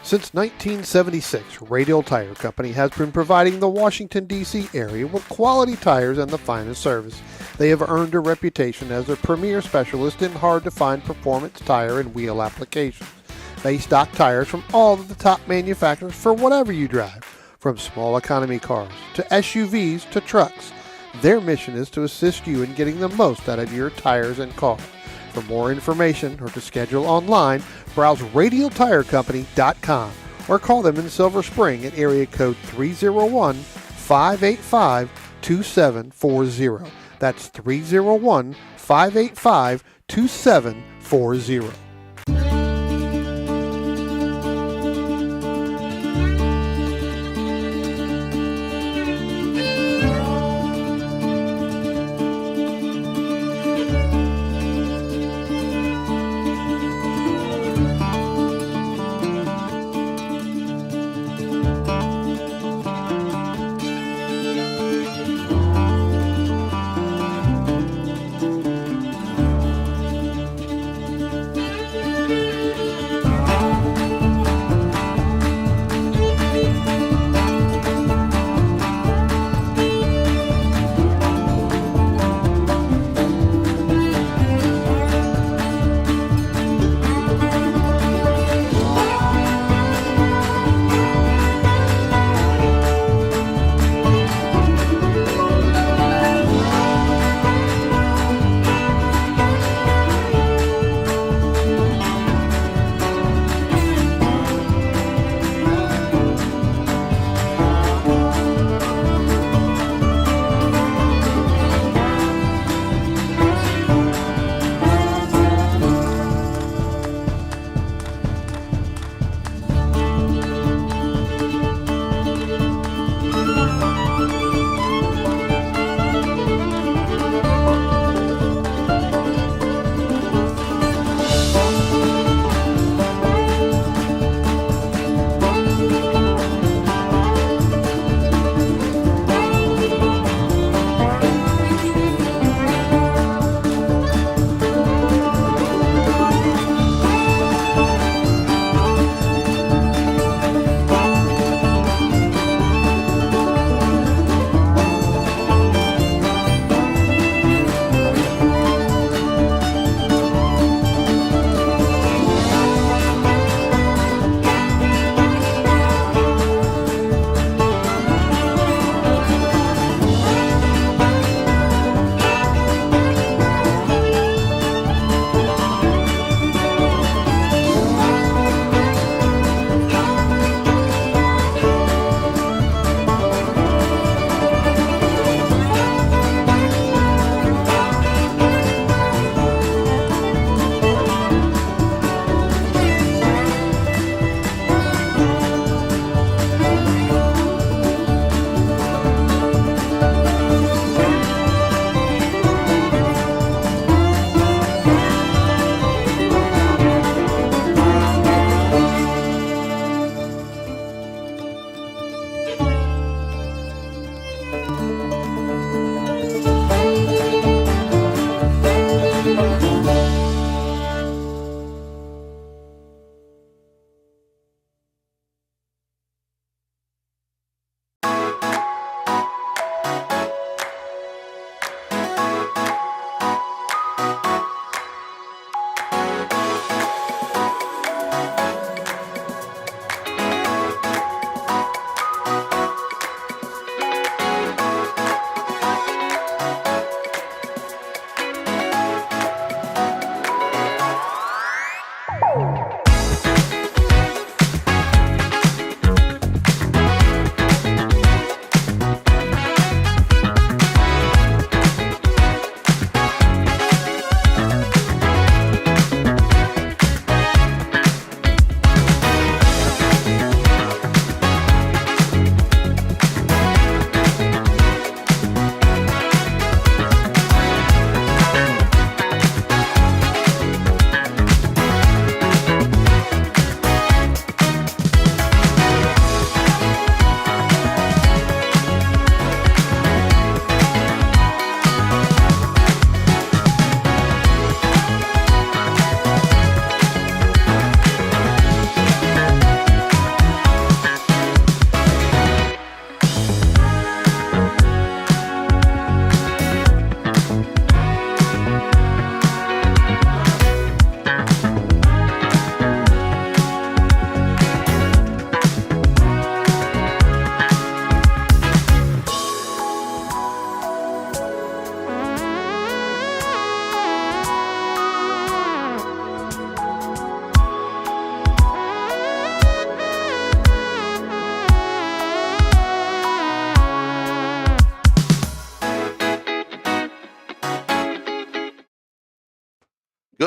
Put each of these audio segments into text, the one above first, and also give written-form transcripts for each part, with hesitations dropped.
Since 1976, Radial Tire Company has been providing the Washington, D.C. area with quality tires and the finest service. They have earned a reputation as a premier specialist in hard-to-find performance tire and wheel applications. They stock tires from all of the top manufacturers for whatever you drive, from small economy cars to SUVs to trucks. Their mission is to assist you in getting the most out of your tires and car. For more information or to schedule online, browse radialtirecompany.com or call them in Silver Spring at area code 301-585-2740. That's 301-585-2740.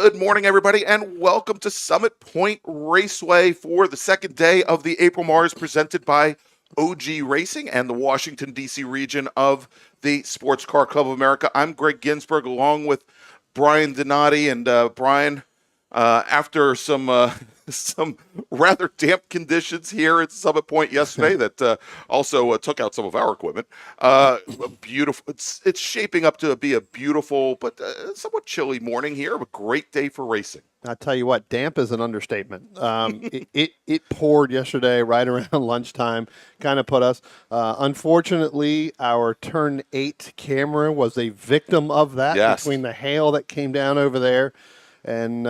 Good morning, everybody, and welcome to Summit Point Raceway for the second day of the April MARRS presented by OG Racing and the Washington, D.C. region of the Sports Car Club of America. I'm Greg Ginsburg, along with Brian Donati. And Brian, after some rather damp conditions here at Summit Point yesterday that also took out some of our equipment, beautiful. It's shaping up to be a beautiful but somewhat chilly morning here. A great day for racing. I tell you what, damp is an understatement. It poured yesterday right around lunchtime, kind of put us. Unfortunately, our turn 8 camera was a victim of that. Yes. Between the hail that came down over there and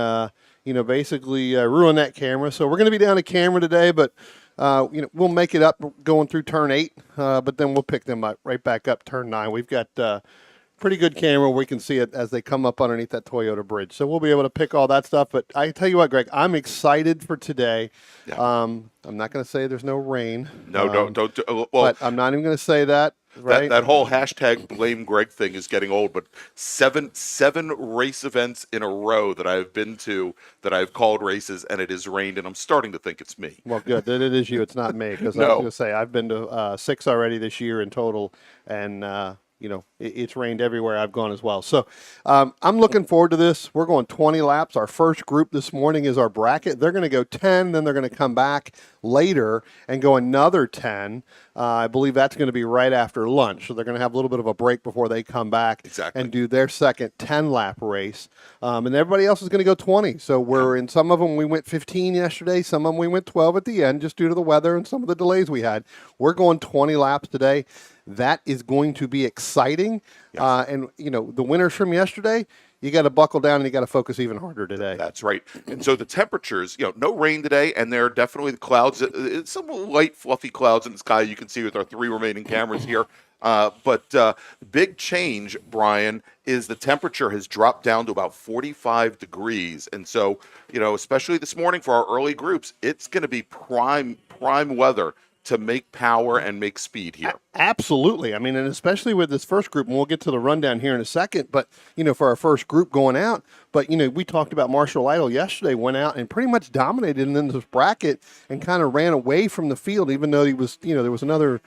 basically ruined that camera. So we're going to be down a camera today, but we'll make it up going through turn 8, but then we'll pick them up right back up turn 9. We've got pretty good camera where we can see it as they come up underneath that Toyota bridge. So we'll be able to pick all that stuff. But I tell you what, Greg, I'm excited for today. Yeah. I'm not going to say there's no rain. No, don't. Well, but I'm not even going to say that. Right? That whole hashtag blame Greg thing is getting old, but seven race events in a row that I've been to that I've called races, and it has rained, and I'm starting to think it's me. Well, good. It is you. It's not me. Because No. I was going to say, I've been to 6 already this year in total, and it's rained everywhere I've gone as well. So I'm looking forward to this. We're going 20 laps. Our first group this morning is our bracket. They're going to go 10, then they're going to come back later and go another 10. I believe that's going to be right after lunch. So they're going to have a little bit of a break before they come back and do their second 10-lap race. And everybody else is going to go 20. So we're in some of them, we went 15 yesterday. Some of them we went 12 at the end just due to the weather and some of the delays we had. We're going 20 laps today. That is going to be exciting. Yes. And, the winners from yesterday, you got to buckle down and you got to focus even harder today. That's right. And so the temperatures, no rain today, and there are definitely the clouds, some light, fluffy clouds in the sky you can see with our 3 remaining cameras here. But the big change, Brian, is the temperature has dropped down to about 45 degrees. And so, especially this morning for our early groups, it's going to be prime weather to make power and make speed here. Absolutely. I mean, and especially with this first group, and we'll get to the rundown here in a second, but, for our first group going out, but, we talked about Marshall Lytle yesterday, went out and pretty much dominated in this bracket and kind of ran away from the field, even though he was, there was another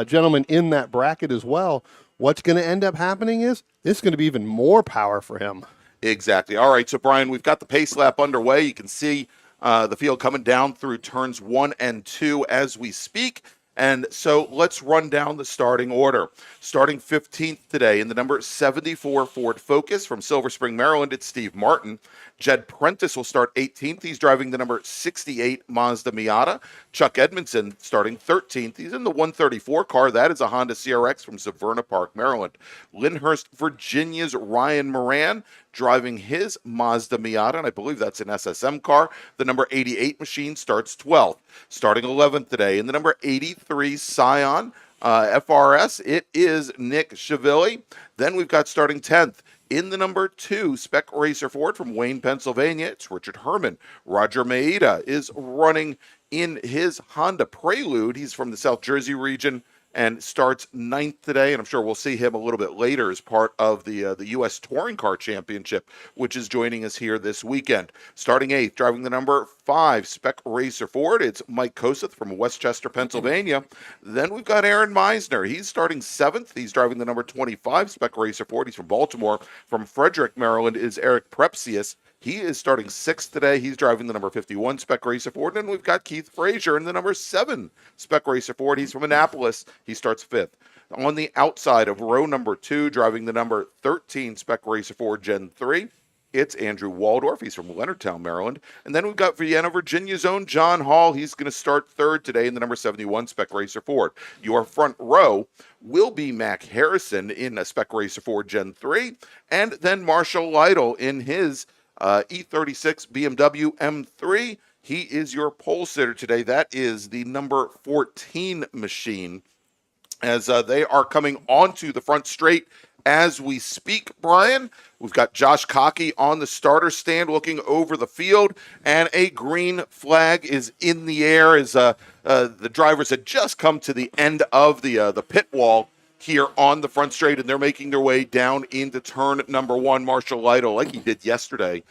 gentleman in that bracket as well. What's going to end up happening is this is going to be even more power for him. Exactly. All right. So, Brian, we've got the pace lap underway. You can see the field coming down through turns 1 and 2 as we speak. And so let's run down the starting order. Starting 15th today in the number 74 Ford Focus from Silver Spring, Maryland, it's Steve Martin. Jed Prentice will start 18th. He's driving the number 68 Mazda Miata. Chuck Edmondson starting 13th. He's in the 134 car. That is a Honda CRX from Severna Park, Maryland. Lyndhurst, Virginia's Ryan Moran driving his Mazda Miata, and I believe that's an SSM car. The number 88 machine starts 12th. Starting 11th today in the number 83 Scion FRS, it is Nick Chiavilli. Then we've got starting 10th. In the number 2 Spec Racer Ford from Wayne, Pennsylvania, it's Richard Herman. Roger Maeda is running in his Honda Prelude. He's from the South Jersey region and starts 9th today, and I'm sure we'll see him a little bit later as part of the U.S. Touring Car Championship, which is joining us here this weekend. Starting 8th, driving the number 5 Spec Racer Ford, it's Mike Koseth from Westchester, Pennsylvania. Then we've got Aaron Meisner. He's starting 7th. He's driving the number 25 Spec Racer Ford. He's from Baltimore. From Frederick, Maryland, is Eric Prepsius. He is starting 6th today. He's driving the number 51 Spec Racer Ford. And we've got Keith Frazier in the number 7 Spec Racer Ford. He's from Annapolis. He starts 5th. On the outside of row number 2, driving the number 13 Spec Racer Ford Gen 3, it's Andrew Waldorf. He's from Leonardtown, Maryland. And then we've got Vienna, Virginia's own John Hall. He's going to start 3rd today in the number 71 Spec Racer Ford. Your front row will be Mac Harrison in a Spec Racer Ford Gen 3. And then Marshall Lytle in his E36 BMW M3. He is your pole sitter today. That is the number 14 machine as they are coming onto the front straight as we speak, Brian. We've got Josh Cockey on the starter stand looking over the field, and a green flag is in the air as the drivers had just come to the end of the pit wall here on the front straight, and they're making their way down into turn number 1. Marshall Lytle, like he did yesterday,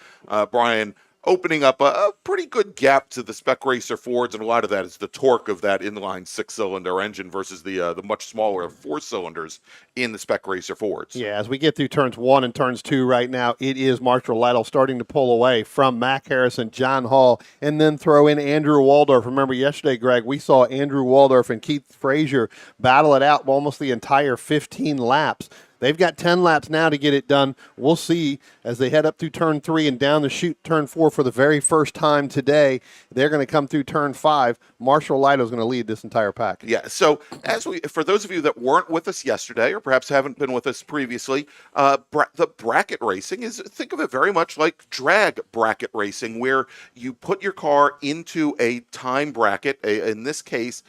Brian, opening up a pretty good gap to the Spec Racer Fords, and a lot of that is the torque of that inline 6-cylinder engine versus the much smaller 4 cylinders in the Spec Racer Fords. Yeah, as we get through turns 1 and turns 2 right now, it is Marshall Lytle starting to pull away from Mac Harrison, John Hall, and then throw in Andrew Waldorf. Remember yesterday, Greg, we saw Andrew Waldorf and Keith Frazier battle it out almost the entire 15 laps. They've got 10 laps now to get it done. We'll see as they head up through turn 3 and down the chute turn 4 for the very first time today. They're going to come through turn 5. Marshall Lytle is going to lead this entire pack. Yeah, so for those of you that weren't with us yesterday or perhaps haven't been with us previously, the bracket racing think of it very much like drag bracket racing, where you put your car into a time bracket, in this case,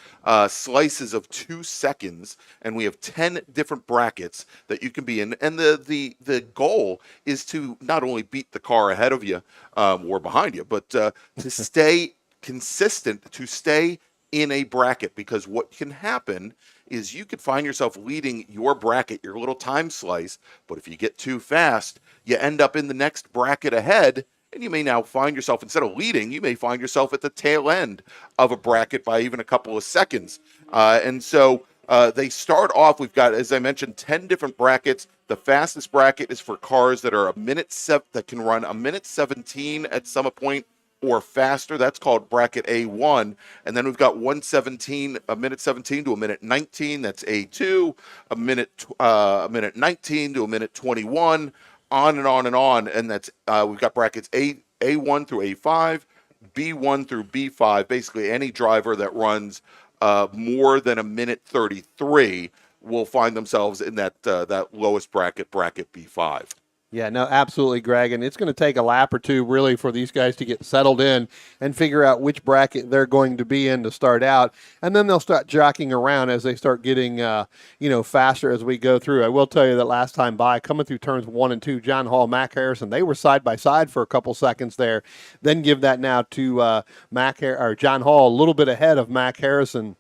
slices of 2 seconds, and we have 10 different brackets that you can be in, and the goal is to not only beat the car ahead of you or behind you, but to stay consistent, to stay in a bracket, because what can happen is you could find yourself leading your bracket, your little time slice, but if you get too fast, you end up in the next bracket ahead, and you may now find yourself, instead of leading, you may find yourself at the tail end of a bracket by even a couple of seconds. And so they start off, we've got, as I mentioned, 10 different brackets. The fastest bracket is for cars that are that can run a minute 17 at some point or faster. That's called bracket A1. And then we've got a minute 17 to a minute 19. That's A2. A minute 19 to a minute 21. On and on and on. And that's we've got brackets A1 through A5, B1 through B5. Basically, any driver that runs more than a minute 33 will find themselves in that lowest bracket B5. Yeah, no, absolutely, Greg. And it's going to take a lap or two, really, for these guys to get settled in and figure out which bracket they're going to be in to start out. And then they'll start jockeying around as they start getting, faster as we go through. I will tell you that last time by, coming through turns 1 and 2, John Hall, Mac Harrison, they were side by side for a couple seconds there. Then give that now to John Hall, a little bit ahead of Mac Harrison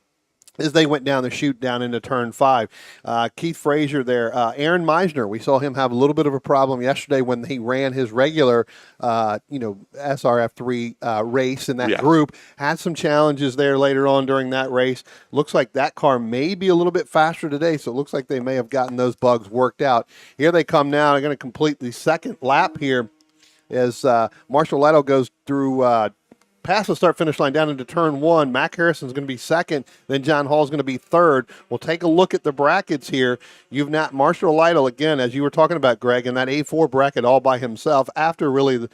as they went down the chute down into turn 5. Keith Frazier there. Aaron Meisner, we saw him have a little bit of a problem yesterday when he ran his regular, SRF3 race in that group. Had some challenges there later on during that race. Looks like that car may be a little bit faster today, so it looks like they may have gotten those bugs worked out. Here they come now. They're going to complete the second lap here as Marshall Lytle goes through past the start-finish line down into turn 1. Mac Harrison's going to be second. Then John Hall's going to be third. We'll take a look at the brackets here. You've not Marshall Lytle, again, as you were talking about, Greg, in that A4 bracket all by himself after really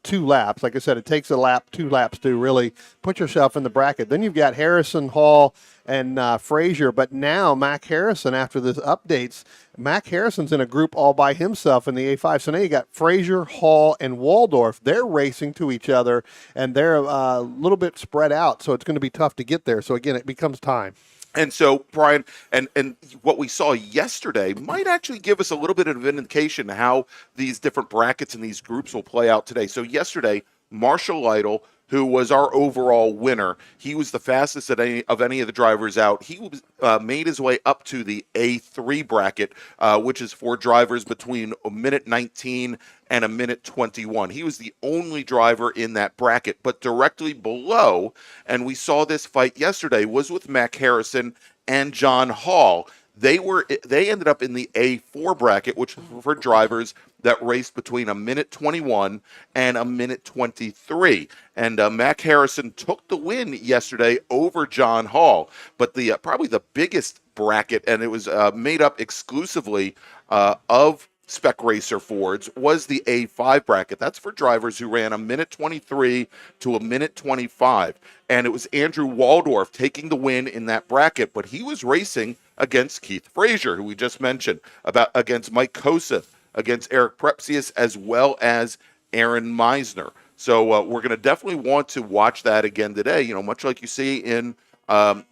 2 laps. Like I said, it takes a lap, 2 laps to really put yourself in the bracket. Then you've got Harrison, Hall, and Frazier. But now Mac Harrison, after the updates, Mac Harrison's in a group all by himself in the A5. So now you got Frazier, Hall, and Waldorf. They're racing to each other, and they're a little bit spread out, so it's going to be tough to get there. So, again, it becomes time. And so, Brian, and what we saw yesterday might actually give us a little bit of an indication how these different brackets and these groups will play out today. So yesterday, Marshall Lytle, who was our overall winner, he was the fastest of any of the drivers out. He was, made his way up to the A3 bracket, which is for drivers between a minute 19 and a minute 21. He was the only driver in that bracket, but directly below, and we saw this fight yesterday, was with Mac Harrison and John Hall. They ended up in the A4 bracket, which was for drivers that raced between a minute 21 and a minute 23. And Mac Harrison took the win yesterday over John Hall. But the probably the biggest bracket, and it was made up exclusively of Spec Racer Fords, was the A5 bracket. That's for drivers who ran a minute 23 to a minute 25. And it was Andrew Waldorf taking the win in that bracket, but he was racing against Keith Frazier, who we just mentioned, against Mike Koseth, against Eric Prepsius, as well as Aaron Meisner. So we're going to definitely want to watch that again today, much like you see in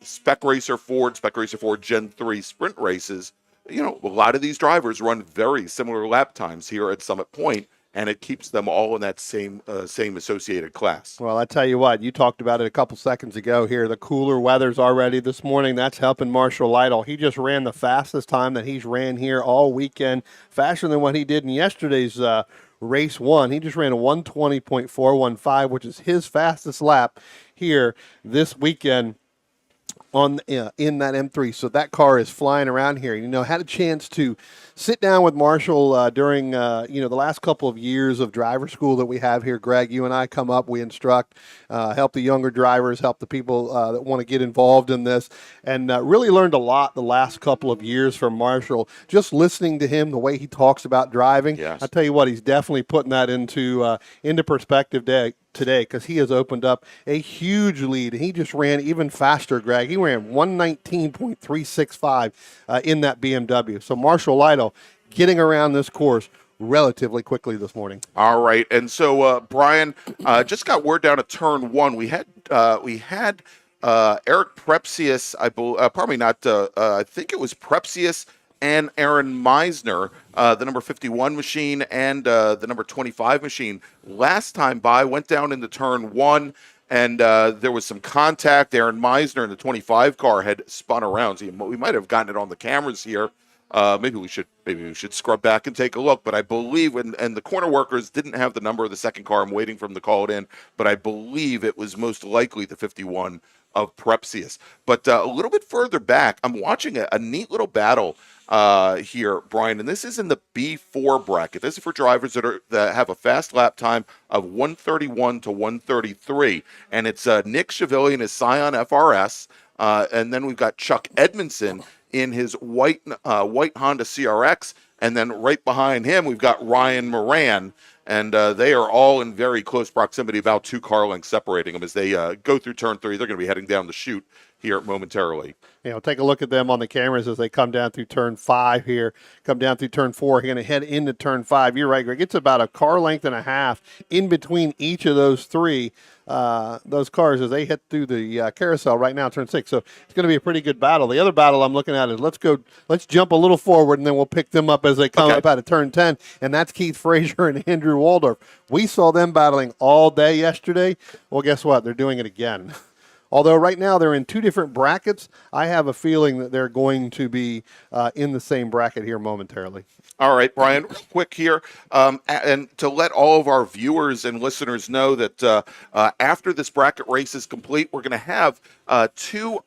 Spec Racer Ford Gen 3 sprint races. A lot of these drivers run very similar lap times here at Summit Point, and it keeps them all in that same associated class. Well, I tell you what, you talked about it a couple seconds ago here. The cooler weather's already this morning. That's helping Marshall Lytle. He just ran the fastest time that he's ran here all weekend, faster than what he did in yesterday's race one. He just ran a 120.415, which is his fastest lap here this weekend on in that M3. So that car is flying around here. Had a chance to sit down with Marshall during the last couple of years of driver school that we have here. Greg, you and I come up, we instruct, help the younger drivers, help the people that want to get involved in this, and really learned a lot the last couple of years from Marshall. Just listening to him, the way he talks about driving, Yes. I tell you what, he's definitely putting that into perspective today, because he has opened up a huge lead. He just ran even faster, Greg. He ran 119.365 in that BMW. So Marshall Lytle getting around this course relatively quickly this morning. All right, and so Brian, just got word down at turn one. We had Eric Prepsius, I think it was Prepsius and Aaron Meisner, the number 51 machine and the number 25 machine. Last time by, went down into turn one, and there was some contact. Aaron Meisner in the 25 car had spun around. So we might have gotten it on the cameras here. Maybe we should scrub back and take a look. But I believe, and the corner workers didn't have the number of the second car. I'm waiting for them to call it in, but I believe it was most likely the 51 of Prepsius. But a little bit further back, I'm watching a neat little battle here, Brian, and this is in the B4 bracket. This is for drivers that have a fast lap time of 131 to 133, and it's Nick Chevalier in his Scion FRS, and then we've got Chuck Edmondson in his white Honda CRX, and then right behind him we've got Ryan Moran, and they are all in very close proximity, about 2 car lengths separating them as they go through turn 3. They're going to be heading down the chute here momentarily. Take a look at them on the cameras as they come down through turn 5 here, come down through turn 4, going to head into turn 5. You're right, Greg. It's about a car length and a half in between each of those three, those cars as they hit through the carousel right now, turn 6. So it's going to be a pretty good battle. The other battle I'm looking at is let's jump a little forward, and then we'll pick them up as they come up out of turn 10, and that's Keith Frazier and Andrew Waldorf. We saw them battling all day yesterday. Well, guess what? They're doing it again. Although right now they're in 2 different brackets, I have a feeling that they're going to be in the same bracket here momentarily. All right, Brian, real quick here, and to let all of our viewers and listeners know that after this bracket race is complete, we're going to have 2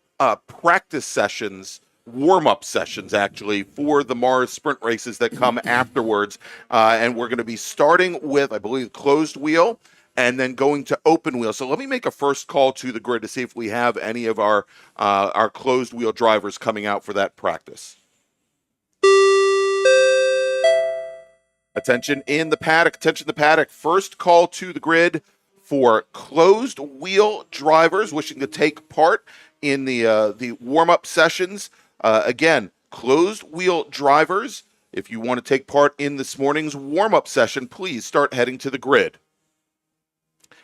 practice sessions, warm-up sessions, actually, for the MARRS sprint races that come afterwards. And we're going to be starting with, I believe, closed wheel, and then going to open wheel. So let me make a first call to the grid to see if we have any of our closed wheel drivers coming out for that practice. Attention in the paddock. First call to the grid for closed wheel drivers wishing to take part in the warm-up sessions. Again, closed wheel drivers, if you want to take part in this morning's warm-up session, please start heading to the grid.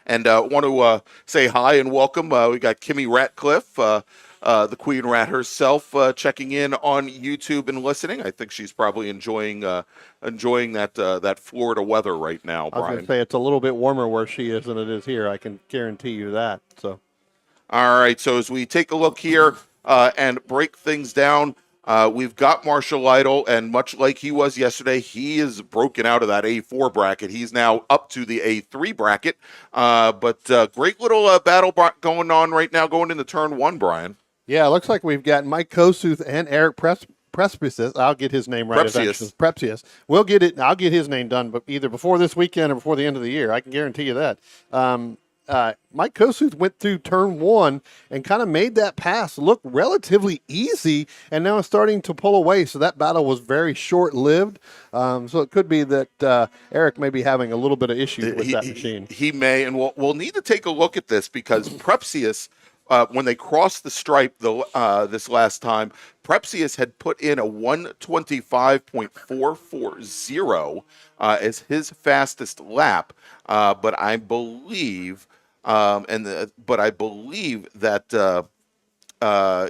And want to say hi and welcome. We got Kimmy Ratcliffe, the Queen Rat herself, checking in on YouTube and listening. I think she's probably enjoying that Florida weather right now, Brian. I was going to say it's a little bit warmer where she is than it is here. I can guarantee you that. So, all right. So as we take a look here and break things down, we've got Marshall Lytle, and much like he was yesterday, he is broken out of that A4 bracket. He's now up to the A3 bracket. But great little battle going on right now, going into turn 1, Brian. Yeah, it looks like we've got Mike Kosuth and Eric Prepsius. I'll get his name right. Prepsius. We'll get it. I'll get his name done, but either before this weekend or before the end of the year. I can guarantee you that. Mike Kosuth went through turn 1 and kind of made that pass look relatively easy, and now is starting to pull away. So that battle was very short-lived. So it could be that Eric may be having a little bit of issues with that machine. He may, and we'll need to take a look at this because Prepsius, when they crossed the stripe this last time, Prepsius had put in a 125.440 as his fastest lap, but I believe that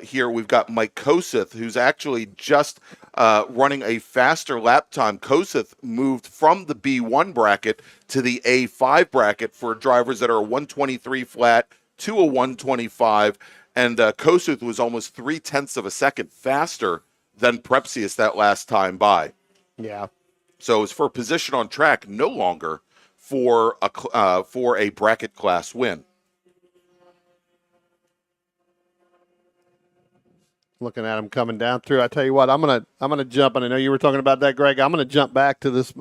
here we've got Mike Kosuth, who's actually just running a faster lap time. Koseth moved from the B1 bracket to the A5 bracket for drivers that are a 123 flat to a 125. And Koseth was almost 0.3 of a second faster than Prepsius that last time by. Yeah. So it's for position on track, no longer for a bracket class win. Looking at him coming down through. I tell you what, I'm gonna jump, and I know you were talking about that, Greg. I'm gonna jump back to this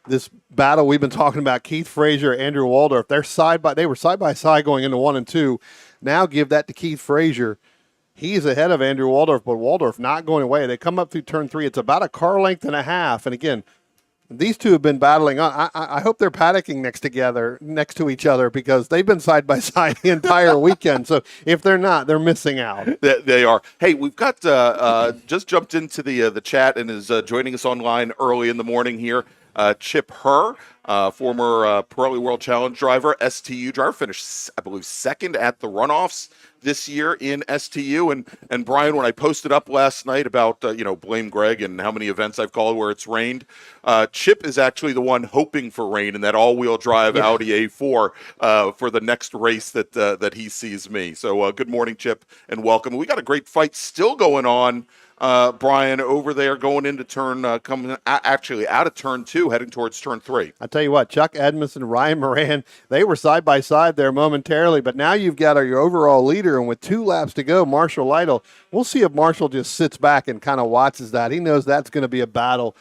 this battle we've been talking about. Keith Frazier, Andrew Waldorf. They were side by side going into 1 and 2. Now give that to Keith Frazier. He's ahead of Andrew Waldorf, but Waldorf not going away. They come up through turn 3. It's about a car length and a half. And again, these two have been battling. I hope they're paddocking next to each other, because they've been side by side the entire weekend. So if they're not, they're missing out. They are. Hey, we've got just jumped into the chat and is joining us online early in the morning here. Chip Herr, former Pirelli World Challenge driver, STU driver, finished, I believe, second at the runoffs this year in STU. And Brian, when I posted up last night about, blame Greg and how many events I've called where it's rained, Chip is actually the one hoping for rain in that all-wheel drive Audi A4 for the next race that he sees me. So good morning, Chip, and welcome. We got a great fight still going on, Brian, over there going into coming actually out of turn 2, heading towards turn 3. I tell you what, Chuck Edmondson, Ryan Moran, they were side by side there momentarily, but now you've got your overall leader, and with 2 laps to go, Marshall Lytle. We'll see if Marshall just sits back and kind of watches that. He knows that's going to be a battle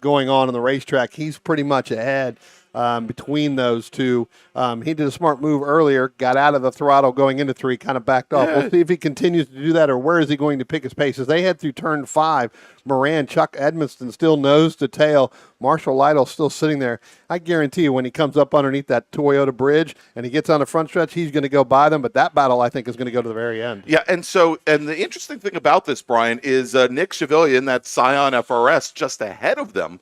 going on the racetrack. He's pretty much ahead. Between those two. He did a smart move earlier, got out of the throttle going into 3, kind of backed off. We'll see if he continues to do that, or where is he going to pick his pace. As they head through turn 5, Moran, Chuck Edmonston still nose to tail. Marshall Lytle still sitting there. I guarantee you when he comes up underneath that Toyota bridge and he gets on the front stretch, he's going to go by them. But that battle, I think, is going to go to the very end. Yeah, and the interesting thing about this, Brian, is Nick Chevalier in that Scion FRS just ahead of them.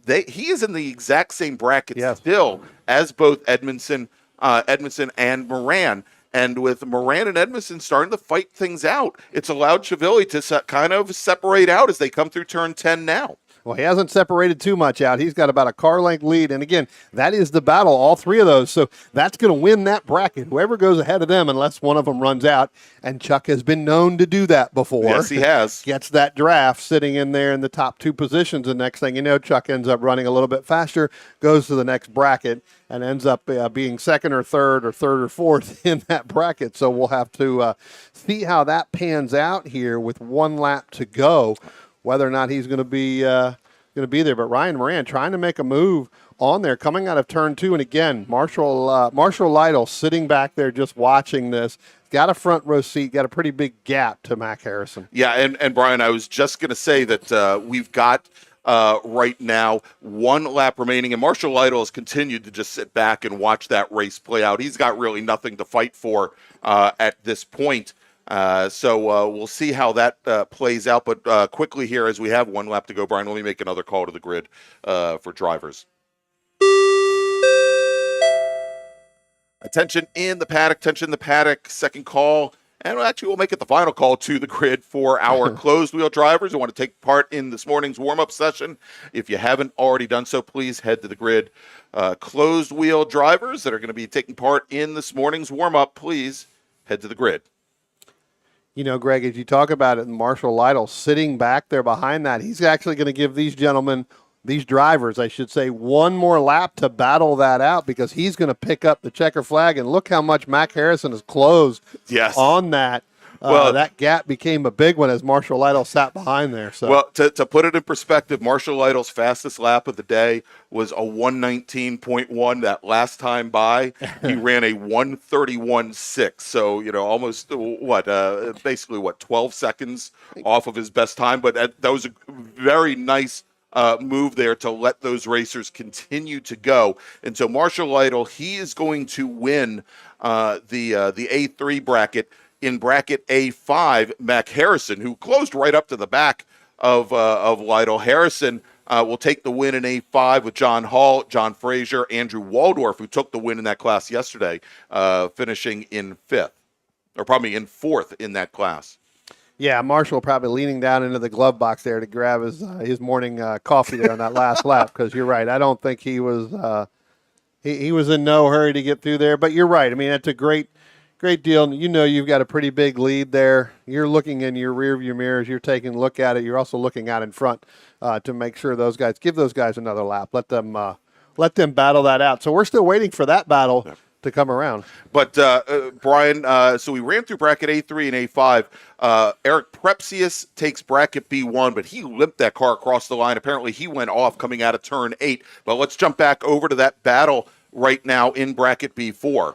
He is in the exact same bracket still as both Edmondson and Moran. And with Moran and Edmondson starting to fight things out, it's allowed Chevalier to kind of separate out as they come through turn 10 now. Well, he hasn't separated too much out. He's got about a car length lead. And again, that is the battle, all 3 of those. So that's going to win that bracket. Whoever goes ahead of them, unless one of them runs out. And Chuck has been known to do that before. Yes, he has. Gets that draft sitting in there in the top 2 positions. The next thing you know, Chuck ends up running a little bit faster, goes to the next bracket, and ends up being second or third or fourth in that bracket. So we'll have to see how that pans out here with 1 lap to go, whether or not he's going to be there. But Ryan Moran trying to make a move on there, coming out of turn 2. And again, Marshall Lytle sitting back there just watching this. Got a front row seat, got a pretty big gap to Mac Harrison. Yeah, and Brian, I was just going to say that we've got right now 1 lap remaining, and Marshall Lytle has continued to just sit back and watch that race play out. He's got really nothing to fight for at this point. So we'll see how that plays out. But quickly here, as we have 1 lap to go, Brian, let me make another call to the grid for drivers. Attention in the paddock, second call. And actually, we'll make it the final call to the grid for our closed wheel drivers who want to take part in this morning's warm-up session. If you haven't already done so, please head to the grid. Closed wheel drivers that are going to be taking part in this morning's warm-up, please head to the grid. You know, Greg, as you talk about it, Marshall Lytle sitting back there behind that, he's actually going to give these drivers, I should say, 1 more lap to battle that out, because he's going to pick up the checker flag. And look how much Mac Harrison has closed on that. That gap became a big one as Marshall Lytle sat behind there. So. Well, to put it in perspective, Marshall Lytle's fastest lap of the day was a 119.1. That last time by, he ran a 131.6. So, almost basically 12 seconds off of his best time. But that was a very nice move there to let those racers continue to go. And so Marshall Lytle, he is going to win the A3 bracket. In bracket A5, Mac Harrison, who closed right up to the back of Lytle. Harrison will take the win in A5 with John Hall, John Frazier, Andrew Waldorf, who took the win in that class yesterday, finishing in 5th, or probably in 4th in that class. Yeah, Marshall probably leaning down into the glove box there to grab his morning coffee there on that last lap, because you're right. I don't think he was he was in no hurry to get through there. But you're right. I mean, it's a great deal. And you've got a pretty big lead there. You're looking in your rearview mirrors. You're taking a look at it. You're also looking out in front to make sure give those guys another lap. Let them battle that out. So we're still waiting for that battle to come around. But, Brian, so we ran through bracket A3 and A5. Eric Prepsius takes bracket B1, but he limped that car across the line. Apparently, he went off coming out of turn 8. But let's jump back over to that battle right now in bracket B4.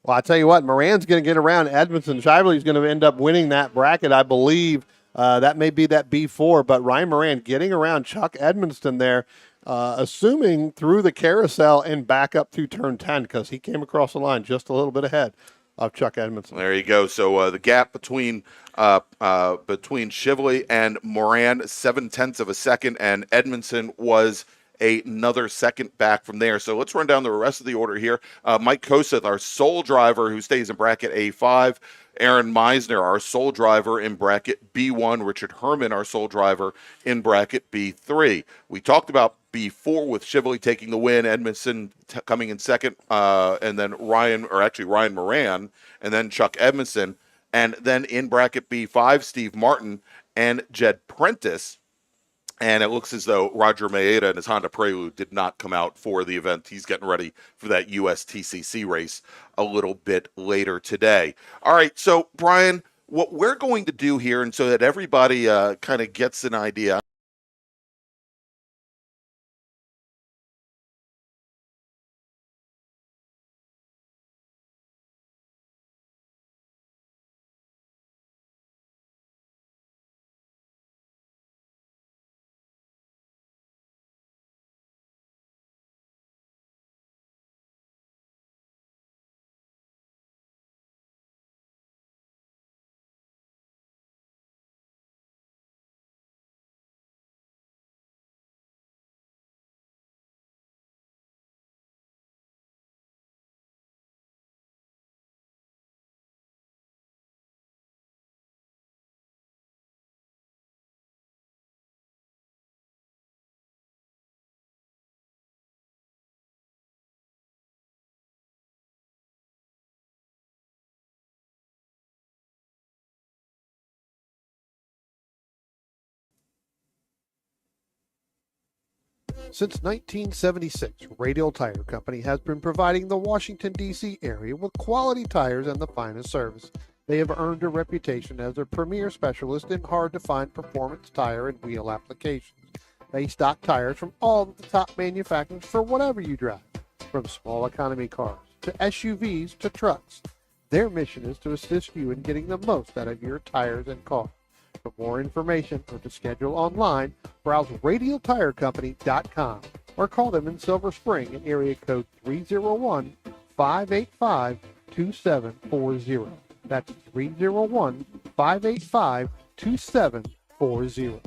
Well, I tell you what, Moran's going to get around Edmondson. Shively's going to end up winning that bracket, I believe. That may be that B4, but Ryan Moran getting around Chuck Edmonston there, assuming through the carousel and back up through turn 10, because he came across the line just a little bit ahead of Chuck Edmondson. There you go. So the gap between Shively and Moran, 0.7 of a second, and Edmondson was another second back from there. So let's run down the rest of the order here. Mike Koseth, our sole driver, who stays in bracket A5. Aaron Meisner, our sole driver in bracket B1. Richard Herman, our sole driver in bracket B3. We talked about B4 with Shively taking the win, Edmondson coming in second, and then Ryan Moran, and then Chuck Edmondson. And then in bracket B5, Steve Martin and Jed Prentice. And it looks as though Roger Maeda and his Honda Prelude did not come out for the event. He's getting ready for that USTCC race a little bit later today. All right, so Brian, what we're going to do here, and so that everybody kind of gets an idea. Since 1976, Radial Tire Company has been providing the Washington, D.C. area with quality tires and the finest service. They have earned a reputation as a premier specialist in hard-to-find performance tire and wheel applications. They stock tires from all of the top manufacturers for whatever you drive, from small economy cars to SUVs to trucks. Their mission is to assist you in getting the most out of your tires and car. For more information or to schedule online, browse radialtirecompany.com or call them in Silver Spring at area code 301-585-2740. That's 301-585-2740.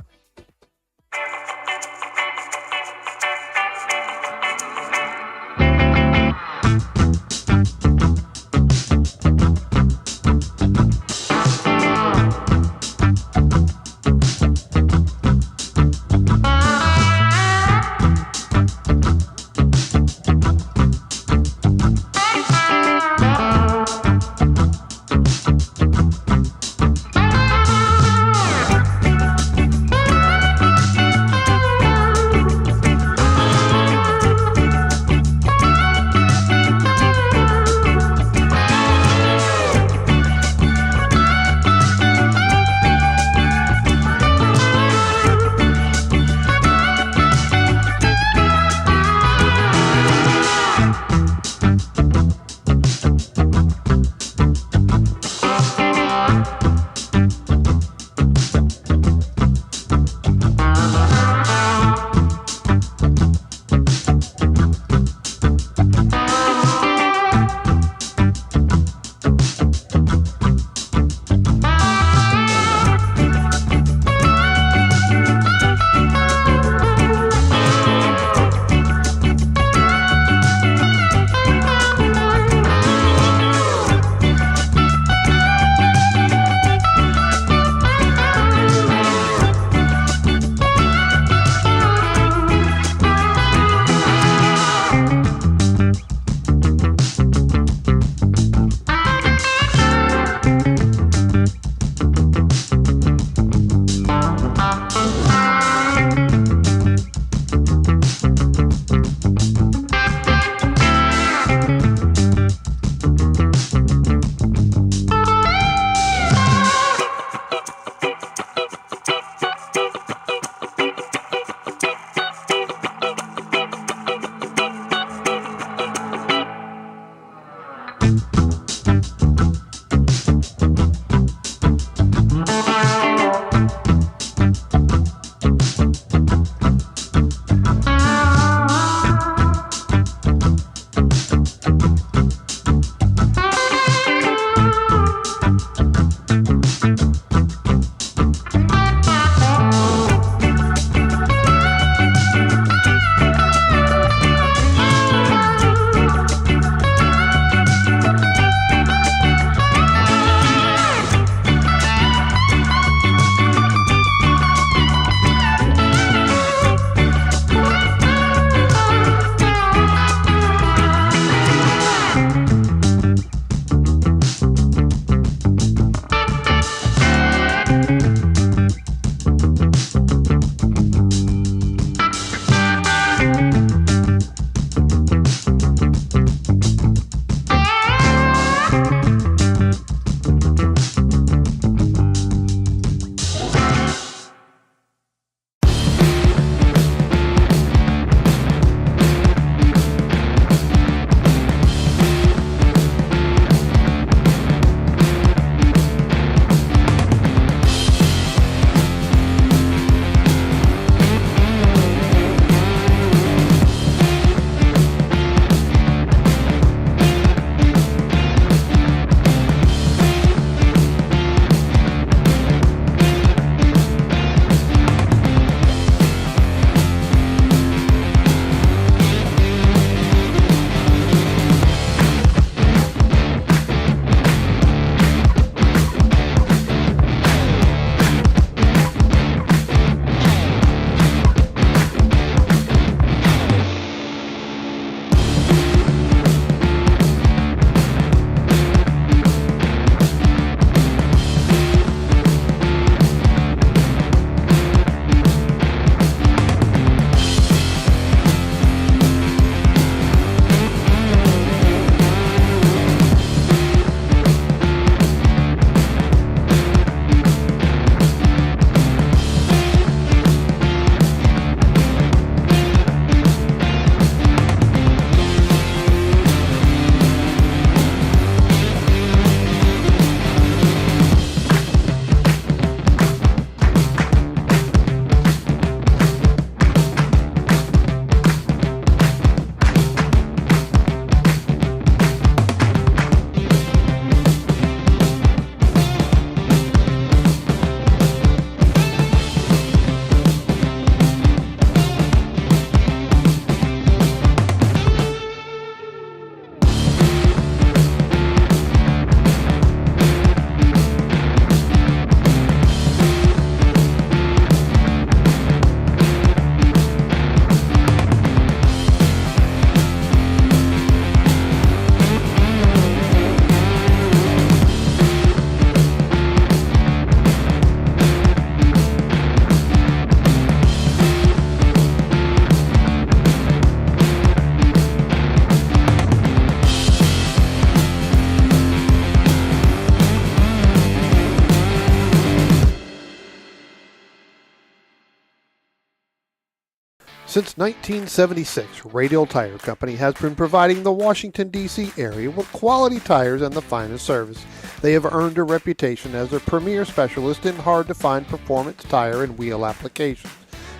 Since 1976, Radial Tire Company has been providing the Washington, D.C. area with quality tires and the finest service. They have earned a reputation as a premier specialist in hard-to-find performance tire and wheel applications.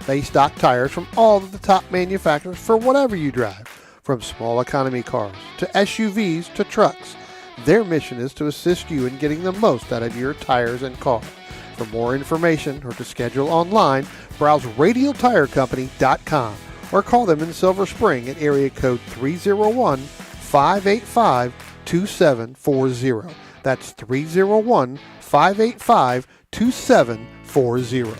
They stock tires from all of the top manufacturers for whatever you drive, from small economy cars to SUVs to trucks. Their mission is to assist you in getting the most out of your tires and car. For more information or to schedule online, browse radialtirecompany.com or call them in Silver Spring at area code 301-585-2740. That's 301-585-2740.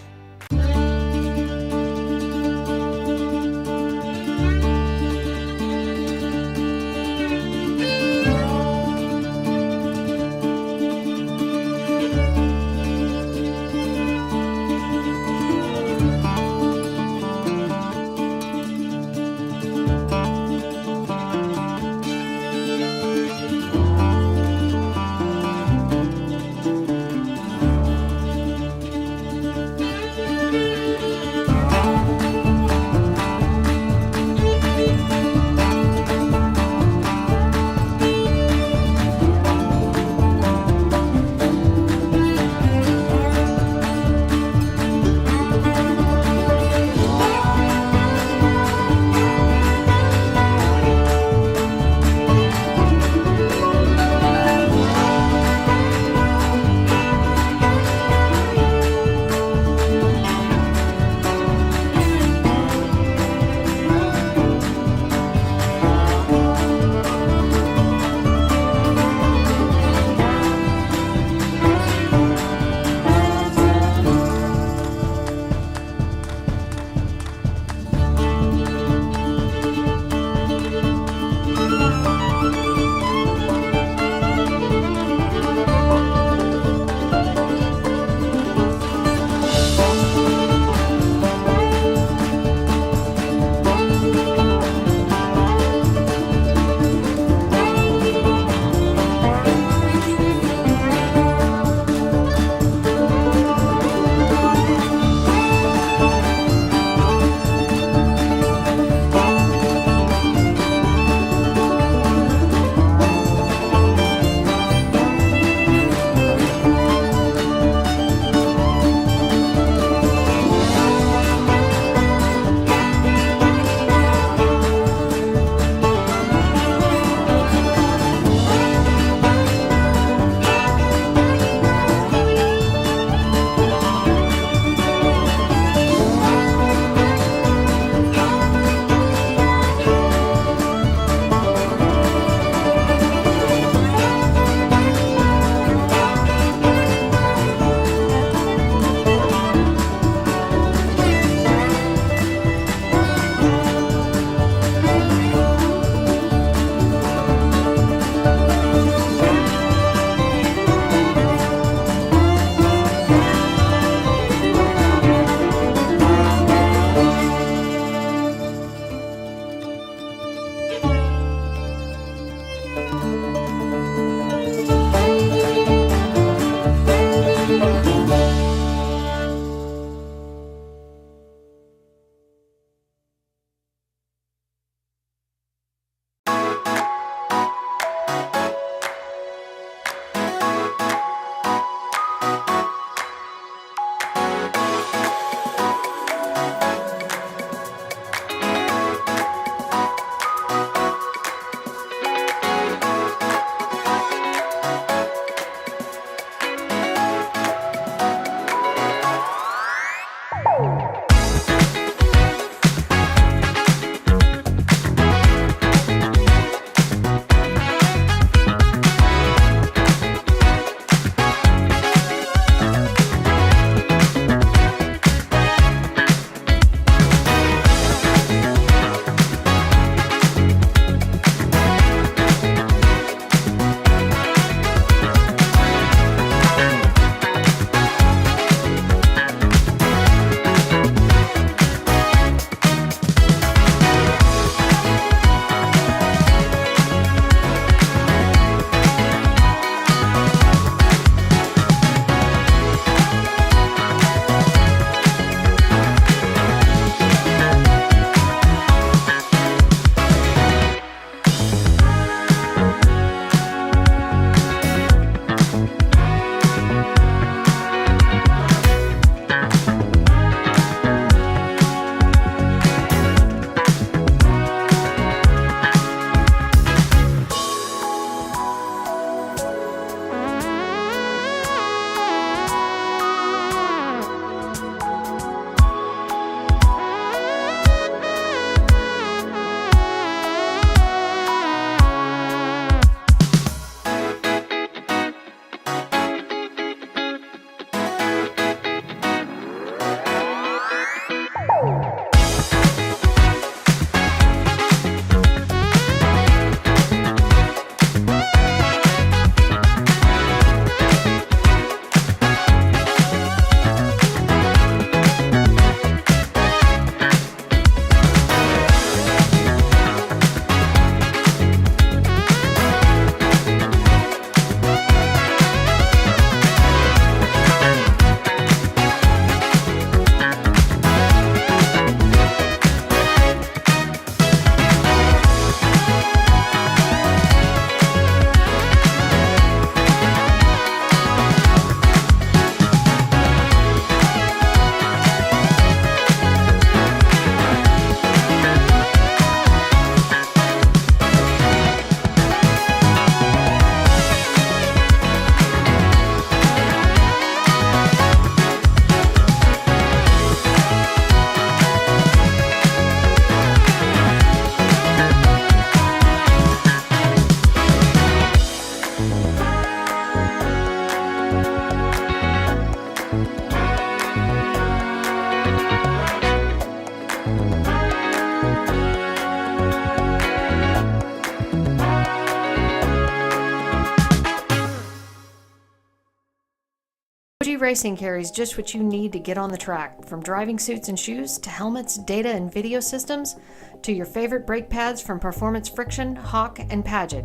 OG Racing carries just what you need to get on the track, from driving suits and shoes to helmets, data and video systems, to your favorite brake pads from Performance Friction, Hawk, and Paget.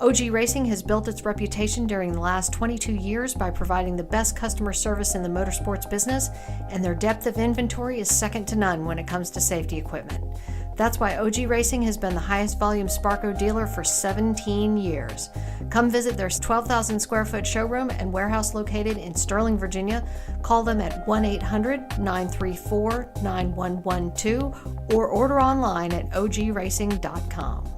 OG Racing has built its reputation during the last 22 years by providing the best customer service in the motorsports business, and their depth of inventory is second to none when it comes to safety equipment. That's why OG Racing has been the highest volume Sparco dealer for 17 years. Come visit their 12,000 square foot showroom and warehouse located in Sterling, Virginia. Call them at 1-800-934-9112 or order online at ogracing.com.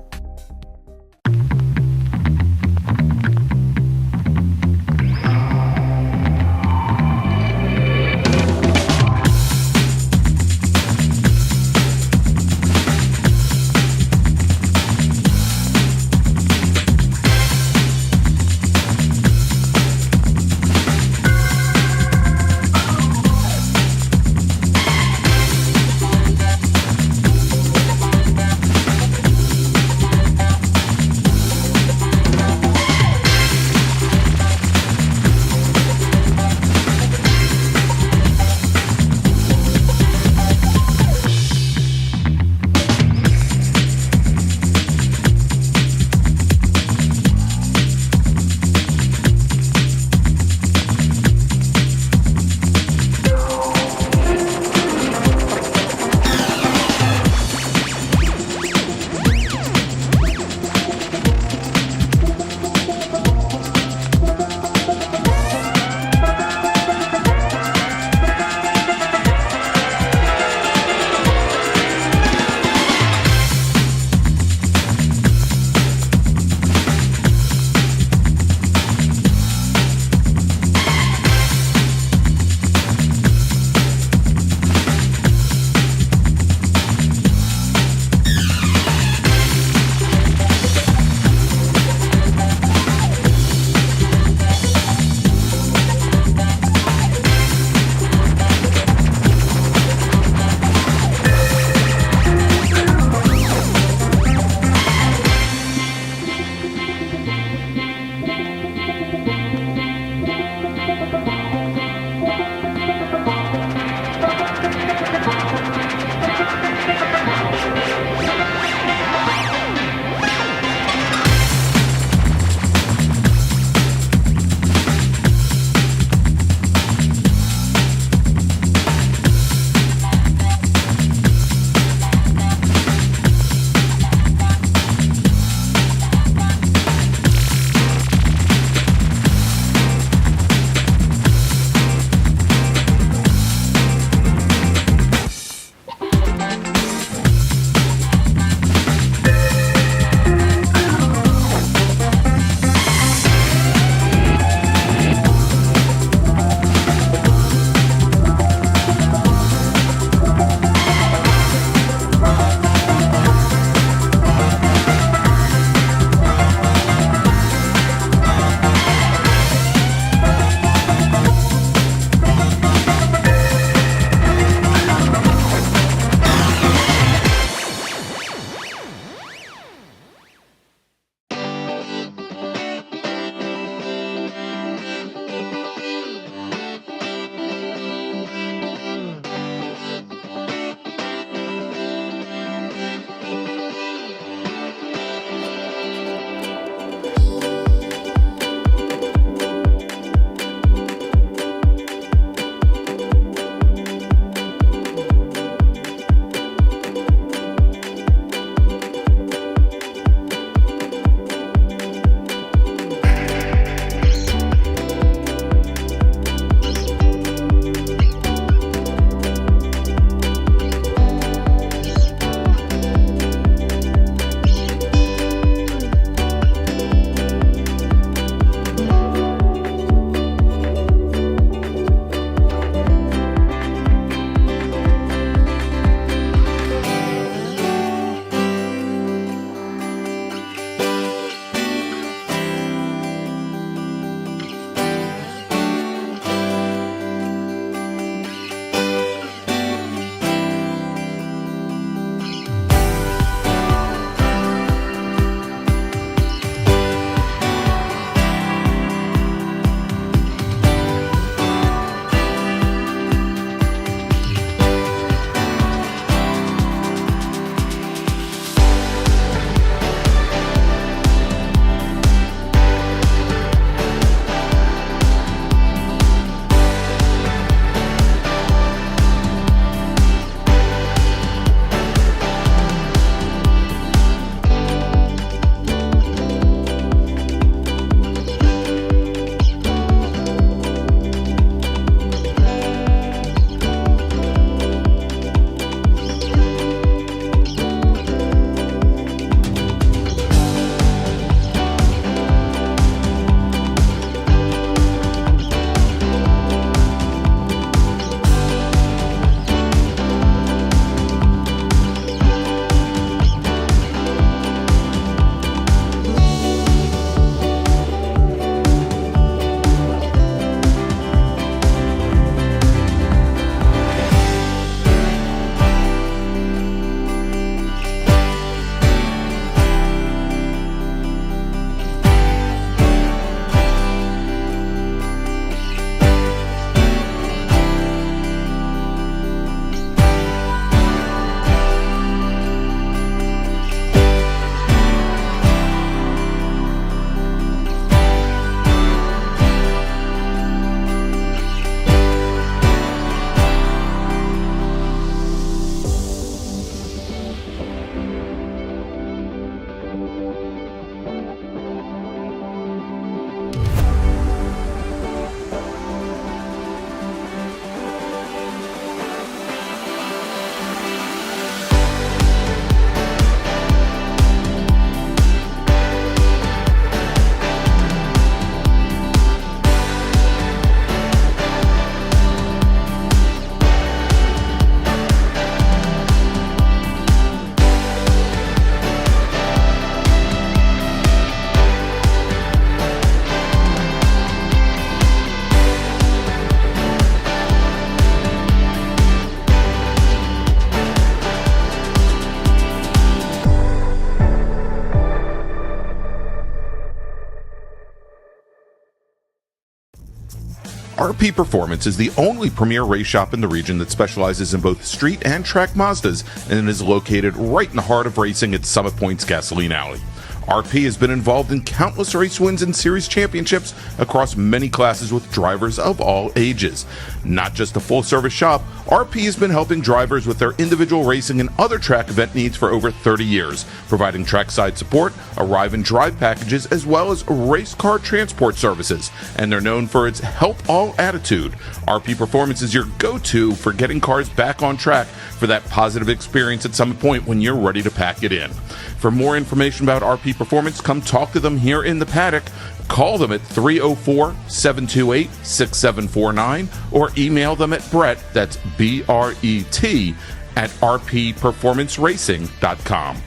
RP Performance is the only premier race shop in the region that specializes in both street and track Mazdas and is located right in the heart of racing at Summit Point's Gasoline Alley. RP has been involved in countless race wins and series championships across many classes with drivers of all ages. Not just a full-service shop, RP has been helping drivers with their individual racing and other track event needs for over 30 years, providing trackside support, arrive and drive packages, as well as race car transport services. And they're known for its help all attitude. RP Performance is your go-to for getting cars back on track for that positive experience at Summit Point when you're ready to pack it in. For more information about RP Performance, come talk to them here in the paddock. Call them at 304-728-6749 or email them at Brett, that's B-R-E-T, at rpperformanceracing.com.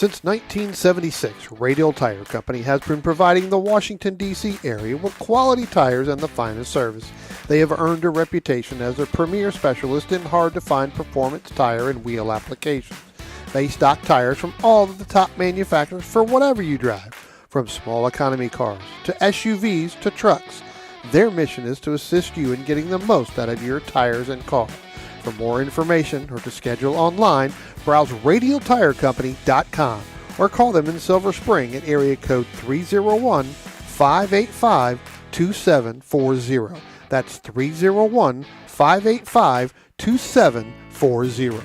Since 1976, Radial Tire Company has been providing the Washington, D.C. area with quality tires and the finest service. They have earned a reputation as a premier specialist in hard-to-find performance tire and wheel applications. They stock tires from all of the top manufacturers for whatever you drive, from small economy cars to SUVs to trucks. Their mission is to assist you in getting the most out of your tires and car. For more information or to schedule online, browse radialtirecompany.com or call them in Silver Spring at area code 301-585-2740. That's 301-585-2740.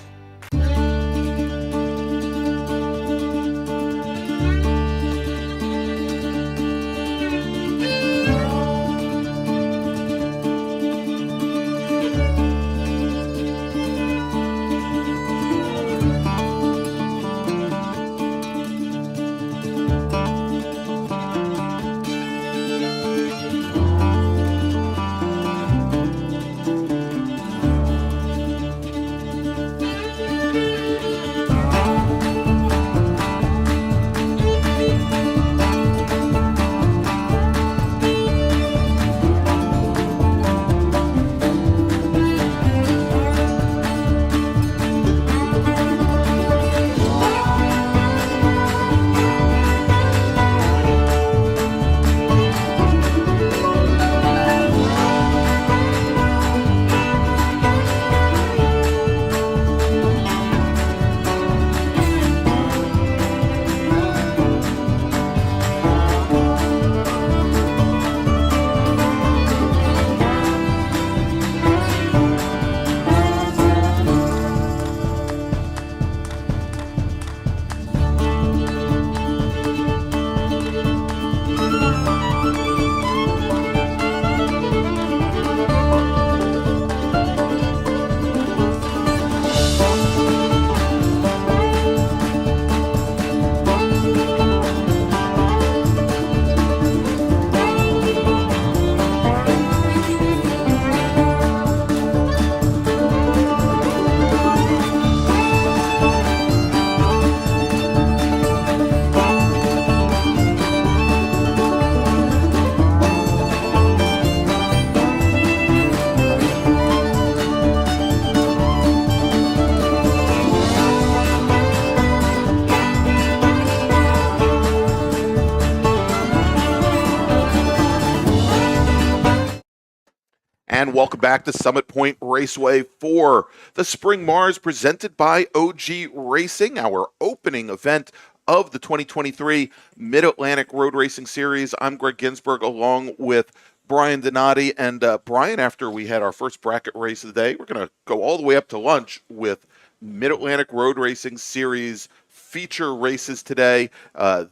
And welcome back to Summit Point Raceway for the Spring Mars presented by OG Racing, our opening event of the 2023 Mid-Atlantic Road Racing Series. I'm Greg Ginsburg along with Brian Donati. And Brian, after we had our first bracket race of the day, we're going to go all the way up to lunch with Mid-Atlantic Road Racing Series feature races today.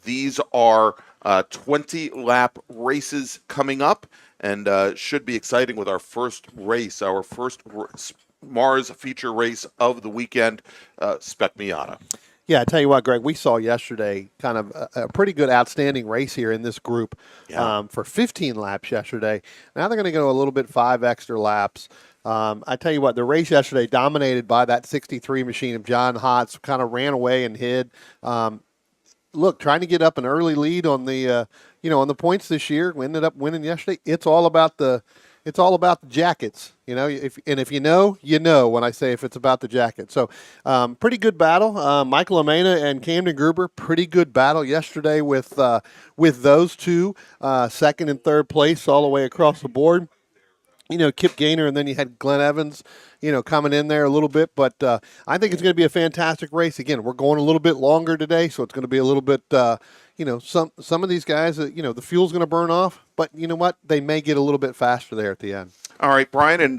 These are 20-lap races coming up, and should be exciting with our first race, our first Mars feature race of the weekend, Spec Miata. Yeah, I tell you what, Greg, we saw yesterday kind of a pretty good, outstanding race here in this group for 15 laps yesterday. Now they're going to go a little bit 5 extra laps. I tell you what, the race yesterday dominated by that 63 machine of John Hotz, kind of ran away and hid. Look, trying to get up an early lead on the on the points this year. We ended up winning yesterday. It's all about the jackets. If you know, you know when I say if it's about the jacket. So pretty good battle. Michael Amena and Camden Gruber, pretty good battle yesterday with those two, second and third place all the way across the board. Kip Gaynor, and then you had Glenn Evans, coming in there a little bit. But I think it's going to be a fantastic race. Again, we're going a little bit longer today, so it's going to be a little bit, some of these guys, the fuel's going to burn off. But you know what? They may get a little bit faster there at the end. All right, Brian, and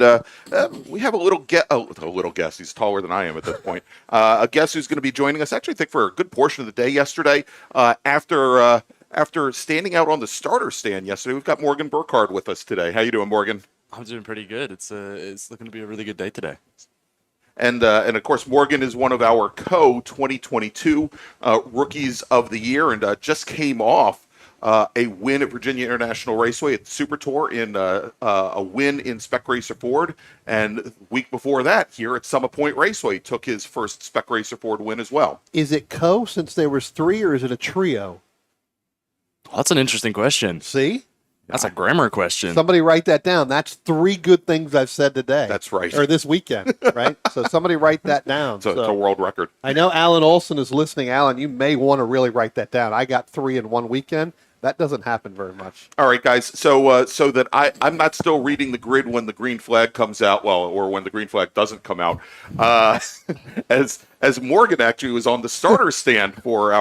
we have a little guest. He's taller than I am at this point. A guest who's going to be joining us, actually, I think, for a good portion of the day yesterday. After standing out on the starter stand yesterday, we've got Morgan Burkhardt with us today. How you doing, Morgan? I'm doing pretty good. It's looking to be a really good day today. And of course, Morgan is one of our co-2022 Rookies of the Year, and just came off a win at Virginia International Raceway at the Super Tour, in a win in Spec Racer Ford, and the week before that, here at Summit Point Raceway, took his first Spec Racer Ford win as well. Is it co since there was 3, or is it a trio? Well, that's an interesting question. See? That's a grammar question. Somebody write that down. That's 3 good things I've said today. That's right. Or this weekend, right? So somebody write that down. It's a world record. I know Alan Olson is listening. Alan, you may want to really write that down. I got 3 in one weekend. That doesn't happen very much. All right, guys. So that I'm not still reading the grid when the green flag comes out, or when the green flag doesn't come out, as Morgan actually was on the starter stand for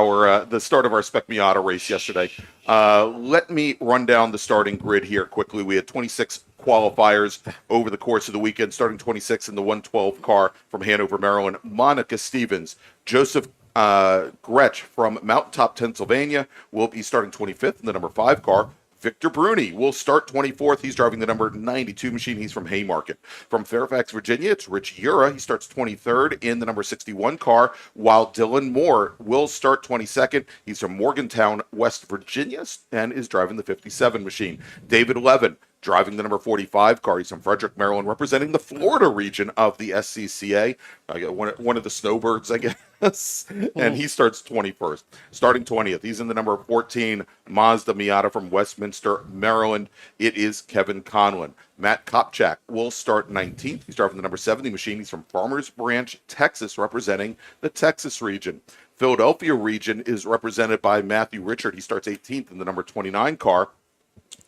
the start of our Spec Miata race yesterday. Let me run down the starting grid here quickly. We had 26 qualifiers over the course of the weekend, starting 26 in the 112 car from Hanover, Maryland, Monica Stevens. Joseph Gretsch from Mountaintop, Pennsylvania will be starting 25th in the number 5 car. Victor Bruni will start 24th. He's driving the number 92 machine. He's from Haymarket. From Fairfax, Virginia, it's Rich Ura. He starts 23rd in the number 61 car, while Dylan Moore will start 22nd. He's from Morgantown, West Virginia, and is driving the 57 machine. David Levin, driving the number 45 car. He's from Frederick, Maryland, representing the Florida region of the SCCA. One of the snowbirds, I guess. And he starts 21st. Starting 20th, he's in the number 14 Mazda Miata from Westminster, Maryland. It is Kevin Conlon. Matt Kopchak will start 19th. He's driving the number 70 machine. He's from Farmers Branch, Texas, representing the Texas region. Philadelphia region is represented by Matthew Richard. He starts 18th in the number 29 car.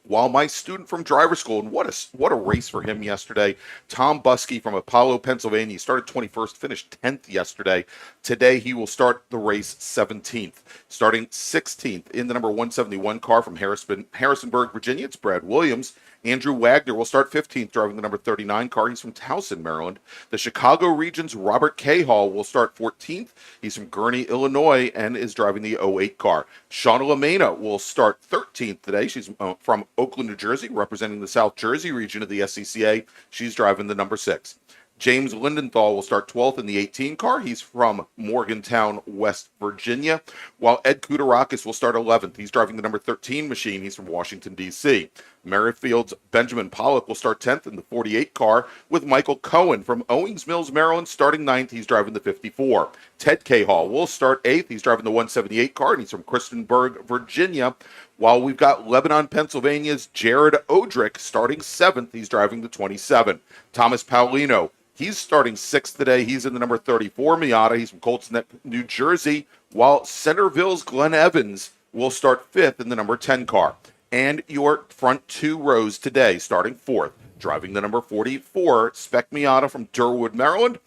While my student from driver school, and what a race for him yesterday, Tom Buskey from Apollo, Pennsylvania, he started 21st, finished 10th yesterday. Today he will start the race 17th. Starting 16th in the number 171 car from Harrisonburg, Virginia, it's Brad Williams. Andrew Wagner will start 15th, driving the number 39 car. He's from Towson, Maryland. The Chicago region's Robert Cahall will start 14th. He's from Gurnee, Illinois, and is driving the 08 car. Shauna Lamena will start 13th today. She's from Oakland, New Jersey, representing the South Jersey region of the SCCA. She's driving the number 6. James Lindenthal will start 12th in the 18 car. He's from Morgantown, West Virginia, while Ed Kudarakis will start 11th. He's driving the number 13 machine. He's from Washington, D.C. Merrifield's Benjamin Pollock will start 10th in the 48 car, with Michael Cohen from Owings Mills, Maryland, starting 9th. He's driving the 54. Ted Cahall will start 8th. He's driving the 178 car, and he's from Christiansburg, Virginia, while we've got Lebanon, Pennsylvania's Jared Odrick starting 7th. He's driving the 27. Thomas Paulino, he's starting 6th today. He's in the number 34 Miata. He's from Colts Neck, New Jersey, while Centerville's Glenn Evans will start 5th in the number 10 car. And your front 2 rows today, starting 4th, driving the number 44 Spec Miata from Durwood, Maryland,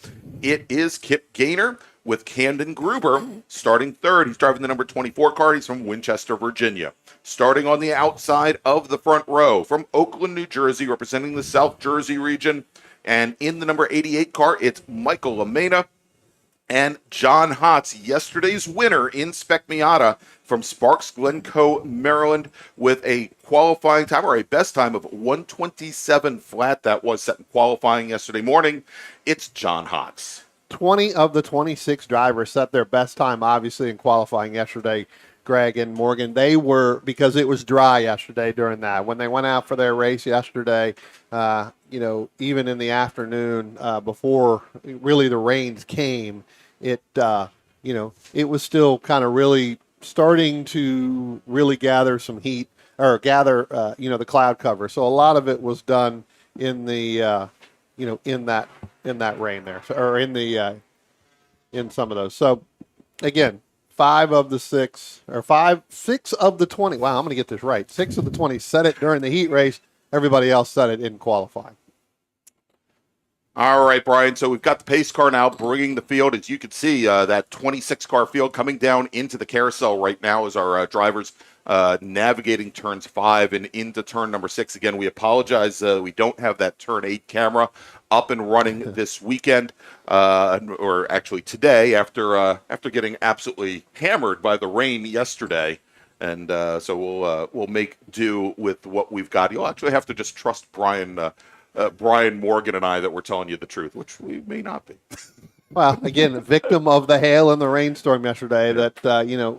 it is Kip Gaynor, with Camden Gruber starting 3rd. He's driving the number 24 car. He's from Winchester, Virginia. Starting on the outside of the front row, from Oakland, New Jersey, representing the South Jersey region, and in the number 88 car, it's Michael Lamena and John Hotz, yesterday's winner in Spec Miata from Sparks, Glencoe, Maryland, with a qualifying time, or a best time, of 1:27 flat. That was set in qualifying yesterday morning. It's John Hotz. 20 of the 26 drivers set their best time, obviously, in qualifying yesterday. Greg and Morgan, they were, because it was dry yesterday during that. When they went out for their race yesterday, even in the afternoon, before really the rains came, it was still kind of really starting to really gather some heat, or gather, the cloud cover. So a lot of it was done in the, in that rain there, or in some of those. So again, 6 of the 20. Wow, I'm going to get this right. 6 of the 20 said it during the heat race. Everybody else said it in qualifying. All right, Brian. So we've got the pace car now bringing the field. As you can see, that 26 car field coming down into the carousel right now as our drivers navigating turns 5 and into turn number 6. Again, we apologize. We don't have that turn 8 camera up and running this weekend, or actually today, after getting absolutely hammered by the rain yesterday. And so we'll make do with what we've got. You'll actually have to just trust Brian Morgan and I that we're telling you the truth, which we may not be. Well, again, a victim of the hail and the rainstorm yesterday. That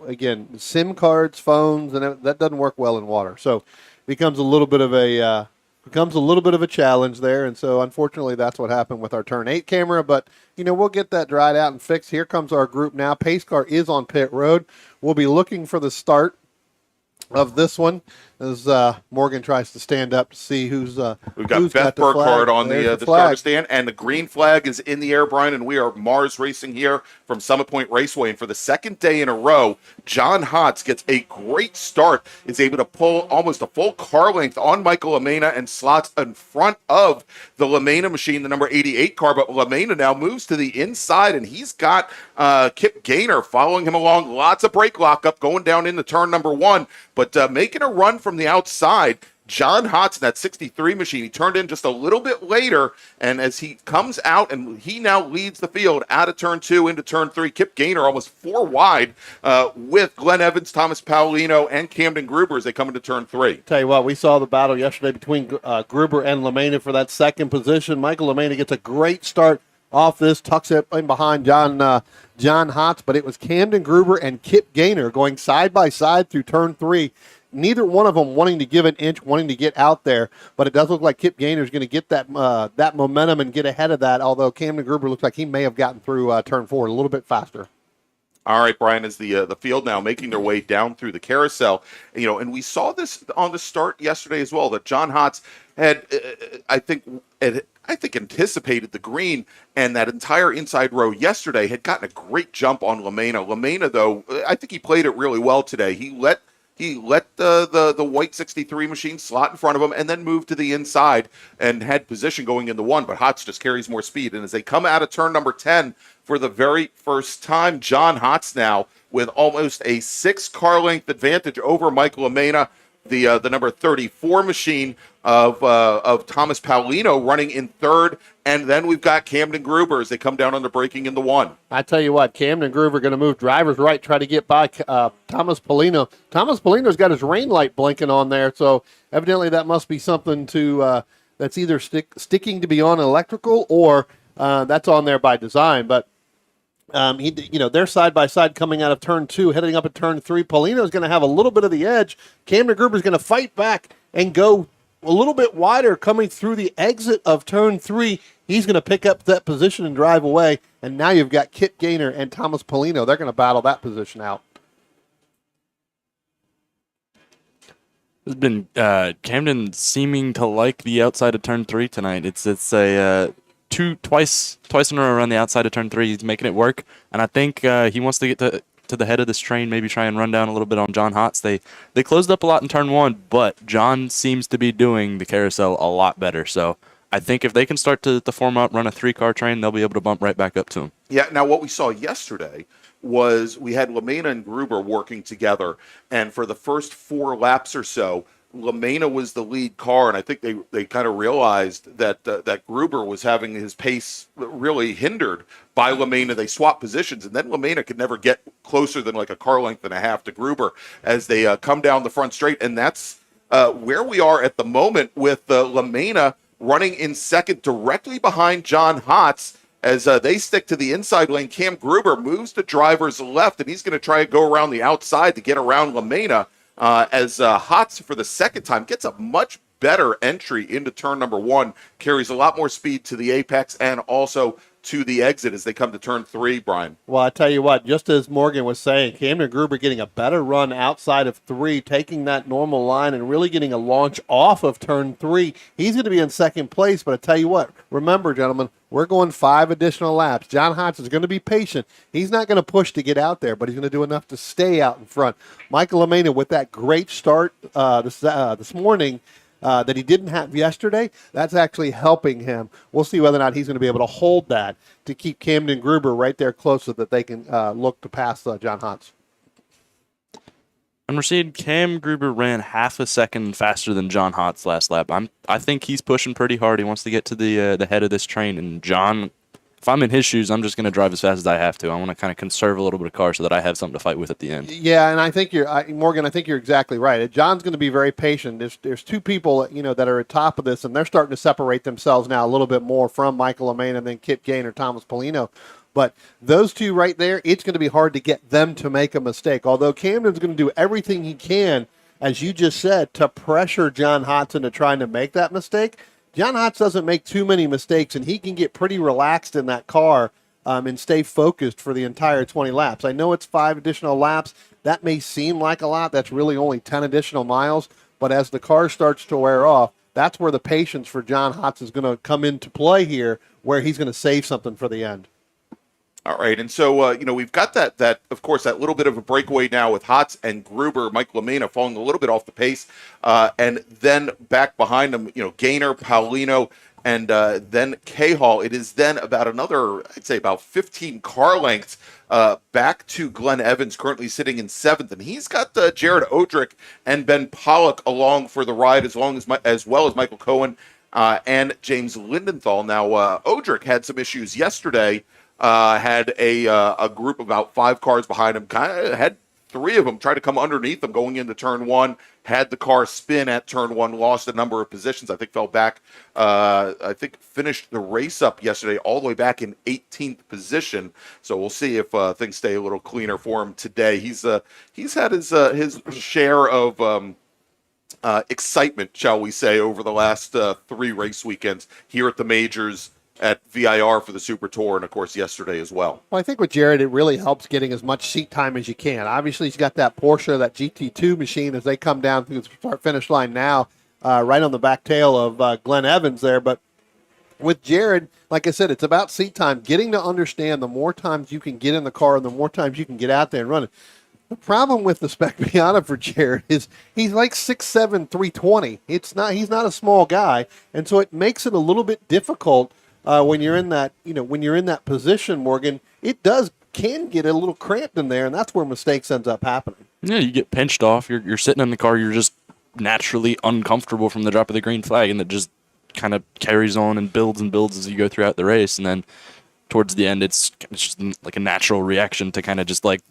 again, SIM cards, phones, and that doesn't work well in water. So, becomes a little bit of a challenge there. And so, unfortunately, that's what happened with our turn 8 camera. But we'll get that dried out and fixed. Here comes our group now. Pace car is on pit road. We'll be looking for the start of this one as Morgan tries to stand up to see who's We've got who's Beth got the flag. Burkhardt on There's the flag. starter stand, and the green flag is in the air, Brian, and we are MARRS Racing here from Summit Point Raceway. And for the second day in a row, John Hotz gets a great start, is able to pull almost a full car length on Michael Lamena and slots in front of the Lamena machine, the number 88 car. But Lamena now moves to the inside, and he's got Kip Gaynor following him along. Lots of brake lockup going down into turn number 1, but making a run from the outside. John Hotz in that 63 machine, he turned in just a little bit later, and as he comes out, and he now leads the field out of turn 2 into turn 3. Kip Gaynor almost 4 wide with Glenn Evans, Thomas Paolino, and Camden Gruber as they come into turn 3. Tell you what, we saw the battle yesterday between Gruber and Lamena for that second position. Michael Lamena gets a great start off this, tucks it in behind John Hotz, but it was Camden Gruber and Kip Gaynor going side by side through turn 3. Neither one of them wanting to give an inch, wanting to get out there, but it does look like Kip Gaynor is going to get that momentum and get ahead of that, although Camden Gruber looks like he may have gotten through turn 4 a little bit faster. All right, Brian, is the field now making their way down through the carousel, and we saw this on the start yesterday as well, that John Hotz had, I think, anticipated the green, and that entire inside row yesterday had gotten a great jump on Lamena. Lamena, though, I think he played it really well today. He let the white 63 machine slot in front of him and then moved to the inside and had position going into 1, but Hotz just carries more speed. And as they come out of turn number 10 for the very first time, John Hotz now with almost a 6 car length advantage over Michael Lamena, the number 34 machine of Thomas Paolino running in 3rd. And then we've got Camden Gruber as they come down on the braking in the 1. I tell you what, Camden Gruber going to move drivers right, try to get by Thomas Paolino. Thomas Paolino's got his rain light blinking on there, so evidently that must be something to that's either sticking to be on electrical or that's on there by design. But they're side by side coming out of turn 2, heading up at turn 3. Paolino's going to have a little bit of the edge. Camden Gruber's going to fight back and go a little bit wider coming through the exit of turn 3. He's going to pick up that position and drive away. And now you've got Kip Gaynor and Thomas Paolino. They're going to battle that position out. There's been Camden seeming to like the outside of turn 3 tonight. It's a twice in a row around the outside of turn 3. He's making it work, and I think he wants to get to the head of this train, maybe try and run down a little bit on John Hotz. They closed up a lot in turn 1, but John seems to be doing the carousel a lot better. So I think if they can start to form up, run a 3-car train, they'll be able to bump right back up to him. Yeah, now what we saw yesterday was we had Lamena and Gruber working together, and for the first 4 laps or so, Lamena was the lead car, and I think they kind of realized that that Gruber was having his pace really hindered by Lamena. They swapped positions, and then Lamena could never get closer than like a car length and a half to Gruber as they come down the front straight, and that's where we are at the moment with Lamena running in second directly behind John Hotz. As they stick to the inside lane, Cam Gruber moves to driver's left, and he's going to try and go around the outside to get around Lamena. As Hotz, for the second time, gets a much better entry into turn number 1, carries a lot more speed to the apex and also to the exit as they come to turn 3, Brian. Well, I tell you what, just as Morgan was saying, Camden Gruber getting a better run outside of 3, taking that normal line and really getting a launch off of turn 3. He's going to be in second place, but I tell you what, remember, gentlemen, we're going 5 additional laps. John Hotz is going to be patient. He's not going to push to get out there, but he's going to do enough to stay out in front. Michael Lamena, with that great start this morning, that he didn't have yesterday, that's actually helping him. We'll see whether or not he's going to be able to hold that to keep Camden Gruber right there close so that they can look to pass John Hotz. And we're seeing Cam Gruber ran half a second faster than John Hotz last lap. I think he's pushing pretty hard. He wants to get to the head of this train. And John, if I'm in his shoes, I'm just going to drive as fast as I have to. I want to kind of conserve a little bit of car so that I have something to fight with at the end. Yeah, and I think Morgan, I think you're exactly right. John's going to be very patient. There's 2 people, that are at top of this, and they're starting to separate themselves now a little bit more from Michael Lamena and then Kip Gaynor, Thomas Paolino. But those two right there, it's going to be hard to get them to make a mistake. Although Camden's going to do everything he can, as you just said, to pressure John Hotz into trying to make that mistake. John Hotz doesn't make too many mistakes, and he can get pretty relaxed in that car and stay focused for the entire 20 laps. I know it's 5 additional laps. That may seem like a lot. That's really only 10 additional miles. But as the car starts to wear off, that's where the patience for John Hotz is going to come into play here, where he's going to save something for the end. All right, and so we've got that of course that little bit of a breakaway now with Hotz and Gruber, Mike LaMena falling a little bit off the pace, and then back behind them, Gaynor, Paulino, and then Cahall. It is then about another, I'd say about 15 car lengths back to Glenn Evans, currently sitting in 7th, and he's got Jared Odrick and Ben Pollock along for the ride, as well as Michael Cohen and James Lindenthal. Now, Odrick had some issues yesterday. Had a group of about 5 cars behind him, kind of had 3 of them try to come underneath him going into turn 1, had the car spin at turn 1, lost a number of positions, I think fell back, finished the race up yesterday all the way back in 18th position. So we'll see if things stay a little cleaner for him today. He's had his share of excitement, shall we say, over the last 3 race weekends here at the majors, at VIR for the Super Tour, and of course yesterday as well. Well, I think with Jared, it really helps getting as much seat time as you can. Obviously, he's got that Porsche, that GT2 machine as they come down through the start-finish line now, right on the back tail of Glenn Evans there. But with Jared, like I said, it's about seat time, getting to understand the more times you can get in the car and the more times you can get out there and run it. The problem with the Spec Miata for Jared is he's like 6'7", 320. He's not a small guy, and so it makes it a little bit difficult when you're in that position, Morgan. It can get a little cramped in there, and that's where mistakes ends up happening. Yeah, you get pinched off. You're sitting in the car. You're just naturally uncomfortable from the drop of the green flag, and it just kind of carries on and builds as you go throughout the race. And then towards the end, it's just like a natural reaction to kind of just like,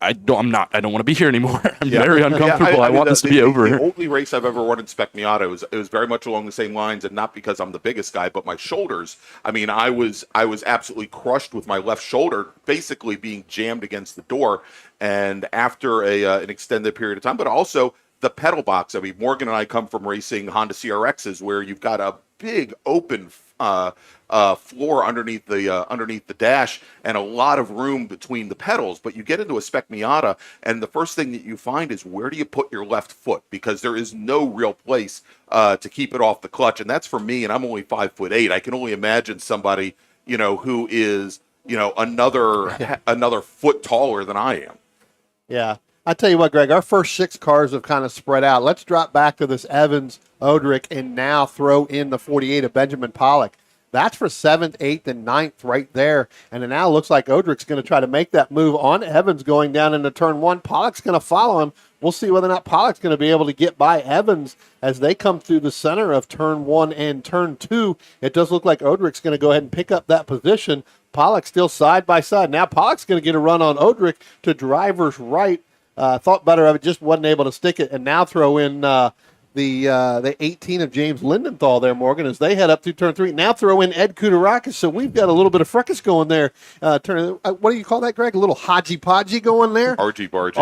I don't want to be here anymore. I'm very uncomfortable. I want this to be over. The only race I've ever won in Spec Miata it was very much along the same lines, and not because I'm the biggest guy, but my shoulders. I mean, I was absolutely crushed with my left shoulder, basically being jammed against the door, and after an extended period of time, but also the pedal box. I mean, Morgan and I come from racing Honda CRXs, where you've got a big open floor underneath the dash and a lot of room between the pedals. But you get into a Spec Miata, and the first thing that you find is, where do you put your left foot? Because there is no real place to keep it off the clutch, and that's for me. And I'm only 5'8". I can only imagine somebody who is another foot taller than I am. Yeah. I tell you what, Greg, our first 6 cars have kind of spread out. Let's drop back to this Evans, Odrick, and now throw in the 48 of Benjamin Pollock. That's for 7th, 8th, and 9th right there. And it now looks like Odrick's going to try to make that move on Evans going down into turn 1. Pollock's going to follow him. We'll see whether or not Pollock's going to be able to get by Evans as they come through the center of turn 1 and turn 2. It does look like Odrick's going to go ahead and pick up that position. Pollock still side by side. Now Pollock's going to get a run on Odrick to driver's right. Thought better of it, just wasn't able to stick it, and now throw in the 18 of James Lindenthal there, Morgan, as they head up through turn 3. Now throw in Ed Kudarakis, so we've got a little bit of fracas going there. What do you call that, Greg? A little hodgy-podgy going there? Argy-bargy,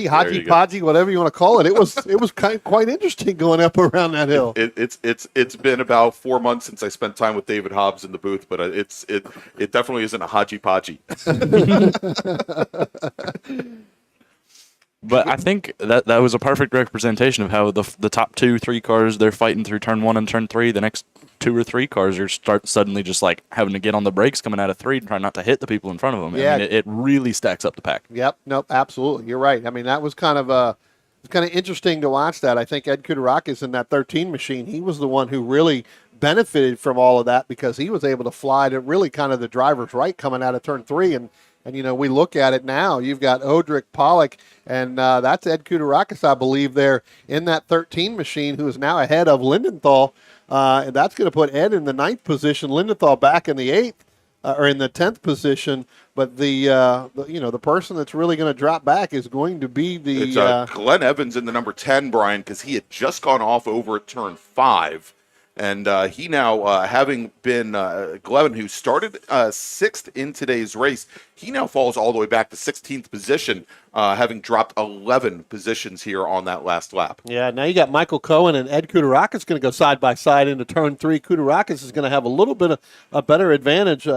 hodgy-podgy, whatever you want to call it. It was quite interesting going up around that hill. It's been about 4 months since I spent time with David Hobbs in the booth, but it definitely isn't a hodgy-podgy. But I think that was a perfect representation of how the top 2-3 cars, they're fighting through turn 1 and turn 3. The next 2 or 3 cars are suddenly just like having to get on the brakes coming out of 3 and try not to hit the people in front of them. Yeah. I mean, it really stacks up the pack. Yep. Nope. Absolutely. You're right. I mean, that was kind of interesting to watch that. I think Ed Kudarakis in that 13 machine, he was the one who really benefited from all of that, because he was able to fly to really kind of the driver's right coming out of turn 3. And we look at it now. You've got Odrick, Pollock, and that's Ed Kudarakis, I believe, there in that 13 machine, who is now ahead of Lindenthal. And that's going to put Ed in the 9th position, Lindenthal back in the 8th, or in the 10th position. But the person that's really going to drop back is going to be Glenn Evans in the number 10, Brian, because he had just gone off over at turn 5. And he now, having been Glevin, who started sixth in today's race, he now falls all the way back to 16th position, having dropped 11 positions here on that last lap. Yeah, now you got Michael Cohen and Ed Kudarakis going to go side by side into turn 3. Kudarakis is going to have a little bit of a better advantage.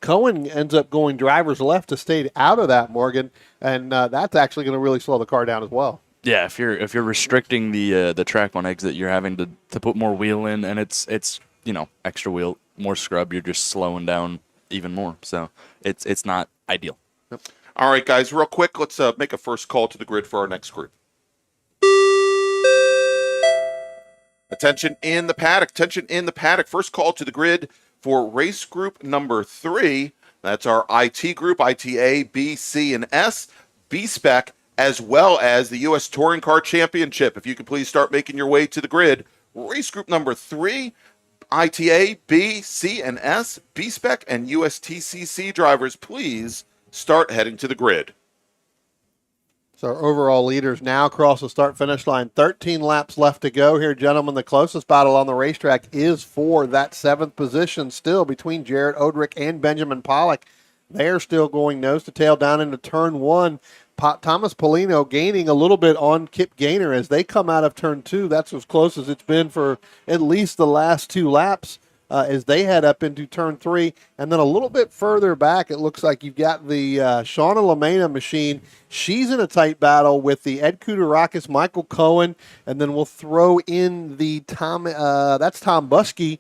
Cohen ends up going driver's left to stay out of that, Morgan, and that's actually going to really slow the car down as well. Yeah, if you're restricting the track on exit, you're having to put more wheel in, and it's extra wheel, more scrub. You're just slowing down even more. So it's not ideal. Yep. All right, guys, real quick, let's make a first call to the grid for our next group. Attention in the paddock. Attention in the paddock. First call to the grid for race group number 3. That's our IT group, ITA, B, C, and S, B-Spec, as well as the U.S. Touring Car Championship. If you could please start making your way to the grid. Race group number 3, ITA, B, C, and S, B-Spec, and USTCC drivers, please start heading to the grid. So our overall leaders now cross the start-finish line. 13 laps left to go here, gentlemen. The closest battle on the racetrack is for that 7th position still between Jared Odrick and Benjamin Pollock. They're still going nose to tail down into turn 1. Thomas Polino gaining a little bit on Kip Gaynor as they come out of turn 2. That's as close as it's been for at least the last 2 laps as they head up into turn 3. And then a little bit further back, it looks like you've got the Shauna LaMena machine. She's in a tight battle with the Ed Kudarakis, Michael Cohen, and then we'll throw in the that's Tom Buskey,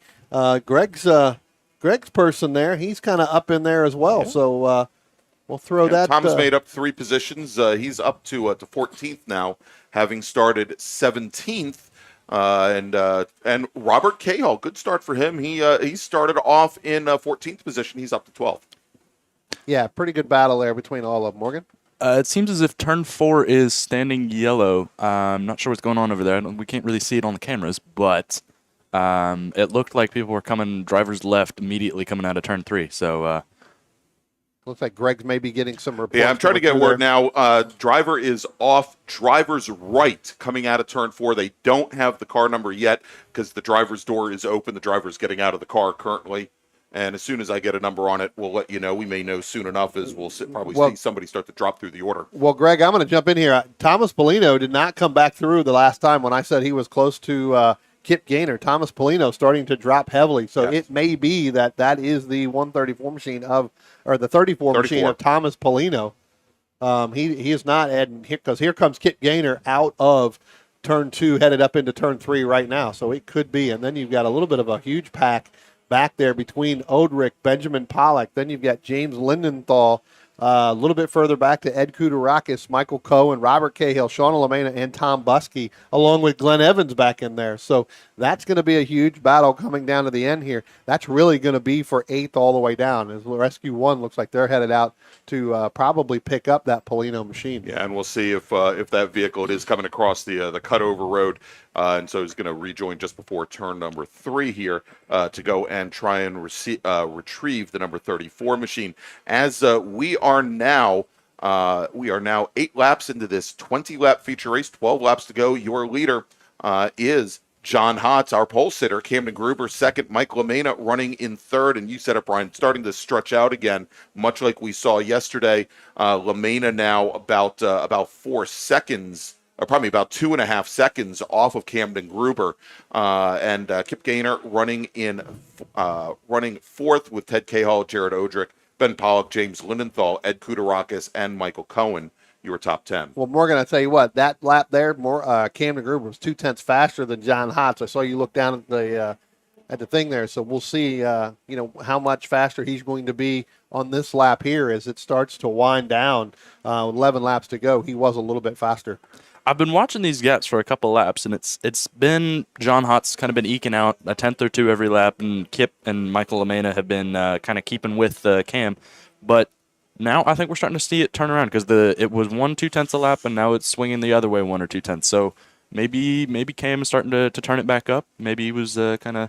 Greg's person there. He's kind of up in there as well. Yeah. So we'll throw that. Tom's made up 3 positions. He's up to 14th now, having started 17th. And Robert Cahill, good start for him. He started off in 14th position. He's up to 12th. Yeah, pretty good battle there between all of them. Morgan? It seems as if turn 4 is standing yellow. I'm not sure what's going on over there. We can't really see it on the cameras, but it looked like people were coming driver's left immediately coming out of turn 3. So looks like Greg's maybe getting some reports. Yeah, I'm trying to get word now. Driver is off driver's right coming out of turn 4. They don't have the car number yet because the driver's door is open. The driver's getting out of the car currently. And as soon as I get a number on it, we'll let you know. We may know soon enough as we'll probably see somebody start to drop through the order. Well, Greg, I'm going to jump in here. Thomas Polino did not come back through the last time when I said he was close to Kip Gaynor. Thomas Polino starting to drop heavily. So It may be that is the 134 machine or the 34 machine of Thomas Polino. He is not adding here because here comes Kip Gaynor out of turn 2, headed up into turn 3 right now. So it could be. And then you've got a little bit of a huge pack back there between Odrick, Benjamin Pollock. Then you've got James Lindenthal. A little bit further back to Ed Kudarakis, Michael Cohen, Robert Cahill, Shauna LaMena, and Tom Buskey, along with Glenn Evans back in there. So that's going to be a huge battle coming down to the end here. That's really going to be for 8th all the way down. As Rescue 1 looks like they're headed out to probably pick up that Polino machine. Yeah, and we'll see if that vehicle is coming across the cutover road. And so he's going to rejoin just before turn number 3 here to go and try and retrieve the number 34 machine. As we are now 8 laps into this 20-lap feature race, 12 laps to go. Your leader is John Hotz, our pole sitter. Camden Gruber second, Mike LaMena running in third, and you said it, Brian, starting to stretch out again, much like we saw yesterday. LaMena now about 4 seconds. Probably about 2.5 seconds off of Camden Gruber, and Kip Gaynor running 4th with Ted Cahill, Jared Odrick, Ben Pollock, James Lindenthal, Ed Kudarakis, and Michael Cohen. You were top 10. Well, Morgan, I tell you what, that lap there, Camden Gruber was 0.2 faster than John Hotz. I saw you look down at the thing there, so we'll see how much faster he's going to be on this lap here as it starts to wind down. 11 laps to go. He was a little bit faster. I've been watching these gaps for a couple laps, and it's been John Hott's kind of been eking out a 10th or 2 every lap, and Kip and Michael LaMena have been kind of keeping with Cam. But now I think we're starting to see it turn around because it was 1/2 a lap, and now it's swinging the other way 1 or 2 So maybe Cam is starting to turn it back up. Maybe he was kind of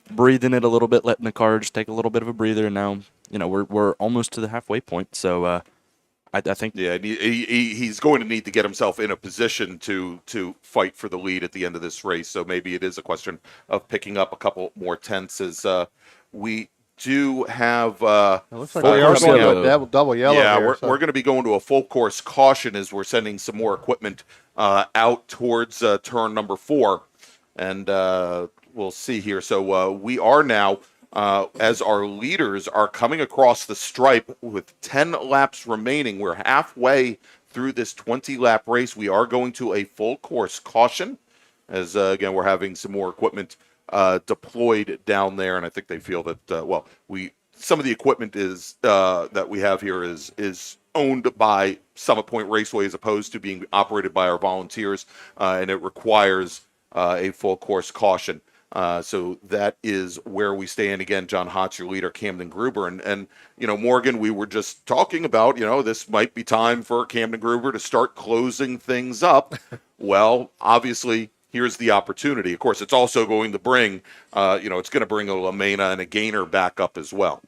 breathing it a little bit, letting the car just take a little bit of a breather, and now we're almost to the halfway point. So I think. Yeah, and he's going to need to get himself in a position to fight for the lead at the end of this race. So maybe it is a question of picking up a couple more tenths as we do have. It looks like we are going to a double yellow. Yeah, here, we're going to be going to a full course caution as we're sending some more equipment out towards turn number 4, and we'll see here. So we are now. As our leaders are coming across the stripe with 10 laps remaining. We're halfway through this 20-lap race. We are going to a full course caution as, again, we're having some more equipment deployed down there, and I think they feel that, some of the equipment is that we have here is owned by Summit Point Raceway as opposed to being operated by our volunteers, and it requires a full course caution. So that is where we stand. Again, John Hotz, your leader, Camden Gruber. And Morgan, we were just talking about, this might be time for Camden Gruber to start closing things up. Well, obviously, here's the opportunity. Of course, it's also going to bring, it's going to bring a Lamena and a Gainer back up as well.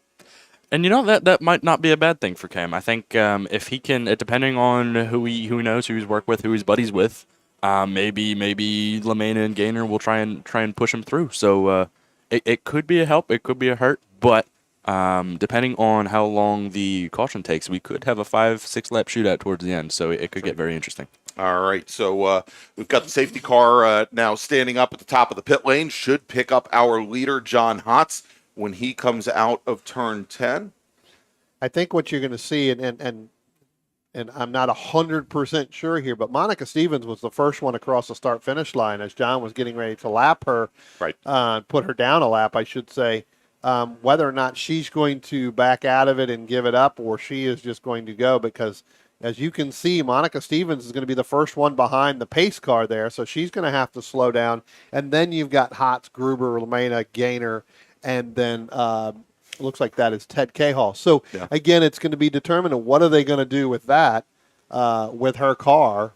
And that might not be a bad thing for Cam. I think if he can, depending on who he knows, who he's worked with, who he's buddies with, maybe Lamena and Gainer will try and push him through. So it could be a help, it could be a hurt, but depending on how long the caution takes, we could have a 5-6 lap shootout towards the end. So it could get very interesting. All right, so we've got the safety car now standing up at the top of the pit lane. Should pick up our leader, John Hotz, when he comes out of turn 10. I think what you're going to see, and I'm not 100% sure here, but Monica Stevens was the first one across the start-finish line as John was getting ready to lap her, right? Put her down a lap, I should say. Whether or not she's going to back out of it and give it up, or she is just going to go, because as you can see, Monica Stevens is going to be the first one behind the pace car there, so she's going to have to slow down. And then you've got Hotz, Gruber, Lamena, Gainer, and then looks like that is Ted Cahall. So, Again, it's going to be determined on what are they going to do with that, with her car,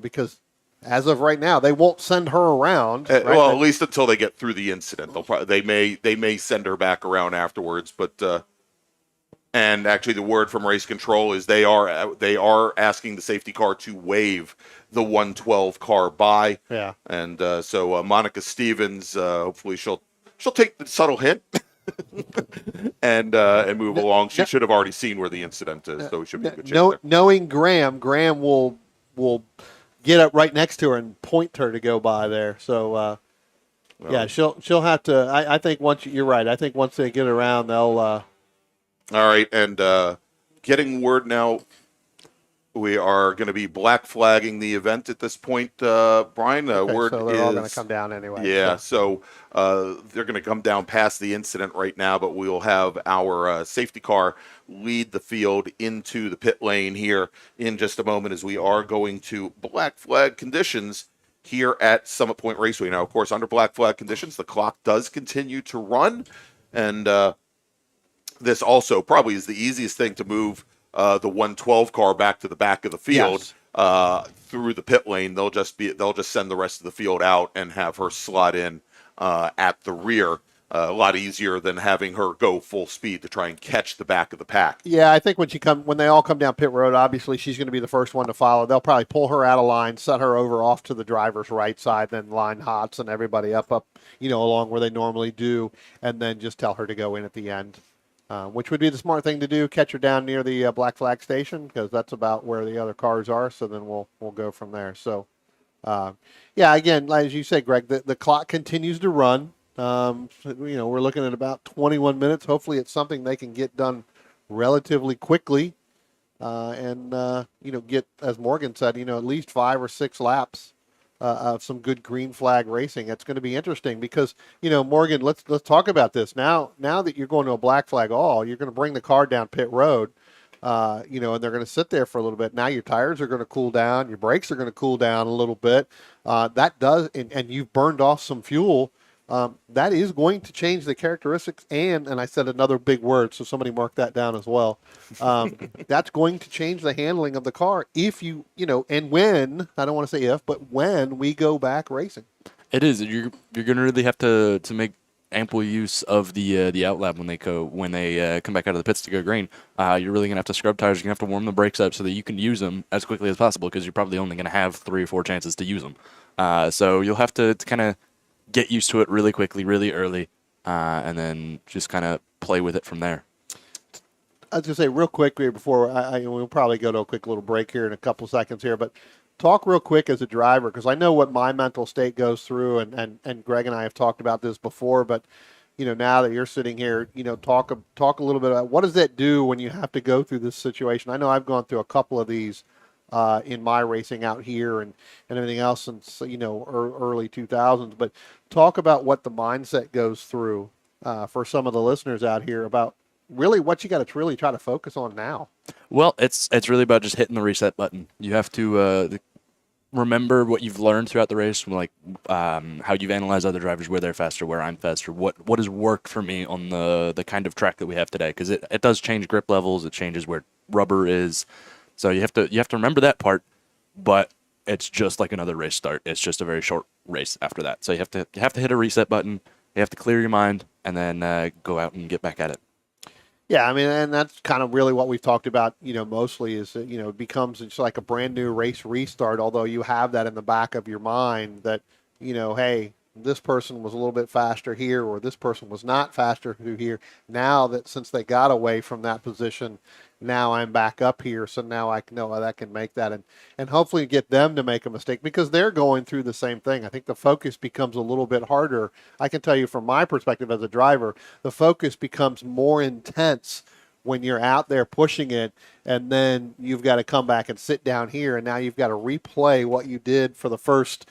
because as of right now, they won't send her around. Right? Well, at least until they get through the incident. They may send her back around afterwards, but and actually the word from race control is they are asking the safety car to waive the 112 car by. Yeah. And so Monica Stevens, hopefully she'll take the subtle hint. and move along. She should have already seen where the incident is, so we should be in good shape there. Knowing Graham will get up right next to her and point her to go by there. So she'll have to. I think you're right. I think once they get around, they'll. All right, and getting word now. We are going to be black flagging the event at this point, Brian. Word so they're is all going to come down anyway. Yeah, so they're going to come down past the incident right now, but we will have our safety car lead the field into the pit lane here in just a moment as we are going to black flag conditions here at Summit Point Raceway. Now, of course, under black flag conditions, the clock does continue to run, and this also probably is the easiest thing to move the 112 car back to the back of the field. Yes. Through the pit lane. They'll just send the rest of the field out and have her slot in at the rear. A lot easier than having her go full speed to try and catch the back of the pack. Yeah, I think when they all come down pit road, obviously she's going to be the first one to follow. They'll probably pull her out of line, set her over off to the driver's right side, then line Hotz and everybody up, along where they normally do, and then just tell her to go in at the end. Which would be the smart thing to do, catch her down near the black flag station, because that's about where the other cars are, so then we'll go from there. So, again, as you said, Greg, the clock continues to run. We're looking at about 21 minutes. Hopefully it's something they can get done relatively quickly and get, as Morgan said, at least 5 or 6 laps of some good green flag racing. It's going to be interesting because, Morgan, let's talk about this. Now that you're going to a black flag all, you're going to bring the car down pit road, and they're going to sit there for a little bit. Now your tires are going to cool down. Your brakes are going to cool down a little bit. That does, and you've burned off some fuel. That is going to change the characteristics and I said another big word, so somebody mark that down as well. That's going to change the handling of the car if and when, I don't want to say if, but when we go back racing. It is. You're going to really have to make ample use of the outlap when they come back out of the pits to go green. You're really gonna have to scrub tires. You're gonna have to warm the brakes up so that you can use them as quickly as possible, because you're probably only gonna have 3 or 4 chances to use them. So you'll have to kind of get used to it really quickly, really early, and then just kind of play with it from there. I was going to say real quick here before we'll probably go to a quick little break here in a couple seconds here, but talk real quick as a driver, because I know what my mental state goes through, and Greg and I have talked about this before, but now that you're sitting here, talk a little bit about what does that do when you have to go through this situation. I know I've gone through a couple of these in my racing out here and everything else since early 2000s, but talk about what the mindset goes through for some of the listeners out here about really what you got to really try to focus on now. Well, it's really about just hitting the reset button. You have to remember what you've learned throughout the race, like how you've analyzed other drivers, where they're faster, where I'm faster, what has worked for me on the kind of track that we have today, because it does change grip levels, it changes where rubber is, so you have to remember that part, but it's just like another race start. It's just a very short race after that, so you have to hit a reset button, you have to clear your mind, and then go out and get back at it. Yeah, I mean, and that's kind of really what we've talked about, mostly is that, it becomes just like a brand new race restart, although you have that in the back of your mind that, hey, this person was a little bit faster here, or this person was not faster through here. Now that since they got away from that position, now I'm back up here, so now I know that I can make that and hopefully get them to make a mistake, because they're going through the same thing. I think the focus becomes a little bit harder. I can tell you from my perspective as a driver, the focus becomes more intense when you're out there pushing it, and then you've got to come back and sit down here, and now you've got to replay what you did for the first,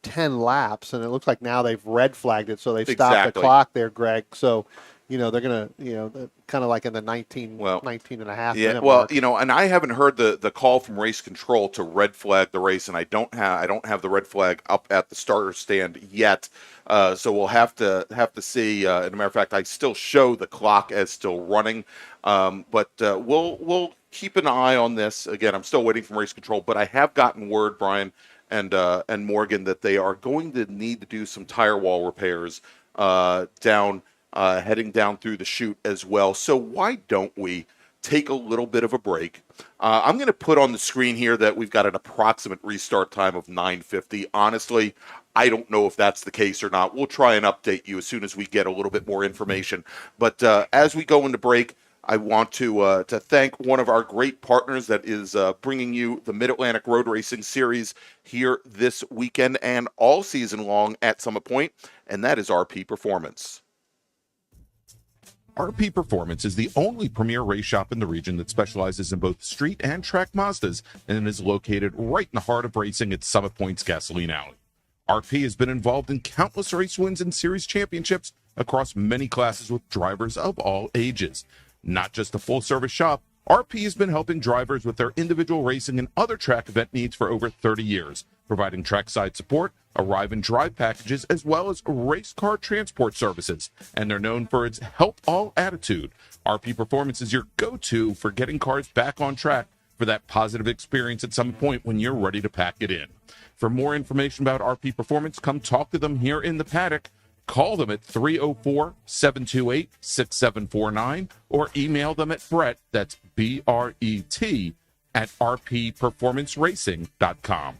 10 laps, and it looks like now they've red flagged it, so they've stopped the clock there, Greg. So they're going to, kind of like in the 19 and a half minute mark. And I haven't heard the call from race control to red flag the race, and I don't have the red flag up at the starter stand yet. So we'll have to see. As a matter of fact, I still show the clock as still running, but we'll keep an eye on this. Again, I'm still waiting from race control, but I have gotten word, Brian and Morgan, that they are going to need to do some tire wall repairs down. Heading down through the chute as well. So why don't we take a little bit of a break? I'm going to put on the screen here that we've got an approximate restart time of 9:50. Honestly, I don't know if that's the case or not. We'll try and update you as soon as we get a little bit more information. But as we go into break, I want to thank one of our great partners that is bringing you the Mid-Atlantic Road Racing Series here this weekend and all season long at Summit Point, and that is RP Performance. RP Performance is the only premier race shop in the region that specializes in both street and track Mazdas, and is located right in the heart of racing at Summit Point's Gasoline Alley. RP has been involved in countless race wins and series championships across many classes with drivers of all ages. Not just a full-service shop, RP has been helping drivers with their individual racing and other track event needs for over 30 years, providing trackside support, arrive and drive packages, as well as race car transport services. And they're known for its help all attitude. RP Performance is your go-to for getting cars back on track for that positive experience at some point when you're ready to pack it in. For more information about RP Performance, come talk to them here in the paddock. Call them at 304-728-6749 or email them at Brett, that's B-R-E-T, at rpperformanceracing.com.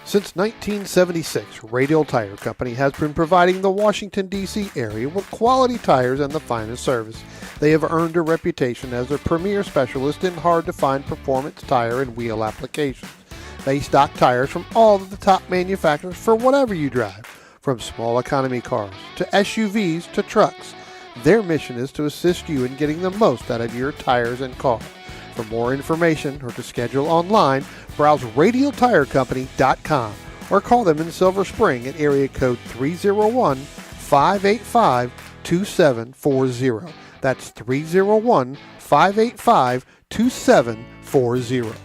Since 1976, Radial Tire Company has been providing the Washington, D.C. area with quality tires and the finest service. They have earned a reputation as a premier specialist in hard-to-find performance tire and wheel applications. They stock tires from all of the top manufacturers for whatever you drive, from small economy cars to SUVs to trucks. Their mission is to assist you in getting the most out of your tires and car. For more information or to schedule online, browse radialtirecompany.com or call them in Silver Spring at area code 301-585-2740. That's 301-585-2740.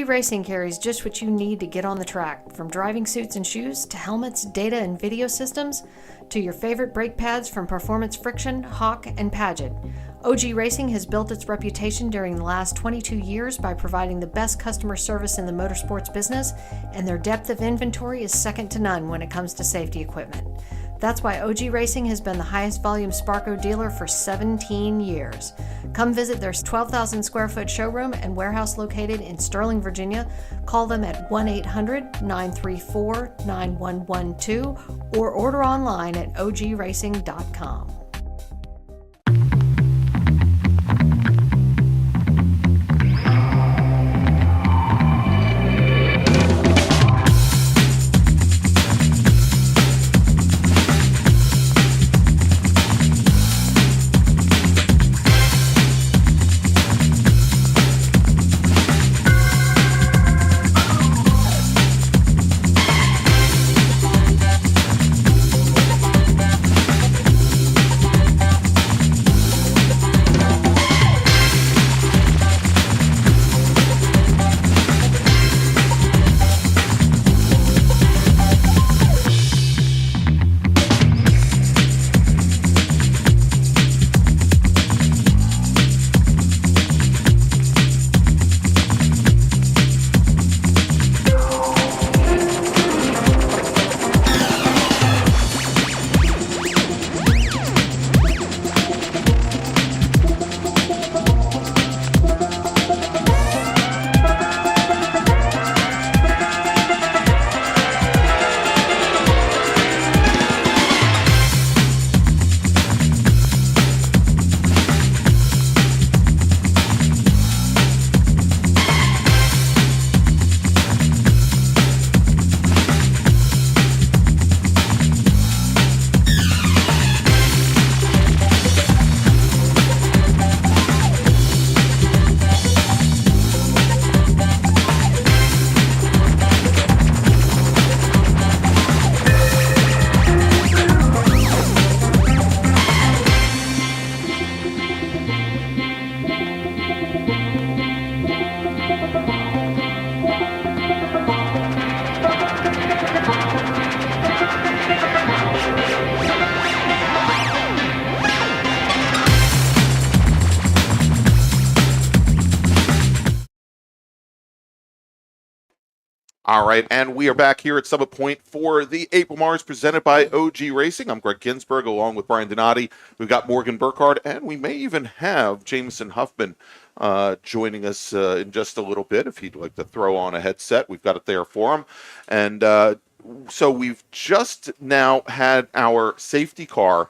Racing carries just what you need to get on the track, from driving suits and shoes to helmets, data and video systems, to your favorite brake pads from Performance Friction, Hawk, and Paget. OG Racing has built its reputation during the last 22 years by providing the best customer service in the motorsports business, and their depth of inventory is second to none when it comes to safety equipment. That's why OG Racing has been the highest volume Sparco dealer for 17 years. Come visit their 12,000 square foot showroom and warehouse located in Sterling, Virginia. Call them at 1-800-934-9112 or order online at ogracing.com. All right, and we are back here at Summit Point for the April MARRS presented by OG Racing. I'm Greg Ginsburg along with Brian Donati. We've got Morgan Burkhardt, and we may even have Jameson Huffman joining us in just a little bit if he'd like to throw on a headset. We've got it there for him. And so we've just now had our safety car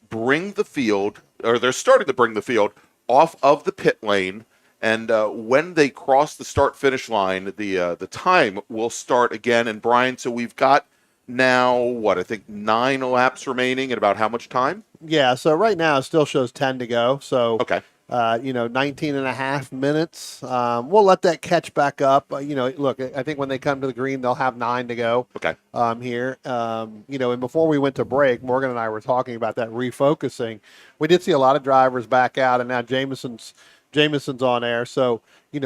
bring the field, or they're starting to bring the field off of the pit lane. And when they cross the start-finish line, the time will start again. And Brian, so we've got now, I think 9 laps remaining at about how much time? Yeah, so right now it still shows 10 to go. So, okay. 19 and a half minutes. We'll let that catch back up. Look, I think when they come to the green, they'll have 9 to go. Okay. Here. And before we went to break, Morgan and I were talking about that refocusing. We did see a lot of drivers back out, and now Jameson's on air. So,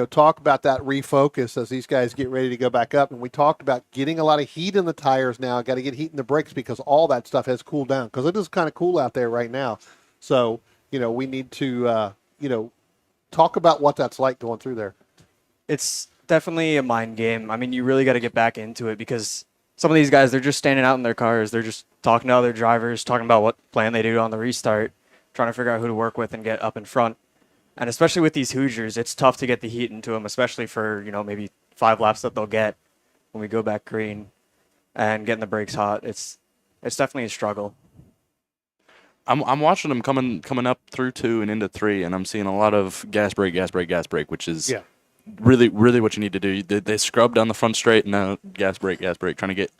talk about that refocus as these guys get ready to go back up. And we talked about getting a lot of heat in the tires now. Got to get heat in the brakes because all that stuff has cooled down because it is kind of cool out there right now. So, we need to, talk about what that's like going through there. It's definitely a mind game. I mean, you really got to get back into it because some of these guys, they're just standing out in their cars. They're just talking to other drivers, talking about what plan they do on the restart, trying to figure out who to work with and get up in front. And especially with these Hoosiers, it's tough to get the heat into them, especially for, maybe 5 laps that they'll get when we go back green and getting the brakes hot. It's definitely a struggle. I'm watching them coming up through 2 and into 3, and I'm seeing a lot of gas brake, which is really, really what you need to do. They scrub down the front straight, and now gas brake, trying to get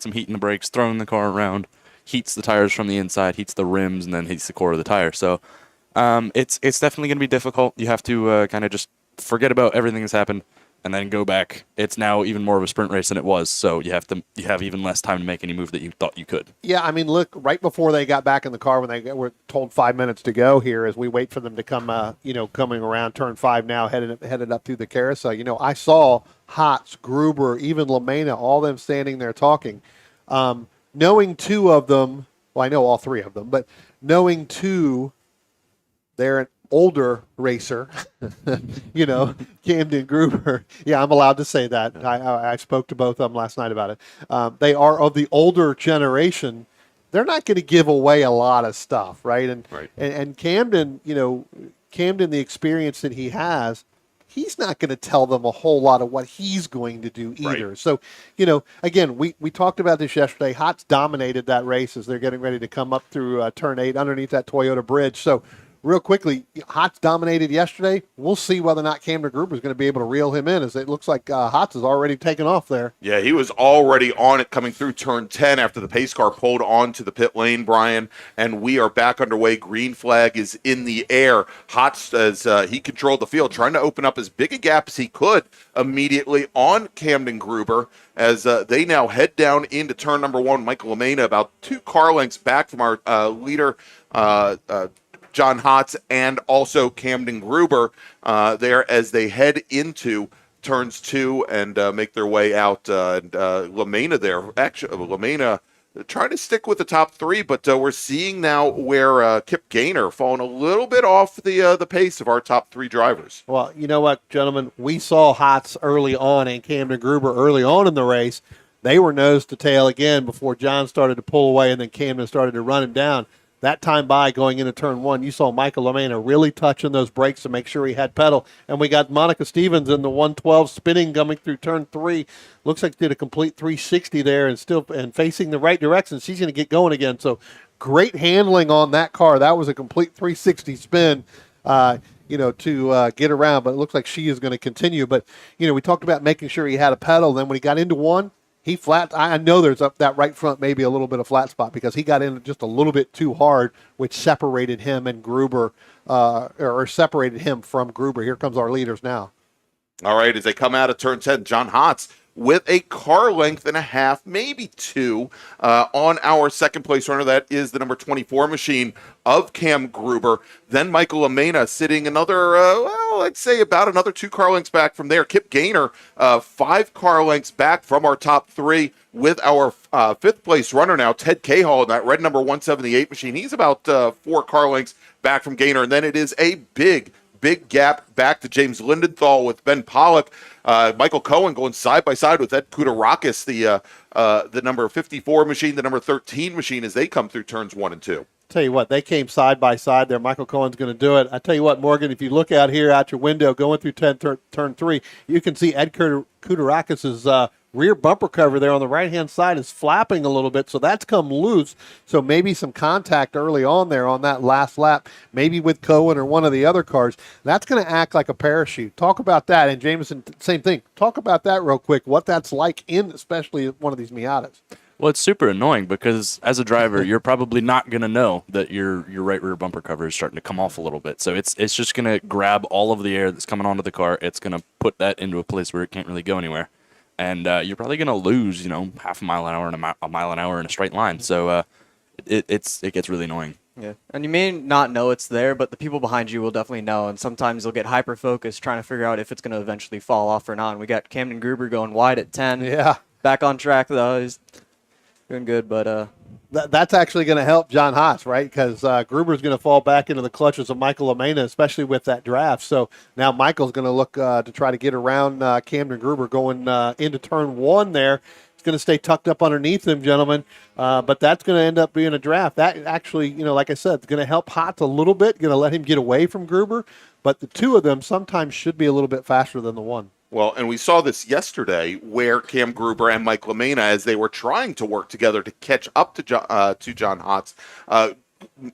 some heat in the brakes, throwing the car around, heats the tires from the inside, heats the rims, and then heats the core of the tire. So it's definitely going to be difficult. You have to kind of just forget about everything that's happened, and then go back, it's now even more of a sprint race than it was. So you have even less time to make any move that you thought you could. Yeah, I mean, look, right before they got back in the car, when they were told 5 minutes to go here, as we wait for them to come, coming around turn 5 now, headed up through the carousel. I saw Hotz, Gruber, even LaMena, all them standing there talking. Knowing two of them, well, I know all three of them, but knowing two, they're an older racer, Camden Gruber. Yeah, I'm allowed to say that. I spoke to both of them last night about it. They are of the older generation. They're not going to give away a lot of stuff, right? And Camden, Camden, the experience that he has, he's not going to tell them a whole lot of what he's going to do either. Right. So, again, we talked about this yesterday. Hotz dominated that race as they're getting ready to come up through turn 8 underneath that Toyota bridge. So, real quickly, Hotz dominated yesterday. We'll see whether or not Camden Gruber is going to be able to reel him in, as it looks like Hotz has already taken off there. Yeah, he was already on it coming through turn 10 after the pace car pulled onto the pit lane, Brian, and we are back underway. Green flag is in the air. Hotz, as he controlled the field, trying to open up as big a gap as he could immediately on Camden Gruber, as they now head down into turn number 1. Michael LaMena about 2 car lengths back from our leader, John Hotz, and also Camden Gruber there as they head into turns 2 and make their way out. And LaMena there, actually, LaMena trying to stick with the top 3, but we're seeing now where Kip Gaynor falling a little bit off the pace of our top 3 drivers. Well, you know what, gentlemen? We saw Hotz early on and Camden Gruber early on in the race. They were nose to tail again before John started to pull away and then Camden started to run him down. That time by going into turn 1, you saw Michael LaMena really touching those brakes to make sure he had pedal. And we got Monica Stevens in the 112 spinning coming through turn 3. Looks like did a complete 360 there and facing the right direction. She's going to get going again. So great handling on that car. That was a complete 360 spin, to get around. But it looks like she is going to continue. But, we talked about making sure he had a pedal. Then when he got into 1, he flat. I know there's up that right front, maybe a little bit of flat spot because he got in just a little bit too hard, which separated him and Gruber, or separated him from Gruber. Here comes our leaders now. All right, as they come out of turn 10, John Hotz with a car length and a half, maybe 2, on our second place runner. That is the number 24 machine of Cam Gruber. Then Michael LaMena sitting another, I'd say about another 2 car lengths back from there. Kip Gaynor, 5 car lengths back from our top 3 with our 5th place runner now, Ted Cahall, in that red number 178 machine. He's about 4 car lengths back from Gaynor. And then it is a big gap back to James Lindenthal with Ben Pollock. Michael Cohen going side by side with Ed Kudarakis, the number 54 machine, the number 13 machine, as they come through turns 1 and 2. Tell you what, they came side by side there. Michael Cohen's going to do it. I tell you what, Morgan, if you look out here out your window going through turn 3, you can see Ed Kudarakis' rear bumper cover there on the right-hand side is flapping a little bit, so that's come loose. So maybe some contact early on there on that last lap, maybe with Cohen or one of the other cars. That's going to act like a parachute. Talk about that. And Jameson, same thing. Talk about that real quick, what that's like in especially one of these Miatas. Well, it's super annoying because as a driver, you're probably not going to know that your right rear bumper cover is starting to come off a little bit. So it's just going to grab all of the air that's coming onto the car. It's going to put that into a place where it can't really go anywhere. And you're probably going to lose, half a mile an hour and a mile an hour in a straight line. So it gets really annoying. Yeah, and you may not know it's there, but the people behind you will definitely know. And sometimes you'll get hyper-focused trying to figure out if it's going to eventually fall off or not. And we got Camden Gruber going wide at 10. Yeah. Back on track, though. He's doing good, but that's actually going to help John Hotz, right? Because Gruber's going to fall back into the clutches of Michael LaMena, especially with that draft. So now Michael's going to look to try to get around Camden Gruber going into turn 1 there. It's going to stay tucked up underneath him, gentlemen. But that's going to end up being a draft. That actually, like I said, it's going to help Hotz a little bit, going to let him get away from Gruber. But the two of them sometimes should be a little bit faster than the one. Well, and we saw this yesterday where Cam Gruber and Mike LaMena, as they were trying to work together to catch up to John Hotz,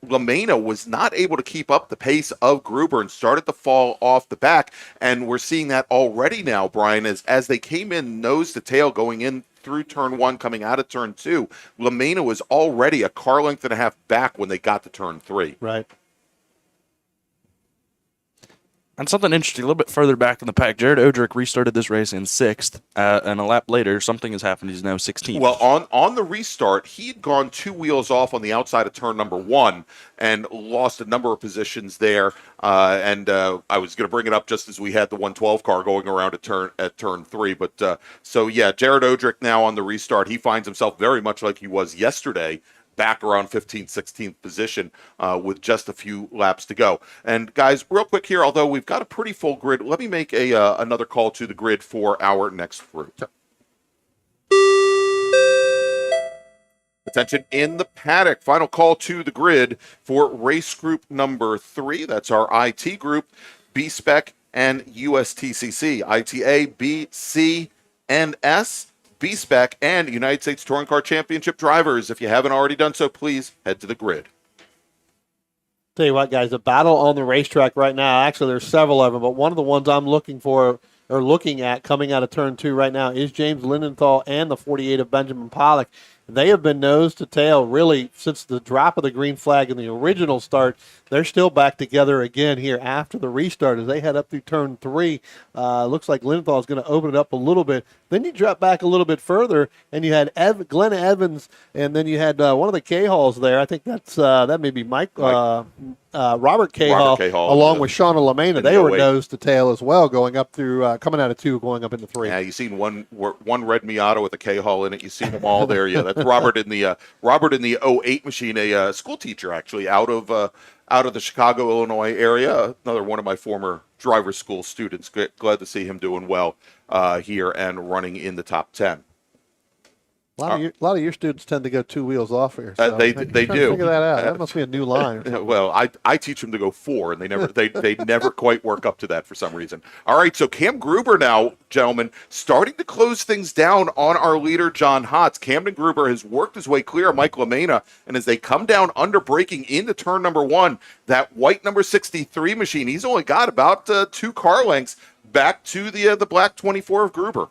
LaMena was not able to keep up the pace of Gruber and started to fall off the back. And we're seeing that already now, Brian, as they came in nose to tail going in through turn 1, coming out of turn 2. LaMena was already a car length and a half back when they got to turn 3. Right. And something interesting, a little bit further back in the pack, Jared Odrick restarted this race in 6th, and a lap later, something has happened. He's now 16th. Well, on the restart, he had gone 2 wheels off on the outside of turn number 1 and lost a number of positions there. I was going to bring it up just as we had the 112 car going around at turn 3. But so yeah, Jared Odrick now on the restart, he finds himself very much like he was yesterday, back around 15th, 16th position with just a few laps to go. And guys, real quick here, although we've got a pretty full grid, let me make another call to the grid for our next group. Attention in the paddock. Final call to the grid for race group number 3. That's our IT group, B-Spec and USTCC. ITA, B, C, and S. B-Spec and United States Touring Car Championship drivers. If you haven't already done so, please head to the grid. Tell you what, guys, a battle on the racetrack right now. Actually, there's several of them, but one of the ones I'm looking at coming out of turn 2 right now is James Lindenthal and the 48 of Benjamin Pollock. They have been nose to tail really since the drop of the green flag in the original start. They're still back together again here after the restart as they head up through turn 3. Looks like Lindenthal is going to open it up a little bit. Then you drop back a little bit further, and you had Glenn Evans, and then you had one of the Cahals there. I think that may be Robert Cahal, along with Shauna LaMena. They were nose to tail as well, going up through coming out of 2, going up into 3. Yeah, you've seen one red Miata with a Cahal in it. You've seen them all there. Yeah, that's Robert in the 08 machine, a school teacher actually out of the Chicago, Illinois area. Another one of my former driver school students. Glad to see him doing well here and running in the top 10. A lot of your students tend to go 2 wheels off here. So they do. Figure that out. That must be a new line. Well, I teach them to go 4, and they never quite work up to that for some reason. All right, so Cam Gruber now, gentlemen, starting to close things down on our leader, John Hotz. Camden Gruber has worked his way clear of Mike LaMena, and as they come down under braking into turn number 1, that white number 63 machine, he's only got about 2 car lengths back to the black 24 of Gruber.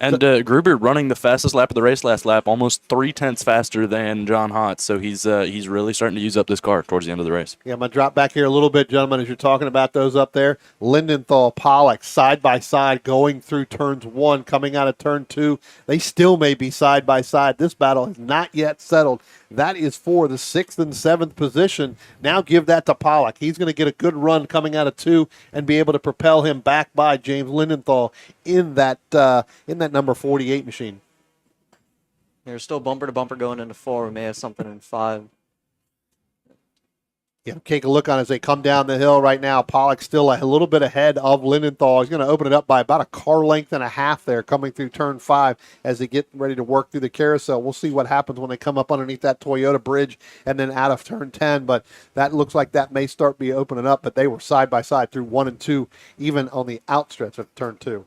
And Gruber running the fastest lap of the race last lap, almost 3/10 faster than John Hotz. So he's really starting to use up this car towards the end of the race. Yeah, I'm going to drop back here a little bit, gentlemen, as you're talking about those up there. Lindenthal, Pollock, side by side, going through turns 1, coming out of turn 2. They still may be side by side. This battle has not yet settled. That is for the 6th and 7th position. Now give that to Pollock. He's going to get a good run coming out of 2 and be able to propel him back by James Lindenthal in that number 48 machine. There's still bumper to bumper going into 4. We may have something in 5. Yeah, take a look on as they come down the hill right now. Pollock's still a little bit ahead of Lindenthal. He's going to open it up by about a car length and a half there coming through turn 5 as they get ready to work through the carousel. We'll see what happens when they come up underneath that Toyota bridge and then out of turn 10, but that looks like that may start be opening up, but they were side by side through 1 and 2, even on the outstretch of turn 2.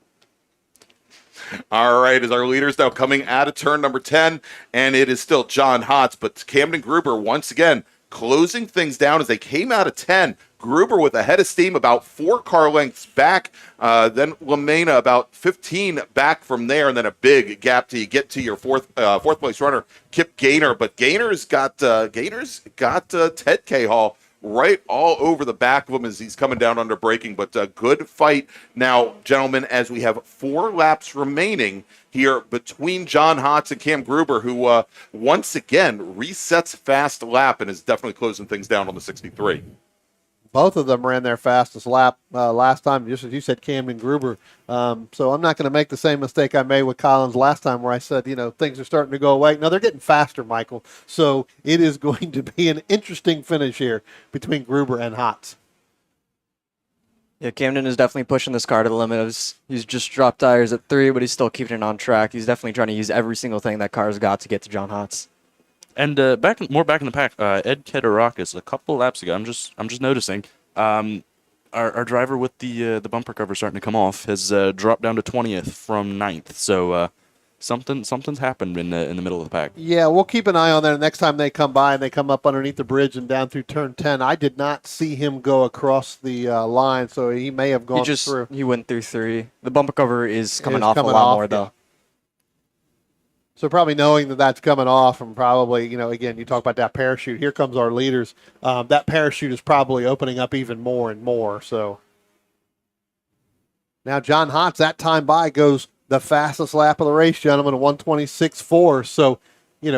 All right, as our leaders now coming out of turn number 10, and it is still John Hotz, but Camden Gruber once again closing things down as they came out of 10. Gruber with a head of steam about 4 car lengths back. Then LaMena about 15 back from there, and then a big gap to get to your fourth place runner, Kip Gaynor. But Gaynor's got Ted Cahal right all over the back of him as he's coming down under braking. But a good fight now, gentlemen, as we have 4 laps remaining here between John Hotz and Cam Gruber, who once again resets fast lap and is definitely closing things down on the 63. Both of them ran their fastest lap last time, just as you said, Camden Gruber. So I'm not going to make the same mistake I made with Collins last time where I said, things are starting to go away. No, they're getting faster, Michael. So it is going to be an interesting finish here between Gruber and Hotz. Yeah, Camden is definitely pushing this car to the limit. He's just dropped tires at 3, but he's still keeping it on track. He's definitely trying to use every single thing that car's got to get to John Hotz. And back in the pack, Ed Kedarakis, a couple laps ago, I'm just noticing, our driver with the bumper cover starting to come off has dropped down to 20th from 9th. So something's happened in the middle of the pack. Yeah, we'll keep an eye on that next time they come by and they come up underneath the bridge and down through turn 10. I did not see him go across the line, so he may have gone through. He went through 3. The bumper cover is coming off a lot more, though. So probably knowing that that's coming off and probably, again, you talk about that parachute. Here comes our leaders. That parachute is probably opening up even more and more. So Now, John Hotz, that time by, goes the fastest lap of the race, gentlemen, 126.4. So,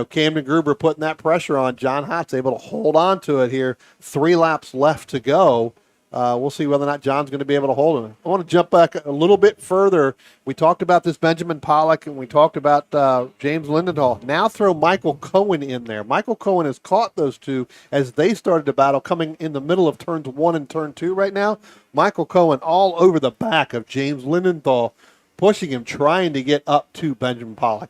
Camden Gruber putting that pressure on. John Hotz able to hold on to it here. 3 laps left to go. We'll see whether or not John's going to be able to hold him. I want to jump back a little bit further. We talked about this Benjamin Pollock, and we talked about James Lindenthal. Now throw Michael Cohen in there. Michael Cohen has caught those two as they started to battle coming in the middle of turns 1 and turn 2 right now. Michael Cohen all over the back of James Lindenthal, pushing him, trying to get up to Benjamin Pollock.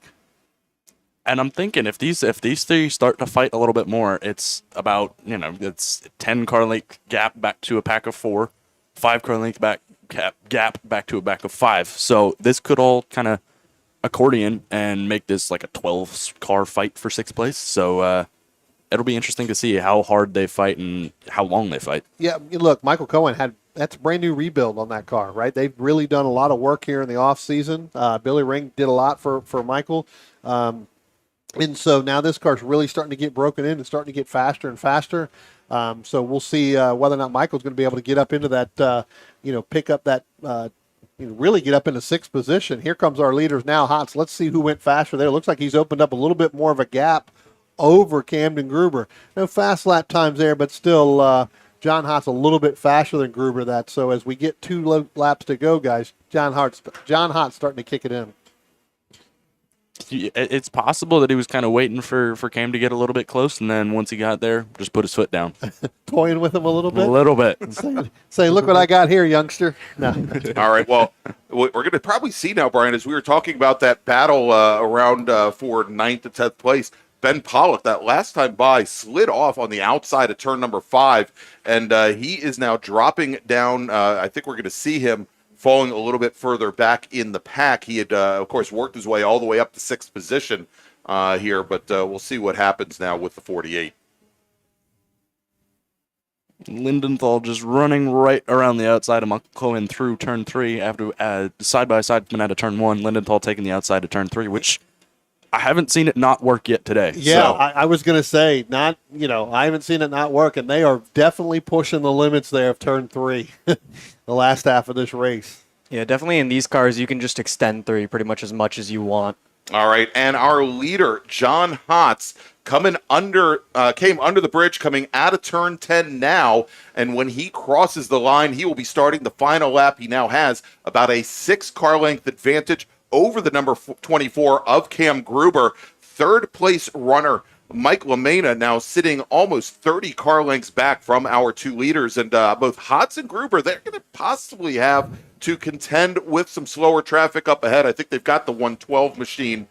And I'm thinking if these three start to fight a little bit more, it's about, it's 10 car length gap back to a pack of 4, 5 car length gap back to a pack of 5. So this could all kind of accordion and make this like a 12 car fight for 6th place. So it'll be interesting to see how hard they fight and how long they fight. Yeah, look, Michael Cohen that's a brand new rebuild on that car, right? They've really done a lot of work here in the off season. Billy Ring did a lot for Michael. And so now this car's really starting to get broken in and starting to get faster and faster. So we'll see whether or not Michael's going to be able to get up into that, pick up that, really get up into 6th position. Here comes our leaders now, Hotz. Let's see who went faster there. Looks like he's opened up a little bit more of a gap over Camden Gruber. No fast lap times there, but still John Hotz a little bit faster than Gruber. So as we get 2 laps to go, guys, John Hotz starting to kick it in. It's possible that he was kind of waiting for Cam to get a little bit close, and then once he got there, just put his foot down. Toying with him a little bit? A little bit. Say, look what I got here, youngster. No. All right, well, we're going to probably see now, Brian, as we were talking about that battle around for 9th to 10th place, Ben Pollock, that last time by, slid off on the outside of turn number 5, and he is now dropping down. I think we're going to see him falling a little bit further back in the pack. He had, of course, worked his way all the way up to 6th position here, but we'll see what happens now with the 48. Lindenthal just running right around the outside of Michael Cohen through turn 3 after side-by-side coming out of turn 1. Lindenthal taking the outside of turn 3, which I haven't seen it not work yet today. Yeah, so. I was going to say, I haven't seen it not work, and they are definitely pushing the limits there of turn 3, the last half of this race. Yeah, definitely in these cars, you can just extend 3 pretty much as much as you want. All right, and our leader, John Hotz, came under the bridge, coming out of turn 10 now, and when he crosses the line, he will be starting the final lap. He now has about a 6 car length advantage over the number 24 of Cam Gruber. 3rd place runner Mike LaMena now sitting almost 30 car lengths back from our 2 leaders. And both Hotz and Gruber, they're going to possibly have to contend with some slower traffic up ahead. I think they've got the 112 machine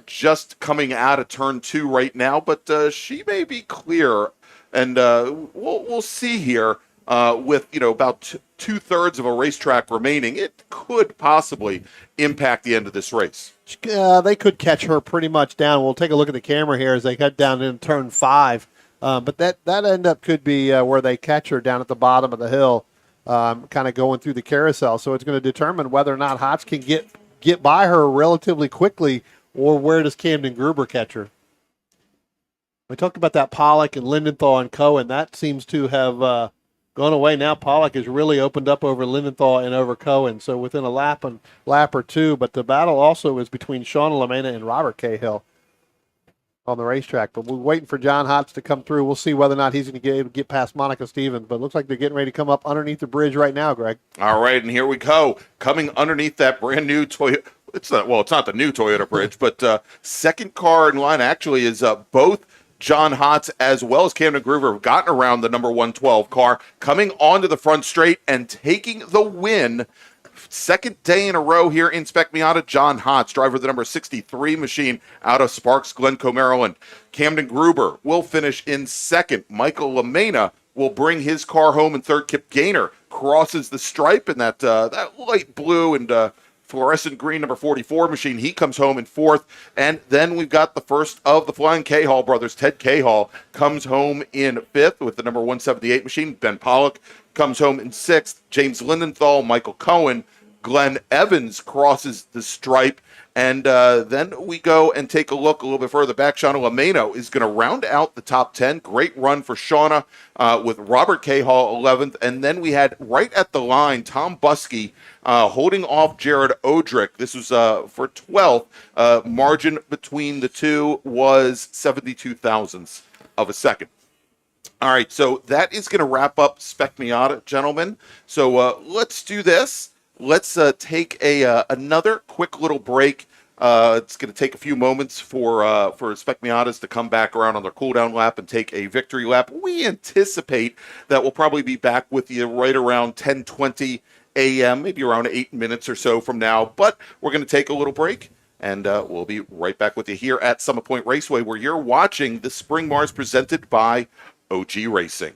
just coming out of turn 2 right now, but she may be clear. And we'll see here. With about 2/3 of a racetrack remaining, it could possibly impact the end of this race. They could catch her pretty much down. We'll take a look at the camera here as they head down in turn 5. But that end up could be where they catch her down at the bottom of the hill, kind of going through the carousel. So it's going to determine whether or not Hotz can get by her relatively quickly, or where does Camden Gruber catch her. We talked about that Pollock and Lindenthal and Cohen. That seems to have gone away now. Pollock has really opened up over Lindenthal and over Cohen, so within a lap or 2. But the battle also is between Sean LaMena and Robert Cahill on the racetrack. But we're waiting for John Hotz to come through. We'll see whether or not he's going to be able to get past Monica Stevens. But it looks like they're getting ready to come up underneath the bridge right now, Greg. All right, and here we go. Coming underneath that brand new Toyota. It's not the new Toyota bridge, but second car in line actually is both John Hotz as well as Camden Gruber have gotten around the number 112 car, coming onto the front straight and taking the win. 2nd day in a row here in Spec Miata. John Hotz, driver of the number 63 machine out of Sparks, Glencoe, Maryland. Camden Gruber will finish in 2nd. Michael LaMena will bring his car home in 3rd. Kip Gaynor crosses the stripe in that light blue and fluorescent green number 44 machine. He comes home in 4th. And then we've got the first of the Flying Cahall brothers. Ted Cahall comes home in 5th with the number 178 machine. Ben Pollock comes home in 6th. James Lindenthal, Michael Cohen Glenn Evans crosses the stripe. And then we go and take a look a little bit further back. Shauna Lameno is going to round out the top 10. Great run for Shauna with Robert Cahall 11th. And then we had right at the line, Tom Buskey holding off Jared Odrick. This was for 12th. Margin between the two was 72 thousandths of a second. All right, so that is going to wrap up Spec Miata, gentlemen. So let's do this. Let's take another quick little break. It's going to take a few moments for Spec Miatas to come back around on their cooldown lap and take a victory lap. We anticipate that we'll probably be back with you right around 10:20 a.m., maybe around 8 minutes or so from now. But we're going to take a little break, and we'll be right back with you here at Summit Point Raceway, where you're watching the Spring Mars presented by OG Racing.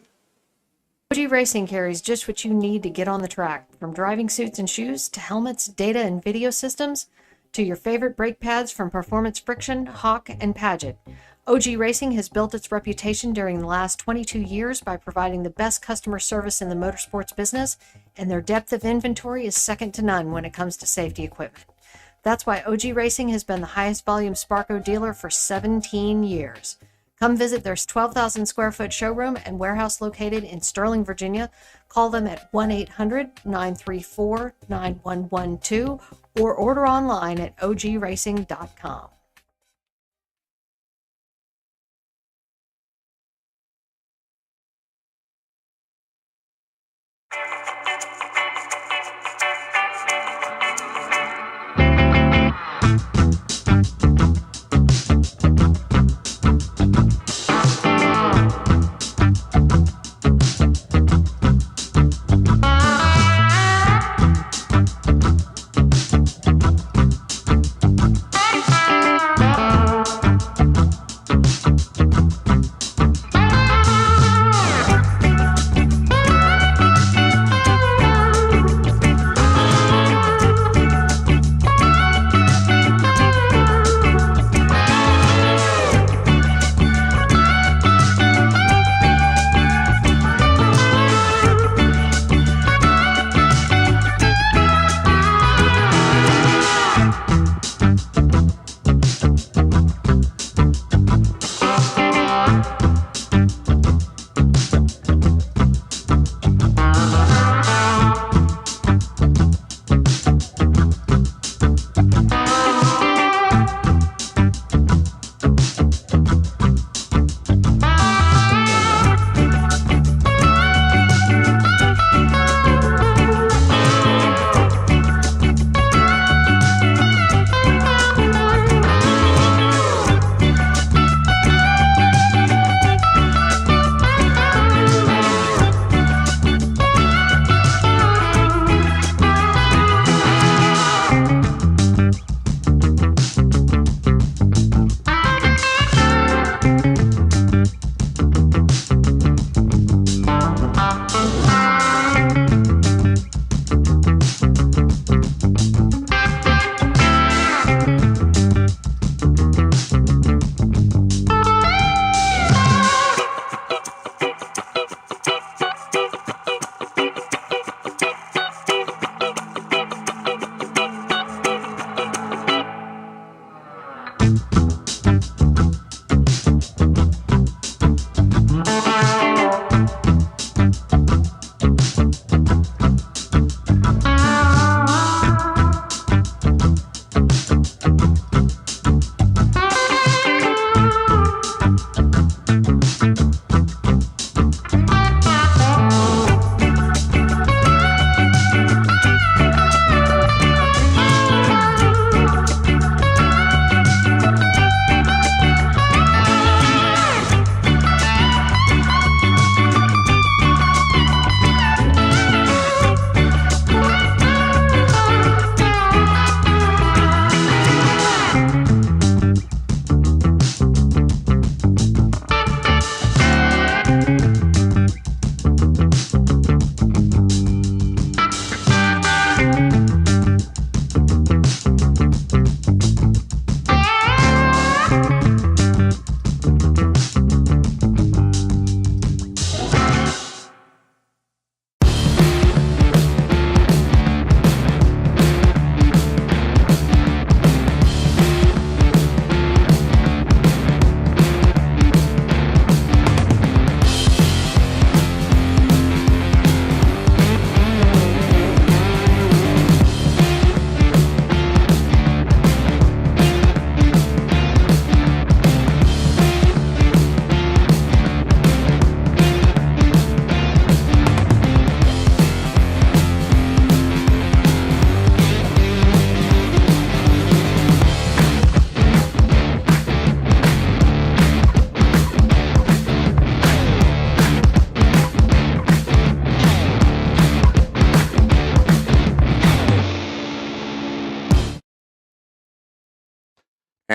OG Racing carries just what you need to get on the track, from driving suits and shoes to helmets, data and video systems, to your favorite brake pads from Performance Friction, Hawk, and Paget. OG Racing has built its reputation during the last 22 years by providing the best customer service in the motorsports business, and their depth of inventory is second to none when it comes to safety equipment. That's why OG Racing has been the highest volume Sparco dealer for 17 years. Come visit their 12,000 square foot showroom and warehouse located in Sterling, Virginia. Call them at 1-800-934-9112 or order online at ogracing.com.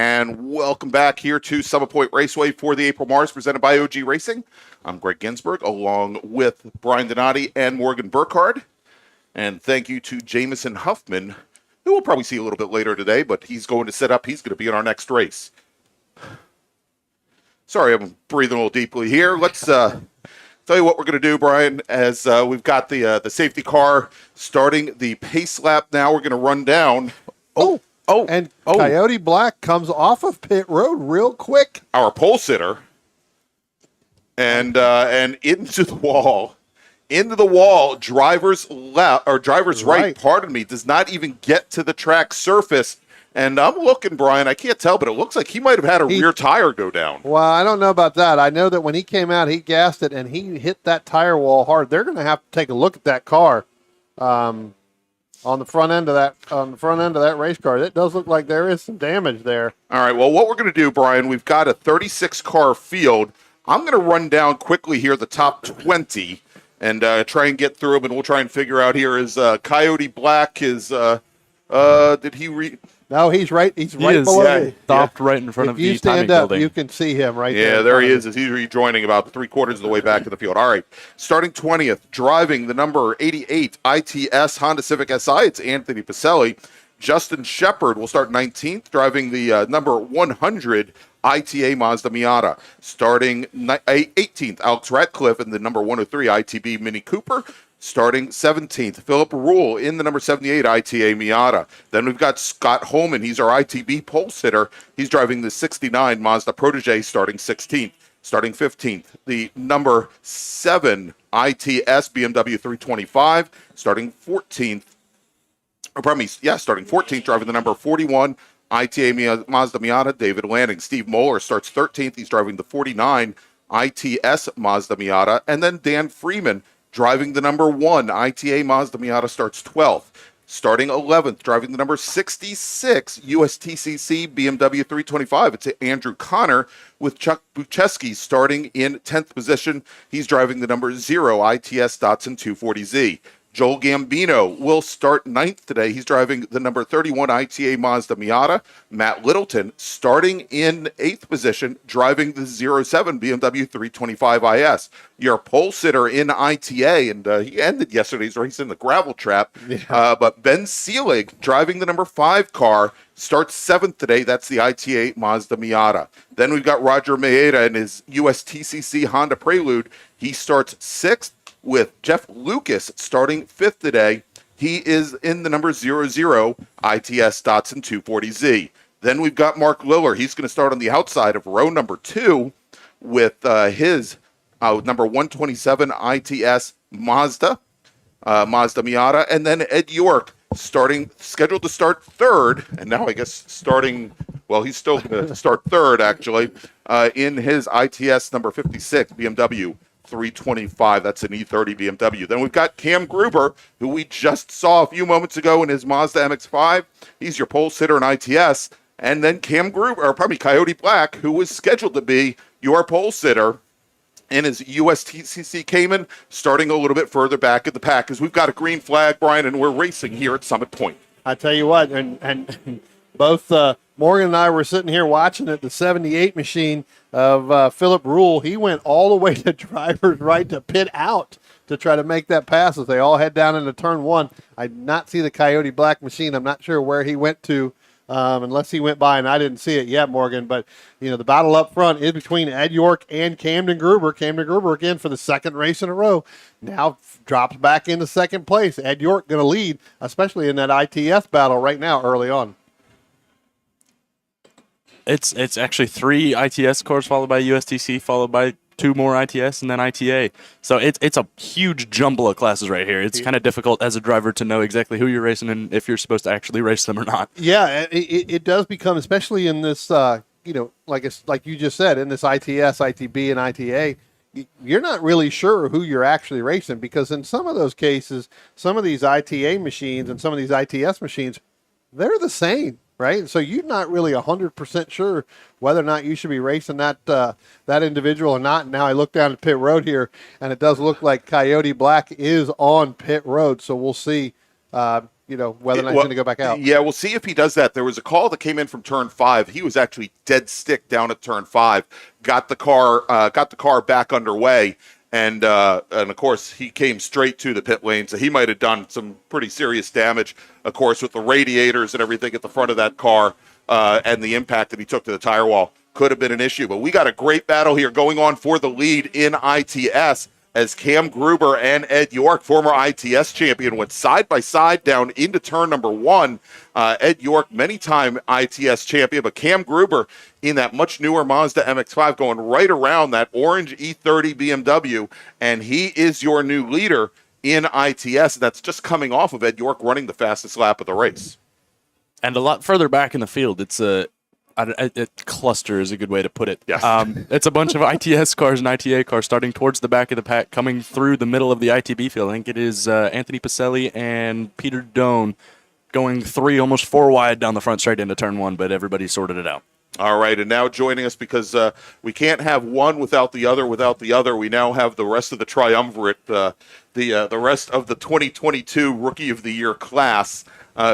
And welcome back here to Summit Point Raceway for the April MARRS presented by OG Racing. I'm Greg Ginsburg along with Brian Donati and Morgan Burkhardt. And thank you to Jamison Huffman, who we'll probably see a little bit later today, but he's going to set up. He's going to be in our next race. Sorry, I'm breathing a little deeply here. Let's tell you what we're going to do, Brian, as we've got the safety car starting the pace lap now. We're going to run down. Coyote Black comes off of pit road real quick. Our pole sitter. And into the wall. Into the wall, driver's left or driver's right, pardon me, does not even get to the track surface. And I'm looking, Brian, I can't tell, but it looks like he might have had a rear tire go down. Well, I don't know about that. I know that when he came out, he gassed it and he hit that tire wall hard. They're going to have to take a look at that car. On the front end of that race car, it does look like there is some damage there. All right. Well, what we're going to do, Brian, we've got a 36 car field. I'm going to run down quickly here the top 20 and try and get through them, and we'll try and figure out here is Coyote Black is did he read? No, he's right. He's right below me. Stopped right in front of the timing building. If you stand up, you can see him right there. Yeah, there he is. As he's rejoining about 3/4 of the way back in the field. All right, starting 20th, driving the number 88 ITS Honda Civic SI. It's Anthony Pacelli. Justin Shepard will start 19th, driving the number 100 ITA Mazda Miata. Starting 18th, Alex Ratcliffe in the number 103 ITB Mini Cooper. Starting 17th, Philip Rule in the number 78 ITA Miata. Then we've got Scott Holman. He's our ITB pole sitter. He's driving the 69 Mazda Protege, starting 16th. Starting 15th, the number 7 ITS BMW 325. Starting 14th, starting 14th, driving the number 41 ITA Mazda Miata, David Lanning. Steve Moeller starts 13th. He's driving the 49 ITS Mazda Miata. And then Dan Freeman, driving the number 1 ITA Mazda Miata, starts 12th. Starting 11th, driving the number 66 USTCC BMW 325. It's Andrew Connor with Chuck Bucheski starting in 10th position. He's driving the number 0 ITS Datsun 240Z. Joel Gambino will start 9th today. He's driving the number 31 ITA Mazda Miata. Matt Littleton starting in 8th position, driving the 07 BMW 325 IS. Your pole sitter in ITA, and he ended yesterday's race in the gravel trap. Yeah. But Ben Seelig, driving the number 5 car, starts 7th today. That's the ITA Mazda Miata. Then we've got Roger Maeda in his USTCC Honda Prelude. He starts 6th. With Jeff Lucas starting 5th today. He is in the number 00 ITS Datsun 240Z. Then we've got Mark Liller. He's going to start on the outside of row number 2 with his number 127 ITS Mazda Miata. And then Ed York scheduled to start 3rd. And now I guess he's still going to start 3rd actually in his ITS number 56 BMW 325. That's an E30 BMW. Then we've got Cam Gruber, who we just saw a few moments ago in his Mazda MX-5. He's your pole sitter in ITS. And then Coyote Black, who was scheduled to be your pole sitter in his USTCC Cayman, starting a little bit further back in the pack, because we've got a green flag, Brian, and we're racing here at Summit Point. I tell you what, and both Morgan and I were sitting here watching it, the 78 machine of Philip Rule. He went all the way to driver's right to pit out to try to make that pass as they all head down into turn 1. I did not see the Coyote Black machine. I'm not sure where he went to, unless he went by, and I didn't see it yet, Morgan. But, the battle up front is between Ed York and Camden Gruber. Camden Gruber, again, for the 2nd race in a row, now drops back into 2nd place. Ed York going to lead, especially in that ITS battle right now early on. It's actually 3 ITS cores followed by USTC, followed by 2 more ITS, and then ITA. So it's a huge jumble of classes right here. It's kind of difficult as a driver to know exactly who you're racing and if you're supposed to actually race them or not. Yeah, it does become, especially in this, like you just said, in this ITS, ITB, and ITA, you're not really sure who you're actually racing, because in some of those cases, some of these ITA machines and some of these ITS machines, they're the same. Right, so you're not really 100% sure whether or not you should be racing that individual or not. Now I look down at pit road here, and it does look like Coyote Black is on pit road. So we'll see, whether or not he's going to go back out. Yeah, we'll see if he does that. There was a call that came in from turn 5. He was actually dead stick down at turn 5, got the car back underway, and of course he came straight to the pit lane, so he might have done some pretty serious damage, of course, with the radiators and everything at the front of that car, and the impact that he took to the tire wall could have been an issue. But we got a great battle here going on for the lead in ITS, as Cam Gruber and Ed York, former ITS champion, went side by side down into turn number 1. Ed York, many-time ITS champion, but Cam Gruber in that much newer Mazda MX-5 going right around that orange E30 BMW, and he is your new leader in ITS. That's just coming off of Ed York running the fastest lap of the race. And a lot further back in the field, it's a cluster is a good way to put it. Yes. It's a bunch of ITS cars and ITA cars starting towards the back of the pack, coming through the middle of the ITB field. I think it is Anthony Pacelli and Peter Doan going 3, almost 4 wide down the front straight into turn 1, but everybody sorted it out. All right, and now joining us, because we can't have one without the other, we now have the rest of the triumvirate, the rest of the 2022 Rookie of the Year class.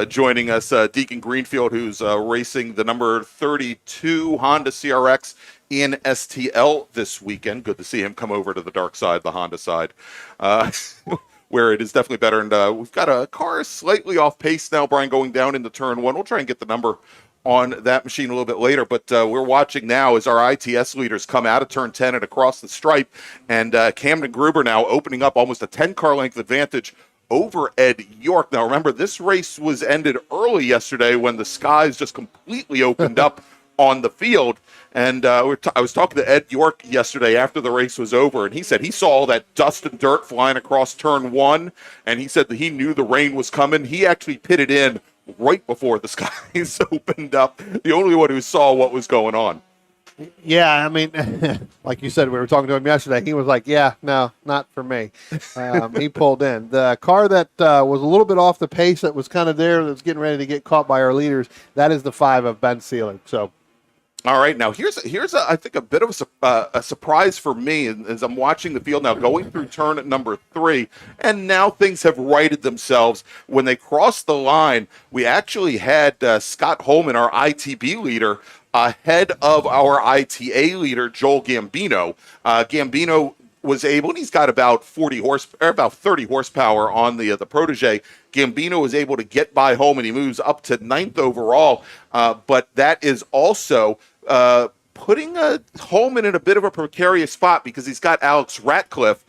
Joining us, Deacon Greenfield, who's racing the number 32 Honda CRX in STL this weekend. Good to see him come over to the dark side, the Honda side, where it is definitely better. And we've got a car slightly off pace now, Brian, going down into turn 1. We'll try and get the number on that machine a little bit later, but we're watching now as our ITS leaders come out of turn 10 and across the stripe, and Camden Gruber now opening up almost a 10-car length advantage over Ed York. Now, remember, this race was ended early yesterday when the skies just completely opened up on the field. And I was talking to Ed York yesterday after the race was over, and he said he saw all that dust and dirt flying across turn 1, and he said that he knew the rain was coming. He actually pitted in right before the skies opened up, the only one who saw what was going on. Yeah, I mean, like you said, we were talking to him yesterday. He was like, yeah, no, not for me. He pulled in. The car that was a little bit off the pace, that was kind of there, that was getting ready to get caught by our leaders, that is the 5 of Ben Seelig. So, all right, now here's I think a bit of a surprise for me as I'm watching the field now, going through turn number 3, and now things have righted themselves. When they crossed the line, we actually had Scott Holman, our ITB leader, ahead of our ITA leader, Joel Gambino. Gambino was able, and he's got about 30 horsepower on the Protege. Gambino was able to get by Holman. He moves up to 9th overall, but that is also putting Holman in a bit of a precarious spot, because he's got Alex Ratcliffe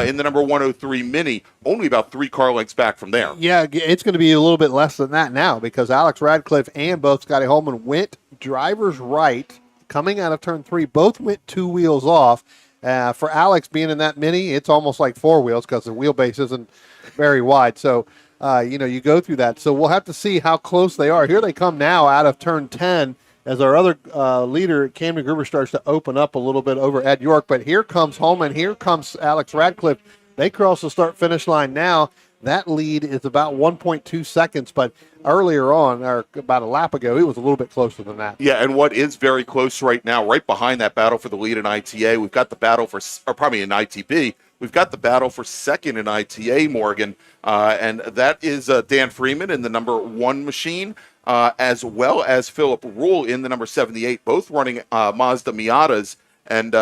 in the number 103 Mini, only about 3 car lengths back from there. Yeah, it's going to be a little bit less than that now, because Alex Radcliffe and both Scotty Holman went driver's right coming out of turn 3. Both went 2 wheels off. For Alex being in that Mini, it's almost like 4 wheels because the wheelbase isn't very wide. So, you go through that. So we'll have to see how close they are. Here they come now out of turn 10 as our other leader, Camden Gruber, starts to open up a little bit over Ed York. But here comes Holman. Here comes Alex Radcliffe. They cross the start-finish line now. That lead is about 1.2 seconds, but earlier on, or about a lap ago, it was a little bit closer than that. Yeah, and what is very close right now, right behind that battle for the lead in ITA, we've got the battle for, or probably in ITB, we've got the battle for second in ITA, Morgan, and that is Dan Freeman in the number 1 machine, as well as Philip Rule in the number 78, both running Mazda Miatas, and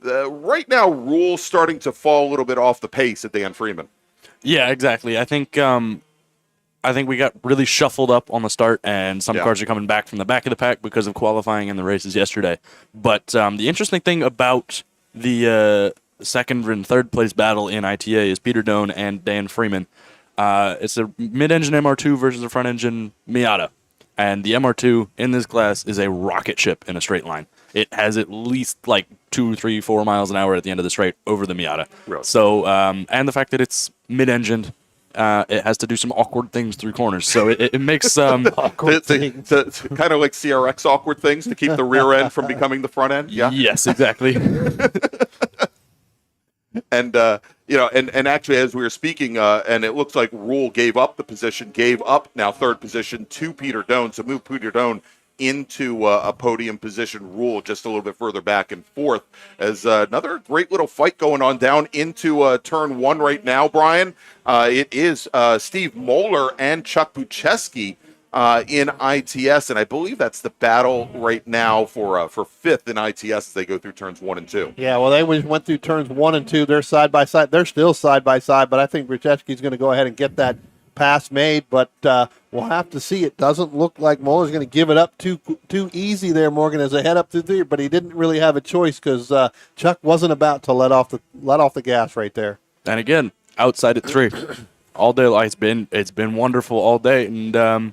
right now, Rule's starting to fall a little bit off the pace at Dan Freeman. Yeah, exactly. I think we got really shuffled up on the start, and some cars are coming back from the back of the pack because of qualifying in the races yesterday. But the interesting thing about the second and third place battle in ITA is Peter Doan and Dan Freeman. It's a mid-engine MR2 versus a front-engine Miata. And the MR2 in this class is a rocket ship in a straight line. It has at least like 2, 3, 4 miles an hour at the end of the straight over the Miata. Really? So, and the fact that it's mid-engined, it has to do some awkward things through corners. So it makes Awkward things. Kind of like CRX awkward things to keep the rear end from becoming the front end. Yeah. Yes, exactly. And and actually, as we were speaking, and it looks like Rule gave up the position, gave up now third position to Peter Doan. So move Peter Doan into a podium position rule just a little bit further back and forth. As another great little fight going on down into turn 1 right now, Brian. It is Steve Moeller and Chuck Bucheski in ITS, and I believe that's the battle right now for 5th in ITS as they go through turns 1 and 2. Yeah, well, they went through turns 1 and 2. They're side by side. They're still side by side, but I think Brzezinski's going to go ahead and get that pass made. But we'll have to see. It doesn't look like Muller's going to give it up too easy there, Morgan, as they head up to 3. But he didn't really have a choice because Chuck wasn't about to let off the gas right there. And again, outside at 3, all day. It's been wonderful all day, and a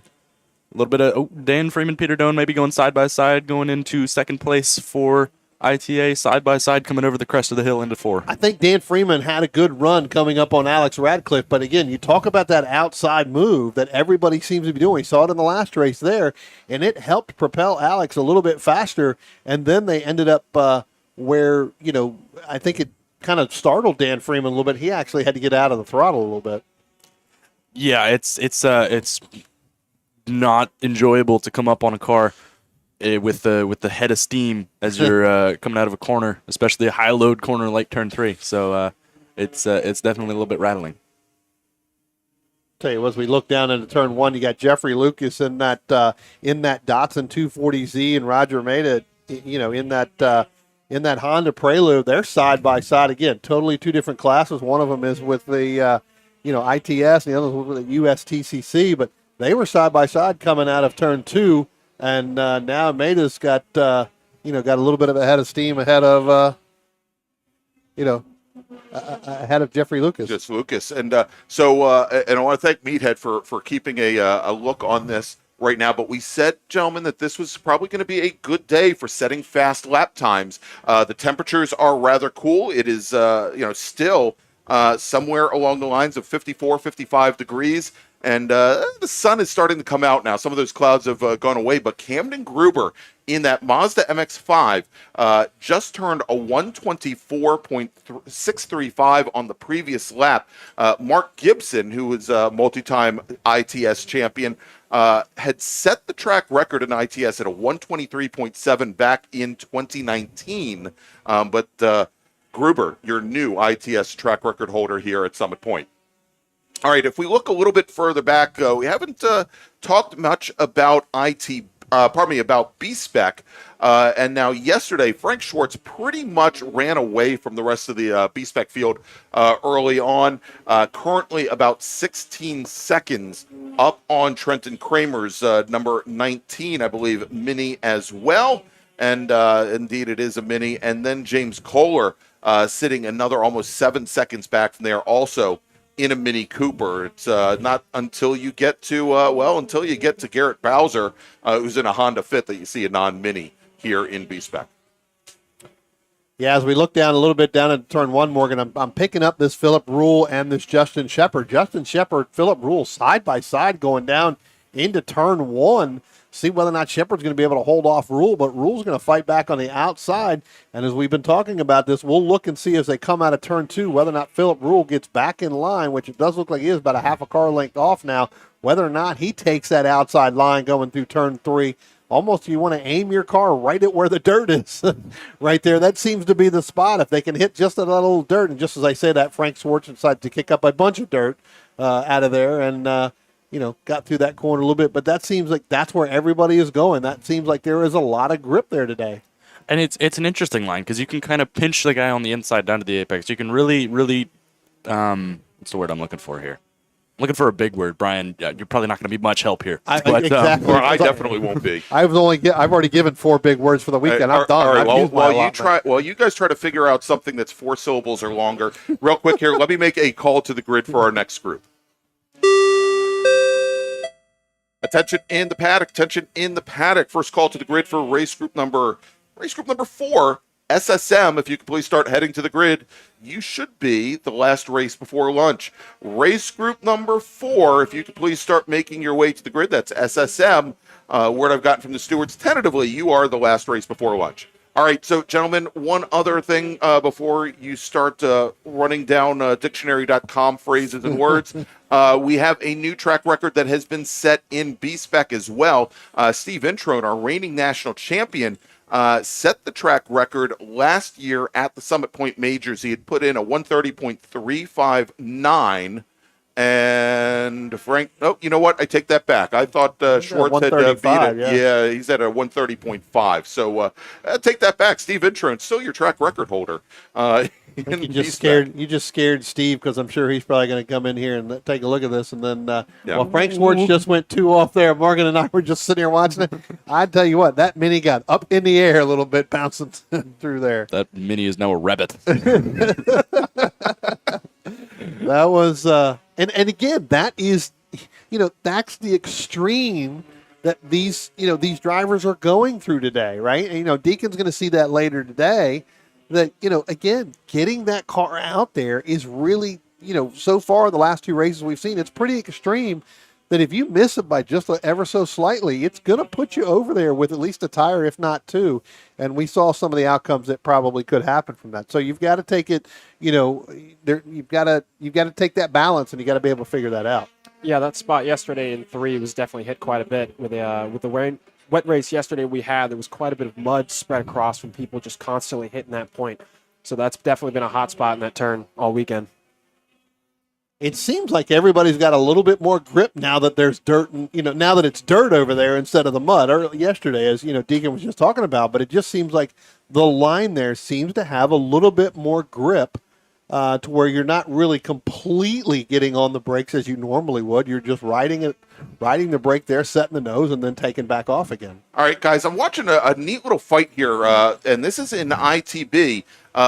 little bit of Dan Freeman, Peter Doan maybe going side by side, going into second place for ITA, side by side coming over the crest of the hill into 4. I think Dan Freeman had a good run coming up on Alex Radcliffe, but again, you talk about that outside move that everybody seems to be doing. We saw it in the last race there, and it helped propel Alex a little bit faster, and then they ended up where, I think it kind of startled Dan Freeman a little bit. He actually had to get out of the throttle a little bit. Yeah, it's not enjoyable to come up on a car with the head of steam as you're coming out of a corner, especially a high load corner like turn 3. So it's definitely a little bit rattling. Tell you, as we look down into turn 1, you got Jeffrey Lucas in that Datsun 240Z and Roger Maida, in that Honda Prelude. They're side by side again, totally two different classes. One of them is with the ITS, and the other was with the USTCC, but they were side by side coming out of turn 2. And now Maida's got a little bit of a head of steam ahead of Jeffrey Lucas. Just Lucas, and I want to thank Meathead for keeping a look on this right now. But we said, gentlemen, that this was probably going to be a good day for setting fast lap times. The temperatures are rather cool. It is still somewhere along the lines of 54, 55 degrees. And the sun is starting to come out now. Some of those clouds have gone away. But Camden Gruber in that Mazda MX-5 just turned a 124.635 on the previous lap. Mark Gibson, who was a multi-time ITS champion, had set the track record in ITS at a 123.7 back in 2019. But Gruber, your new ITS track record holder here at Summit Point. All right, if we look a little bit further back, we haven't talked much about about B-Spec. And now yesterday, Frank Schwartz pretty much ran away from the rest of the B-Spec field early on. Currently about 16 seconds up on Trenton Kramer's number 19, I believe, Mini as well. And indeed, it is a Mini. And then James Kohler sitting another almost 7 seconds back from there also in a Mini Cooper. It's not until you get to Garrett Bowser, who's in a Honda Fit, that you see a non-Mini here in B-Spec. Yeah, as we look down a little bit down at turn 1, Morgan, I'm picking up this Philip Rule and this Justin Shepard. Justin Shepard, Philip Rule side by side going down into turn 1. See whether or not Shepard's going to be able to hold off Rule, but Rule's going to fight back on the outside. And as we've been talking about this, we'll look and see as they come out of turn 2 whether or not Philip Rule gets back in line, which it does look like he is about a half a car length off now, whether or not he takes that outside line going through turn 3. Almost you want to aim your car right at where the dirt is right there. That seems to be the spot. If they can hit just a little dirt, and just as I say that, Frank Schwartz decided to kick up a bunch of dirt out of there and got through that corner a little bit, but that seems like that's where everybody is going. That seems like there is a lot of grip there today. And it's an interesting line because you can kind of pinch the guy on the inside down to the apex. You can really, what's the word I'm looking for here? I'm looking for a big word, Brian. You're probably not going to be much help here. Exactly. I definitely won't be. I've already given 4 big words for the weekend. I'm done. All right, while you guys try to figure out something that's 4 syllables or longer, real quick here, let me make a call to the grid for our next group. Attention in the paddock. First call to the grid for race group number 4, SSM. If you could please start heading to the grid. You should be the last race before lunch. Race group number 4, if you could please start making your way to the grid. That's SSM. Word I've gotten from the stewards, tentatively, you are the last race before lunch. All right, so gentlemen, one other thing before you start running down dictionary.com phrases and words. We have a new track record that has been set in B-Spec as well. Steve Introne, our reigning national champion, set the track record last year at the Summit Point Majors. He had put in a 130.359. And Frank, oh, you know what? I take that back. I thought Schwartz had beat it. Yeah, he's at a 130.5. So take that back. Steve Introne, still your track record holder. You just scared Steve, because I'm sure he's probably going to come in here and take a look at this. And then, well, Frank Schwartz just went 2 off there. Morgan and I were just sitting here watching it. I tell you what, that Mini got up in the air a little bit, bouncing through there. That Mini is now a rabbit. That was, and again, that is, that's the extreme that these drivers are going through today, right? And, Deacon's going to see that later today. That, again, getting that car out there is really, so far the last 2 races we've seen, it's pretty extreme. That if you miss it by just ever so slightly, it's going to put you over there with at least a tire, if not 2. And we saw some of the outcomes that probably could happen from that. So you've got to take it, you've got to take that balance, and you got to be able to figure that out. Yeah, that spot yesterday in 3 was definitely hit quite a bit with the wet race yesterday we had. There was quite a bit of mud spread across from people just constantly hitting that point. So that's definitely been a hot spot in that turn all weekend. It seems like everybody's got a little bit more grip now that there's dirt, and now that it's dirt over there instead of the mud. Yesterday, as Deacon was just talking about, but it just seems like the line there seems to have a little bit more grip, to where you're not really completely getting on the brakes as you normally would. You're just riding the brake there, setting the nose, and then taking back off again. All right, guys, I'm watching a neat little fight here, and this is in ITB.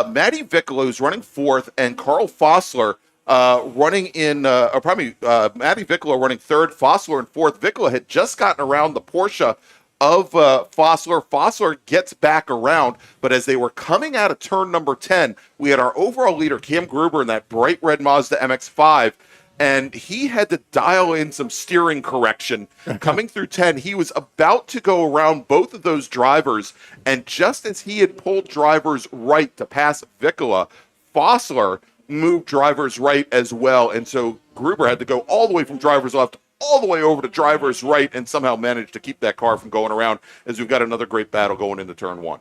Matty Vicolo is running 4th, and Carl Fossler running in, Matty Vicolo running 3rd, Fossler in 4th. Vicolo had just gotten around the Porsche of Fossler. Fossler gets back around, but as they were coming out of turn number 10, we had our overall leader, Cam Gruber, in that bright red Mazda MX-5, and he had to dial in some steering correction. Coming through 10, he was about to go around both of those drivers, and just as he had pulled drivers right to pass Vicolo, Fossler moved drivers right as well, and so Gruber had to go all the way from drivers left all the way over to drivers right, and somehow managed to keep that car from going around, as we've got another great battle going into turn 1.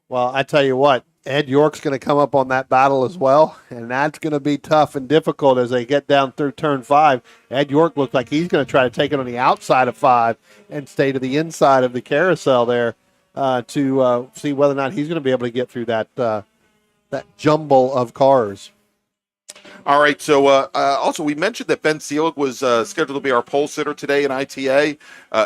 Well, I tell you what, Ed York's going to come up on that battle as well, and that's going to be tough and difficult as they get down through turn 5. Ed York looks like he's going to try to take it on the outside of 5 and stay to the inside of the carousel there, to see whether or not he's going to be able to get through that jumble of cars. All right, so also we mentioned that Ben Seelig was scheduled to be our pole sitter today in ITA.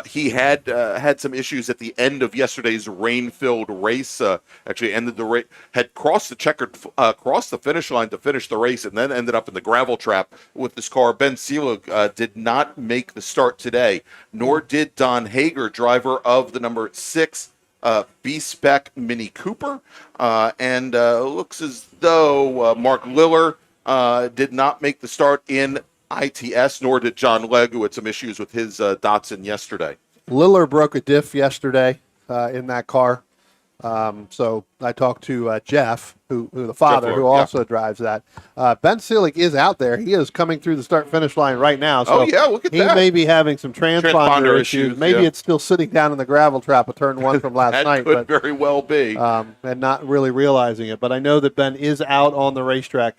He had some issues at the end of yesterday's rain-filled race. Actually ended the race, had crossed the finish line to finish the race, and then ended up in the gravel trap with this car. Ben Seelig did not make the start today, nor did Don Hager, driver of the number 6 B-Spec Mini Cooper. And looks as though Mark Liller did not make the start in ITS, nor did John Legg, who had some issues with his Datsun yesterday. Liller broke a diff yesterday in that car. So I talked to Jeff, who the father, Jeff who Lord, also drives that. Ben Seelig is out there. He is coming through the start-finish line right now. So look at that. He may be having some transponder issues. Maybe it's still sitting down in the gravel trap of turn 1 from last night. That could very well be. And not really realizing it. But I know that Ben is out on the racetrack.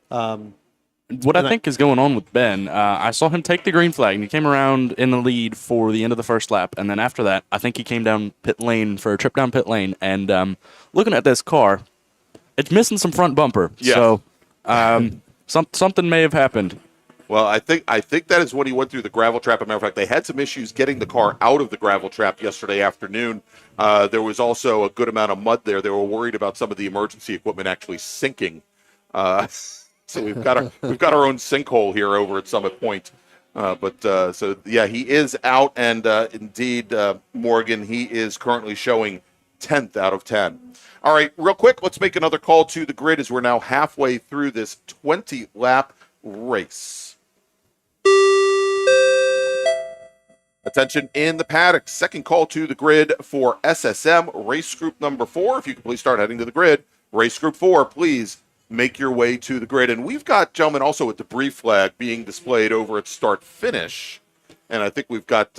What I think is going on with Ben, I saw him take the green flag, and he came around in the lead for the end of the first lap. And then after that, I think he came down pit lane for a trip down pit lane. And looking at this car, it's missing some front bumper. Yeah. So something may have happened. Well, I think that is when he went through the gravel trap. As a matter of fact, they had some issues getting the car out of the gravel trap yesterday afternoon. There was also a good amount of mud there. They were worried about some of the emergency equipment actually sinking. So we've got our own sinkhole here over at Summit Point. He is out, and indeed, Morgan, he is currently showing 10th out of 10. All right, real quick, let's make another call to the grid as we're now halfway through this 20-lap race. Attention in the paddock. Second call to the grid for SSM race group number 4. If you could please start heading to the grid. Race group 4, please make your way to the grid. And we've got, gentlemen, also a debris flag being displayed over at start finish. And I think we've got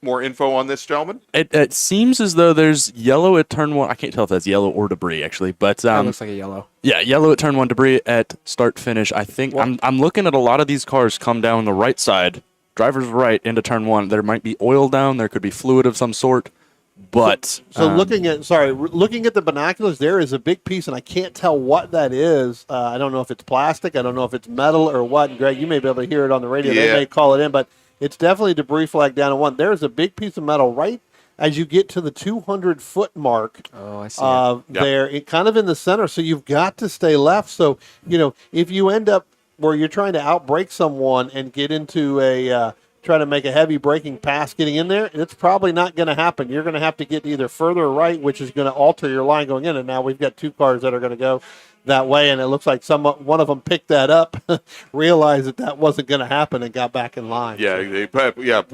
more info on this, gentlemen. It seems as though there's yellow at turn 1. I can't tell if that's yellow or debris, actually. But That looks like a yellow. yeah, yellow at turn 1, debris at start finish. I think I'm looking at a lot of these cars come down the right side, driver's right into turn 1. There might be oil down. There could be fluid of some sort. But So looking at the binoculars, there is a big piece, and I can't tell what that is. I don't know if it's plastic. I don't know if it's metal or what. And Greg, you may be able to hear it on the radio. Yeah. They may call it in, but it's definitely a debris flag down at 1. There's a big piece of metal right as you get to the 200-foot mark. Oh, I see. There, it kind of in the center. So you've got to stay left. So if you end up where you're trying to outbrake someone and get into try to make a heavy braking pass getting in there, it's probably not going to happen. You're going to have to get either further right, which is going to alter your line going in. And now we've got 2 cars that are going to go that way, and it looks like one of them picked that up, realized that wasn't going to happen, and got back in line. Yeah, they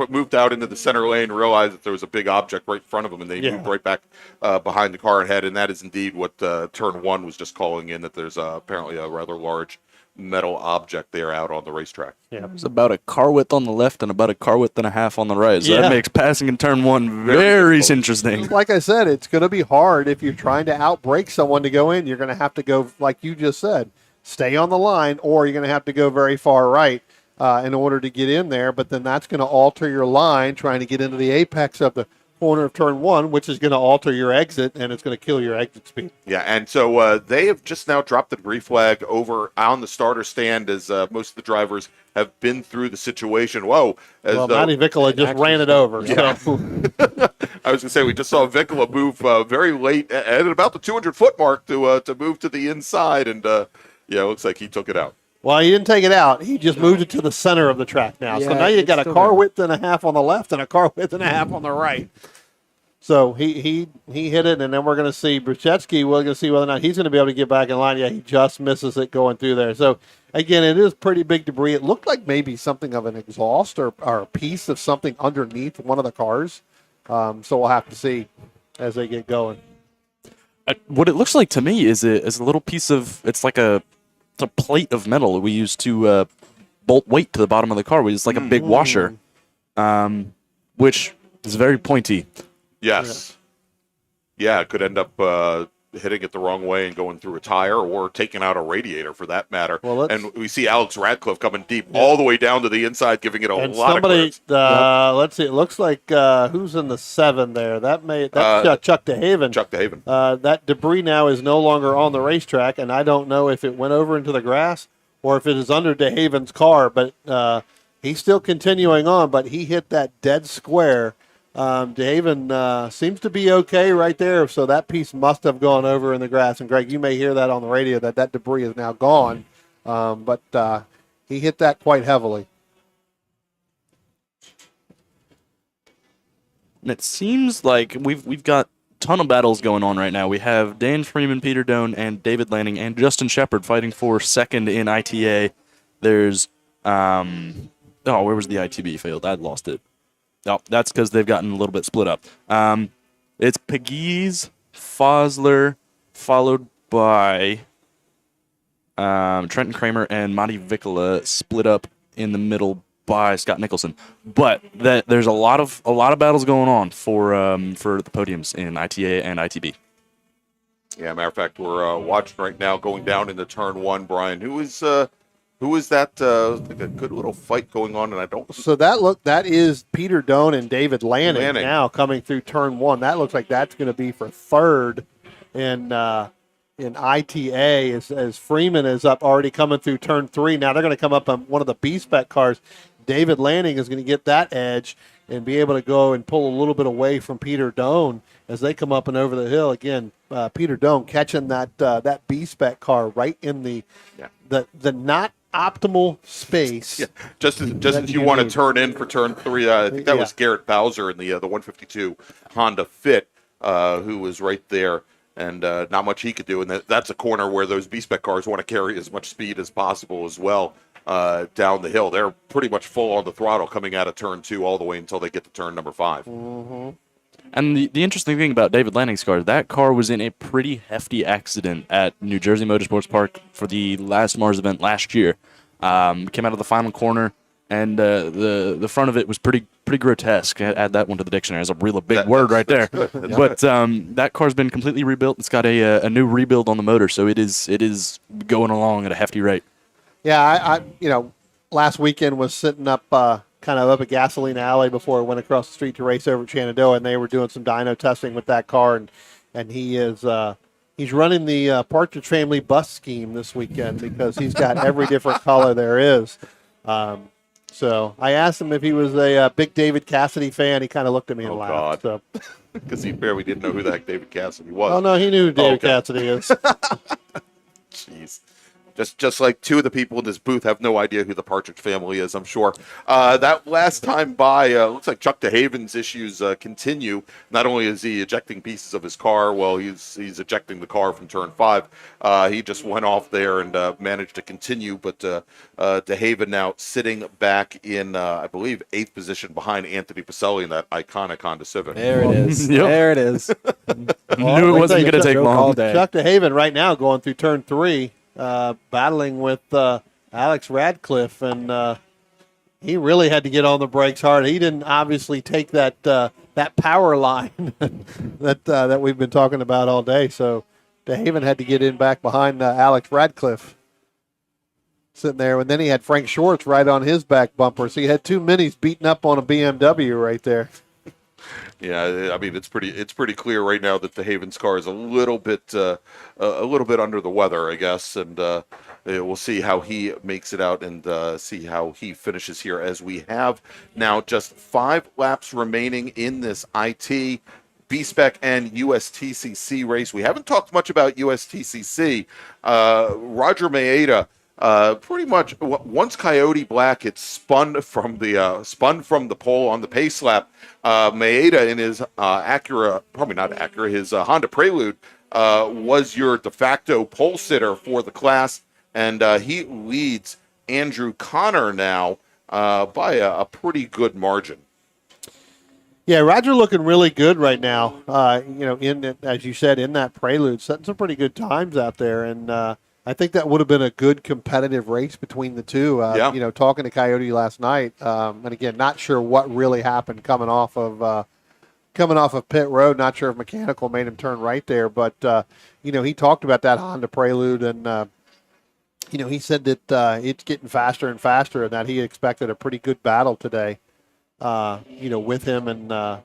moved out into the center lane, realized that there was a big object right in front of them, and they moved right back behind the car ahead. And that is indeed what turn 1 was just calling in, that there's apparently a rather large metal object there out on the racetrack. Yeah. it's about a car width on the left and about a car width and a half on the right. So Yeah. that makes passing in turn 1 very interesting. Like I said, it's going to be hard if you're trying to outbrake someone to go in. You're going to have to go, like you just said, stay on the line, or you're going to have to go very far right in order to get in there. But then that's going to alter your line trying to get into the apex of the corner of turn 1, which is going to alter your exit, and it's going to kill your exit speed. Yeah, and so they have just now dropped the debris flag over on the starter stand as most of the drivers have been through the situation. Whoa. Matty Vicola just ran it over. Yeah. So. I was going to say, we just saw Vicola move very late at about the 200-foot mark to move to the inside, and it looks like he took it out. Well, he didn't take it out. He just moved it to the center of the track now. So Yeah, now you've it's got a still car there. width and a half on the left and a car width and a half on the right. So he hit it, and then we're going to see Bruchetsky. We're going to see whether or not he's going to be able to get back in line. Yeah, he just misses it going through there. So, again, it is pretty big debris. It looked like maybe something of an exhaust or a piece of something underneath one of the cars. So we'll have to see as they get going. What it looks like to me is a little piece of, it's a plate of metal we use to bolt weight to the bottom of the car. It's like a big washer, which is very pointy. Yes. Yeah, it could end up hitting it the wrong way and going through a tire, or taking out a radiator for that matter. Well, and we see Alex Radcliffe coming deep all the way down to the inside, giving it a And lot somebody, of clearance. let's see, it looks like who's in the 7 there? That's Chuck DeHaven. Chuck DeHaven. That debris now is no longer on the racetrack, and I don't know if it went over into the grass or if it is under DeHaven's car, but he's still continuing on, but he hit that dead square. DeHaven seems to be okay right there, so that piece must have gone over in the grass. And, Greg, you may hear that on the radio that debris is now gone, but he hit that quite heavily. And it seems like we've got a ton of battles going on right now. We have Dan Freeman, Peter Doan, and David Lanning, and Justin Shepard fighting for second in ITA. There's where was the ITB field? I lost it. Oh, that's because they've gotten a little bit split up. It's Pegues, Fosler, followed by Trenton Kramer and Monty Vicola, split up in the middle by Scott Nicholson. But there's a lot of battles going on for the podiums in ITA and ITB. Yeah, matter of fact, we're watching right now going down into turn 1, Brian. Who is that? Like a good little fight going on, and I don't. So that is Peter Doan and David Lanning now coming through turn 1. That looks like that's going to be for third in ITA as Freeman is up already coming through turn 3. Now they're going to come up on one of the B-Spec cars. David Lanning is going to get that edge and be able to go and pull a little bit away from Peter Doan as they come up and over the hill. Again, Peter Doan catching that B-Spec car right in the not optimal space. Yeah, just as you want to turn in for turn 3. I think that was Garrett Bowser in the 152 Honda Fit, who was right there, and not much he could do. And that's a corner where those B-Spec cars want to carry as much speed as possible as well. down the hill. They're pretty much full on the throttle coming out of turn 2 all the way until they get to turn number 5. And the interesting thing about David Lanning's car, that car was in a pretty hefty accident at New Jersey Motorsports Park for the last MARRS event last year. Came out of the final corner, and the front of it was pretty grotesque. Add that one to the dictionary. It's a real big word right there. But that car's been completely rebuilt. It's got a new rebuild on the motor, so it is going along at a hefty rate. Yeah, I last weekend was sitting up kind of up a gasoline alley before I went across the street to race over at Shenandoah, and they were doing some dyno testing with that car, and he's running the Partridge Family bus scheme this weekend because he's got every different color there is. So I asked him if he was a big David Cassidy fan. He kind of looked at me and laughed. God. Because he barely didn't know who the heck David Cassidy was. Oh, no, he knew who David Cassidy is. Jeez. Just like two of the people in this booth have no idea who the Partridge Family is, I'm sure. That last time by, looks like Chuck DeHaven's issues continue. Not only is he ejecting pieces of his car, well, he's ejecting the car from turn 5. He just went off there and managed to continue, but DeHaven now sitting back in, I believe, 8th position behind Anthony Pacelli in that iconic Honda Civic. There it is. Yep. There it is. Knew it wasn't going to take long. all day. Chuck DeHaven right now going through turn 3. Battling with Alex Radcliffe, and he really had to get on the brakes hard. He didn't obviously take that power line that we've been talking about all day. So DeHaven had to get in back behind Alex Radcliffe, sitting there, and then he had Frank Schwartz right on his back bumper. So he had 2 minis beating up on a BMW right there. Yeah, I mean it's pretty clear right now that DeHaven's car is a little bit under the weather, I guess, and we'll see how he makes it out and see how he finishes here. As we have now just 5 laps remaining in this IT, B-Spec, and USTCC race. We haven't talked much about USTCC. Roger Maeda. Pretty much once Coyote Black had spun from the pole on the pace lap, Maeda in his Acura, probably not Acura, his Honda Prelude was your de facto pole sitter for the class, and he leads Andrew Connor now by a pretty good margin. Yeah, Roger looking really good right now. As you said, in that Prelude, setting some pretty good times out there, and I think that would have been a good competitive race between the two. Talking to Coyote last night, and again, not sure what really happened coming off of pit road. Not sure if mechanical made him turn right there, but he talked about that Honda Prelude, and he said that it's getting faster and faster, and that he expected a pretty good battle today. With him and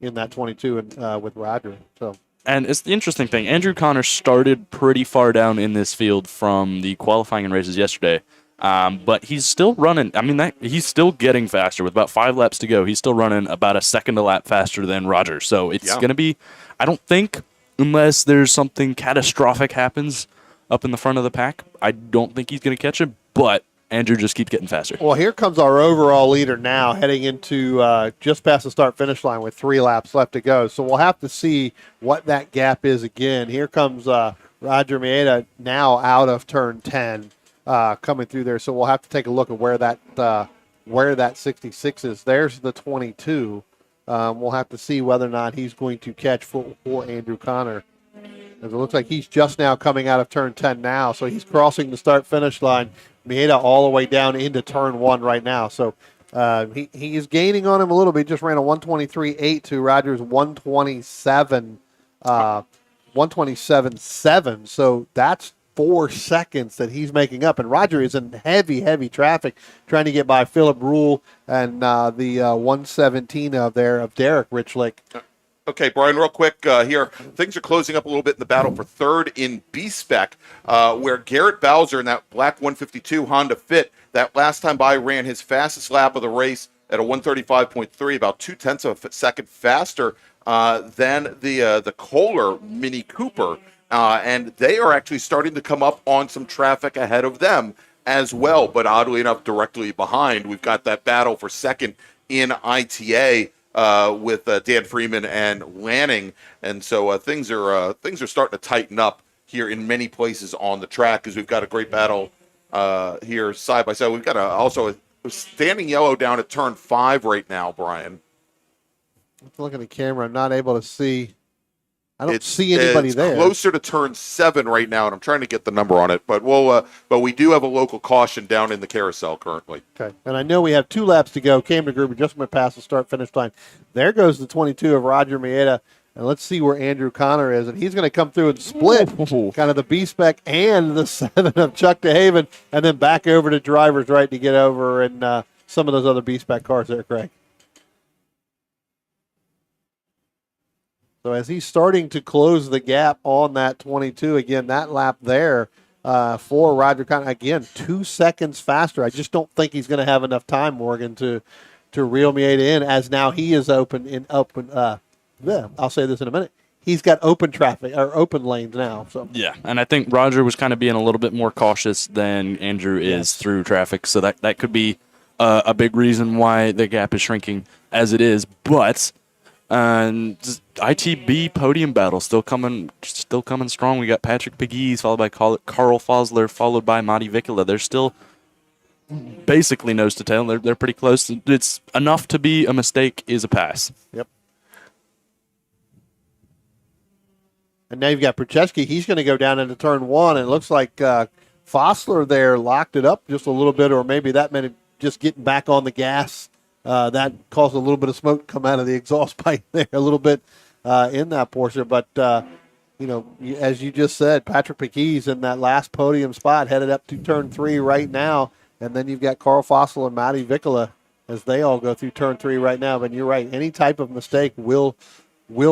in that 22 and with Roger. So. And it's the interesting thing. Andrew Connor started pretty far down in this field from the qualifying and races yesterday, but he's still running. I mean, he's still getting faster. With about 5 laps to go, he's still running about a second a lap faster than Roger. So it's going to be, I don't think, unless there's something catastrophic happens up in the front of the pack, I don't think he's going to catch him, but Andrew just keeps getting faster. Well, here comes our overall leader now, heading into just past the start-finish line with 3 laps left to go. So we'll have to see what that gap is again. Here comes Roger Maeda now out of turn 10, coming through there. So we'll have to take a look at where that 66 is. There's the 22. We'll have to see whether or not he's going to catch for Andrew Connor. As it looks like he's just now coming out of turn 10 now, so he's crossing the start-finish line. Maeda all the way down into turn 1 right now. So he is gaining on him a little bit. Just ran a 123.8 to Roger's 127.7. So that's 4 seconds that he's making up. And Roger is in heavy traffic trying to get by Philip Rule and the 117 of Derek Richlick. Okay, Brian, real quick here. Things are closing up a little bit in the battle for 3rd in B-Spec, where Garrett Bowser in that black 152 Honda Fit, that last time by ran his fastest lap of the race at a 135.3, about 0.2 of a second faster than the Kohler Mini Cooper. And they are actually starting to come up on some traffic ahead of them as well. But oddly enough, directly behind, we've got that battle for 2nd in ITA. With Dan Freeman and Lanning, and so things are starting to tighten up here in many places on the track, because we've got a great battle here side by side. We've got also a standing yellow down at turn 5 right now, Brian. Let's look at the camera. I'm not able to see. I don't see anybody it's there. Closer to turn 7 right now, and I'm trying to get the number on it. But but we do have a local caution down in the carousel currently. Okay, and I know we have 2 laps to go. Camden Gruber just went past the start-finish line. There goes the 22 of Roger Miata, and let's see where Andrew Connor is, and he's going to come through and split kind of the B-Spec and the 7 of Chuck DeHaven, and then back over to driver's right to get over and some of those other B-Spec cars there, Craig. So as he's starting to close the gap on that 22, again, that lap there for Roger Connor, again, 2 seconds faster. I just don't think he's going to have enough time, Morgan, to reel Miata in, as now he is open. I'll say this in a minute. He's got open traffic or open lanes now. So yeah, and I think Roger was kind of being a little bit more cautious than Andrew is through traffic, so that could be a big reason why the gap is shrinking as it is. But ITB podium battle still coming strong. We got Patrick Pegues followed by Carl Fosler, followed by Matti Vikkula. They're still basically nose to tail. They're pretty close. It's enough to be a mistake is a pass. Yep. And now you've got Procheski. He's going to go down into turn 1, and it looks like Fosler there locked it up just a little bit, or maybe that meant just getting back on the gas. That caused a little bit of smoke to come out of the exhaust pipe there a little bit in that portion. But, as you just said, Patrick Pegues in that last podium spot headed up to turn 3 right now. And then you've got Carl Fossil and Matti Vikkula as they all go through turn 3 right now. But you're right, any type of mistake will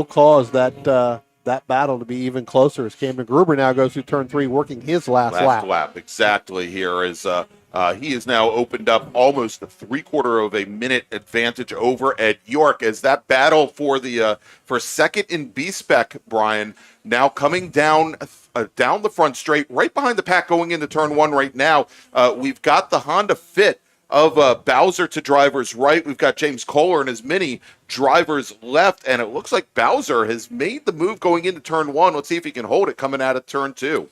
cause that battle to be even closer as Camden Gruber now goes through turn 3 working his last lap. Exactly here is he has now opened up almost a 3/4 of a minute advantage over Ed York as that battle for second in B-Spec, Brian, now coming down the front straight, right behind the pack going into turn 1 right now. We've got the Honda Fit of Bowser to driver's right. We've got James Kohler and his Mini drivers left, and it looks like Bowser has made the move going into turn 1. Let's see if he can hold it coming out of turn 2.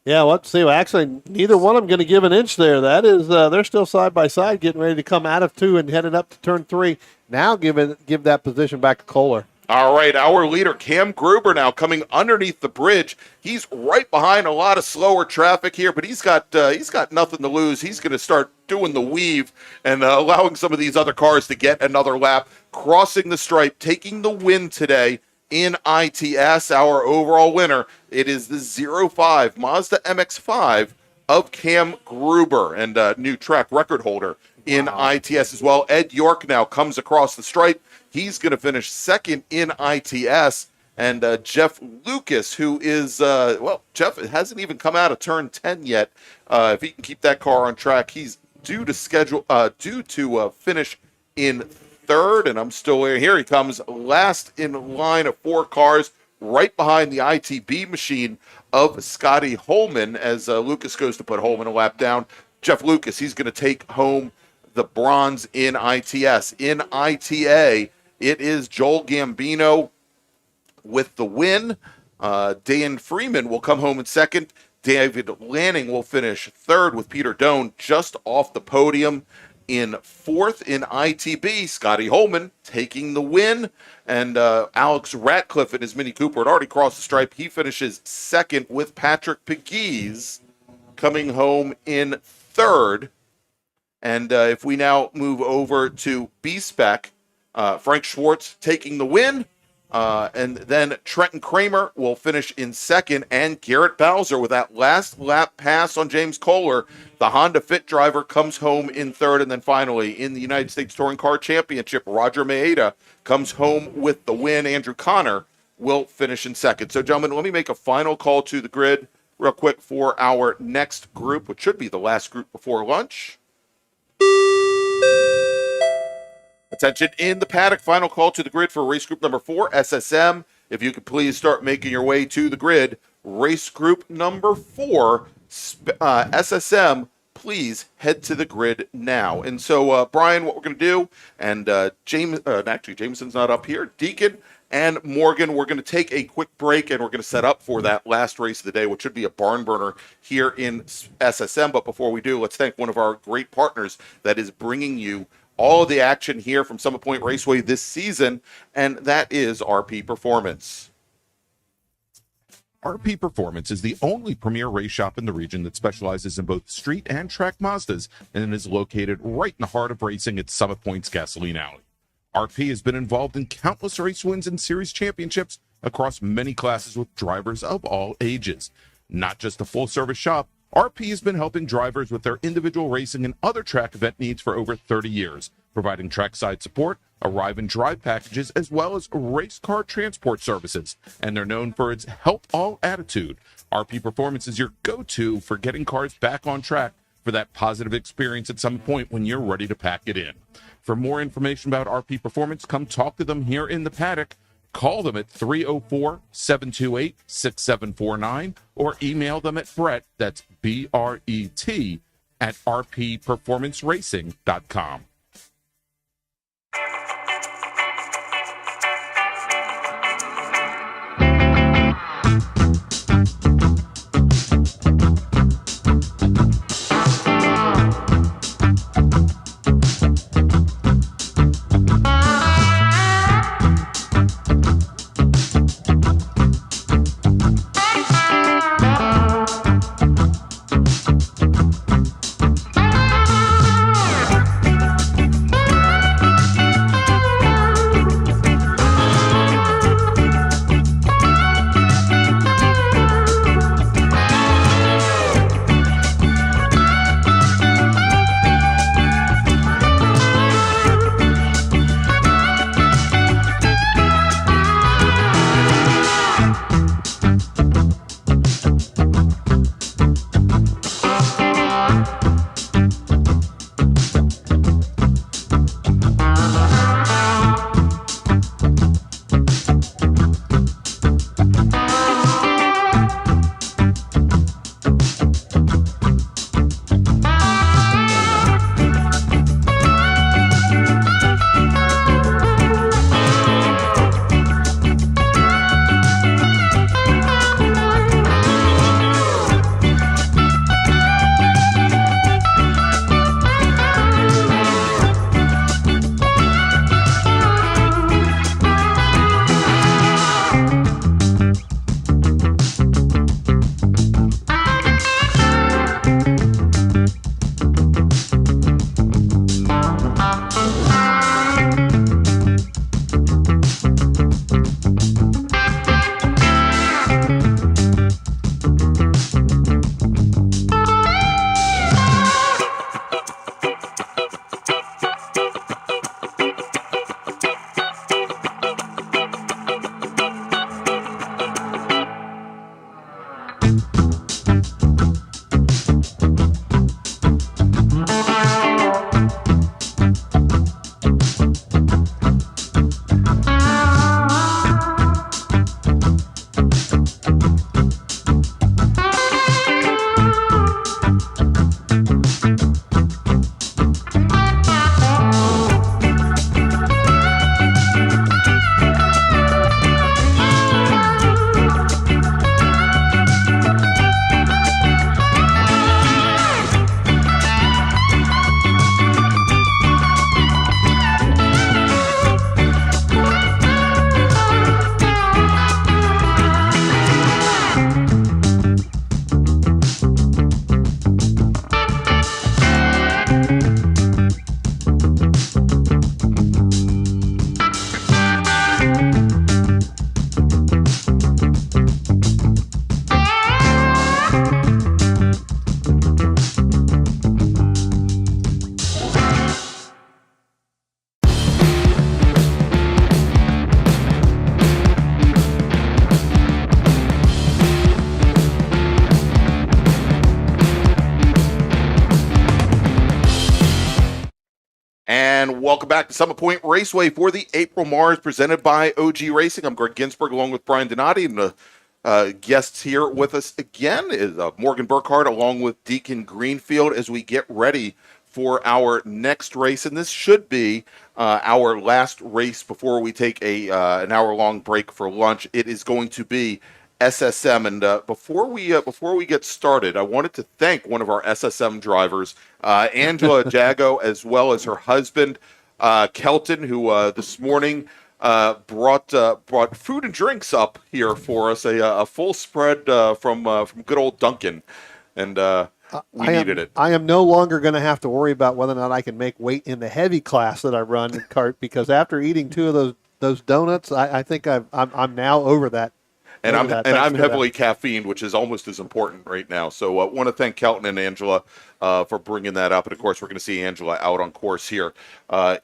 Yeah, let's see. Well, actually, neither one of them going to give an inch there. That is, they're still side by side, getting ready to come out of 2 and headed up to turn 3. Now give that position back to Kohler. All right, our leader, Cam Gruber, now coming underneath the bridge. He's right behind a lot of slower traffic here, but he's got nothing to lose. He's going to start doing the weave and allowing some of these other cars to get another lap, crossing the stripe, taking the win today in ITS. Our overall winner, it is the 05 Mazda MX-5 of Cam Gruber, and new track record holder in ITS as well. Ed York now comes across the stripe. He's going to finish second in ITS. And Jeff Lucas, who is, Jeff hasn't even come out of turn 10 yet. If he can keep that car on track, he's due to finish in third. And I'm still here. He comes last in line of 4 cars, right behind the ITB machine of Scotty Holman, as Lucas goes to put Holman a lap down. Jeff Lucas, he's going to take home the bronze in ITS. In ITA, it is Joel Gambino with the win. Dan Freeman will come home in second. David Lanning will finish third with Peter Doan just off the podium. In fourth in ITB, Scotty Holman taking the win. And Alex Ratcliffe in his Mini Cooper had already crossed the stripe. He finishes second with Patrick Pegues coming home in third. And if we now move over to B-Spec, Frank Schwartz taking the win. And then Trenton Kramer will finish in second, and Garrett Bowser with that last lap pass on James Kohler. The Honda Fit driver comes home in third. And then finally, in the United States Touring Car Championship, Roger Maeda comes home with the win. Andrew Connor will finish in second. So, gentlemen, let me make a final call to the grid real quick for our next group, which should be the last group before lunch. Attention in the paddock. Final call to the grid for race group number 4, SSM. If you could please start making your way to the grid. Race group number 4, SSM. please head to the grid now. And so, Brian, what we're going to do, and actually Jameson's not up here, Deacon and Morgan, we're going to take a quick break, and we're going to set up for that last race of the day, which should be a barn burner here in SSM. But before we do, let's thank one of our great partners that is bringing you all of the action here from Summit Point Raceway this season, and that is RP Performance. RP Performance is the only premier race shop in the region that specializes in both street and track Mazdas, and is located right in the heart of racing at Summit Point's Gasoline Alley. RP has been involved in countless race wins and series championships across many classes with drivers of all ages. Not just a full-service shop, RP has been helping drivers with their individual racing and other track event needs for over 30 years, providing trackside support, arrive and drive packages, as well as race car transport services. And they're known for its help all attitude. RP Performance is your go-to for getting cars back on track for that positive experience at some point when you're ready to pack it in. For more information about RP Performance, come talk to them here in the paddock. Call them at 304-728-6749 or email them at Brett, that's B-R-E-T, at rpperformanceracing.com. And welcome back to Summit Point Raceway for the April MARRS presented by OG Racing. I'm Greg Ginsburg along with Brian Donati. And guests here with us again is Morgan Burkhardt along with Deacon Greenfield as we get ready for our next race, and this should be our last race before we take an hour-long break for lunch. It is going to be SSM, and before we get started, I wanted to thank one of our SSM drivers, Angela Jago, as well as her husband, Kelton, who this morning brought food and drinks up here for us, a full spread from good old Duncan, and we needed it. I am no longer going to have to worry about whether or not I can make weight in the heavy class that I run in kart, because after eating 2 of those donuts, I think I'm now over that. And I'm heavily caffeined, which is almost as important right now. So I want to thank Kelton and Angela for bringing that up. And, of course, we're going to see Angela out on course here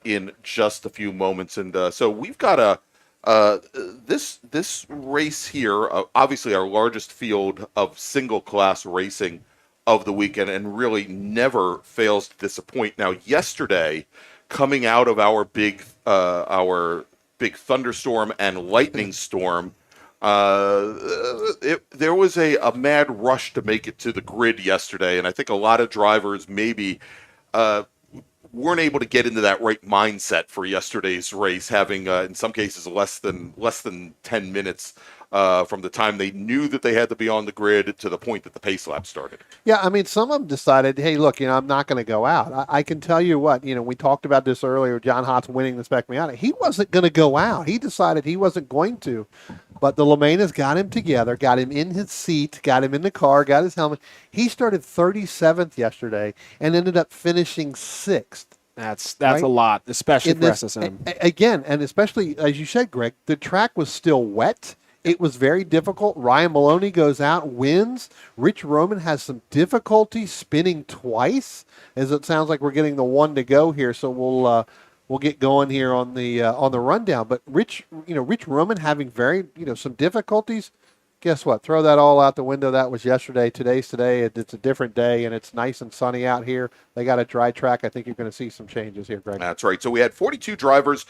in just a few moments. And so we've got this race here, obviously our largest field of single-class racing of the weekend, and really never fails to disappoint. Now, yesterday, coming out of our big thunderstorm and lightning storm, there was a mad rush to make it to the grid yesterday, and I think a lot of drivers maybe weren't able to get into that right mindset for yesterday's race, having in some cases less than 10 minutes from the time they knew that they had to be on the grid to the point that the pace lap started. Yeah, I mean, some of them decided, hey, look, I'm not going to go out. I can tell you what, we talked about this earlier, John Hotz winning the Spec Miata. He wasn't going to go out. He decided he wasn't going to. But the LeManas got him together, got him in his seat, got him in the car, got his helmet. He started 37th yesterday and ended up finishing 6th. That's right? A lot, especially for SSM. Again, and especially, as you said, Greg, the track was still wet. It was very difficult. Ryan Maloney goes out, wins. Rich Roman has some difficulty spinning twice, as it sounds like we're getting the one to go here. So we'll get going here on the rundown. But Rich Roman having some difficulties. Guess what? Throw that all out the window. That was yesterday. Today's today. It's a different day, and it's nice and sunny out here. They got a dry track. I think you're going to see some changes here, Greg. That's right. So we had 42 drivers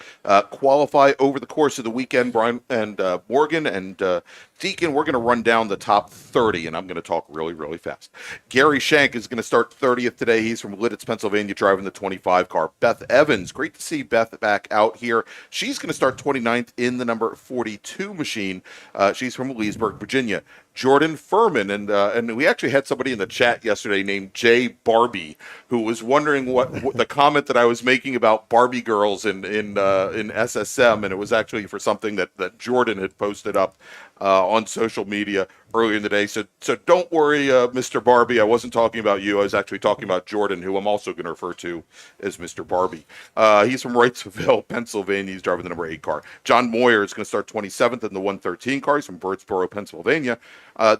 qualify over the course of the weekend. Brian and Morgan and Deacon, we're going to run down the top 30, and I'm going to talk really, really fast. Gary Shank is going to start 30th today. He's from Lidditz, Pennsylvania, driving the 25 car. Beth Evans, great to see Beth back out here. She's going to start 29th in the number 42 machine. She's from Leesburg, Virginia. Jordan Furman, and we actually had somebody in the chat yesterday named Jay Barbie, who was wondering what the comment that I was making about Barbie girls in SSM, and it was actually for something that Jordan had posted up on social media earlier in the day. So don't worry, Mr. Barbie. I wasn't talking about you. I was actually talking about Jordan, who I'm also going to refer to as Mr. Barbie. He's from Wrightsville, Pennsylvania. He's driving the number 8 car. John Moyer is going to start 27th in the 113 car. He's from Birdsboro, Pennsylvania.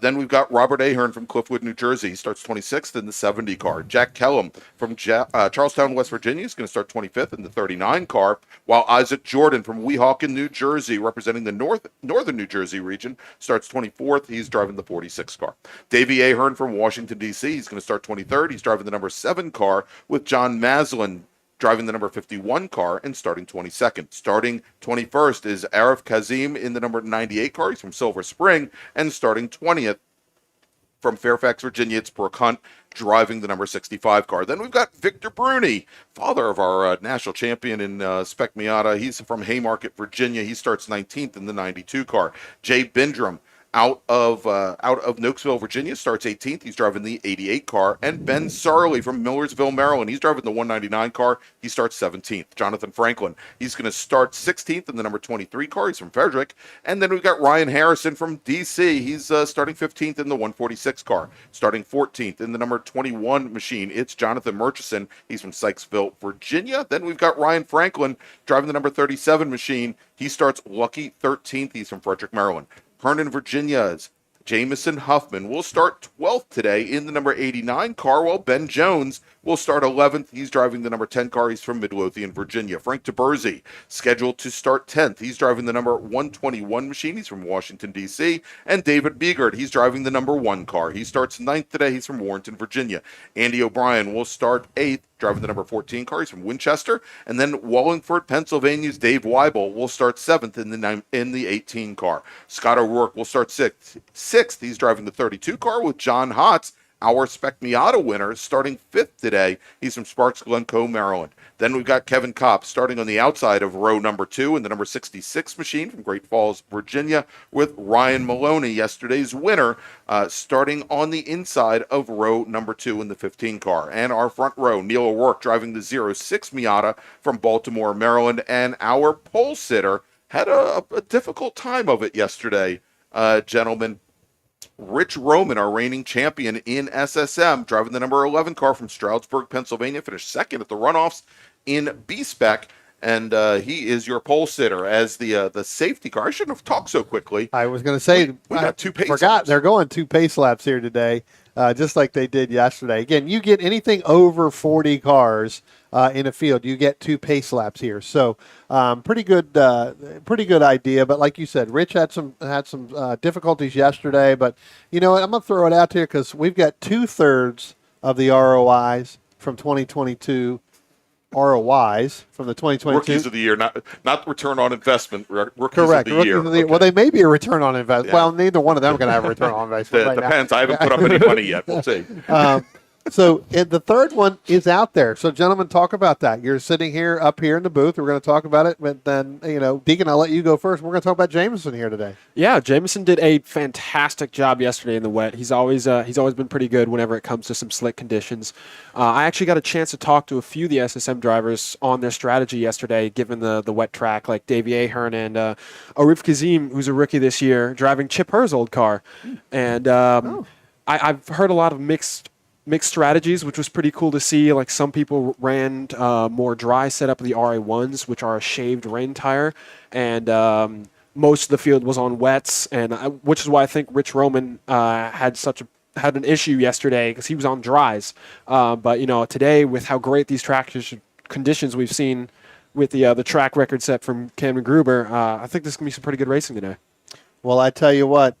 Then we've got Robert Ahern from Cliffwood, New Jersey. He starts 26th in the 70 car. Jack Kellum from Charlestown, West Virginia is going to start 25th in the 39 car, while Isaac Jordan from Weehawken, New Jersey, representing the northern New Jersey region, starts 24th. He's driving the 46 car. Davey Ahern from Washington, D.C., he's going to start 23rd. He's driving the number 7 car, with John Maslin driving the number 51 car and starting 22nd. Starting 21st is Arif Kazim in the number 98 car. He's from Silver Spring, and starting 20th from Fairfax, Virginia, it's Brooke Hunt driving the number 65 car. Then we've got Victor Bruni, father of our national champion in Spec Miata. He's from Haymarket, Virginia. He starts 19th in the 92 car. Jay Bindrum out of Nokesville, Virginia, starts 18th. He's driving the 88 car. And Ben Sarley from Millersville, Maryland. He's driving the 199 car. He starts 17th. Jonathan Franklin, he's going to start 16th in the number 23 car. He's from Frederick. And then we've got Ryan Harrison from D.C. He's starting 15th in the 146 car. Starting 14th in the number 21 machine, it's Jonathan Murchison. He's from Sykesville, Virginia. Then we've got Ryan Franklin driving the number 37 machine. He starts lucky 13th. He's from Frederick, Maryland. Herndon, Virginia's Jamison Huffman will start 12th today in the number 89 car, while Ben Jones will start 11th. He's driving the number 10 car. He's from Midlothian, Virginia. Frank DeBerzi, scheduled to start 10th. He's driving the number 121 machine. He's from Washington, D.C. And David Biegert, he's driving the number 1 car. He starts 9th today. He's from Warrenton, Virginia. Andy O'Brien will start 8th, driving the number 14 car. He's from Winchester. And then Wallingford, Pennsylvania's Dave Weibel will start 7th in the 18 car. Scott O'Rourke will start 6th. He's driving the 32 car with John Hotz, our Spec Miata winner, starting 5th today. He's from Sparks, Glencoe, Maryland. Then we've got Kevin Kopp starting on the outside of row number 2 in the number 66 machine from Great Falls, Virginia, with Ryan Maloney, yesterday's winner, starting on the inside of row number 2 in the 15 car. And our front row, Neil O'Rourke driving the 06 Miata from Baltimore, Maryland. And our pole sitter had a difficult time of it yesterday, gentlemen. Rich Roman, our reigning champion in SSM, driving the number 11 car from Stroudsburg, Pennsylvania, finished 2nd at the runoffs in B-Spec, and he is your pole sitter as the safety car. I shouldn't have talked so quickly. I was going to say, we got 2 pace forgot laps. They're going 2 pace laps here today, just like they did yesterday. Again, you get anything over 40 cars in a field, you get 2 pace laps here. So pretty good idea. But like you said, Rich had some difficulties yesterday. But you know what? I'm going to throw it out here because we've got 2/3 of the ROIs from 2022. ROIs from the 2022. Rookies of the year, not return on investment. Rookies Correct. of the year. Okay. Well, they may be a return on investment. Yeah. Well, neither one of them are going to have a return on investment. It depends. I haven't put up any money yet. We'll see. So the third one is out there. So, gentlemen, talk about that. You're sitting here up here in the booth. We're going to talk about it. But then, Deacon, I'll let you go first. We're going to talk about Jameson here today. Yeah, Jameson did a fantastic job yesterday in the wet. He's always been pretty good whenever it comes to some slick conditions. I actually got a chance to talk to a few of the SSM drivers on their strategy yesterday, given the wet track, like Davey Ahern and Arif Kazim, who's a rookie this year, driving Chip Herr's old car. And I've heard a lot of mixed strategies, which was pretty cool to see. Like some people ran more dry setup of the RA1s, which are a shaved rain tire, and most of the field was on wets, and which is why I think Rich Roman had an issue yesterday because he was on dries. But today, with how great these track conditions we've seen with the track record set from Cameron Gruber, I think this is gonna be some pretty good racing today. Well, I tell you what,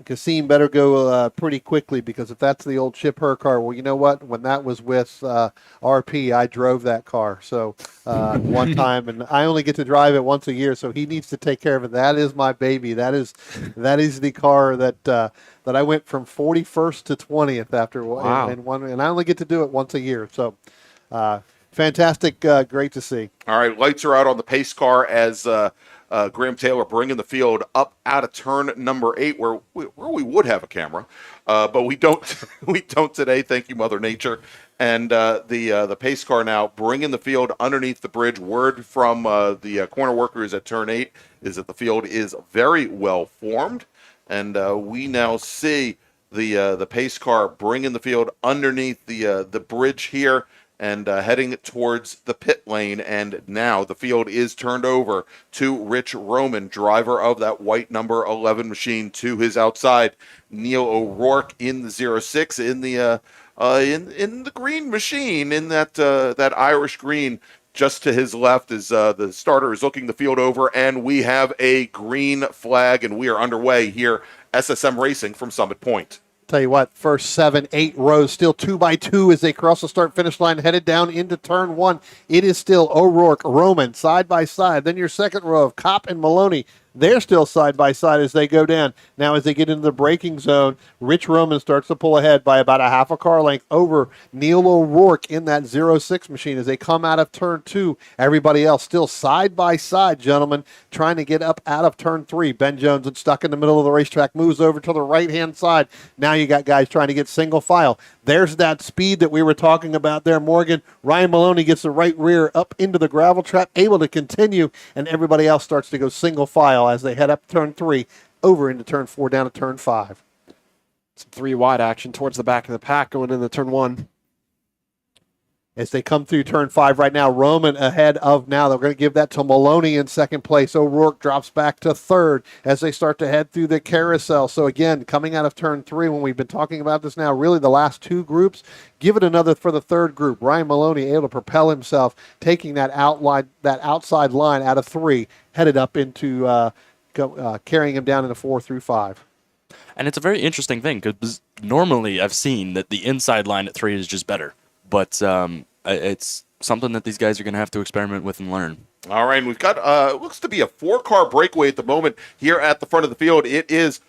Kasim better go pretty quickly, because if that's the old Chip Herr car, well, you know what? When that was with RP, I drove that car. So one time, and I only get to drive it once a year, so he needs to take care of it. That is my baby. That is the car that I went from 41st to 20th after. Wow. And I only get to do it once a year. So fantastic, great to see. All right, lights are out on the pace car as Graham Taylor bringing the field up out of turn number 8, where we would have a camera, but we don't. We don't today. Thank you, Mother Nature. And the pace car now bringing the field underneath the bridge. Word from the corner workers at turn 8 is that the field is very well formed, and we now see the pace car bringing the field underneath the bridge here, and heading towards the pit lane. And now the field is turned over to Rich Roman, driver of that white number 11 machine, to his outside. Neil O'Rourke in the 06 in the green machine, in that Irish green. Just to his left is the starter is looking the field over, and we have a green flag, and we are underway here. SSM Racing from Summit Point. Tell you what, first 7, 8 rows, still 2 by 2 as they cross the start-finish line, headed down into turn 1. It is still O'Rourke, Roman, side by side. Then your second row of Kopp and Maloney. They're still side by side as they go down. Now, as they get into the braking zone, Rich Roman starts to pull ahead by about a half a car length over Neil O'Rourke in that 06 machine as they come out of turn 2. Everybody else still side by side, gentlemen, trying to get up out of turn 3. Ben Jones, that's stuck in the middle of the racetrack, moves over to the right-hand side. Now you got guys trying to get single file. There's that speed that we were talking about there, Morgan. Ryan Maloney gets the right rear up into the gravel trap, able to continue, and everybody else starts to go single file as they head up turn 3, over into turn 4, down to turn 5. Some 3 wide action towards the back of the pack going into turn 1. As they come through turn 5 right now, Roman ahead of now. They're going to give that to Maloney in second place. O'Rourke drops back to third as they start to head through the carousel. So again, coming out of turn 3, when we've been talking about this now, really the last 2 groups, give it another for the third group. Ryan Maloney able to propel himself, taking that outside line out of 3, headed up into carrying him down into 4 through 5. And it's a very interesting thing because normally I've seen that the inside line at 3 is just better. But it's something that these guys are going to have to experiment with and learn. All right, and we've got looks to be a 4-car breakaway at the moment here at the front of the field. It is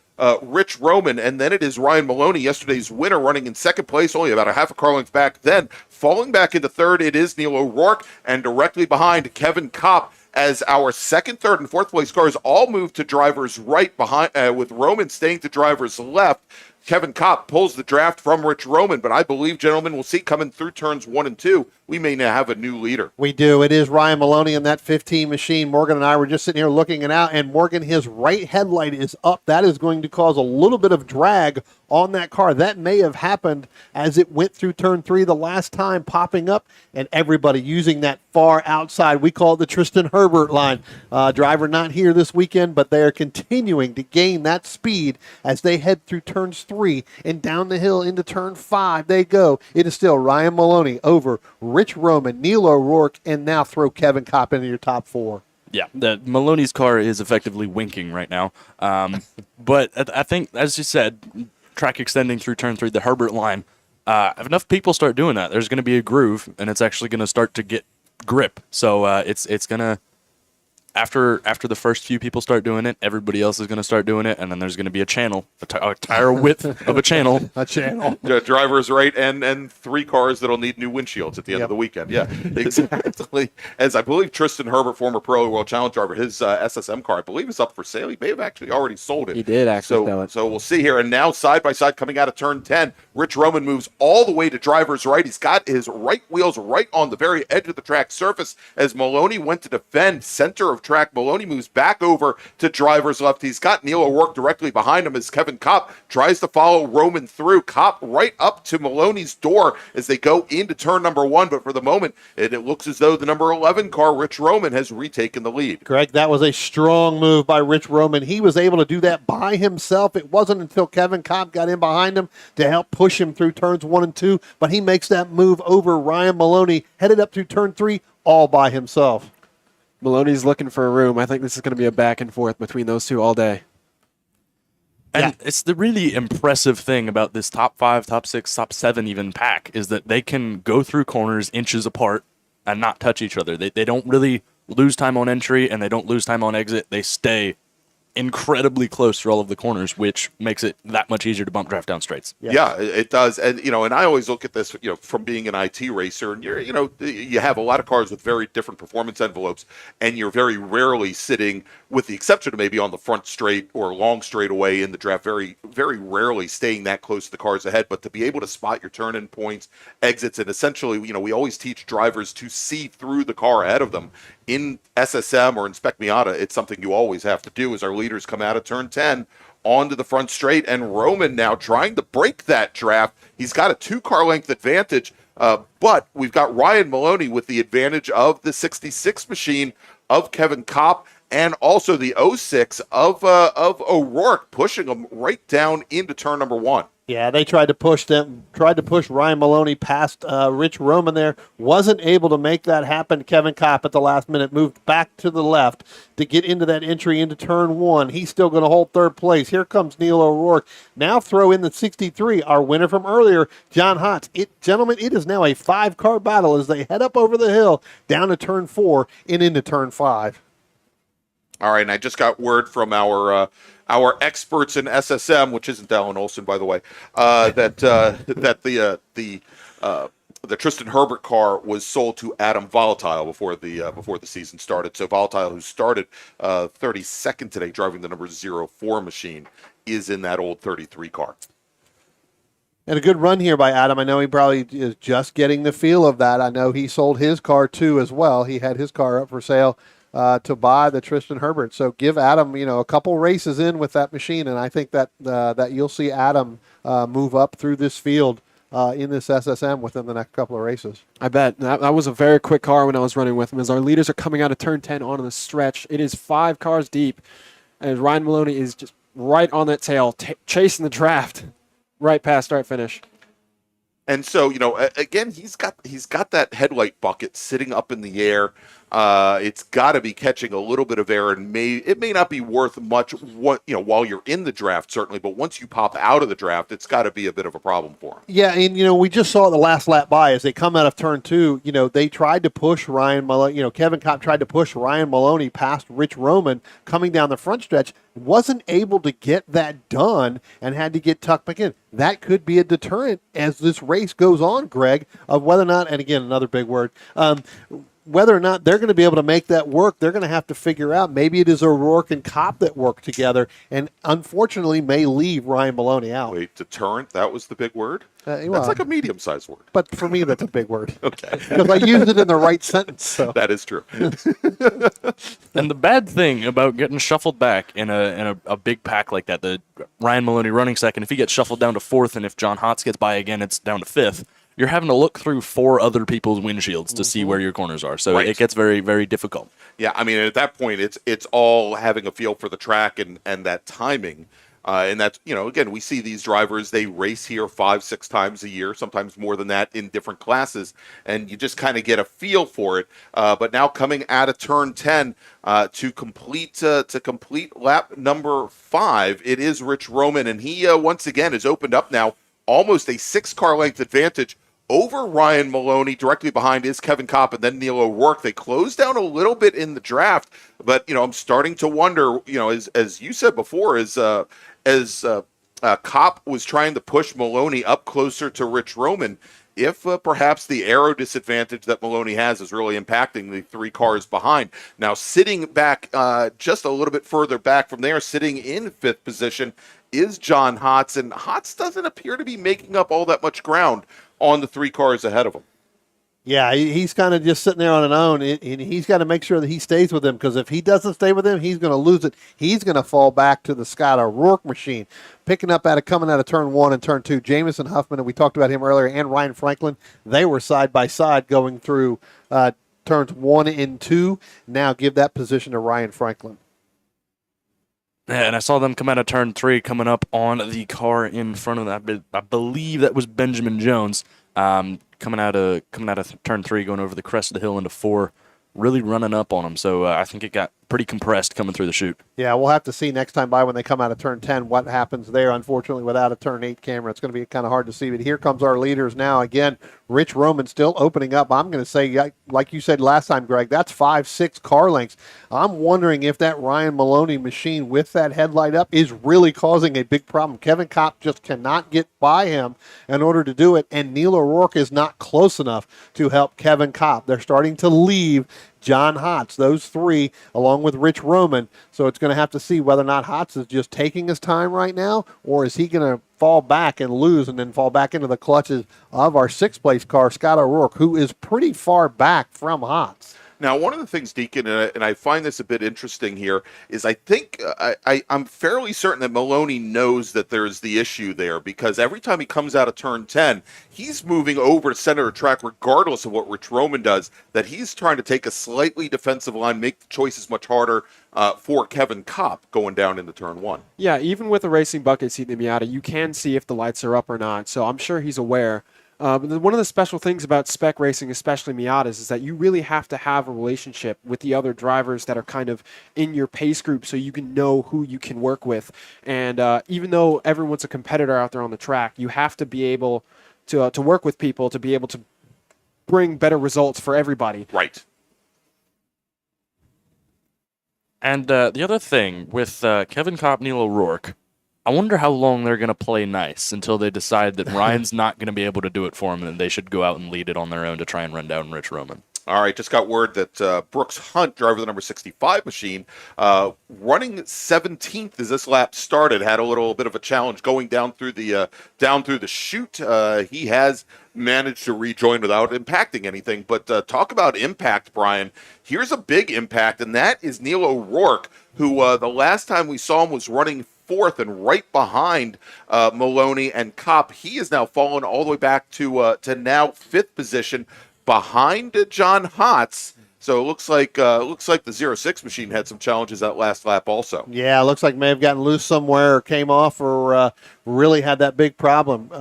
Rich Roman, and then it is Ryan Maloney, yesterday's winner, running in second place, only about a half a car length back. Then falling back into third, it is Neil O'Rourke, and directly behind Kevin Kopp, as our second, third, and fourth place cars all move to drivers right behind, with Roman staying to drivers left. Kevin Kopp pulls the draft from Rich Roman, but I believe, gentlemen, we'll see coming through turns 1 and 2, we may now have a new leader. We do. It is Ryan Maloney in that 15 machine. Morgan and I were just sitting here looking it out, and Morgan, his right headlight is up. That is going to cause a little bit of drag on that car. That may have happened as it went through turn 3 the last time, popping up, and everybody using that far outside. We call it the Tristan Herbert line. Driver not here this weekend, but they are continuing to gain that speed as they head through turns 3 and down the hill into turn 5 they go. It is still Ryan Maloney over Rich Roman, Neil O'Rourke, and now throw Kevin Kopp into your top 4. Yeah, Maloney's car is effectively winking right now. But I think, as you said, track extending through turn 3, the Herbert line, if enough people start doing that, there's going to be a groove, and it's actually going to start to get grip. So it's going to, after the first few people start doing it, everybody else is going to start doing it, and then there's going to be a channel, a tire width of a channel. A channel. Drivers right, and 3 cars that'll need new windshields at the end of the weekend. Yeah, exactly. As I believe Tristan Herbert, former Pro World Challenge driver, his SSM car, I believe, is up for sale. He may have actually already sold it. He did actually sell it. So we'll see here. And now side by side coming out of turn 10, Rich Roman moves all the way to driver's right. He's got his right wheels right on the very edge of the track surface as Maloney went to defend center of track. Maloney moves back over to driver's left. He's got Neil O'Rourke directly behind him as Kevin Kopp tries to follow Roman through. Kopp right up to Maloney's door as they go into turn number 1. But for the moment, it looks as though the number 11 car, Rich Roman, has retaken the lead. Greg, that was a strong move by Rich Roman. He was able to do that by himself. It wasn't until Kevin Kopp got in behind him to help push him through turns 1 and 2, but he makes that move over Ryan Maloney, headed up through turn 3 all by himself. Maloney's looking for a room. I think this is going to be a back and forth between those two all day. And it's the really impressive thing about this top 5, top 6, top 7 even pack is that they can go through corners inches apart and not touch each other. They don't really lose time on entry, and they don't lose time on exit. They stay incredibly close through all of the corners, which makes it that much easier to bump draft down straights. Yeah, it does. And, and I always look at this, from being an IT racer, and you have a lot of cars with very different performance envelopes, and you're very rarely sitting, with the exception of maybe on the front straight or long straightaway in the draft, very, very rarely staying that close to the cars ahead. But to be able to spot your turn-in points, exits, and essentially, we always teach drivers to see through the car ahead of them. In SSM or in Spec Miata, it's something you always have to do as our leaders come out of turn 10 onto the front straight. And Roman now trying to break that draft. He's got a 2-car length advantage, but we've got Ryan Maloney with the advantage of the 66 machine of Kevin Kopp and also the 06 of O'Rourke, pushing him right down into turn number 1. Yeah, they tried to push Ryan Maloney past Rich Roman there. Wasn't able to make that happen. Kevin Kopp at the last minute moved back to the left to get into that entry into turn 1. He's still going to hold third place. Here comes Neil O'Rourke. Now throw in the 63, our winner from earlier, John Hotz. Gentlemen, it is now a 5-car battle as they head up over the hill, down to turn 4 and into turn 5. All right, and I just got word from our experts in SSM, which isn't Dallin Olson, by the way, that the Tristan Herbert car was sold to Adam Volatile before the season started. So Volatile, who started 32nd today, driving the number 04 machine, is in that old 33 car. And a good run here by Adam. I know he probably is just getting the feel of that. I know he sold his car too as well. He had his car up for sale to buy the Tristan Herbert. So give Adam, a couple races in with that machine, and I think that that you'll see Adam move up through this field in this SSM within the next couple of races. I bet. That was a very quick car when I was running with him. As our leaders are coming out of turn 10 onto the stretch, it is 5 cars deep, and Ryan Maloney is just right on that tail, chasing the draft right past start finish. And so, again, he's got that headlight bucket sitting up in the air. It's got to be catching a little bit of air, and it may not be worth much while you're in the draft, certainly, but once you pop out of the draft, it's got to be a bit of a problem for him. Yeah, and we just saw the last lap by as they come out of turn 2. They tried to push Ryan Maloney. Kevin Kopp tried to push Ryan Maloney past Rich Roman coming down the front stretch. Wasn't able to get that done and had to get tucked back in. That could be a deterrent as this race goes on, Greg, of whether or not, and again, another big word, whether or not they're going to be able to make that work. They're going to have to figure out. Maybe it is O'Rourke and Kopp that work together and unfortunately may leave Ryan Maloney out. Wait, deterrent? That was the big word? Well, that's like a medium-sized word. But for me, that's a big word. Okay. Because I used it in the right sentence. So. That is true. And the bad thing about getting shuffled back in a big pack like that, the Ryan Maloney running second, if he gets shuffled down to 4th and if John Hotz gets by again, it's down to 5th, you're having to look through 4 other people's windshields to see where your corners are. So Right. it gets very, very difficult. Yeah, I mean, at that point, it's all having a feel for the track and that timing. And that's, again, we see these drivers, they race here 5-6 times a year, sometimes more than that in different classes, and you just kind of get a feel for it. But now coming out of turn 10 to complete lap number 5, it is Rich Roman, and he once again has opened up now almost a 6-car length advantage over Ryan Maloney. Directly behind is Kevin Kopp and then Neil O'Rourke. They closed down a little bit in the draft, but I'm starting to wonder, as you said before, as Kopp was trying to push Maloney up closer to Rich Roman, if perhaps the aero disadvantage that Maloney has is really impacting the 3 cars behind. Now, sitting back just a little bit further back from there, sitting in 5th position, is John Hotz, and Hotz doesn't appear to be making up all that much ground on the 3 cars ahead of him. Yeah, he's kind of just sitting there on his own, and he's got to make sure that he stays with him, because if he doesn't stay with him, he's going to lose it. He's going to fall back to the Scott O'Rourke machine. Picking up coming out of turn 1 and turn 2, Jamison Huffman, and we talked about him earlier, and Ryan Franklin, they were side by side going through turns 1 and 2. Now give that position to Ryan Franklin. Yeah, and I saw them come out of turn 3, coming up on the car in front of that. I believe that was Benjamin Jones, coming out of turn 3, going over the crest of the hill into 4, really running up on him. So I think it got pretty compressed coming through the chute. Yeah, we'll have to see next time by when they come out of turn 10 what happens there. Unfortunately, without a turn 8 camera, it's going to be kind of hard to see. But here comes our leaders now. Again, Rich Roman still opening up. I'm going to say, like you said last time, Greg, that's 5-6 car lengths. I'm wondering if that Ryan Maloney machine with that headlight up is really causing a big problem. Kevin Kopp just cannot get by him in order to do it, and Neil O'Rourke is not close enough to help Kevin Kopp. They're starting to leave John Hotz, those 3, along with Rich Roman. So it's going to have to see whether or not Hotz is just taking his time right now, or is he going to fall back and lose and then fall back into the clutches of our 6th place car, Scott O'Rourke, who is pretty far back from Hotz. Now, one of the things, Deacon, and I find this a bit interesting here, is I think I'm fairly certain that Maloney knows that there's the issue there, because every time he comes out of turn 10, he's moving over to center of track regardless of what Rich Roman does, that he's trying to take a slightly defensive line, make the choices much harder for Kevin Kopp going down into turn 1. Yeah, even with a racing bucket seat in the Miata, you can see if the lights are up or not, so I'm sure he's aware. One of the special things about spec racing, especially Miatas, is that you really have to have a relationship with the other drivers that are kind of in your pace group so you can know who you can work with. And even though everyone's a competitor out there on the track, you have to be able to work with people to be able to bring better results for everybody. Right. And the other thing with Kevin Kopp, Neil O'Rourke, I wonder how long they're going to play nice until they decide that Ryan's not going to be able to do it for them and they should go out and lead it on their own to try and run down Rich Roman. All right, just got word that Brooks Hunt, driver of the number 65 machine, running 17th as this lap started, had a little bit of a challenge going down through the chute. He has managed to rejoin without impacting anything. But talk about impact, Brian. Here's a big impact, and that is Neil O'Rourke, who the last time we saw him was running fourth and right behind Maloney and Kopp. He is now fallen all the way back to now fifth position behind John Hotz. So it looks like the 06 machine had some challenges that last lap also. Yeah, it looks like may have gotten loose somewhere or came off or really had that big problem.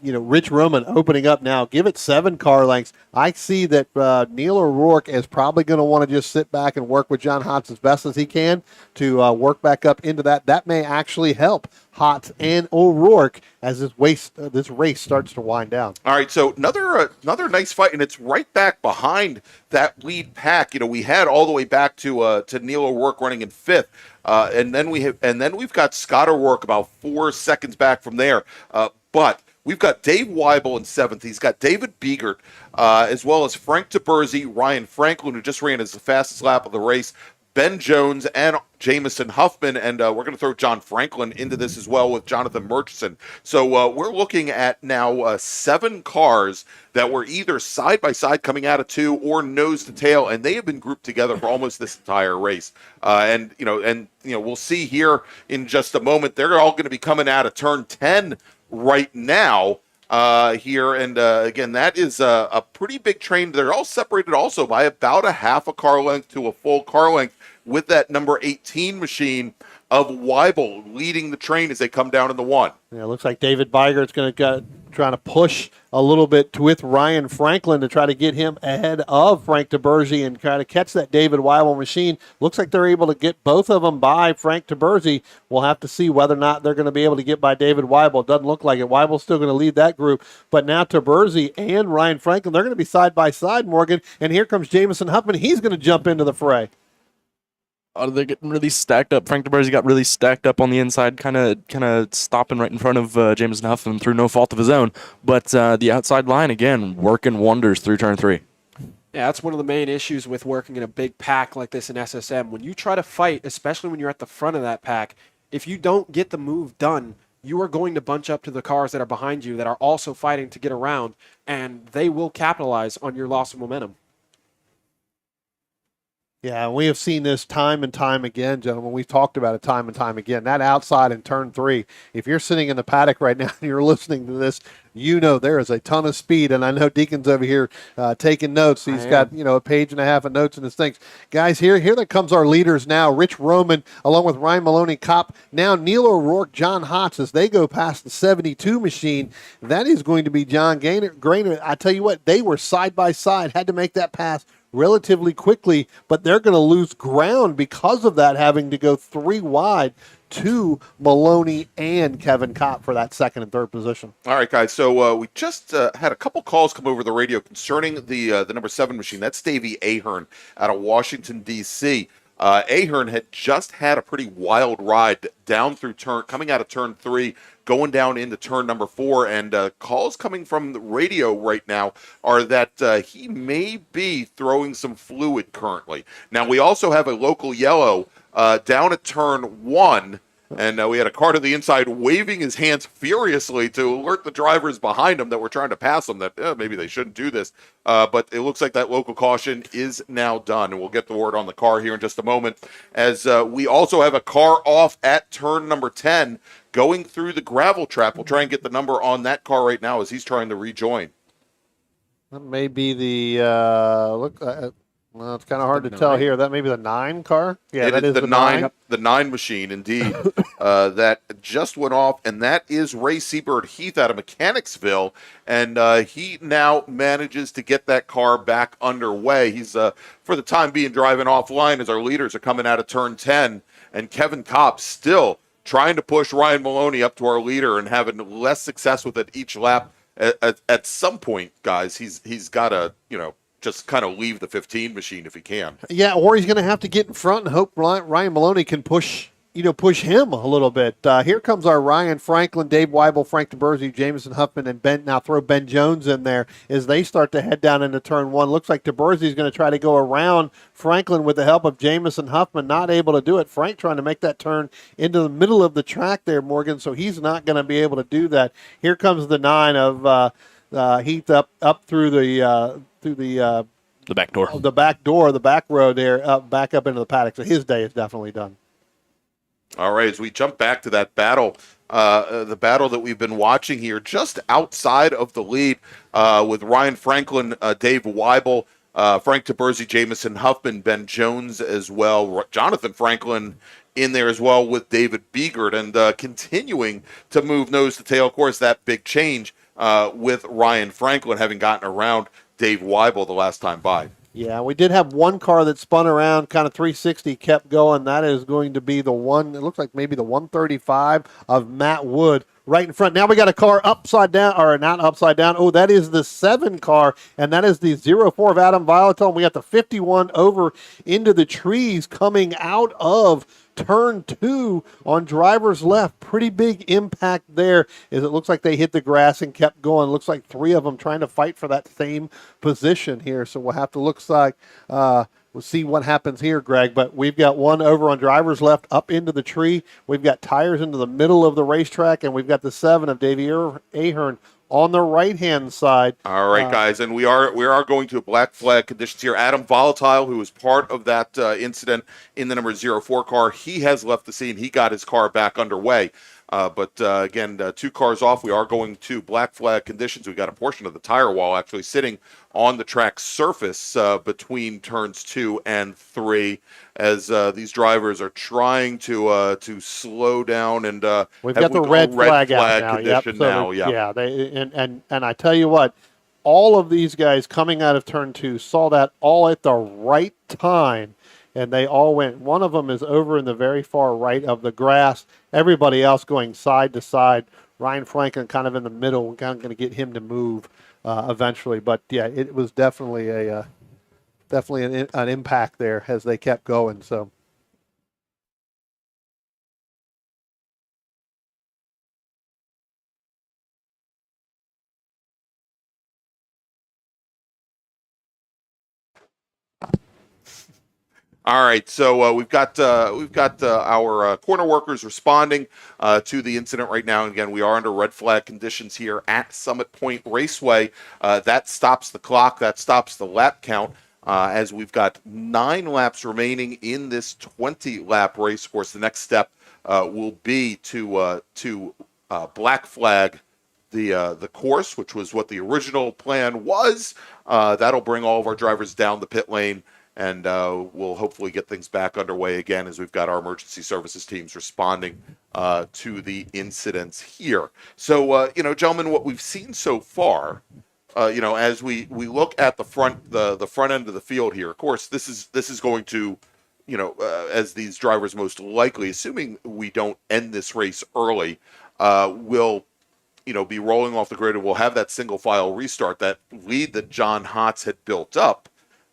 Rich Roman opening up now. Give it 7 car lengths. I see that Neil O'Rourke is probably going to want to just sit back and work with John Hotz as best as he can to work back up into that. That may actually help Hotz and O'Rourke as this race starts to wind down. All right, so another nice fight, and it's right back behind that lead pack. We had all the way back to Neil O'Rourke running in fifth, and then we've got Scott O'Rourke about 4 seconds back from there, but. We've got Dave Weibel in seventh. He's got David Biegert, as well as Frank DeBersey, Ryan Franklin, who just ran his fastest lap of the race, Ben Jones, and Jamison Huffman. And we're going to throw John Franklin into this as well with Jonathan Murchison. So we're looking at now 7 cars that were either side by side coming out of 2 or nose to tail, and they have been grouped together for almost this entire race. And we'll see here in just a moment. They're all going to be coming out of turn 10 right now here, and again, that is a pretty big train. They're all separated also by about a half a car length to a full car length, with that number 18 machine of Weibel leading the train as they come down in the 1. Yeah, it looks like David Beigert's going to trying to push a little bit with Ryan Franklin to try to get him ahead of Frank DeBersey and try to catch that David Weibel machine. Looks like they're able to get both of them by Frank DeBersey. We'll have to see whether or not they're going to be able to get by David Weibel. It doesn't look like it. Weibel's still going to lead that group, but now DeBersey and Ryan Franklin, they're going to be side by side, Morgan, and here comes Jamison Huffman. He's going to jump into the fray. They're getting really stacked up. Frank DeBersey got really stacked up on the inside, kind of stopping right in front of Jamison Huffman through no fault of his own. But the outside line, again, working wonders through turn 3. Yeah, that's one of the main issues with working in a big pack like this in SSM. When you try to fight, especially when you're at the front of that pack, if you don't get the move done, you are going to bunch up to the cars that are behind you that are also fighting to get around, and they will capitalize on your loss of momentum. Yeah, we have seen this time and time again, gentlemen. We've talked about it time and time again. That outside in turn 3, if you're sitting in the paddock right now and you're listening to this, there is a ton of speed. And I know Deacon's over here taking notes. He's got, a page and a half of notes in his things. Guys, here that comes our leaders now. Rich Roman, along with Ryan Maloney, Kopp. Now Neil O'Rourke, John Hotz, as they go past the 72 machine. That is going to be John Grainer. I tell you what, they were side by side, had to make that pass relatively quickly, but they're going to lose ground because of that, having to go 3 wide to Maloney and Kevin Kopp for that second and third position. All right, guys. So we just had a couple calls come over the radio concerning the number 7 machine. That's Davey Ahern out of Washington, D.C. Ahern had just had a pretty wild ride down through coming out of turn 3, going down into turn number 4, and calls coming from the radio right now are that he may be throwing some fluid currently. Now, we also have a local yellow down at turn 1, and we had a car to the inside waving his hands furiously to alert the drivers behind him that were trying to pass him that maybe they shouldn't do this. But it looks like that local caution is now done, and we'll get the word on the car here in just a moment. As we also have a car off at turn number 10 going through the gravel trap. We'll try and get the number on that car right now as he's trying to rejoin. That may be the well, it's kind of hard to tell here. That may be the 9 car. Yeah, that is the 9. The 9 machine, indeed. That just went off, and that is Ray Seabird Heath out of Mechanicsville, and he now manages to get that car back underway. He's, for the time being, driving offline as our leaders are coming out of turn 10, and Kevin Kopp still trying to push Ryan Maloney up to our leader and having less success with it each lap. At some point, guys, he's got to, just kind of leave the 15 machine if he can. Yeah, or he's going to have to get in front and hope Ryan Maloney can push him a little bit. Here comes our Ryan Franklin, Dave Weibel, Frank DeBersey, Jamison Huffman, and Ben. Now throw Ben Jones in there as they start to head down into turn 1. Looks like DeBersey is going to try to go around Franklin with the help of Jamison Huffman. Not able to do it. Frank trying to make that turn into the middle of the track there, Morgan, so he's not going to be able to do that. Here comes the 9 of Heath up through the back door. The back door, the back row there, back up into the paddock. So his day is definitely done. All right, as we jump back to that battle, the battle that we've been watching here, just outside of the lead, with Ryan Franklin, Dave Weibel, Frank Taberzi, Jamison Huffman, Ben Jones as well, Jonathan Franklin in there as well with David Biegert, and continuing to move nose to tail. Of course, that big change with Ryan Franklin having gotten around Dave Weibel the last time by. Yeah, we did have one car that spun around, kind of 360, kept going. That is going to be the one, it looks like maybe the 135 of Matt Wood right in front. Now we got a car upside down, or not upside down. Oh, that is the 7 car, and that is the 04 of Adam Violatone. We got the 51 over into the trees coming out of turn 2 on driver's left. Pretty big impact there, as it looks like they hit the grass and kept going. Looks like 3 of them trying to fight for that same position here. So we'll have to look like we'll see what happens here, Greg. But we've got one over on driver's left up into the tree. We've got tires into the middle of the racetrack, and we've got the 7 of Davey Ahern on the right-hand side. All right, guys, and we are going to a black flag conditions here. Adam Volatile, who was part of that incident in the number 04 car, he has left the scene. He got his car back underway. But again, 2 cars off. We are going to black flag conditions. We've got a portion of the tire wall actually sitting on the track surface between turns 2 and 3, as these drivers are trying to slow down. And we've got the red flag out now. Condition now. Yeah. And I tell you what, all of these guys coming out of turn 2 saw that all at the right time. And they all went. One of them is over in the very far right of the grass. Everybody else going side to side. Ryan Franklin kind of in the middle. We're kind of going to get him to move eventually. But yeah, it was definitely an impact there as they kept going. So. All right, so we've got our corner workers responding to the incident right now. And again, we are under red flag conditions here at Summit Point Raceway. That stops the clock. That stops the lap count. As we've got 9 laps remaining in this 20-lap race. Of course, the next step will be to black flag the course, which was what the original plan was. That'll bring all of our drivers down the pit lane. And we'll hopefully get things back underway again, as we've got our emergency services teams responding to the incidents here. So, gentlemen, what we've seen so far, as we look at the front end of the field here, of course, this is going to, as these drivers most likely, assuming we don't end this race early, will be rolling off the grid, and we'll have that single file restart. That lead that John Hotz had built up.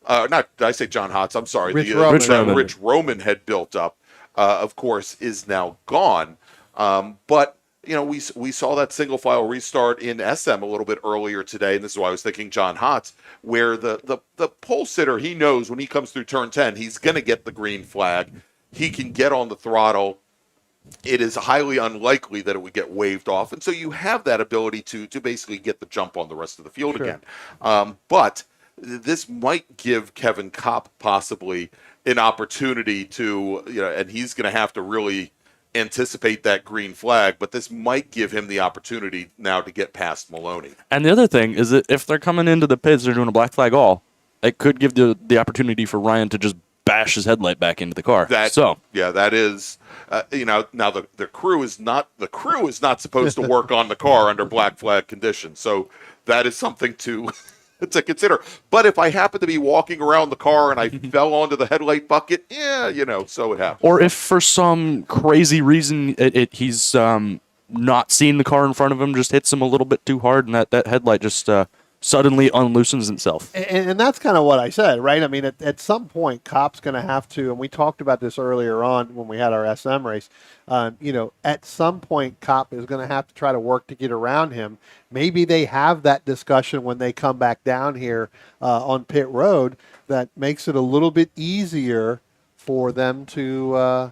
Did I say John Hotz? I'm sorry. Rich Roman had built up, of course, is now gone. But, we saw that single file restart in SM a little bit earlier today, and this is why I was thinking John Hotz, where the pole sitter, he knows when he comes through turn 10, he's going to get the green flag. He can get on the throttle. It is highly unlikely that it would get waved off. And so you have that ability to basically get the jump on the rest of the field again. But this might give Kevin Kopp possibly an opportunity to, and he's going to have to really anticipate that green flag, but this might give him the opportunity now to get past Maloney. And the other thing is that if they're coming into the pits, they're doing a black flag all, it could give the opportunity for Ryan to just bash his headlight back into the car. That is, now the crew is not supposed to work on the car under black flag conditions. So that is something to consider. But if I happen to be walking around the car and I fell onto the headlight bucket, so it happens. Or if for some crazy reason he's not seeing the car in front of him, just hits him a little bit too hard, and that headlight just suddenly unloosens itself. And that's kind of what I said, right? I mean, at some point, Kopp's going to have to, and we talked about this earlier on when we had our SM race, at some point, Kopp is going to have to try to work to get around him. Maybe they have that discussion when they come back down here on pit road that makes it a little bit easier for them to,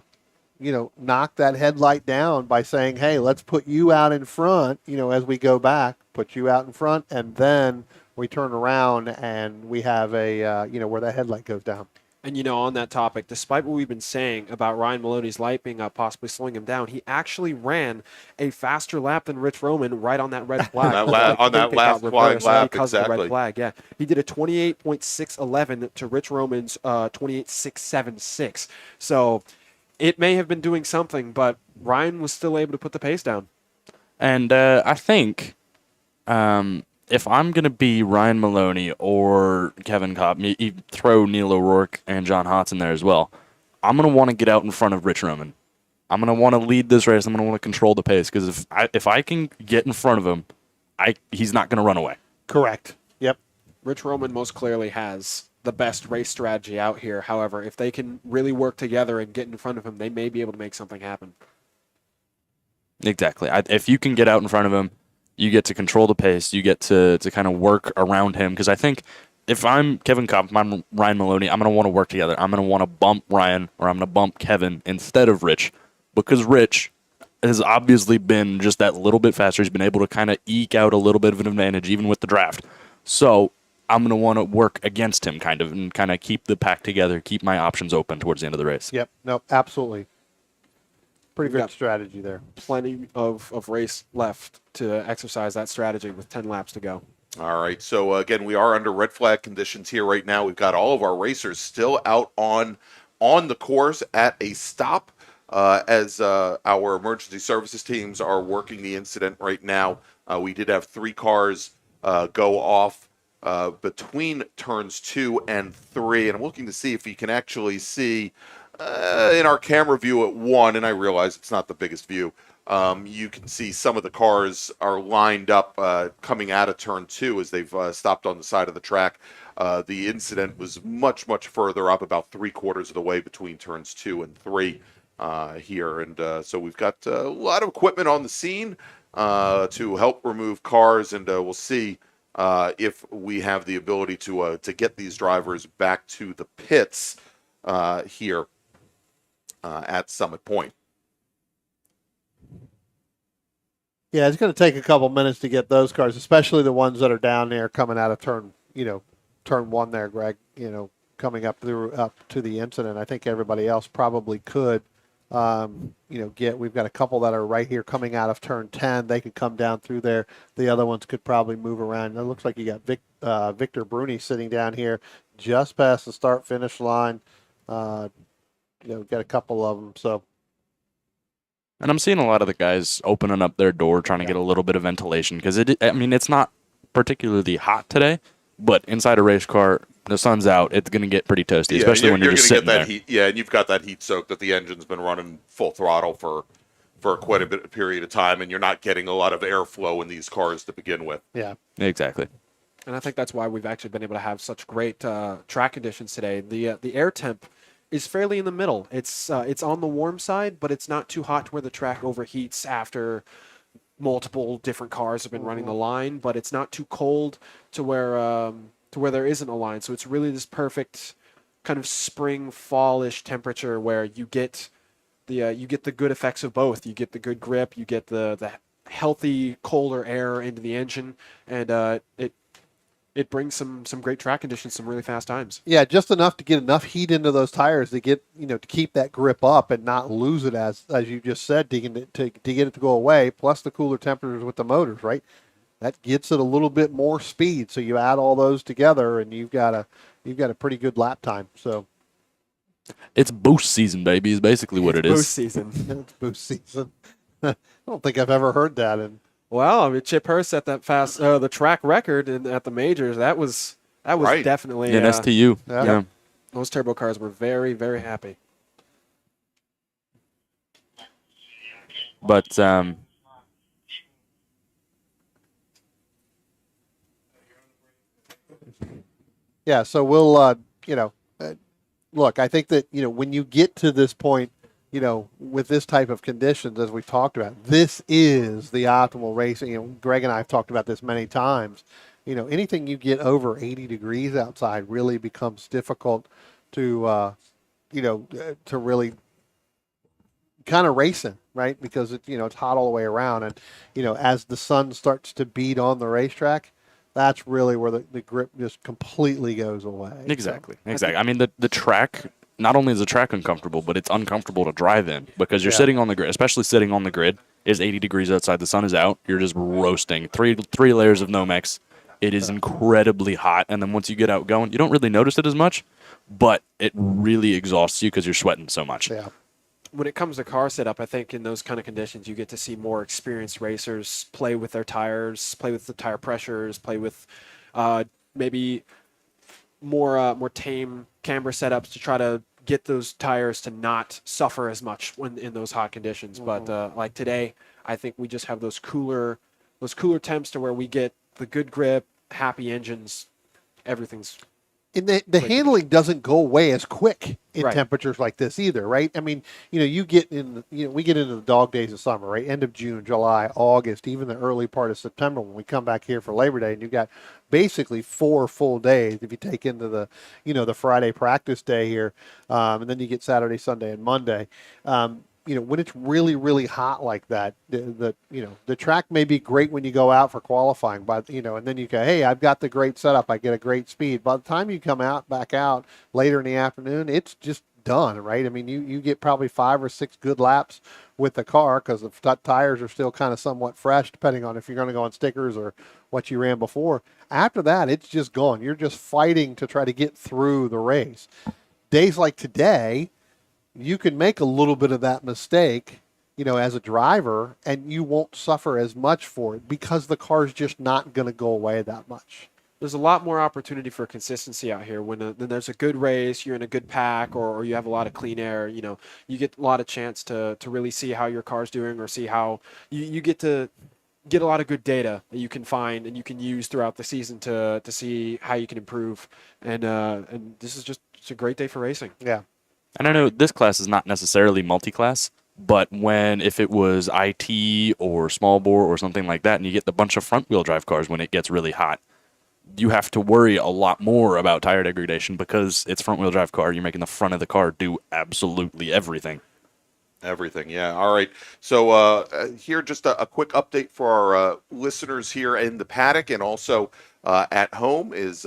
knock that headlight down by saying, hey, let's put you out in front, as we go back, put you out in front, and then we turn around and we have a, where that headlight goes down. And, on that topic, despite what we've been saying about Ryan Maloney's light being up, possibly slowing him down, he actually ran a faster lap than Rich Roman right on that red flag. On that last flying lap, because of the exactly. red flag, yeah. He did a 28.611 to Rich Roman's 28.676. So it may have been doing something, but Ryan was still able to put the pace down. And I think if I'm going to be Ryan Maloney or Kevin Kopp, you throw Neil O'Rourke and John Hotz in there as well, I'm going to want to get out in front of Rich Roman. I'm going to want to lead this race. I'm going to want to control the pace because if I can get in front of him, he's not going to run away. Correct. Yep. Rich Roman most clearly has the best race strategy out here. However, if they can really work together and get in front of him, they may be able to make something happen. Exactly. If you can get out in front of him, you get to control the pace. You get to kind of work around him. Because I think if I'm Kevin Kopp, if I'm Ryan Maloney, I'm going to want to work together. I'm going to want to bump Ryan or I'm going to bump Kevin instead of Rich. Because Rich has obviously been just that little bit faster. He's been able to kind of eke out a little bit of an advantage even with the draft. So I'm going to want to work against him kind of and kind of keep the pack together, keep my options open towards the end of the race. Yep. No, absolutely. Pretty We've good got strategy there. Plenty of race left to exercise that strategy with 10 laps to go. All right. So, again, we are under red flag conditions here right now. We've got all of our racers still out on the course at a stop as our emergency services teams are working the incident right now. We did have 3 cars go off between turns 2 and 3. And I'm looking to see if you can actually see in our camera view at 1, and I realize it's not the biggest view. You can see some of the cars are lined up coming out of turn 2 as they've stopped on the side of the track. The incident was much, much further up, about 3/4 of the way between turns 2 and 3 here. And so we've got a lot of equipment on the scene to help remove cars, and we'll see if we have the ability to get these drivers back to the pits here at Summit Point. Yeah, it's going to take a couple minutes to get those cars, especially the ones that are down there coming out of turn 1 there, Greg, coming up to the incident. I think everybody else probably could, we've got a couple that are right here coming out of turn 10. They could come down through there. The other ones could probably move around. It looks like you got Victor Bruni sitting down here just past the start-finish line. We've got a couple of them, so. And I'm seeing a lot of the guys opening up their door, trying to get a little bit of ventilation because it's not particularly hot today, but inside a race car, the sun's out, it's going to get pretty toasty, especially when you're just sitting there. Heat, and you've got that heat soak that the engine's been running full throttle for quite a bit of period of time, and you're not getting a lot of airflow in these cars to begin with. Yeah, exactly. And I think that's why we've actually been able to have such great track conditions today. The air temp is fairly in the middle. It's on the warm side, but it's not too hot to where the track overheats after multiple different cars have been running the line. But it's not too cold to where there isn't a line. So it's really this perfect kind of spring fallish temperature where you get the good effects of both. You get the good grip, you get the healthy colder air into the engine, and it brings some great track conditions, some really fast times. Yeah, just enough to get enough heat into those tires to get to keep that grip up and not lose it as you just said, to get it to go away. Plus the cooler temperatures with the motors, right? That gets it a little bit more speed. So you add all those together, and you've got a pretty good lap time. So it's boost season, baby. Is basically what it is. Boost season. It's boost season. I don't think I've ever heard that in. Well, I mean, Chip Hurst set that the track record at the majors. That was right. Definitely an STU. Yeah. Those turbo cars were very, very happy. But yeah, so we'll look, I think that when you get to this point, with this type of conditions, as we talked about, this is the optimal racing. Greg and I have talked about this many times. Anything you get over 80 degrees outside really becomes difficult to really kind of racing, right? Because it's hot all the way around. And, as the sun starts to beat on the racetrack, That's really where the grip just completely goes away. Exactly. I mean, the track, not only is the track uncomfortable, but it's uncomfortable to drive in because you're sitting on the grid, especially sitting on the grid. Is 80 degrees outside, the sun is out, you're just roasting. Three layers of Nomex. It is incredibly hot, and then once you get out going, you don't really notice it as much, but it really exhausts you because you're sweating so much. Yeah. When it comes to car setup, I think in those kind of conditions, you get to see more experienced racers play with their tires, play with the tire pressures, play with maybe more tame camber setups to try to get those tires to not suffer as much when in those hot conditions. But like today, I think we just have those cooler temps to where we get the good grip, happy engines, everything's. And the handling doesn't go away as quick in Right. temperatures like this either, right? I mean, we get into the dog days of summer, right? End of June, July, August, even the early part of September when we come back here for Labor Day, and you've got basically 4 full days if you take into the Friday practice day here, and then you get Saturday, Sunday, and Monday. When it's really, really hot like that, the track may be great when you go out for qualifying, but and then you go, hey, I've got the great setup, I get a great speed. By the time you come back out later in the afternoon, it's just done, right? I mean, you get probably 5 or 6 good laps with the car because the tires are still kind of somewhat fresh, depending on if you're going to go on stickers or what you ran before. After that, it's just gone. You're just fighting to try to get through the race. Days like today, you can make a little bit of that mistake, as a driver, and you won't suffer as much for it because the car's just not going to go away that much. There's a lot more opportunity for consistency out here. When there's a good race, you're in a good pack, or you have a lot of clean air, you get a lot of chance to really see how your car's doing or see how you get to get a lot of good data that you can find and you can use throughout the season to see how you can improve. And this is just a great day for racing. Yeah. And I know this class is not necessarily multi-class, but if it was IT or small bore or something like that, and you get the bunch of front-wheel drive cars when it gets really hot, you have to worry a lot more about tire degradation because it's front-wheel drive car. You're making the front of the car do absolutely everything. Everything, yeah. All right. So here, just a quick update for our listeners here in the paddock and also at home is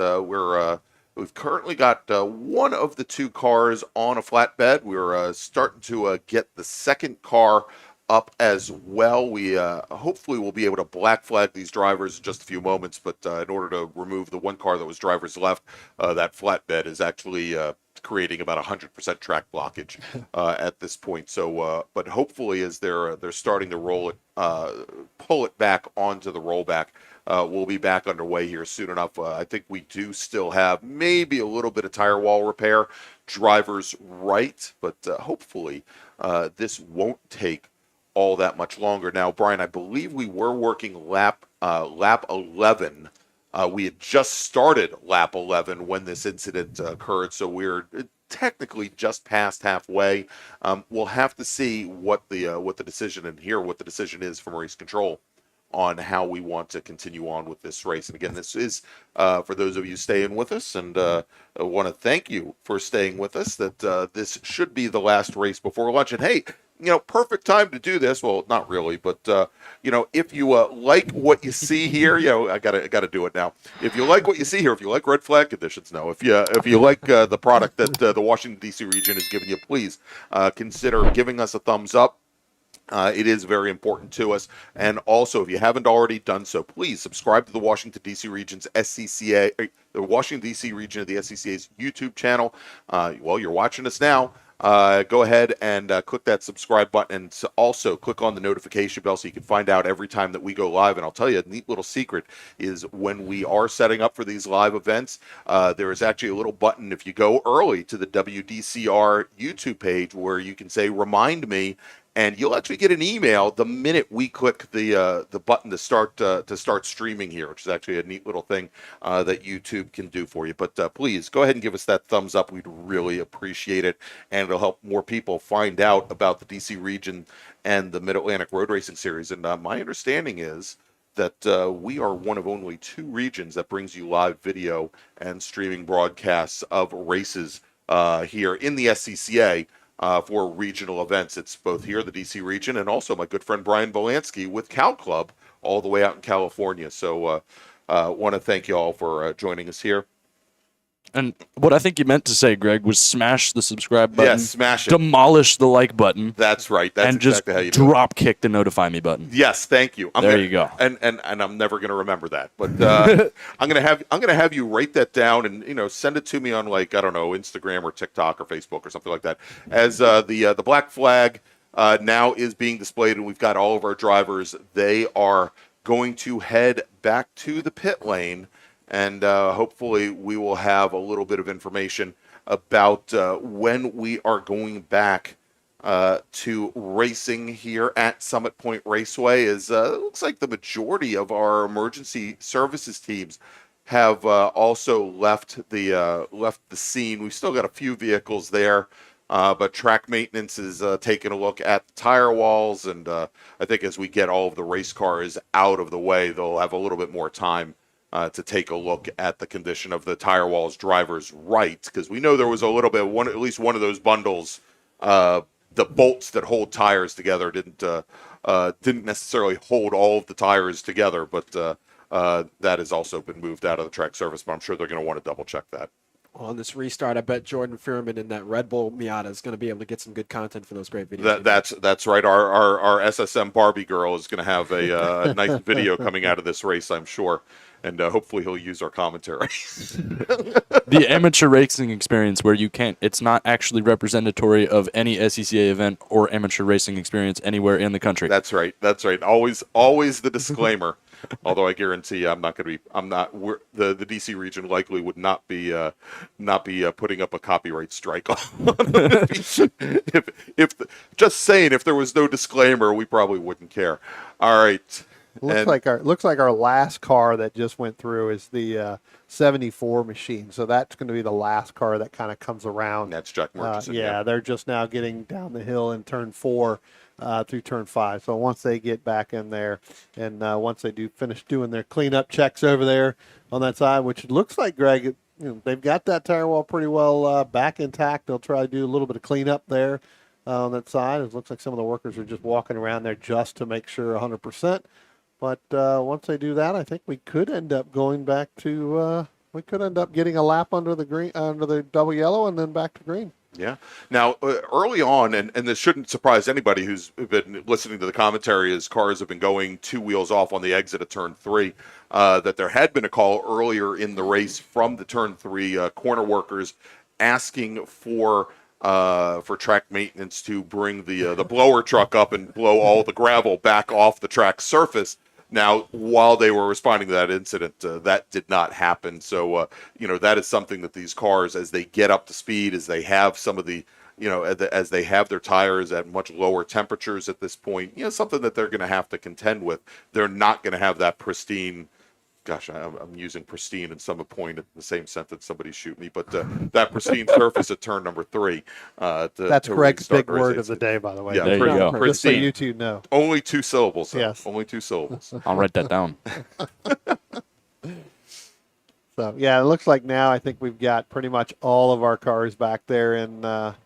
we've currently got one of the 2 cars on a flatbed. We're starting to get the second car up as well. We hopefully will be able to black flag these drivers in just a few moments, but in order to remove the one car that was drivers left, that flatbed is actually creating about 100% track blockage at this point. So, but hopefully as they're starting to roll it, pull it back onto the rollback, we'll be back underway here soon enough. I think we do still have maybe a little bit of tire wall repair, drivers right, but hopefully this won't take all that much longer. Now, Brian, I believe we were working lap 11. We had just started lap 11 when this incident occurred, so we're technically just past halfway. We'll have to see what the decision and hear what the decision is from race control on how we want to continue on with this race. And again, this is for those of you staying with us, and I want to thank you for staying with us, that this should be the last race before lunch. And hey, perfect time to do this. Well, not really, but if you like what you see here, I gotta do it now. If you like what you see here, if you like red flag conditions, no. If you like the product that the Washington D.C. region is giving you, please consider giving us a thumbs up. It is very important to us. And also, if you haven't already done so, please subscribe to the Washington, D.C. region's SCCA, the Washington, D.C. region of the SCCA's YouTube channel. Well, you're watching us now. Go ahead and click that subscribe button, and also click on the notification bell so you can find out every time that we go live. And I'll tell you a neat little secret is when we are setting up for these live events, there is actually a little button if you go early to the WDCR YouTube page where you can say, remind me, and you'll actually get an email the minute we click the button to start streaming here, which is actually a neat little thing that YouTube can do for you. But please go ahead and give us that thumbs up. We'd really appreciate it, and it'll help more people find out about the DC region and the Mid-Atlantic Road Racing Series. And my understanding is that we are one of only 2 regions that brings you live video and streaming broadcasts of races here in the SCCA. For regional events. It's both here, the DC region, and also my good friend Brian Volansky with Cow Club all the way out in California. So want to thank you all for joining us here. And what I think you meant to say, Greg, was smash the subscribe button. Yes, smash it. Demolish the like button. That's right. That's and exactly just how you do it. drop kick the notify me button. Yes, thank you. There you go. And I'm never going to remember that, but I'm going to have you write that down and send it to me on, like, I don't know, Instagram or TikTok or Facebook or something like that. As the black flag now is being displayed, and we've got all of our drivers. They are going to head back to the pit lane. And hopefully we will have a little bit of information about when we are going back to racing here at Summit Point Raceway. It looks like the majority of our emergency services teams have also left the scene. We've still got a few vehicles there, but track maintenance is taking a look at the tire walls. And I think as we get all of the race cars out of the way, they'll have a little bit more time to take a look at the condition of the tire walls drivers' right, because we know there was a little bit of at least one of those bundles, the bolts that hold tires together didn't necessarily hold all of the tires together, but that has also been moved out of the track surface. But I'm sure they're going to want to double check that. Well, on this restart, I bet Jordan Fuhrman in that Red Bull Miata is going to be able to get some good content for those great videos. That's right. Our SSM Barbie girl is going to have a nice video coming out of this race, I'm sure. And hopefully he'll use our commentary. The amateur racing experience where it's not actually representatory of any SCCA event or amateur racing experience anywhere in the country. That's right. Always the disclaimer. Although I guarantee you, the DC region likely would not be putting up a copyright strike on just saying, if there was no disclaimer, we probably wouldn't care. All right. Looks like our last car that just went through is the 74 machine. So that's going to be the last car that kind of comes around. That's Jack Murchison. They're just now getting down the hill in turn 4 through turn 5. So once they get back in there and once they finish doing their cleanup checks over there on that side, which it looks like, Greg, they've got that tire wall pretty well back intact. They'll try to do a little bit of cleanup there on that side. It looks like some of the workers are just walking around there just to make sure 100%. But once they do that, I think we could end up going back to getting a lap under the double yellow and then back to green. Yeah. Now, early on, and this shouldn't surprise anybody who's been listening to the commentary as cars have been going 2 wheels off on the exit of turn 3, that there had been a call earlier in the race from the turn 3 corner workers asking for track maintenance to bring the blower truck up and blow all the gravel back off the track surface. Now, while they were responding to that incident, that did not happen. So, that is something that these cars, as they get up to speed, as they have some of the, as they have their tires at much lower temperatures at this point, something that they're going to have to contend with. They're not going to have that pristine. Gosh, I'm using pristine in some point in the same sentence. Somebody shoot me, but that pristine surface at turn number 3. That's Greg's big word of the day, by the way. Yeah, there you go. Just so you two know. Only 2 syllables. Though. Yes. Only 2 syllables. I'll write that down. So, yeah, it looks like now I think we've got pretty much all of our cars back there. And well,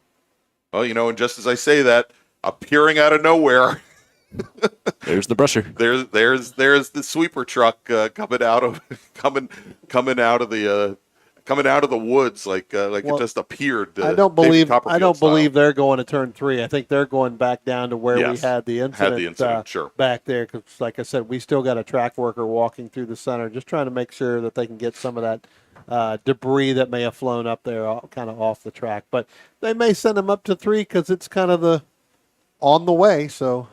and just as I say that, appearing out of nowhere. There's the brusher. There's the sweeper truck coming out of the woods like it just appeared. I don't believe they're going to turn 3. I think they're going back down to where we had the incident, sure. Back there, because like I said, we still got a track worker walking through the center, just trying to make sure that they can get some of that debris that may have flown up there kind of off the track. But they may send them up to 3 because it's kind of on the way. So.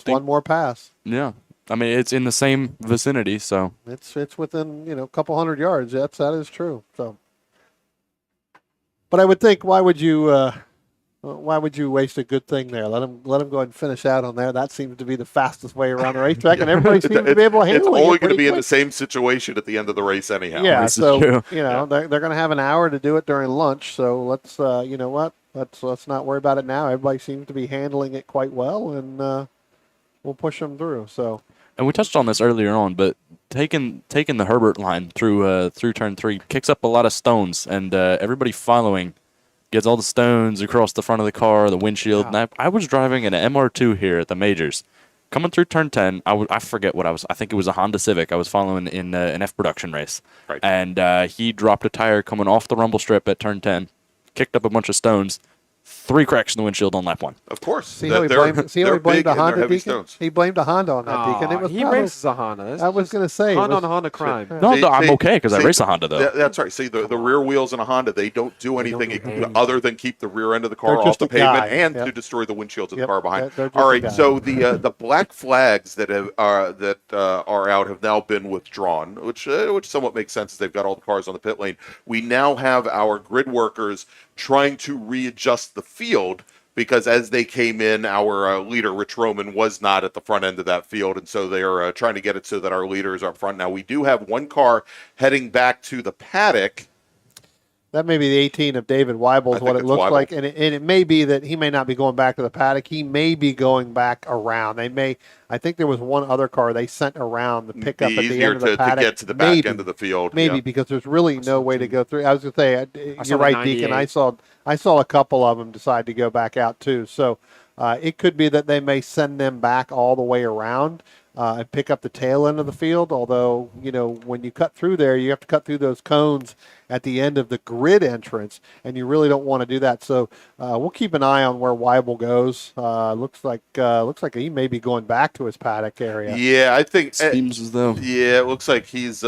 One more pass? Yeah, I mean it's in the same vicinity, so it's within a couple hundred yards. That is true. So, but I would think, why would you waste a good thing there? Let them go ahead and finish out on there. That seems to be the fastest way around the racetrack, and everybody seems to be able to handle it. It's only going to be in the same situation at the end of the race anyhow. Yeah, this is true. They're going to have an hour to do it during lunch. So let's let's not worry about it now. Everybody seems to be handling it quite well, and we'll push them through. So, and we touched on this earlier on, but taking the Herbert line through turn 3 kicks up a lot of stones, and everybody following gets all the stones across the front of the car, the windshield. Yeah. And I was driving an MR2 here at the majors, coming through turn 10, I forget what I was. I think it was a Honda Civic. I was following in an F production race. Right. And he dropped a tire coming off the rumble strip at turn 10, kicked up a bunch of stones, 3 cracks in the windshield on lap 1. Of course. See how he blamed the Honda, Deacon? Stones. He blamed the Honda on that, Deacon. It was he probably, races a Honda. I was going to say. Honda it was, on Honda crime. No, I'm okay because I race a Honda, though. That's right. See, the rear wheels in a Honda, they don't do anything other than keep the rear end of the car They're off just the a pavement guide. and Yep. to destroy the windshields of the Yep. car behind. They're just All a right, guide. so the black flags that are out have now been withdrawn, which somewhat makes sense as they've got all the cars on the pit lane. We now have our grid workers trying to readjust the field, because as they came in, our leader, Rich Roman, was not at the front end of that field, and so they are trying to get it so that our leaders are up front. Now, we do have one car heading back to the paddock. That may be the 18 of David Weibel is I what think it it's looks Weibel. like, and it may be that he may not be going back to the paddock. He may be going back around. I think there was one other car they sent around the pickup Be at the easier end of the to paddock. get to the back end of the field. Maybe yeah. because there's really no way to go through. I was going to say, saw you're the right, Deacon. 98. I saw a couple of them decide to go back out too. So it could be that they may send them back all the way around and pick up the tail end of the field. Although, when you cut through there, you have to cut through those cones at the end of the grid entrance, and you really don't want to do that. So we'll keep an eye on where Weibel goes. Looks like he may be going back to his paddock area. Yeah, I think. Seems as though. Yeah, it looks like he's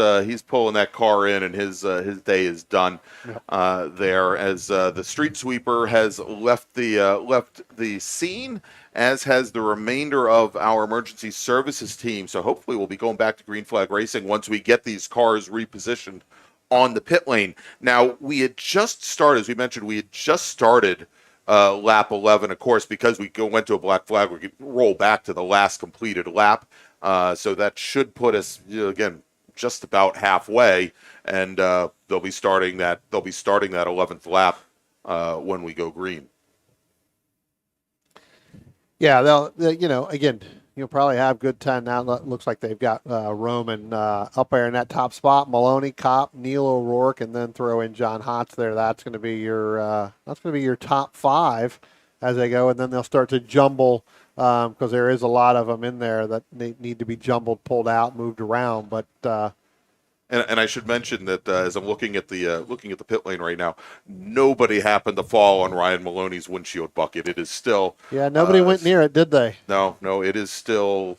pulling that car in, and his day is done there. As the street sweeper has left the scene, as has the remainder of our emergency services team. So hopefully we'll be going back to green flag racing once we get these cars repositioned on the pit lane. Now, we had just started, as we mentioned, lap 11. Of course, because we went to a black flag, we could roll back to the last completed lap. So that should put us, again, just about halfway, and they'll be starting that 11th lap when we go green. Yeah, again, you'll probably have good 10 now. Looks like they've got Roman up there in that top spot. Maloney, Kopp, Neil O'Rourke, and then throw in John Hotz there. That's going to be your top 5 as they go, and then they'll start to jumble because there is a lot of them in there that need to be jumbled, pulled out, moved around. But And I should mention that as I'm looking at the pit lane right now, nobody happened to fall on Ryan Maloney's windshield bucket. It is still nobody went near it, did they? No, it is still.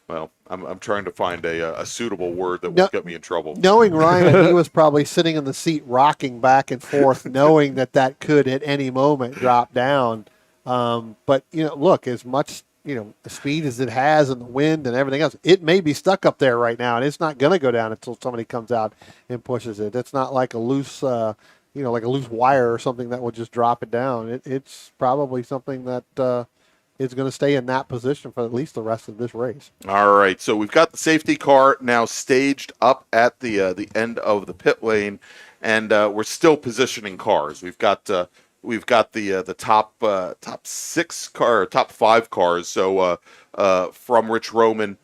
Well, I'm trying to find a suitable word that won't get me in trouble. Knowing Ryan, he was probably sitting in the seat rocking back and forth, knowing that could at any moment drop down. But look, as much the speed as it has and the wind and everything else, it may be stuck up there right now, and it's not going to go down until somebody comes out and pushes it. It's not like a loose, like a loose wire or something that will just drop it down. It's probably something that is going to stay in that position for at least the rest of this race. All right, so we've got the safety car now staged up at the end of the pit lane, and we're still positioning cars. We've got the top 5 cars. So from Rich Roman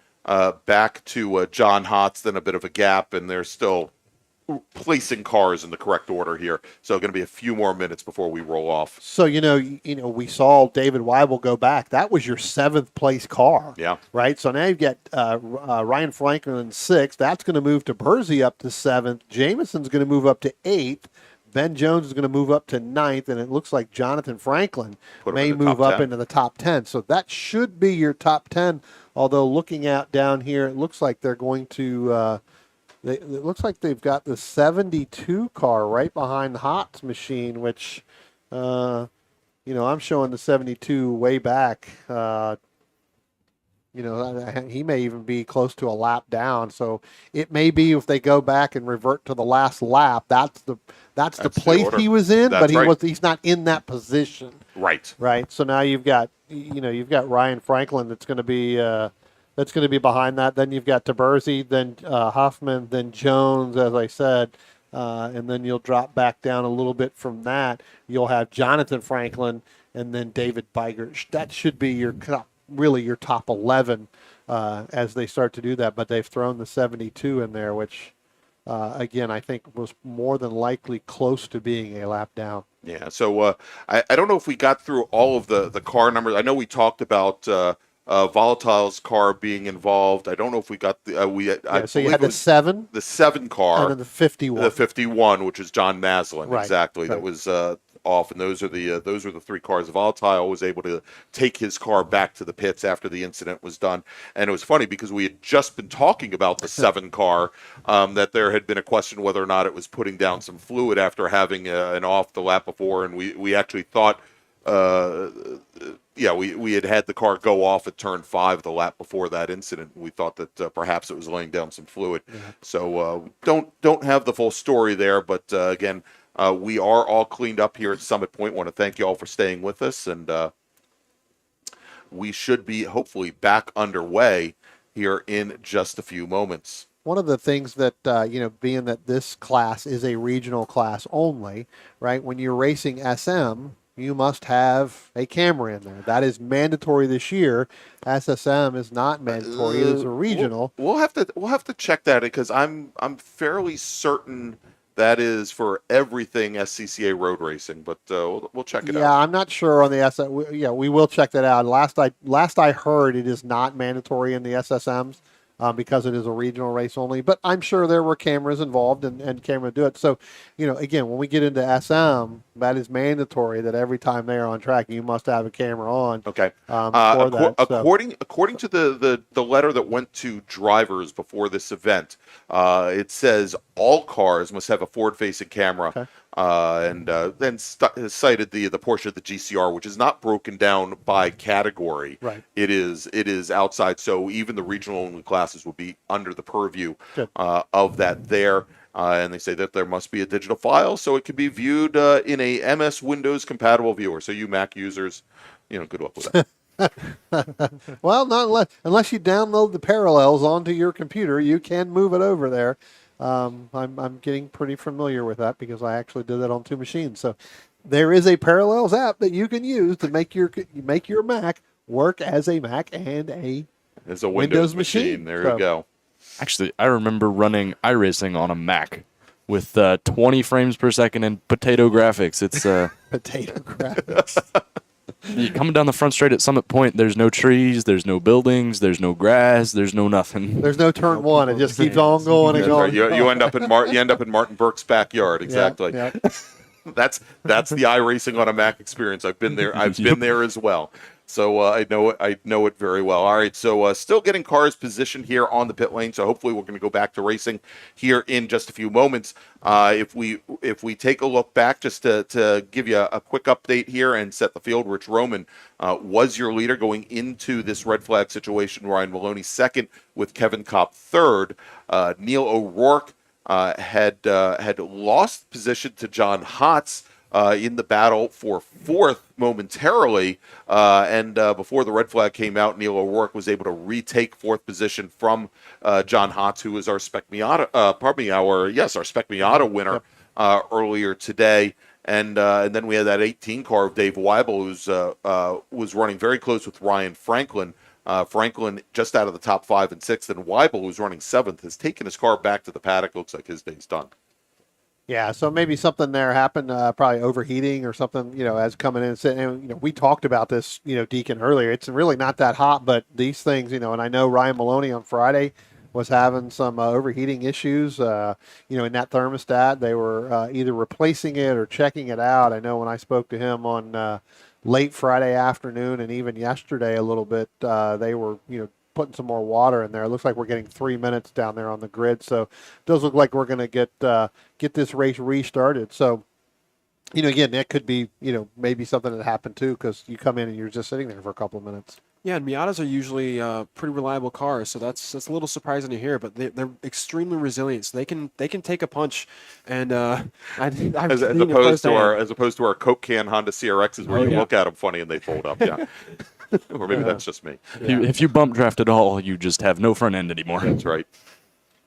back to John Hotz, then a bit of a gap, and they're still placing cars in the correct order here. So going to be a few more minutes before we roll off. So we saw David Weibel go back. That was your 7th place car. Yeah. Right. So now you've got Ryan Franklin 6th. That's going to move to Bursey up to 7th. Jameson's going to move up to 8th. Ben Jones is going to move up to 9th, and it looks like Jonathan Franklin may move up into the top 10. So that should be your top 10. Although looking out down here, it looks like they're going to. It looks like they've got the 72 car right behind the Hotz machine, which, I'm showing the 72 way back. He may even be close to a lap down. So it may be if they go back and revert to the last lap, that's the place he was in, but he's not in that position. Right. Right. So now you've got Ryan Franklin that's going to be behind that. Then you've got Taberzi, then Huffman, then Jones, as I said, and then you'll drop back down a little bit from that. You'll have Jonathan Franklin and then David Beigert. That should be your top 11 as they start to do that. But they've thrown the 72 in there, which again I think was more than likely close to being a lap down. Yeah. So I don't know if we got through all of the car numbers. I know we talked about Volatile's car being involved. I don't know if we got the So you had the 7, the 7 car, and then the 51. the 51, which is John Maslin, Right, exactly. right. That was off, and those are the 3 cars. Volatile was able to take his car back to the pits after the incident was done, and it was funny because we had just been talking about the 7 car, that there had been a question whether or not it was putting down some fluid after having an off the lap before, and we actually thought. We had the car go off at turn 5 the lap before that incident. We thought that perhaps it was laying down some fluid. Yeah. So don't have the full story there, but again, we are all cleaned up here at Summit Point. Want to thank you all for staying with us, and we should be hopefully back underway here in just a few moments. One of the things that, being that this class is a regional class only, right? When you're racing SM, you must have a camera in there. That is mandatory this year. SSM is not mandatory. It is a regional. We'll have to check that because I'm fairly certain that is for everything SCCA road racing, but we'll check it out. Yeah, I'm not sure on the SM. We will check that out. Last I heard, it is not mandatory in the SSMs. Because it is a regional race only, but I'm sure there were cameras involved and camera do it. So, again, when we get into SM, that is mandatory that every time they are on track, you must have a camera on. Okay. According to the letter that went to drivers before this event, it says all cars must have a forward-facing camera. Okay. And then cited the portion of the GCR, which is not broken down by category. Right. It is outside, so even the regional only classes would be under the purview of that there. And they say that there must be a digital file, so it can be viewed in a MS Windows compatible viewer. So you Mac users, good luck with that. Well, not unless you download the parallels onto your computer, you can move it over there. I'm getting pretty familiar with that because I actually did that on 2 machines. So there is a Parallels app that you can use to make your Mac work as a Mac and a Windows machine. There you go. Actually, I remember running iRacing on a Mac with 20 frames per second and potato graphics. It's potato graphics. You're coming down the front straight at Summit Point. There's no trees, there's no buildings, there's no grass, there's no nothing. There's no turn 1. It just keeps on going and going. Right. You end up in Martin Burke's backyard. Exactly. Yeah. That's the iRacing on a Mac experience. I've been there. I've been there as well. So I know it very well. All right, so still getting cars positioned here on the pit lane. So hopefully we're going to go back to racing here in just a few moments. If we take a look back, just to give you a quick update here and set the field, Rich Roman was your leader going into this red flag situation. Ryan Maloney second with Kevin Kopp third. Neil O'Rourke had lost position to John Hotz in the battle for fourth momentarily, and before the red flag came out, Neil O'Rourke was able to retake fourth position from John Hotz, who was our Spec Miata, our Spec Miata winner earlier today. And then we had that 18 car of Dave Weibel, who was running very close with Ryan Franklin. Franklin just out of the top 5 and 6th, and Weibel, who's running 7th, has taken his car back to the paddock. Looks like his day's done. Yeah, so maybe something there happened, probably overheating or something, as coming in. And, we talked about this, Deacon, earlier. It's really not that hot, but these things, and I know Ryan Maloney on Friday was having some overheating issues, in that thermostat. They were either replacing it or checking it out. I know when I spoke to him on late Friday afternoon and even yesterday a little bit, they were, putting some more water in there. It looks like we're getting 3 minutes down there on the grid, so it does look like we're going to get this race restarted. So, again, that could be, maybe something that happened too, because you come in and you're just sitting there for a couple of minutes. Yeah, and Miatas are usually pretty reliable cars, so that's a little surprising to hear. But they're extremely resilient, so they can take a punch. And as opposed to our Coke can Honda CRXs, where you look at them funny and they fold up. Yeah. Or maybe that's just me. Yeah. If you bump draft at all, you just have no front end anymore. That's right.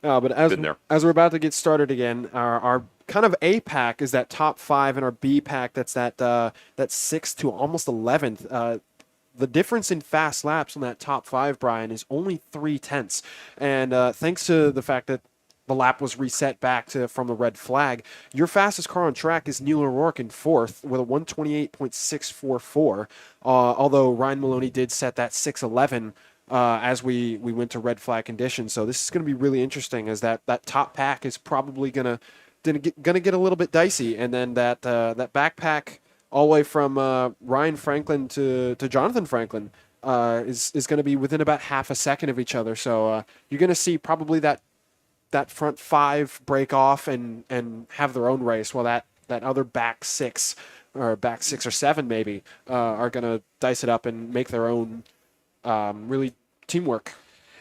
But as we're about to get started again, our kind of A pack is that top 5, and our B pack that's that 6th to almost 11th. The difference in fast laps on that top 5, Brian, is only 0.3, and thanks to the fact that the lap was reset back to from the red flag. Your fastest car on track is Neil O'Rourke in fourth with a 128.644. Although Ryan Maloney did set that 611 as we went to red flag conditions. So this is going to be really interesting, as that top pack is probably going to get a little bit dicey, and then that backpack all the way from Ryan Franklin to Jonathan Franklin is going to be within about half a second of each other. So you're going to see probably that front five break off and have their own race, while that other back six or seven maybe are going to dice it up and make their own really teamwork.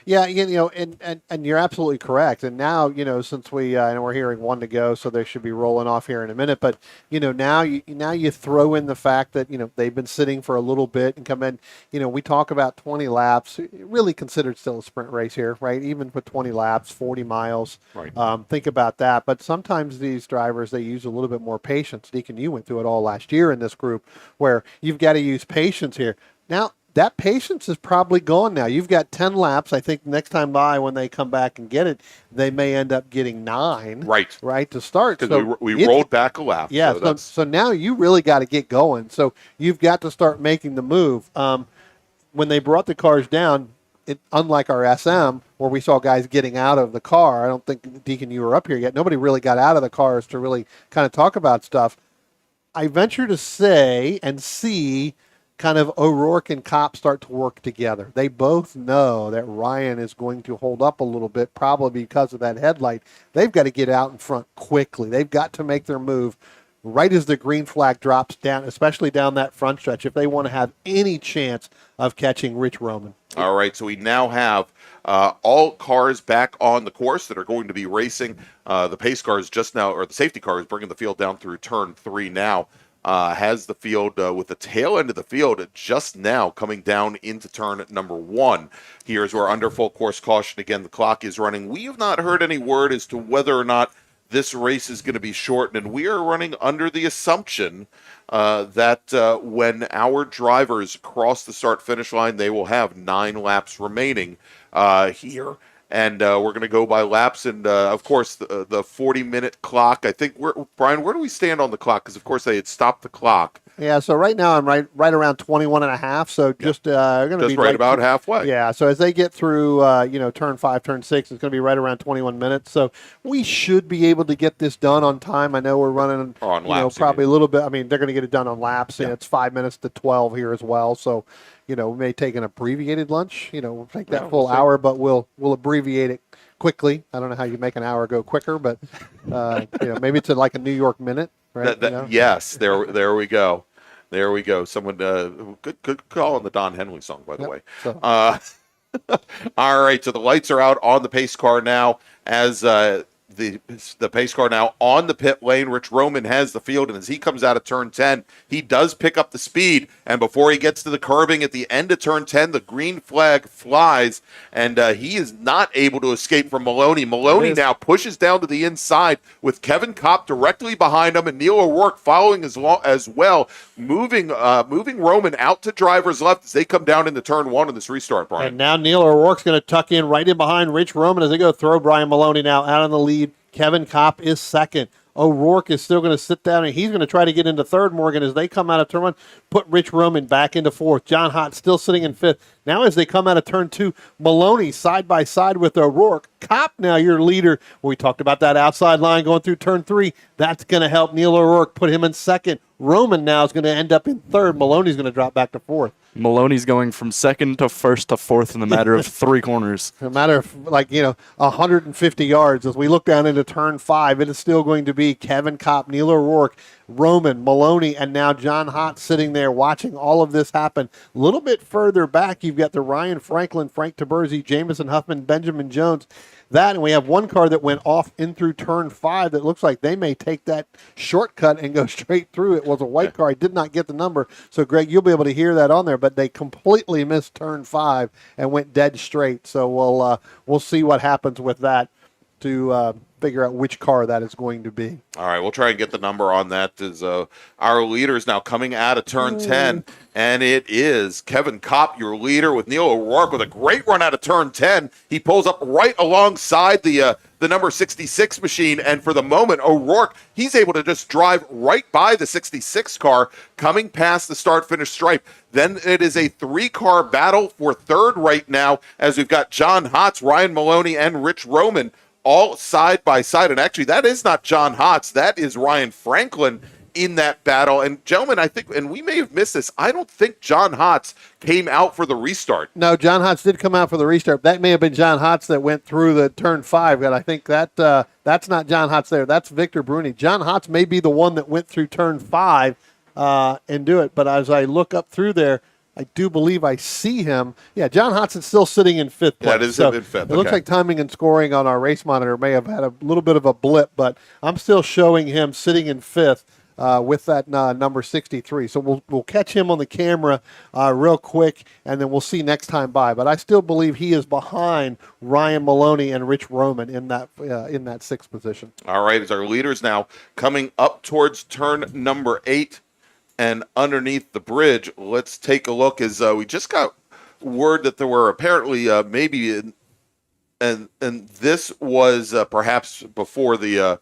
Yeah, and you're absolutely correct. And now, since I know we're hearing one to go, so they should be rolling off here in a minute. But now you throw in the fact that they've been sitting for a little bit and come in. We talk about 20 laps, really considered still a sprint race here, right? Even with 20 laps, 40 miles. Right. Think about that. But sometimes these drivers, they use a little bit more patience. Deacon, you went through it all last year in this group, where you've got to use patience here. Now, that patience is probably gone now. You've got 10 laps. I think next time by, when they come back and get it, they may end up getting 9. Right to start. Because we rolled back a lap. Yeah. So now you really got to get going. So you've got to start making the move. When they brought the cars down, unlike our SM, where we saw guys getting out of the car, I don't think, Deacon, you were up here yet. Nobody really got out of the cars to really kind of talk about stuff. I venture to say and see kind of O'Rourke and Kopp start to work together. They both know that Ryan is going to hold up a little bit, probably because of that headlight. They've got to get out in front quickly. They've got to make their move right as the green flag drops down, especially down that front stretch, if they want to have any chance of catching Rich Roman. All right, so we now have all cars back on the course that are going to be racing. The pace car is just now, or the safety car is bringing the field down through turn 3 now. Has the field with the tail end of the field just now coming down into turn number 1. Here's where under full course caution again, the clock is running. We have not heard any word as to whether or not this race is going to be shortened, and we are running under the assumption that when our drivers cross the start-finish line, they will have 9 laps remaining here. And we're going to go by laps, and of course the 40-minute clock. I think Brian, where do we stand on the clock? Because of course they had stopped the clock. Yeah, so right now I'm right around 21 and a half. So just going to be right about halfway. Yeah, so as they get through turn 5, turn 6, it's going to be right around 21 minutes. So we should be able to get this done on time. I know we're running on laps, probably a little bit. I mean, they're going to get it done on laps, and Yeah. it's 5 minutes to 12 here as well. So we may take an abbreviated lunch. We'll take that full hour, but we'll abbreviate it quickly. I don't know how you make an hour go quicker, but maybe it's like a New York minute, right? Yes, there we go. There we go. Someone good call on the Don Henley song, by the way. So. All right, so the lights are out on the pace car now as the pace car now on the pit lane. Rich Roman has the field, and as he comes out of turn 10, he does pick up the speed. And before he gets to the curbing at the end of turn 10, the green flag flies, and he is not able to escape from Maloney. Maloney now pushes down to the inside with Kevin Kopp directly behind him, and Neil O'Rourke following as well, moving Roman out to driver's left as they come down into turn 1 in this restart, Brian. And now Neil O'Rourke's going to tuck in right in behind Rich Roman as they go throw Brian Maloney now out on the lead. Kevin Kopp is second. O'Rourke is still going to sit down, and he's going to try to get into third, Morgan, as they come out of turn 1, put Rich Roman back into fourth. John Hott still sitting in fifth. Now as they come out of turn 2, Maloney side by side with O'Rourke. Kopp now your leader. We talked about that outside line going through turn 3. That's going to help Neil O'Rourke put him in second. Roman now is going to end up in third. Maloney's going to drop back to fourth. Maloney's going from second to first to fourth in the matter of 3 corners. No matter of 150 yards. As we look down into turn 5, it is still going to be Kevin Kopp, Neil O'Rourke, Roman, Maloney, and now John Hott sitting there watching all of this happen. A little bit further back, you've got the Ryan Franklin, Frank Taberzi, Jamison Huffman, Benjamin Jones. That, and we have one car that went off in through turn 5 that looks like they may take that shortcut and go straight through. It was a white car. I did not get the number. So, Greg, you'll be able to hear that on there. But they completely missed turn 5 and went dead straight. So we'll see what happens with that to figure out which car that is going to be. All right, we'll try and get the number on that as our leader is now coming out of turn 10, and it is Kevin Kopp, your leader, with Neil O'Rourke with a great run out of turn 10. He pulls up right alongside the the number 66 machine. And for the moment, O'Rourke, he's able to just drive right by the 66 car, coming past the start-finish stripe. Then it is a 3-car battle for third right now, as we've got John Hotz, Ryan Maloney, and Rich Roman all side by side. And actually, that is not John Hotz. That is Ryan Franklin in that battle. And gentlemen, I think, and we may have missed this, I don't think John Hotz came out for the restart. No, John Hotz did come out for the restart. That may have been John Hotz that went through the turn 5, but I think that that's not John Hotz there. That's Victor Bruni. John Hotz may be the one that went through turn 5 and do it. But as I look up through there, I do believe I see him. Yeah, John Hotz is still sitting in 5th place. That is in 5th. It looks like timing and scoring on our race monitor may have had a little bit of a blip, but I'm still showing him sitting in 5th. With that number 63. So we'll catch him on the camera real quick, and then we'll see next time by. But I still believe he is behind Ryan Maloney and Rich Roman in that 6th position. All right, as our leaders now coming up towards turn number 8 and underneath the bridge, let's take a look as we just got word that there were apparently and this was perhaps before the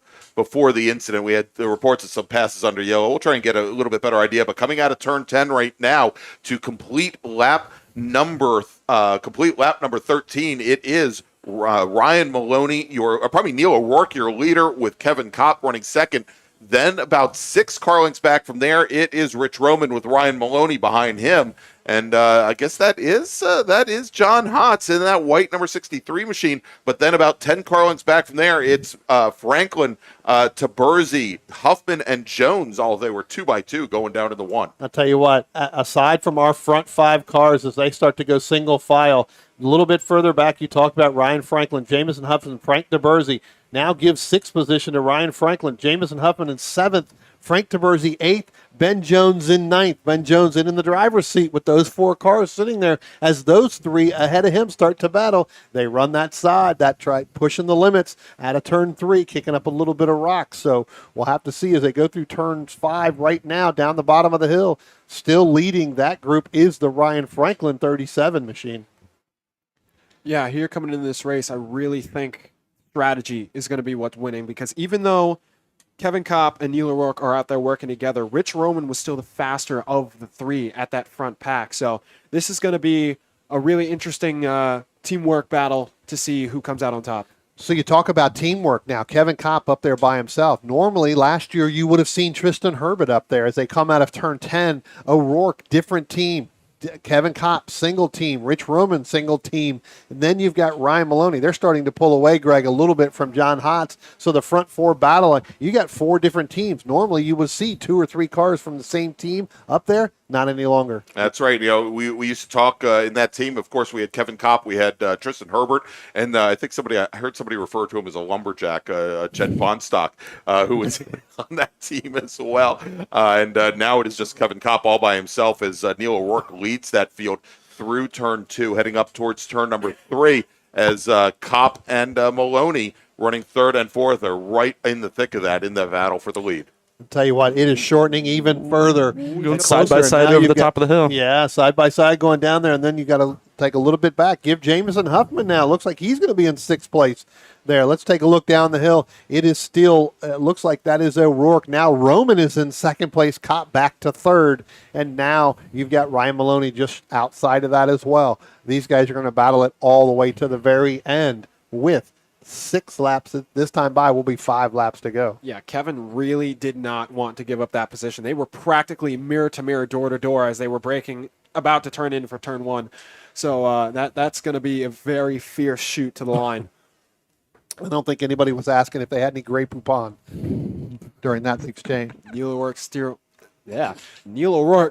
incident. We had the reports of some passes under yellow. We'll try and get a little bit better idea. But coming out of turn 10 right now to complete lap number 13, it is Ryan Maloney, probably Neil O'Rourke, your leader, with Kevin Kopp running second. Then about 6 car lengths back from there, it is Rich Roman with Ryan Maloney behind him. And I guess that is John Hotz in that white number 63 machine. But then about 10 car lengths back from there, it's Franklin, Taberzi, Huffman, and Jones. All they were 2x2 going down to the 1. I'll tell you what, aside from our front 5 cars, as they start to go single file, a little bit further back, you talked about Ryan Franklin, Jamison Huffman, Frank Taberzi. Now gives 6th position to Ryan Franklin, Jamison Huffman in 7th, Frank Taberzi 8th, Ben Jones in 9th. Ben Jones in the driver's seat with those 4 cars sitting there as those 3 ahead of him start to battle. They run that side, pushing the limits out of turn 3, kicking up a little bit of rock. So we'll have to see as they go through turns 5 right now down the bottom of the hill. Still leading that group is the Ryan Franklin 37 machine. Yeah, here coming into this race, I really think strategy is going to be what's winning, because even though Kevin Kopp and Neil O'Rourke are out there working together, Rich Roman was still the faster of the 3 at that front pack. So this is going to be a really interesting teamwork battle to see who comes out on top. So you talk about teamwork now. Kevin Kopp up there by himself. Normally, last year, you would have seen Tristan Herbert up there as they come out of turn 10. O'Rourke, different team. Kevin Kopp, single team. Rich Roman, single team. And then you've got Ryan Maloney. They're starting to pull away, Greg, a little bit from John Hotz. So the front 4 battle, you got 4 different teams. Normally, you would see 2 or 3 cars from the same team up there. Not any longer. That's right. We used to talk in that team. Of course, we had Kevin Kopp, we had Tristan Herbert, and I think I heard somebody refer to him as a lumberjack, Jen Bonstock, who was on that team as well. And now it is just Kevin Kopp all by himself as Neil O'Rourke leads that field through turn 2, heading up towards turn number 3 as Kopp and Maloney running 3rd and 4th are right in the thick of that in the battle for the lead. I'll tell you what, it is shortening even further. Going side by side over the top of the hill. Yeah, side by side going down there, and then you got to take a little bit back. Give Jamison Huffman now. Looks like he's going to be in 6th place there. Let's take a look down the hill. It is still, looks like that is O'Rourke. Now Roman is in 2nd place, Kopp back to 3rd, and now you've got Ryan Maloney just outside of that as well. These guys are going to battle it all the way to the very end with 6 laps. This time by will be 5 laps to go. Yeah, Kevin really did not want to give up that position. They were practically mirror to mirror, door to door as they were braking, about to turn in for turn 1. So that's going to be a very fierce shoot to the line. I don't think anybody was asking if they had any Grey Poupon during that exchange. Neil O'Rourke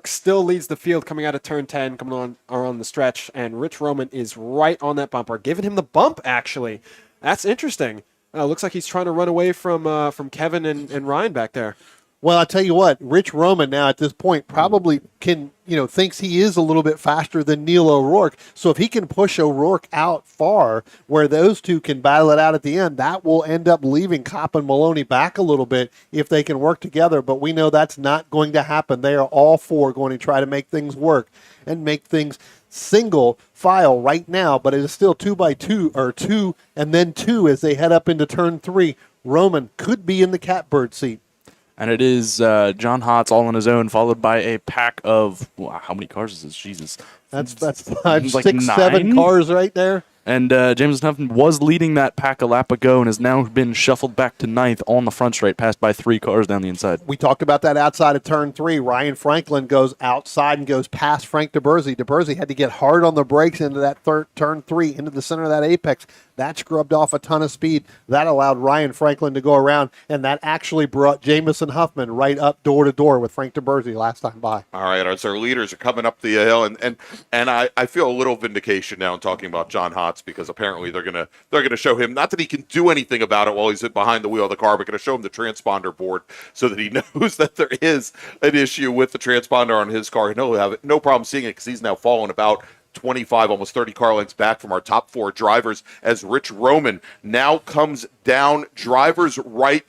still leads the field coming out of turn 10, coming on the stretch, and Rich Roman is right on that bumper, giving him the bump, actually. That's interesting. Looks like he's trying to run away from Kevin and Ryan back there. Well, I tell you what, Rich Roman now at this point probably can, thinks he is a little bit faster than Neil O'Rourke. So if he can push O'Rourke out far where those two can battle it out at the end, that will end up leaving Kopp and Maloney back a little bit if they can work together. But we know that's not going to happen. They are all four going to try to make things work and make things single file right now, but it is still 2x2 or 2 and then 2 as they head up into turn 3. Roman could be in the catbird seat. And it is John Hotz all on his own, followed by a pack of, how many cars is this? Jesus. That's 5, Like 6, 7 9? cars right there. And Jameson Huffman was leading that pack a lap ago and has now been shuffled back to 9th on the front straight, passed by 3 cars down the inside. We talked about that outside of turn 3. Ryan Franklin goes outside and goes past Frank DeBersey. DeBersey had to get hard on the brakes into that turn 3, into the center of that apex. That scrubbed off a ton of speed. That allowed Ryan Franklin to go around, and that actually brought Jameson Huffman right up door to door with Frank DeBersey last time by. All right, as our leaders are coming up the hill, and I feel a little vindication now in talking about John Hotz, because apparently they're gonna show him, not that he can do anything about it while he's behind the wheel of the car, but going to show him the transponder board so that he knows that there is an issue with the transponder on his car, and he'll have no problem seeing it because he's now fallen about 25, almost 30 car lengths back from our top 4 drivers as Rich Roman now comes down drivers right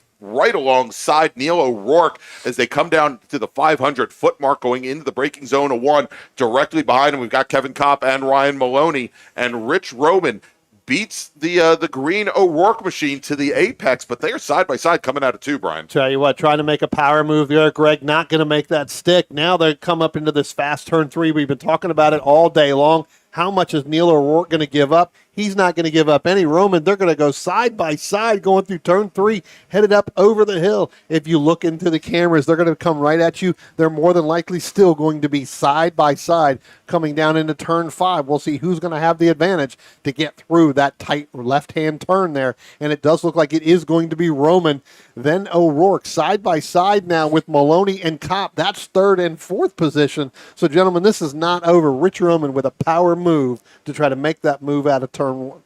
alongside Neil O'Rourke as they come down to the 500-foot mark going into the braking zone of 1. Directly behind him, we've got Kevin Kopp and Ryan Maloney, and Rich Roman beats the green O'Rourke machine to the apex, but they are side by side coming out of 2, Brian. Tell you what, trying to make a power move there, Greg, not going to make that stick. Now they come up into this fast turn 3. We've been talking about it all day long. How much is Neil O'Rourke going to give up? He's not going to give up any. Roman, they're going to go side by side going through turn 3, headed up over the hill. If you look into the cameras, they're going to come right at you. They're more than likely still going to be side by side coming down into turn 5. We'll see who's going to have the advantage to get through that tight left-hand turn there. And it does look like it is going to be Roman, then O'Rourke, side by side now with Maloney and Kopp. That's 3rd and 4th position. So, gentlemen, this is not over. Rich Roman with a power move to try to make that move out of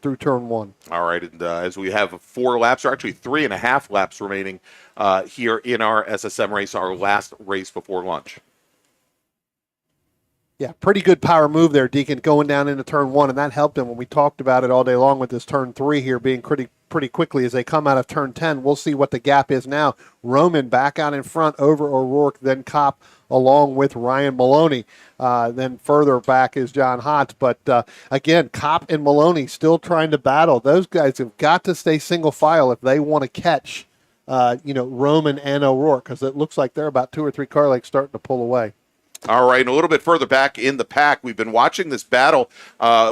through turn 1. All right, and as we have 4 laps, or actually 3.5 laps remaining here in our SSM race, our last race before lunch. Yeah, pretty good power move there, Deacon, going down into turn 1, and that helped him when we talked about it all day long with this turn 3 here being pretty quickly as they come out of turn 10. We'll see what the gap is now. Roman back out in front over O'Rourke, then Kopp along with Ryan Maloney. Then further back is John Hotz. But again, Kopp and Maloney still trying to battle. Those guys have got to stay single file if they want to catch, Roman and O'Rourke, because it looks like they're about 2 or 3 car lengths starting to pull away. All right, and a little bit further back in the pack, we've been watching this battle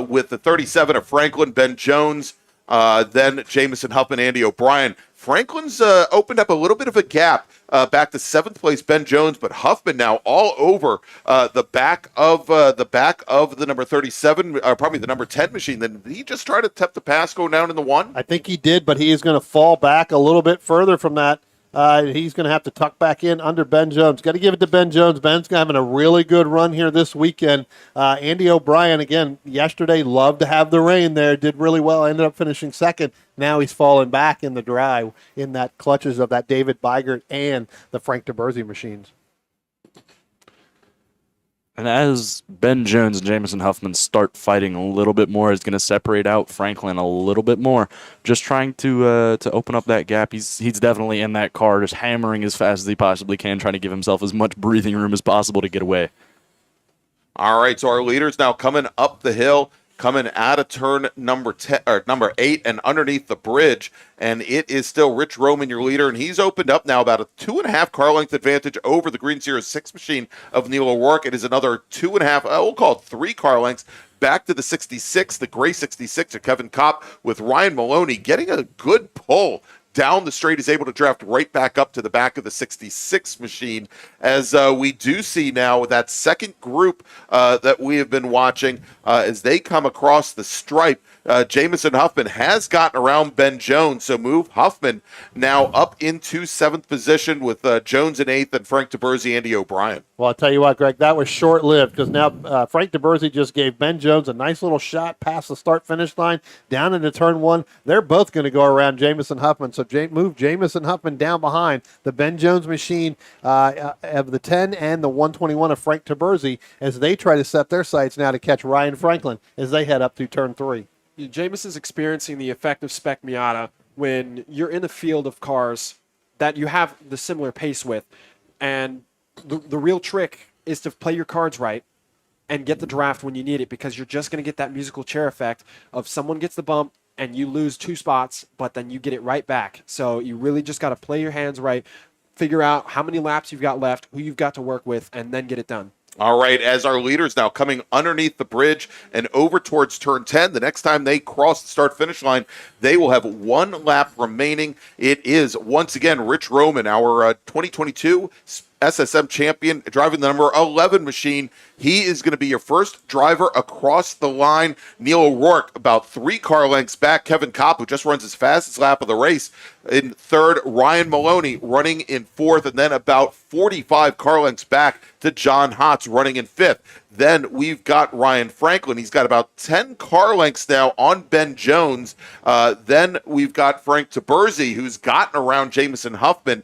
with the 37 of Franklin, Ben Jones, then Jameson Huffman, Andy O'Brien. Franklin's opened up a little bit of a gap back to 7th place, Ben Jones, but Huffman now all over the back of the number 37, probably the number 10 machine. Then did he just try to attempt the pass going down in the 1? I think he did, but he is going to fall back a little bit further from that. He's going to have to tuck back in under Ben Jones. Got to give it to Ben Jones. Ben's having a really good run here this weekend. Andy O'Brien, again, yesterday, loved to have the rain there. Did really well. Ended up finishing 2nd. Now he's falling back in the dry in that clutches of that David Bygert and the Frank DeBersey machines. And as Ben Jones and Jameson Huffman start fighting a little bit more, it's going to separate out Franklin a little bit more. Just trying to open up that gap. He's definitely in that car, just hammering as fast as he possibly can, trying to give himself as much breathing room as possible to get away. All right, so our leaders now coming up the hill, coming out of turn number 10 or number 8 and underneath the bridge, and it is still Rich Roman, your leader, and he's opened up now about a 2.5 car length advantage over the Green Series 6 machine of Neil O'Rourke. It is another 2.5, we'll call it 3 car lengths back to the 66, the gray 66 of Kevin Kopp, with Ryan Maloney getting a good pull down the straight. Is able to draft right back up to the back of the 66 machine, as we do see now that second group that we have been watching as they come across the stripe. Jameson Huffman has gotten around Ben Jones, so move Huffman now up into 7th position with Jones in 8th and Frank DeBersey, Andy O'Brien. Well, I'll tell you what, Greg, that was short-lived because now Frank DeBersey just gave Ben Jones a nice little shot past the start-finish line down into turn 1. They're both going to go around Jameson Huffman, so So move Jamison Huffman down behind the Ben Jones machine of the 10 and the 121 of Frank Taberzi as they try to set their sights now to catch Ryan Franklin as they head up through turn 3. Jameis is experiencing the effect of Spec Miata when you're in a field of cars that you have the similar pace with. And the real trick is to play your cards right and get the draft when you need it, because you're just going to get that musical chair effect of someone gets the bump and you lose 2 spots, but then you get it right back. So you really just got to play your hands right, figure out how many laps you've got left, who you've got to work with, and then get it done. All right, as our leaders now coming underneath the bridge and over towards turn 10, the next time they cross the start-finish line, they will have 1 lap remaining. It is, once again, Rich Roman, our 2022 SSM champion, driving the number 11 machine. He is going to be your first driver across the line. Neil O'Rourke about 3 car lengths back. Kevin Kopp, who just runs his fastest lap of the race, in third. Ryan Maloney running in fourth, and then about 45 car lengths back to John Hotz running in fifth. Then we've got Ryan Franklin. He's got about 10 car lengths now on Ben Jones. Then we've got Frank Taberzi, who's gotten around Jamison Huffman.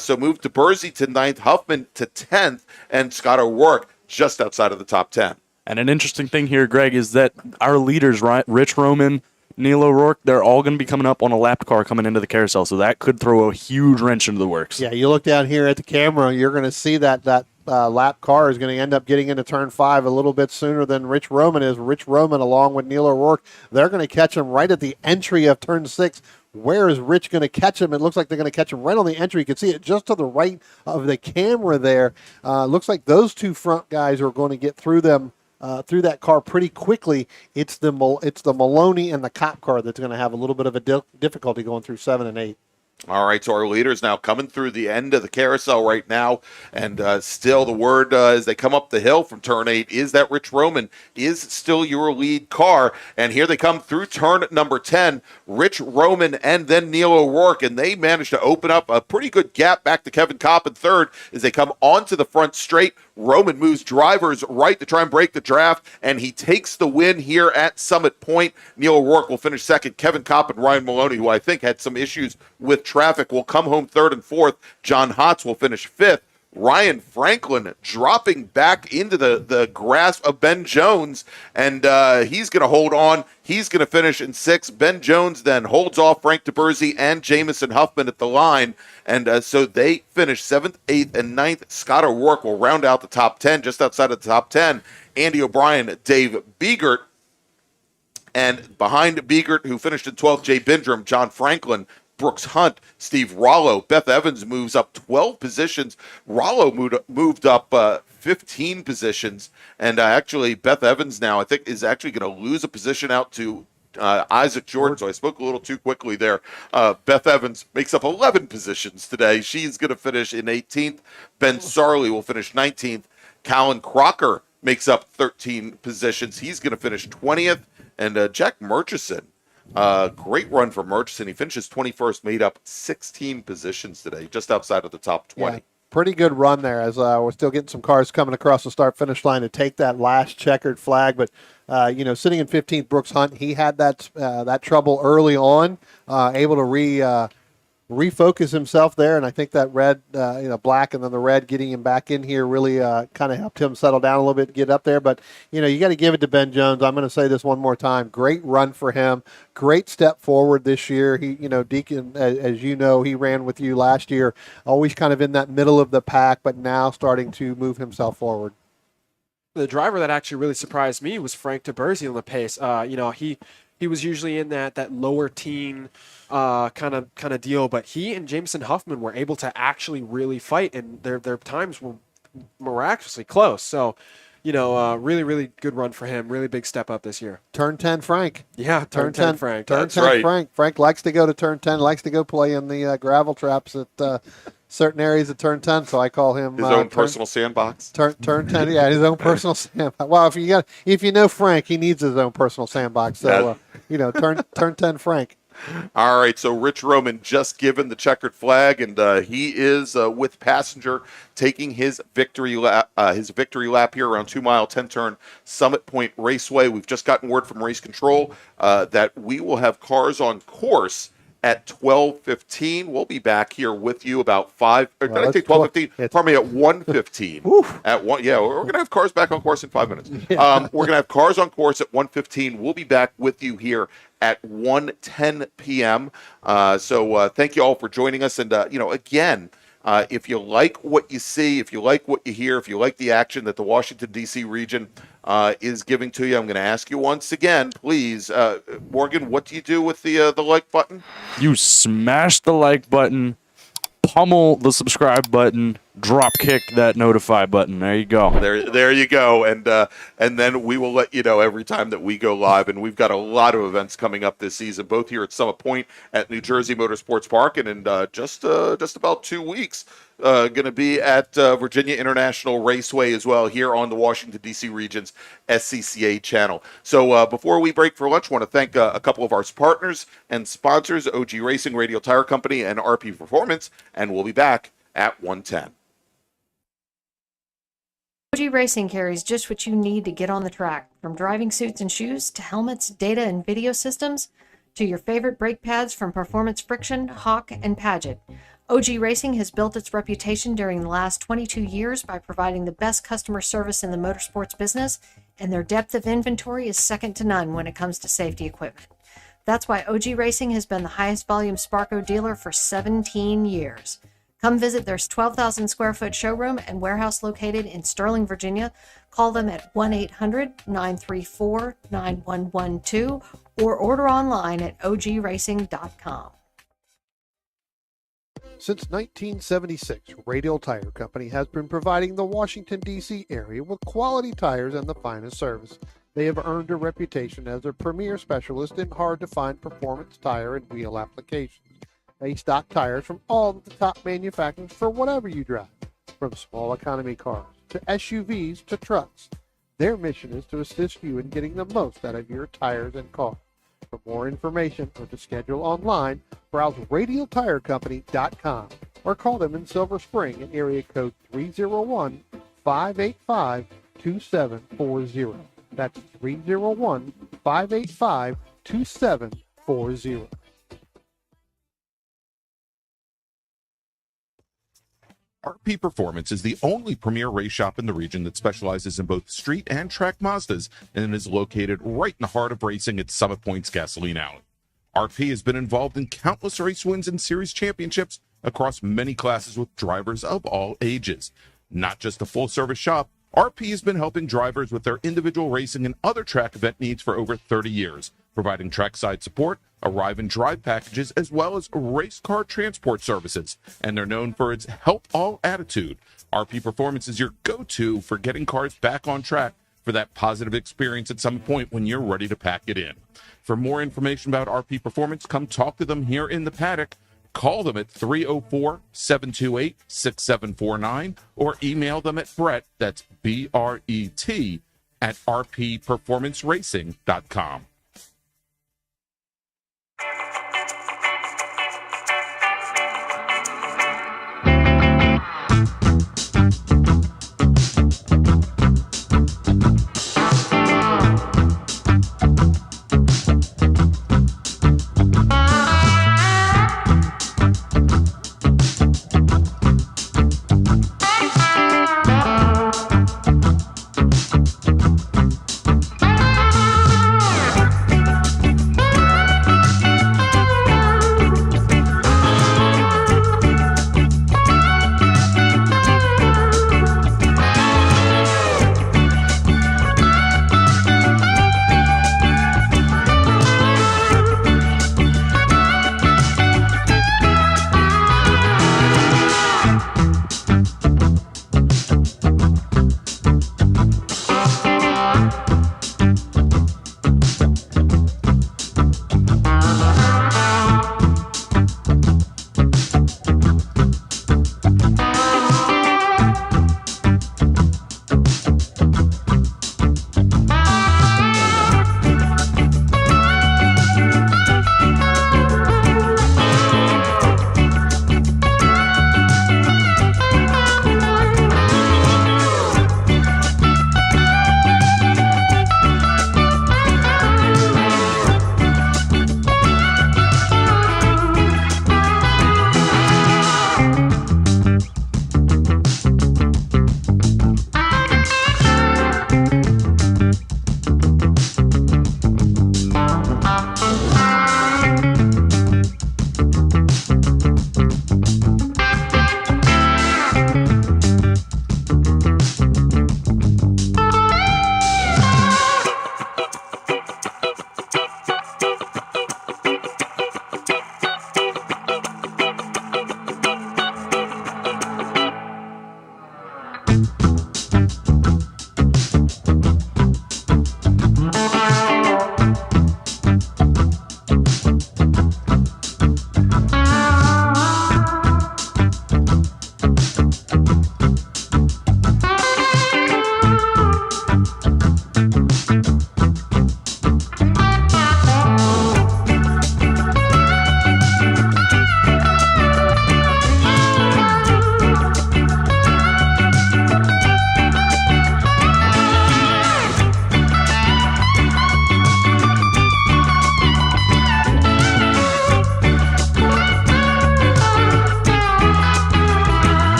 So move Taberzi to 9th, Huffman to 10th, and Scott O'Rourke just outside of the top 10. And an interesting thing here, Greg, is that our leaders, Rich Roman, Neil O'Rourke, they're all going to be coming up on a lapped car coming into the carousel. So that could throw a huge wrench into the works. Yeah, you look down here at the camera, you're going to see that lap car is going to end up getting into turn 5 a little bit sooner than Rich Roman is. Rich Roman, along with Neil O'Rourke, they're going to catch him right at the entry of turn 6. Where is Rich going to catch him? It looks like they're going to catch him right on the entry. You can see it just to the right of the camera there. Looks like those 2 front guys are going to get through them. Through that car pretty quickly. It's the Maloney and the Cop car that's going to have a little bit of a difficulty going through 7 and 8. All right, so our leaders now coming through the end of the carousel right now, and still the word as they come up the hill from turn 8 is that Rich Roman is still your lead car, and here they come through turn number 10, Rich Roman and then Neil O'Rourke, and they managed to open up a pretty good gap back to Kevin Kopp in third as they come onto the front straight. Roman moves drivers right to try and break the draft, and he takes the win here at Summit Point. Neil O'Rourke will finish second. Kevin Kopp and Ryan Maloney, who I think had some issues with traffic, will come home third and fourth. John Hotz will finish fifth. Ryan Franklin dropping back into the grasp of Ben Jones, and he's going to hold on. He's going to finish in sixth. Ben Jones then holds off Frank Taberzi and Jamison Huffman at the line, and so they finish 7th, 8th, and 9th. Scott O'Rourke will round out the top 10, just outside of the top 10. Andy O'Brien, Dave Biegert, and behind Biegert, who finished in 12th, Jay Bindrum, John Franklin, Brooks Hunt, Steve Rollo. Beth Evans moves up 12 positions. Rollo moved up 15 positions. And actually, Beth Evans now, I think, is actually going to lose a position out to Isaac Jordan. So I spoke a little too quickly there. Beth Evans makes up 11 positions today. She's going to finish in 18th. Ben Sarley will finish 19th. Callan Crocker makes up 13 positions. He's going to finish 20th. And Jack Murchison. Great run for Murchison. He finishes 21st, made up 16 positions today, just outside of the top 20. Yeah, pretty good run there as we're still getting some cars coming across the start-finish line to take that last checkered flag. But, sitting in 15th, Brooks Hunt, he had that trouble early on, able to refocus himself there, and I think that red, black and then the red getting him back in here really kind of helped him settle down a little bit and get up there. But, you got to give it to Ben Jones. I'm going to say this one more time. Great run for him. Great step forward this year. He, Deacon, as you know, he ran with you last year, always kind of in that middle of the pack, but now starting to move himself forward. The driver that actually really surprised me was Frank Taberzi on the pace. He was usually in that lower teen kind of deal, but he and Jamison Huffman were able to actually really fight, and their times were miraculously close. So, really, really good run for him. Really big step up this year. Turn 10 Frank. Yeah, turn 10 Frank. Turn 10 right. Frank. Frank likes to go to turn 10, likes to go play in the gravel traps at certain areas of turn 10, so I call him his own personal sandbox. Turn 10, yeah, his own personal sandbox. Well, if you know Frank, he needs his own personal sandbox. So turn 10 Frank. All right, so Rich Roman just given the checkered flag, and he is with Passenger taking his victory lap here around 2 mile 10-turn Summit Point Raceway. We've just gotten word from Race Control that we will have cars on course at 12:15. We'll be back here with you about 5. Or did I it's say 12:15? it's- Pardon me, at 1:15. At 1, yeah, we're going to have cars back on course in 5 minutes. We're going to have cars on course at 1:15. We'll be back with you here at 1:10 p.m. So thank you all for joining us. And, again, if you like what you see, if you like what you hear, if you like the action that the Washington, D.C. region is giving to you, I'm going to ask you once again, please, Morgan, what do you do with the like button? You smash the like button, pummel the subscribe button, drop kick that notify button. There you go. There you go. And then we will let you know every time that we go live. And we've got a lot of events coming up this season, both here at Summit Point at New Jersey Motorsports Park, and in just about 2 weeks, going to be at Virginia International Raceway as well, here on the Washington, D.C. region's SCCA channel. So before we break for lunch, I want to thank a couple of our partners and sponsors, OG Racing, Radial Tire Company, and RP Performance, and we'll be back at 1:10. OG Racing carries just what you need to get on the track, from driving suits and shoes to helmets, data and video systems, to your favorite brake pads from Performance Friction, Hawk, and Paget. OG Racing has built its reputation during the last 22 years by providing the best customer service in the motorsports business, and their depth of inventory is second to none when it comes to safety equipment. That's why OG Racing has been the highest volume Sparco dealer for 17 years. Come visit their 12,000 square foot showroom and warehouse located in Sterling, Virginia. Call them at 1-800-934-9112 or order online at ogracing.com. Since 1976, Radial Tire Company has been providing the Washington, D.C. area with quality tires and the finest service. They have earned a reputation as a premier specialist in hard-to-find performance tire and wheel applications. They stock tires from all of the top manufacturers for whatever you drive, from small economy cars to SUVs to trucks. Their mission is to assist you in getting the most out of your tires and cars. For more information or to schedule online, browse radialtirecompany.com or call them in Silver Spring at area code 301-585-2740. That's 301-585-2740. RP Performance is the only premier race shop in the region that specializes in both street and track Mazdas and is located right in the heart of racing at Summit Point's Gasoline Alley. RP has been involved in countless race wins and series championships across many classes with drivers of all ages. Not just a full-service shop, RP has been helping drivers with their individual racing and other track event needs for over 30 years, providing trackside support, arrive and drive packages, as well as race car transport services. And they're known for its help all attitude. RP Performance is your go-to for getting cars back on track for that positive experience at some point when you're ready to pack it in. For more information about RP Performance, come talk to them here in the paddock. Call them at 304-728-6749 or email them at Brett, that's B-R-E-T, at rpperformanceracing.com.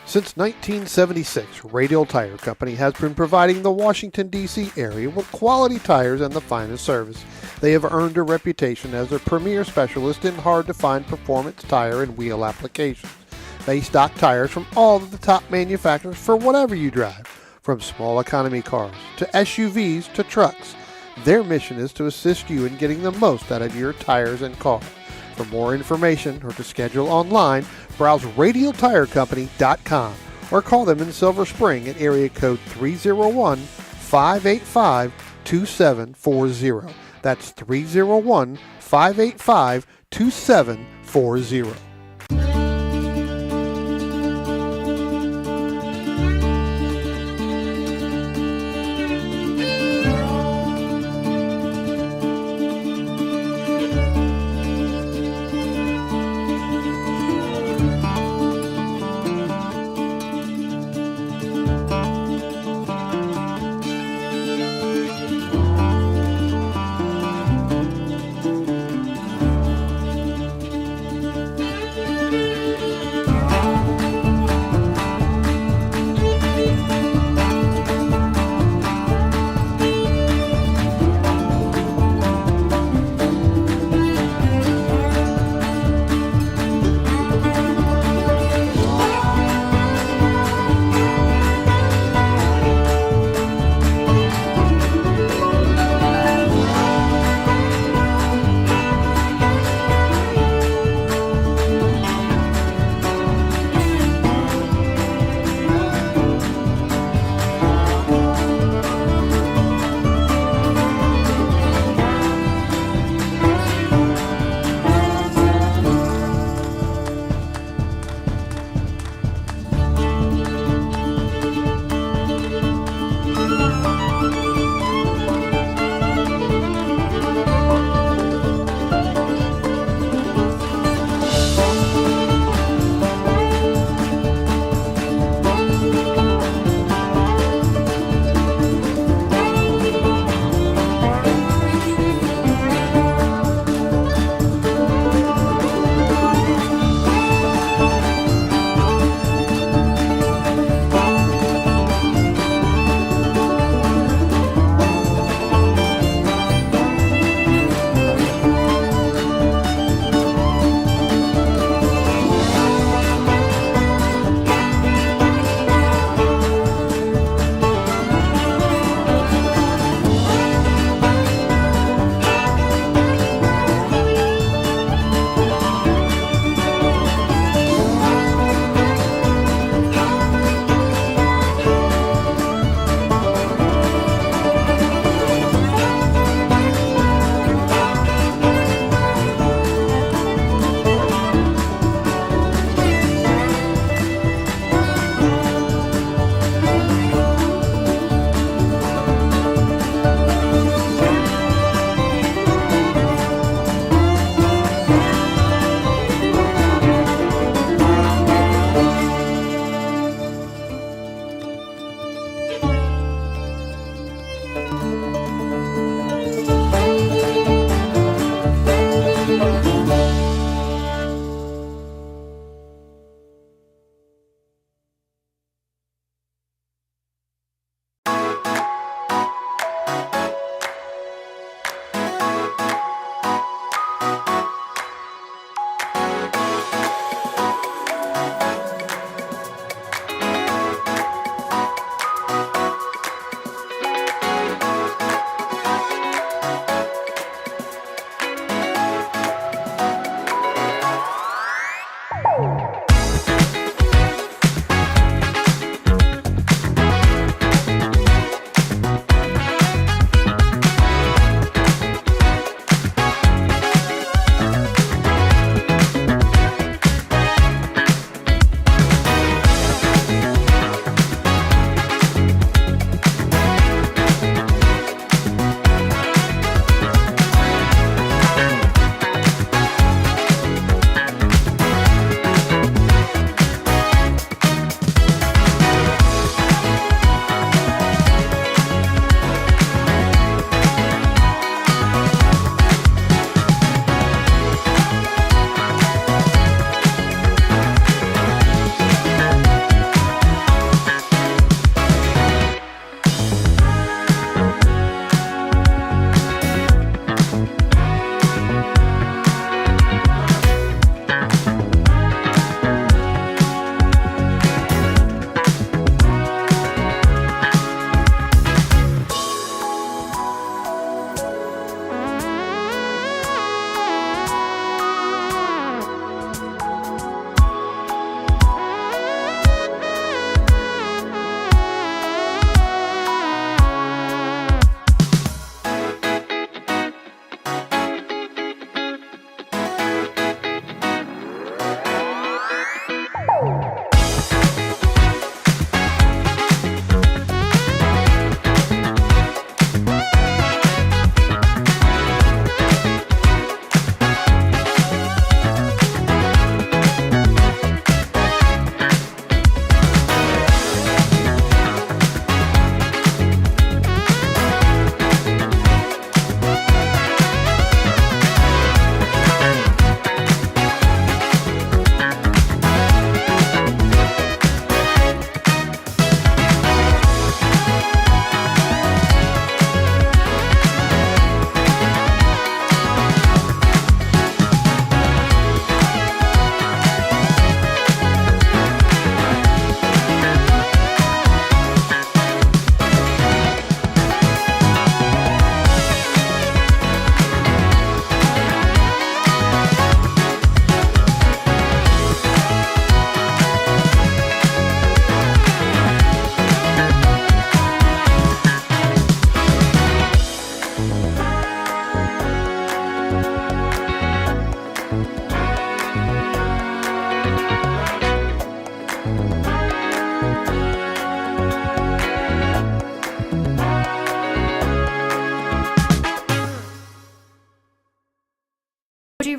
Since 1976, Radial Tire Company has been providing the Washington, D.C. area with quality tires and the finest service. They have earned a reputation as a premier specialist in hard-to-find performance tire and wheel applications. They stock tires from all of the top manufacturers for whatever you drive, from small economy cars to SUVs to trucks. Their mission is to assist you in getting the most out of your tires and car. For more information or to schedule online, browse radialtirecompany.com or call them in Silver Spring at area code 301-585-2740. That's 301-585-2740.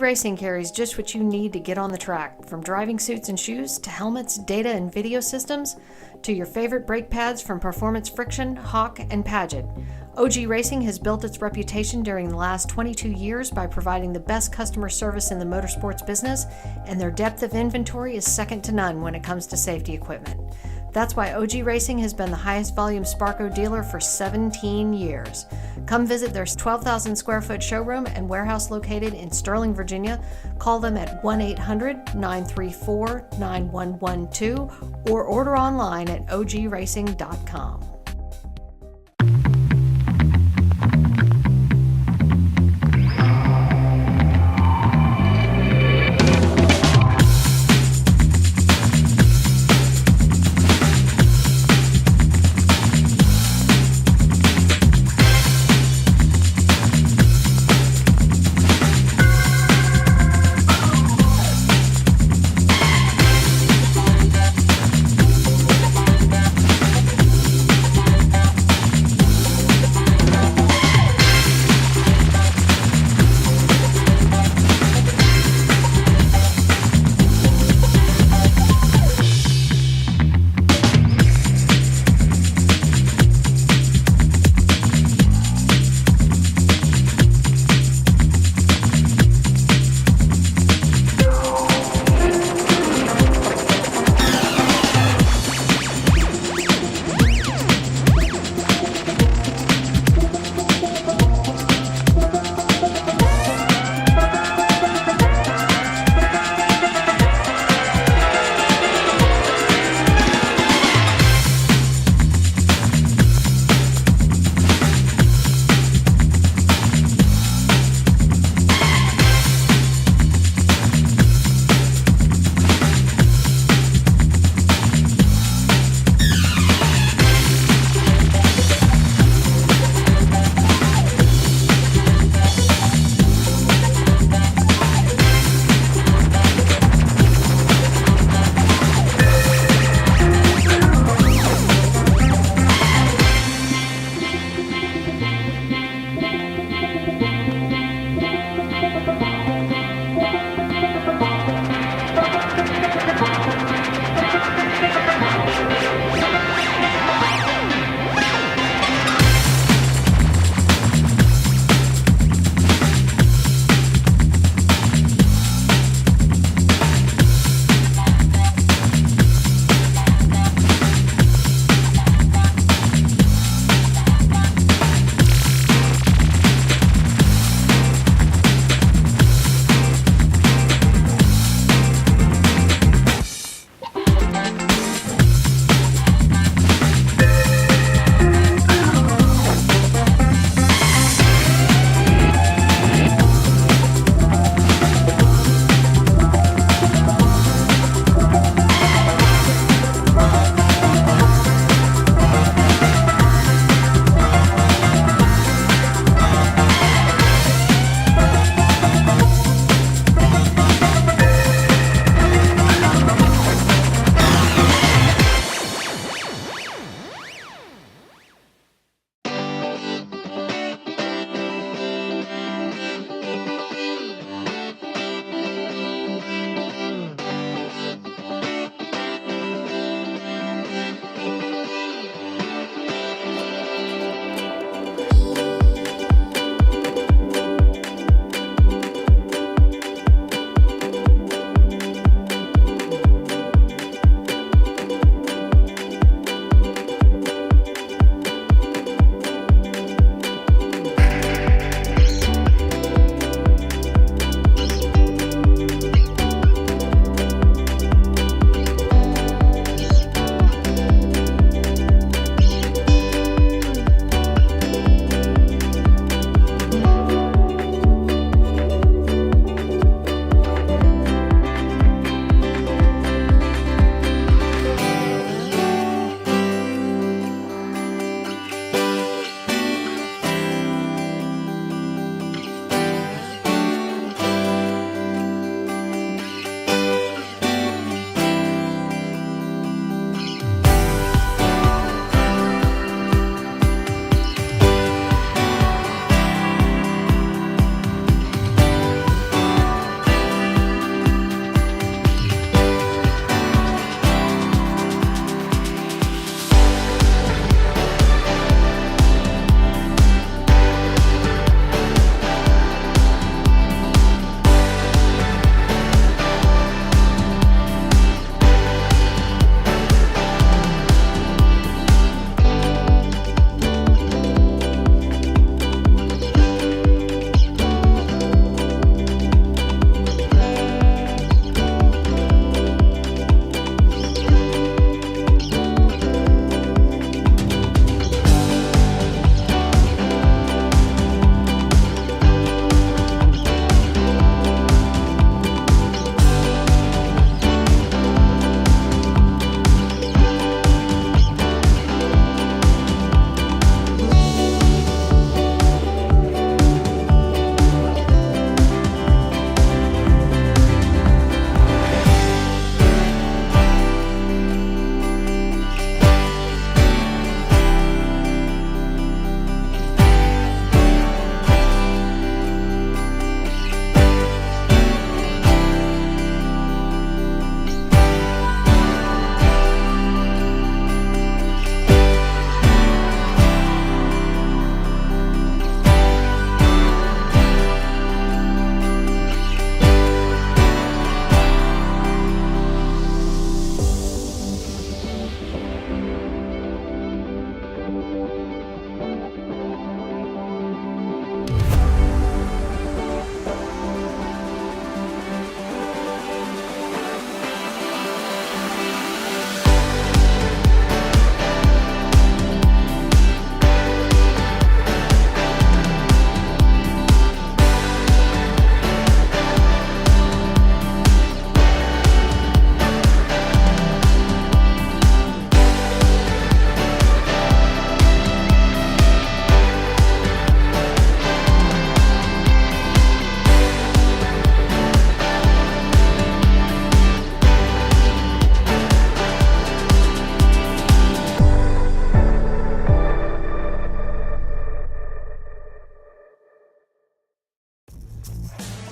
Racing carries just what you need to get on the track, from driving suits and shoes to helmets, data and video systems, to your favorite brake pads from Performance Friction, Hawk, and Paget. OG Racing has built its reputation during the last 22 years by providing the best customer service in the motorsports business, and their depth of inventory is second to none when it comes to safety equipment. That's why OG Racing has been the highest volume Sparco dealer for 17 years. Come visit their 12,000 square foot showroom and warehouse located in Sterling, Virginia. Call them at 1-800-934-9112 or order online at ogracing.com.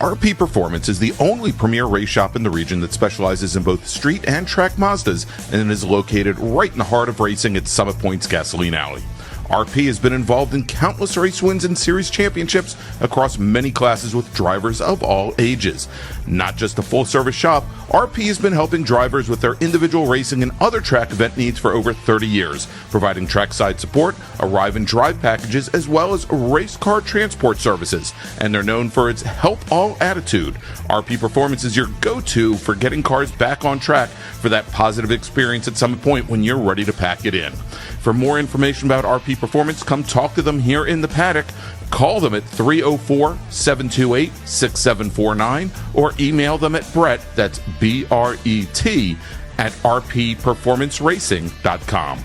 RP Performance is the only premier race shop in the region that specializes in both street and track Mazdas and is located right in the heart of racing at Summit Point's Gasoline Alley. RP has been involved in countless race wins and series championships across many classes with drivers of all ages. Not just a full-service shop, RP has been helping drivers with their individual racing and other track event needs for over 30 years, providing trackside support, arrive and drive packages, as well as race car transport services. And they're known for its help all attitude. RP Performance is your go-to for getting cars back on track for that positive experience at Summit Point when you're ready to pack it in. For more information about RP Performance, come talk to them here in the paddock. Call them at 304-728-6749 or email them at Brett, that's B-R-E-T, at rpperformanceracing.com.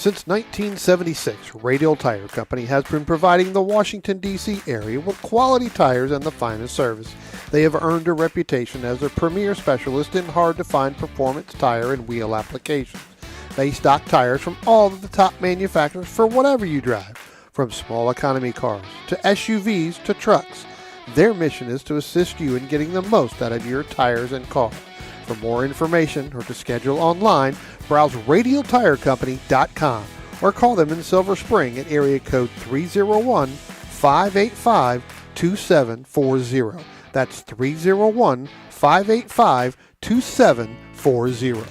Since 1976, Radial Tire Company has been providing the Washington, D.C. area with quality tires and the finest service. They have earned a reputation as a premier specialist in hard-to-find performance tire and wheel applications. They stock tires from all of the top manufacturers for whatever you drive, from small economy cars to SUVs to trucks. Their mission is to assist you in getting the most out of your tires and car. For more information or to schedule online, browse radialtirecompany.com or call them in Silver Spring at area code 301-585-2740. That's 301-585-2740.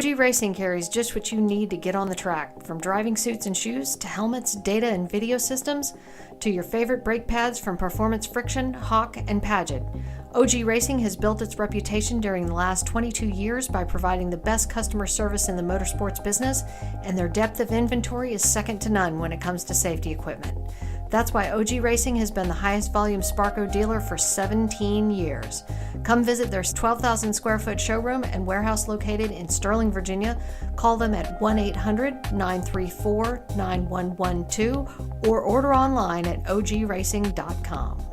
OG Racing carries just what you need to get on the track, from driving suits and shoes to helmets, data and video systems, to your favorite brake pads from Performance Friction, Hawk, and Paget. OG Racing has built its reputation during the last 22 years by providing the best customer service in the motorsports business, and their depth of inventory is second to none when it comes to safety equipment. That's why OG Racing has been the highest volume Sparco dealer for 17 years. Come visit their 12,000 square foot showroom and warehouse located in Sterling, Virginia. Call them at 1-800-934-9112 or order online at ogracing.com.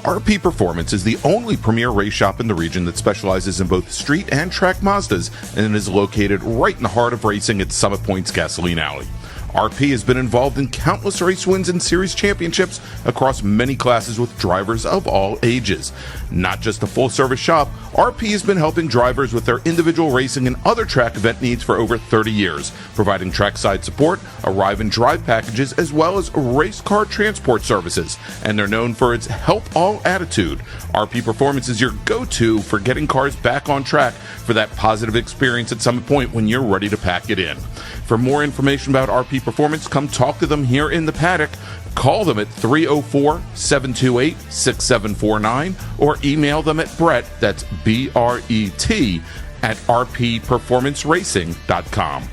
RP Performance is the only premier race shop in the region that specializes in both street and track Mazdas and is located right in the heart of racing at Summit Point's Gasoline Alley. RP has been involved in countless race wins and series championships across many classes with drivers of all ages. Not just a full-service shop, RP has been helping drivers with their individual racing and other track event needs for over 30 years, providing trackside support, arrive and drive packages, as well as race car transport services. And they're known for its help all attitude. RP Performance is your go-to for getting cars back on track for that positive experience at Summit Point when you're ready to pack it in. For more information about RP Performance, come talk to them here in the paddock. Call them at 304-728-6749 or email them at Brett, that's B-R-E-T, at rpperformanceracing.com.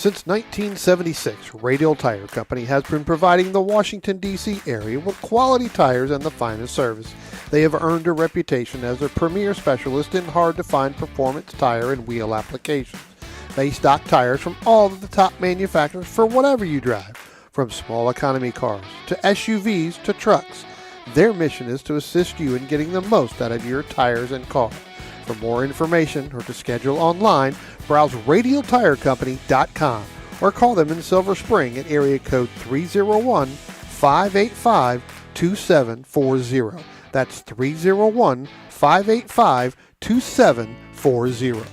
Since 1976, Radial Tire Company has been providing the Washington, D.C. area with quality tires and the finest service. They have earned a reputation as a premier specialist in hard-to-find performance tire and wheel applications. They stock tires from all of the top manufacturers for whatever you drive, from small economy cars to SUVs to trucks. Their mission is to assist you in getting the most out of your tires and car. For more information or to schedule online, browse radialtirecompany.com or call them in Silver Spring at area code 301-585-2740. That's 301-585-2740.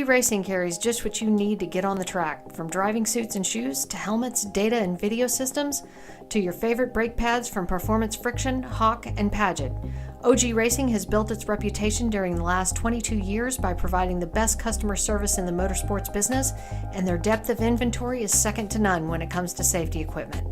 OG Racing carries just what you need to get on the track, from driving suits and shoes to helmets, data and video systems, to your favorite brake pads from Performance Friction, Hawk, and Paget. OG Racing has built its reputation during the last 22 years by providing the best customer service in the motorsports business, and their depth of inventory is second to none when it comes to safety equipment.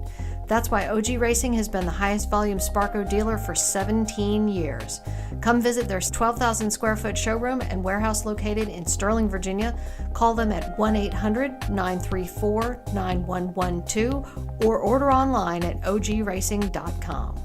That's why OG Racing has been the highest volume Sparco dealer for 17 years. Come visit their 12,000 square foot showroom and warehouse located in Sterling, Virginia. Call them at 1-800-934-9112 or order online at ogracing.com.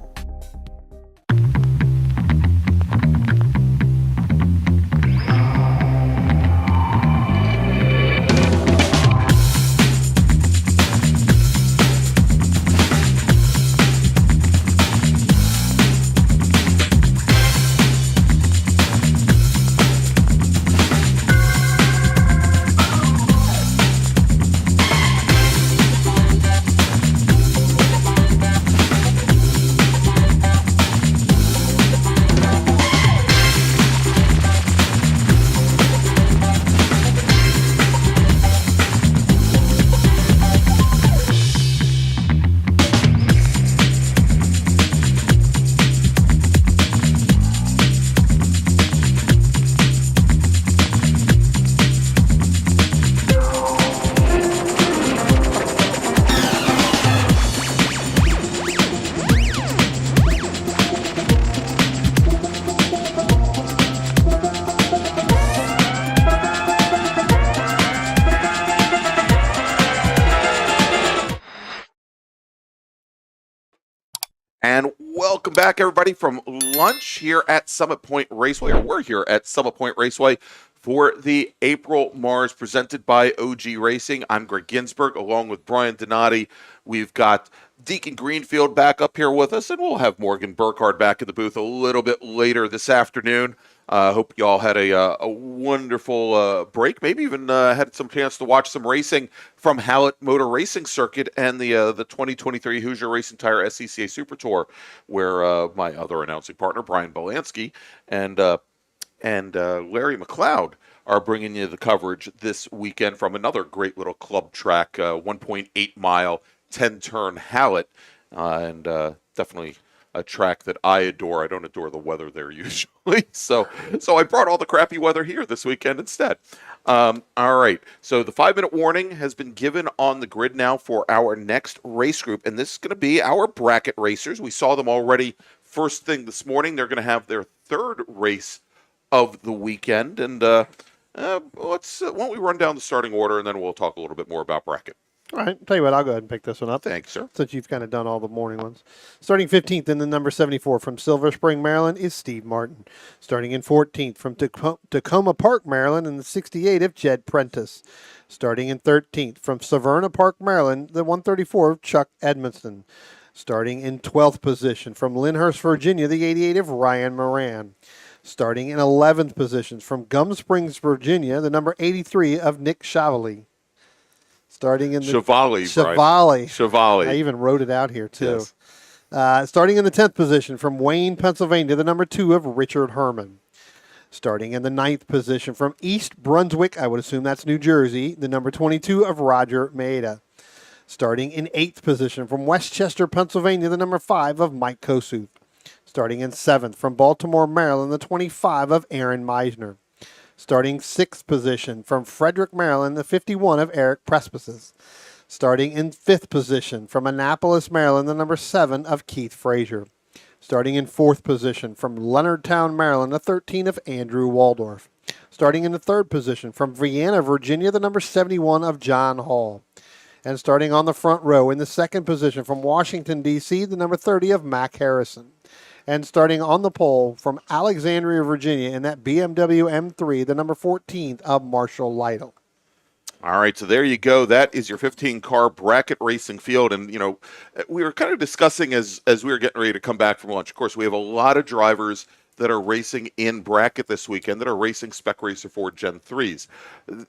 And welcome back, everybody, from lunch here at Summit Point Raceway, or we're here at Summit Point Raceway for the April MARRS presented by OG Racing. I'm Greg Ginsberg, along with Brian Donati. We've got Deacon Greenfield back up here with us, and we'll have Morgan Burkhardt back in the booth a little bit later this afternoon. Hope you all had a wonderful break, maybe even had some chance to watch some racing from Hallett Motor Racing Circuit and the 2023 Hoosier Racing Tire SCCA Super Tour, where my other announcing partner, Brian Belansky, and Larry McLeod are bringing you the coverage this weekend from another great little club track, 1.8 mile, 10-turn Hallett, and definitely a track that I adore. I don't adore the weather there usually, so I brought all the crappy weather here this weekend instead. All right, so the 5-minute warning has been given on the grid now for our next race group, and this is going to be our bracket racers. We saw them already first thing this morning. They're going to have their third race of the weekend, and why don't we run down the starting order, and then we'll talk a little bit more about bracket. All right, tell you what, I'll go ahead and pick this one up. Thanks, sir. Since you've kind of done all the morning ones. Starting 15th in the number 74 from Silver Spring, Maryland, is Steve Martin. Starting in 14th from Tacoma Park, Maryland, in the 68 of Jed Prentice. Starting in 13th from Severna Park, Maryland, the 134 of Chuck Edmondson. Starting in 12th position from Lyndhurst, Virginia, the 88 of Ryan Moran. Starting in 11th position from Gum Springs, Virginia, the number 83 of Nick Chevalier. Starting in the Chevalier. I even wrote it out here too. Yes. Starting in the 10th position from Wayne, Pennsylvania, the number 2 of Richard Herman. Starting in the 9th position from East Brunswick, I would assume that's New Jersey, the number 22 of Roger Maeda. Starting in 8th position from Westchester, Pennsylvania, the number 5 of Mike Kosuth. Starting in 7th from Baltimore, Maryland, the 25 of Aaron Meisner. Starting 6th position from Frederick, Maryland, the 51 of Eric Prespices. Starting in 5th position from Annapolis, Maryland, the number 7 of Keith Frazier. Starting in 4th position from Leonardtown, Maryland, the 13 of Andrew Waldorf. Starting in the 3rd position from Vienna, Virginia, the number 71 of John Hall. And starting on the front row in the 2nd position from Washington, D.C., the number 30 of Mac Harrison. And starting on the pole from Alexandria, Virginia, in that BMW M3, the number 14 of Marshall Lytle. All right, so there you go. That is your 15-car bracket racing field. And, you know, we were kind of discussing as we were getting ready to come back from lunch. Of course, we have a lot of drivers that are racing in bracket this weekend that are racing Spec Racer 4 Gen 3s.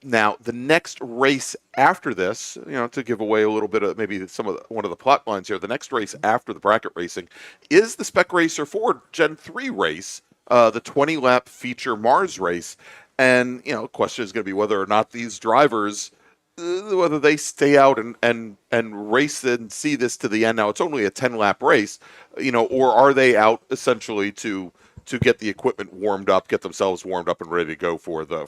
Now, the next race after this, you know, to give away a little bit of maybe one of the plot lines here, the next race after the bracket racing is the Spec Racer 4 Gen 3 race, the 20-lap feature MARRS race. And, the question is going to be whether or not these drivers, whether they stay out and race and see this to the end. Now, it's only a 10-lap race, or are they out essentially to get the equipment warmed up, get themselves warmed up and ready to go for the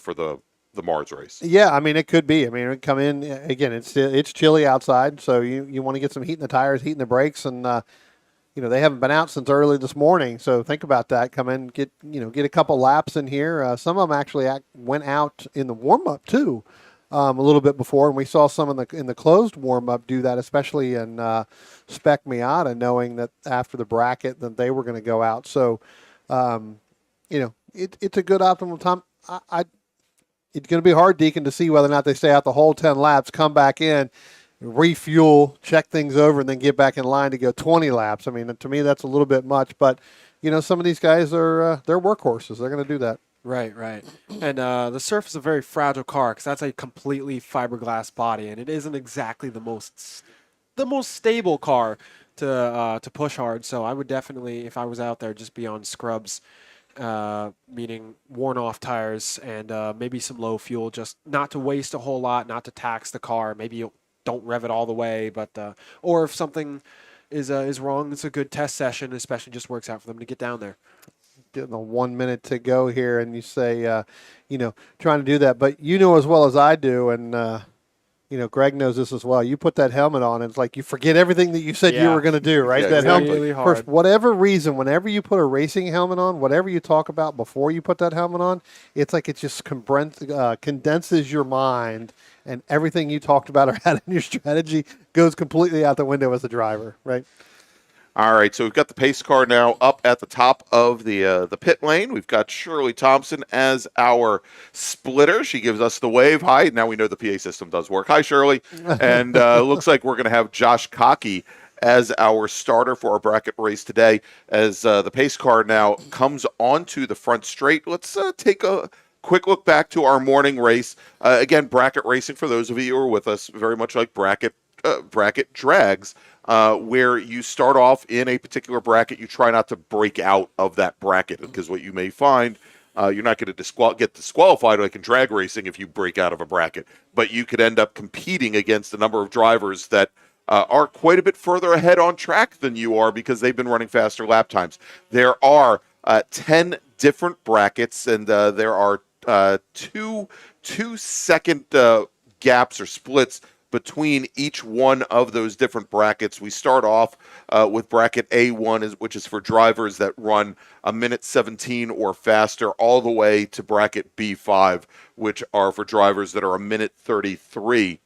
MARRS race? Yeah, I mean, it could be. I mean, it come in again. It's chilly outside, so you want to get some heat in the tires, heat in the brakes, and they haven't been out since early this morning. So think about that. Come in, get a couple laps in here. Some of them actually went out in the warm up too, a little bit before, and we saw some in the closed warm up do that, especially in Spec Miata, knowing that after the bracket that they were going to go out. So it's a good optimal time. It's going to be hard, Deacon, to see whether or not they stay out the whole 10 laps, come back in, refuel, check things over, and then get back in line to go 20 laps. I mean, to me, that's a little bit much. But, some of these guys they're workhorses. They're going to do that. Right. And the Surf is a very fragile car because that's a completely fiberglass body, and it isn't exactly the most stable car to push hard. So I would definitely, if I was out there, just be on scrubs. Meaning worn-off tires and maybe some low fuel, just not to waste a whole lot, not to tax the car. Maybe you don't rev it all the way, but or if something is wrong, it's a good test session. Especially just works out for them to get down there. Getting a 1 minute to go here, and you say, trying to do that, but as well as I do, and Greg knows this as well. You put that helmet on, and it's like you forget everything that you said you were going to do, right? Yeah, that helmet, really hard. for whatever reason, whenever you put a racing helmet on, whatever you talk about before you put that helmet on, it's like it just condenses your mind, and everything you talked about or had in your strategy goes completely out the window as a driver, right? All right, so we've got the pace car now up at the top of the pit lane. We've got Shirley Thompson as our splitter. She gives us the wave. Hi, now we know the PA system does work. Hi, Shirley. And looks like we're going to have Josh Cockey as our starter for our bracket race today as the pace car now comes onto the front straight. Let's take a quick look back to our morning race. Again, bracket racing, for those of you who are with us, very much like bracket drags. Where you start off in a particular bracket, you try not to break out of that bracket, because what you may find, you're not going to get disqualified like in drag racing if you break out of a bracket, but you could end up competing against a number of drivers that are quite a bit further ahead on track than you are because they've been running faster lap times. There are 10 different brackets, and there are 2-second gaps or splits between each one of those different brackets. We start off with bracket A1, which is for drivers that run a minute 17 or faster, all the way to bracket B5, which are for drivers that are a minute 33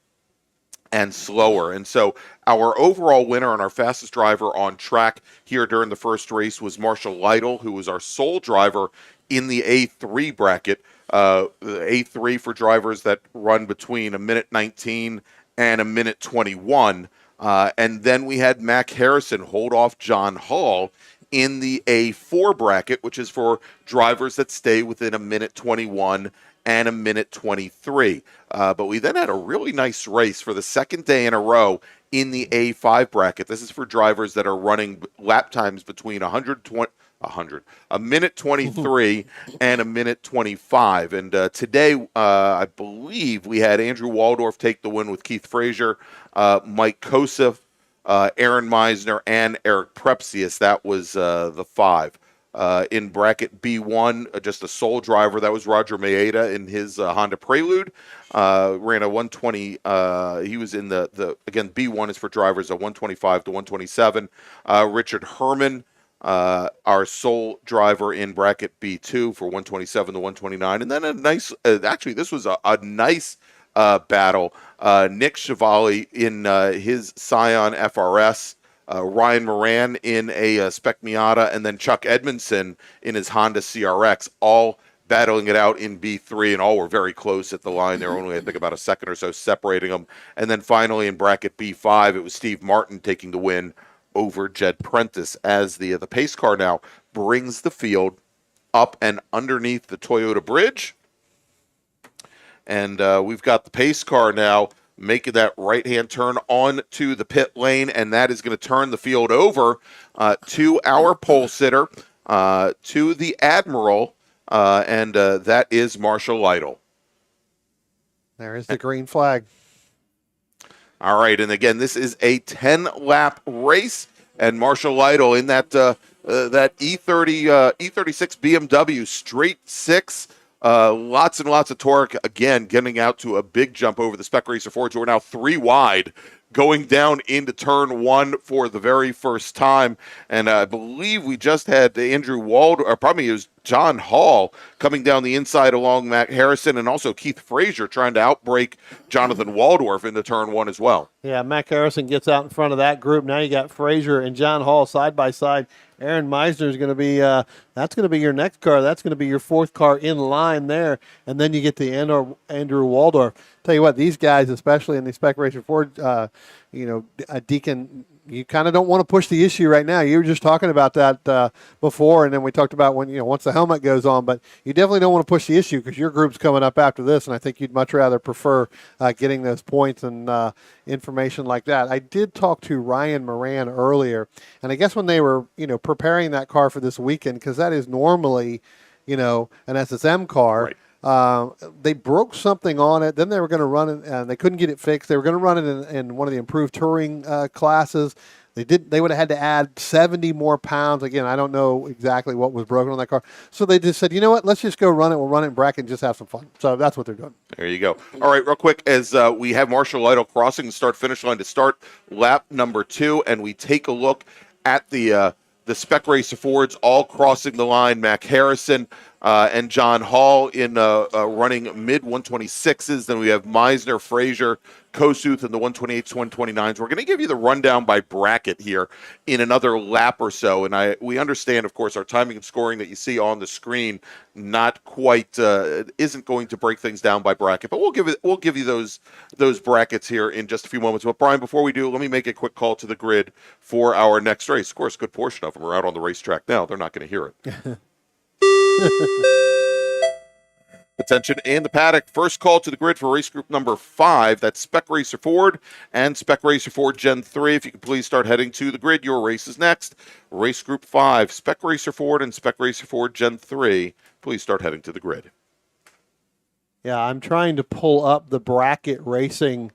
and slower. And so our overall winner and our fastest driver on track here during the first race was Marshall Lytle, who was our sole driver in the A3 bracket. A3 for drivers that run between a minute 19 and a minute 21. And then we had Mac Harrison hold off John Hall in the A4 bracket, which is for drivers that stay within a minute 21 and a minute 23. But we then had a really nice race for the second day in a row in the A5 bracket. This is for drivers that are running lap times between a minute 23 and a minute 25. And today, I believe we had Andrew Waldorf take the win with Keith Frazier, Mike Kosef, Aaron Meisner, and Eric Prepsius. That was the 5. In bracket B1, just a sole driver, that was Roger Maeda in his Honda Prelude. Ran a 120. He was in again, B1 is for drivers, a 125 to 127. Richard Herman, our sole driver in bracket B2 for 127 to 129. And then a nice, actually, this was a nice battle. Nick Chevali in his Scion FRS, Ryan Moran in a Spec Miata, and then Chuck Edmondson in his Honda CRX, all battling it out in B3, and all were very close at the line. There were only, I think, about a second or so separating them. And then finally in bracket B5, it was Steve Martin taking the win over Jed Prentice as the pace car now brings the field up and underneath the Toyota bridge. And we've got the pace car now making that right-hand turn onto the pit lane, and that is going to turn the field over to our pole sitter, to the Admiral, and that is Marshall Lytle. There is the green flag. All right, and again, this is a 10-lap race, and Marshall Lytle in that that E36 BMW straight six, lots and lots of torque. Again, getting out to a big jump over the Spec Racer Fords, who are now 3 wide, going down into turn 1 for the very first time. And I believe we just had Andrew Wald, or probably it was John Hall, coming down the inside along Matt Harrison, and also Keith Frazier trying to outbrake Jonathan Waldorf into turn 1 as well. Yeah, Mac Harrison gets out in front of that group. Now you got Frazier and John Hall side by side. Aaron Meisner is going to be that's going to be your next car. That's going to be your 4th car in line there, and then you get the Andrew Waldorf. Tell you what, these guys, especially in the Spec Racer Ford, Deacon, you kind of don't want to push the issue right now. You were just talking about that before, and then we talked about when once the helmet goes on. But you definitely don't want to push the issue because your group's coming up after this, and I think you'd much rather prefer getting those points and information like that. I did talk to Ryan Moran earlier, and I guess when they were preparing that car for this weekend, because that is normally an SSM car. Right. They broke something on it. Then they were going to run it, and they couldn't get it fixed. They were going to run it in one of the improved touring classes. They would have had to add 70 more pounds. Again, I don't know exactly what was broken on that car. So they just said, you know what, let's just go run it. We'll run it in bracket and just have some fun. So that's what they're doing. There you go. All right, real quick, as we have Marshall Lytle crossing the start-finish line to start lap number 2, and we take a look at the Spec Racer Fords all crossing the line. Mac Harrison and John Hall in running mid-126s. Then we have Meisner, Frazier, Kosuth in the 128s, 129s. We're going to give you the rundown by bracket here in another lap or so. And we understand, of course, our timing and scoring that you see on the screen not quite isn't going to break things down by bracket, but we'll give you those brackets here in just a few moments. But Brian, before we do, let me make a quick call to the grid for our next race. Of course, a good portion of them are out on the racetrack now. They're not going to hear it. Attention in the paddock. First call to the grid for race group number 5. That's Spec Racer Ford and Spec Racer Ford Gen 3. If you could please start heading to the grid. Your race is next. Race group 5, Spec Racer Ford and Spec Racer Ford Gen 3. Please start heading to the grid. Yeah, I'm trying to pull up the bracket racing,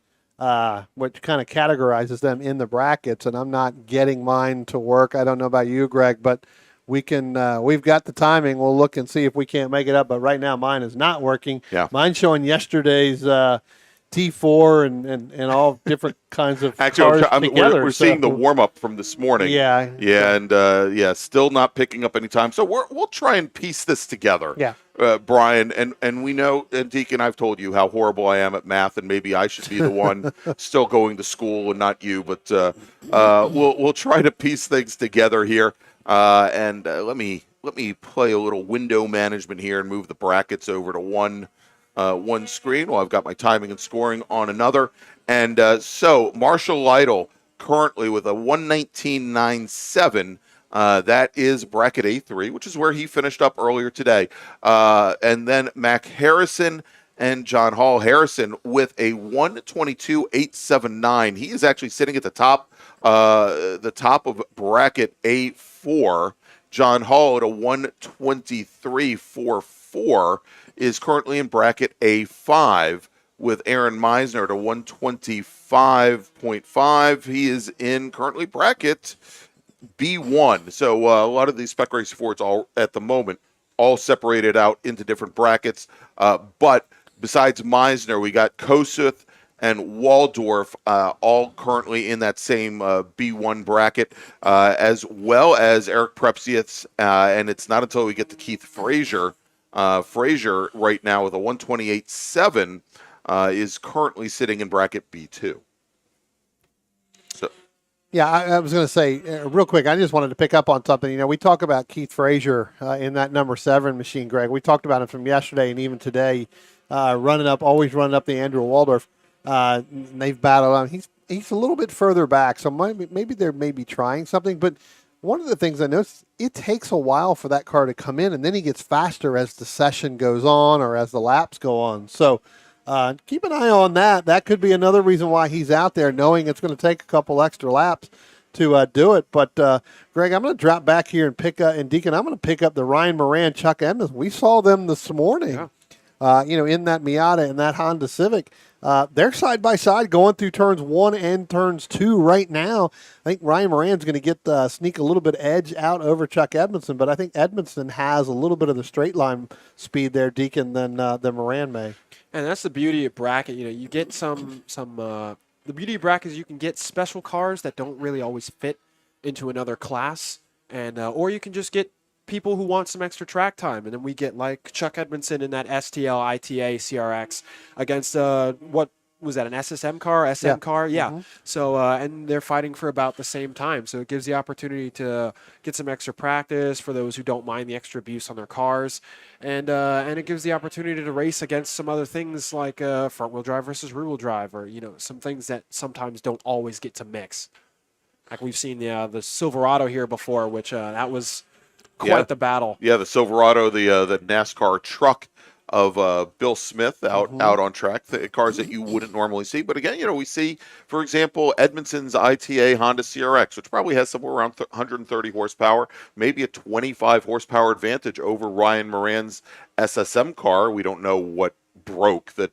which kind of categorizes them in the brackets, and I'm not getting mine to work. I don't know about you, Greg, but we've got the timing. We'll look and see if we can't make it up. But right now, mine is not working. Yeah. Mine's showing yesterday's T4 and all different kinds of Actually, cars together. We're seeing the warm-up from this morning. Yeah. Yeah, and still not picking up any time. So we'll try and piece this together. Yeah. Brian, and we know, and Deacon, I've told you how horrible I am at math, and maybe I should be the one still going to school and not you. But we'll try to piece things together here. And let me play a little window management here and move the brackets over to one screen while I've got my timing and scoring on another. And so Marshall Lytle currently with a 119.97. That is bracket A3, which is where he finished up earlier today. And then Mac Harrison and John Hall. Harrison with a 122.879. He is actually sitting at the top of bracket A4. John Hall at a 123.44 is currently in bracket A5 with Aaron Meisner at a 125.5. He is in currently bracket B1. So a lot of these Spec Racer Fords all at the moment all separated out into different brackets. But besides Meisner, we got Kosuth and Waldorf all currently in that same B1 bracket, as well as Eric Prepsius. And it's not until we get to Keith Frazier. Frazier right now with a 128.7 is currently sitting in bracket B2. Yeah, I was going to say, real quick, I just wanted to pick up on something. We talk about Keith Frazier in that number 7 machine, Greg. We talked about him from yesterday and even today, always running up the Andrew Waldorf. They've battled on. He's a little bit further back, so maybe they're trying something. But one of the things I noticed, it takes a while for that car to come in, and then he gets faster as the session goes on or as the laps go on. So keep an eye on that. That could be another reason why he's out there, knowing it's going to take a couple extra laps to do it. But Greg, I'm going to drop back here and pick up, and Deacon, I'm going to pick up the Ryan Moran, Chuck Edmonds. We saw them this morning, in that Miata and that Honda Civic. They're side by side going through turns 1 and turns 2 right now. I think Ryan Moran's going to get sneak a little bit edge out over Chuck Edmondson, but I think Edmondson has a little bit of the straight line speed there, Deacon, than Moran may. And that's the beauty of bracket. You get the beauty of bracket is you can get special cars that don't really always fit into another class, and or you can just get people who want some extra track time, and then we get like Chuck Edmondson in that STL ITA CRX against what was that, an SSM car, SM car? Yeah. Mm-hmm. So and they're fighting for about the same time, so it gives the opportunity to get some extra practice for those who don't mind the extra abuse on their cars, and it gives the opportunity to race against some other things like front wheel drive versus rear wheel drive, or some things that sometimes don't always get to mix. Like we've seen the Silverado here before, which that was quite the battle. Yeah, the Silverado, the NASCAR truck of Bill Smith out on track, the cars that you wouldn't normally see. But again, we see, for example, Edmondson's ITA Honda CRX, which probably has somewhere around 130 horsepower, maybe a 25 horsepower advantage over Ryan Moran's SSM car. We don't know what broke that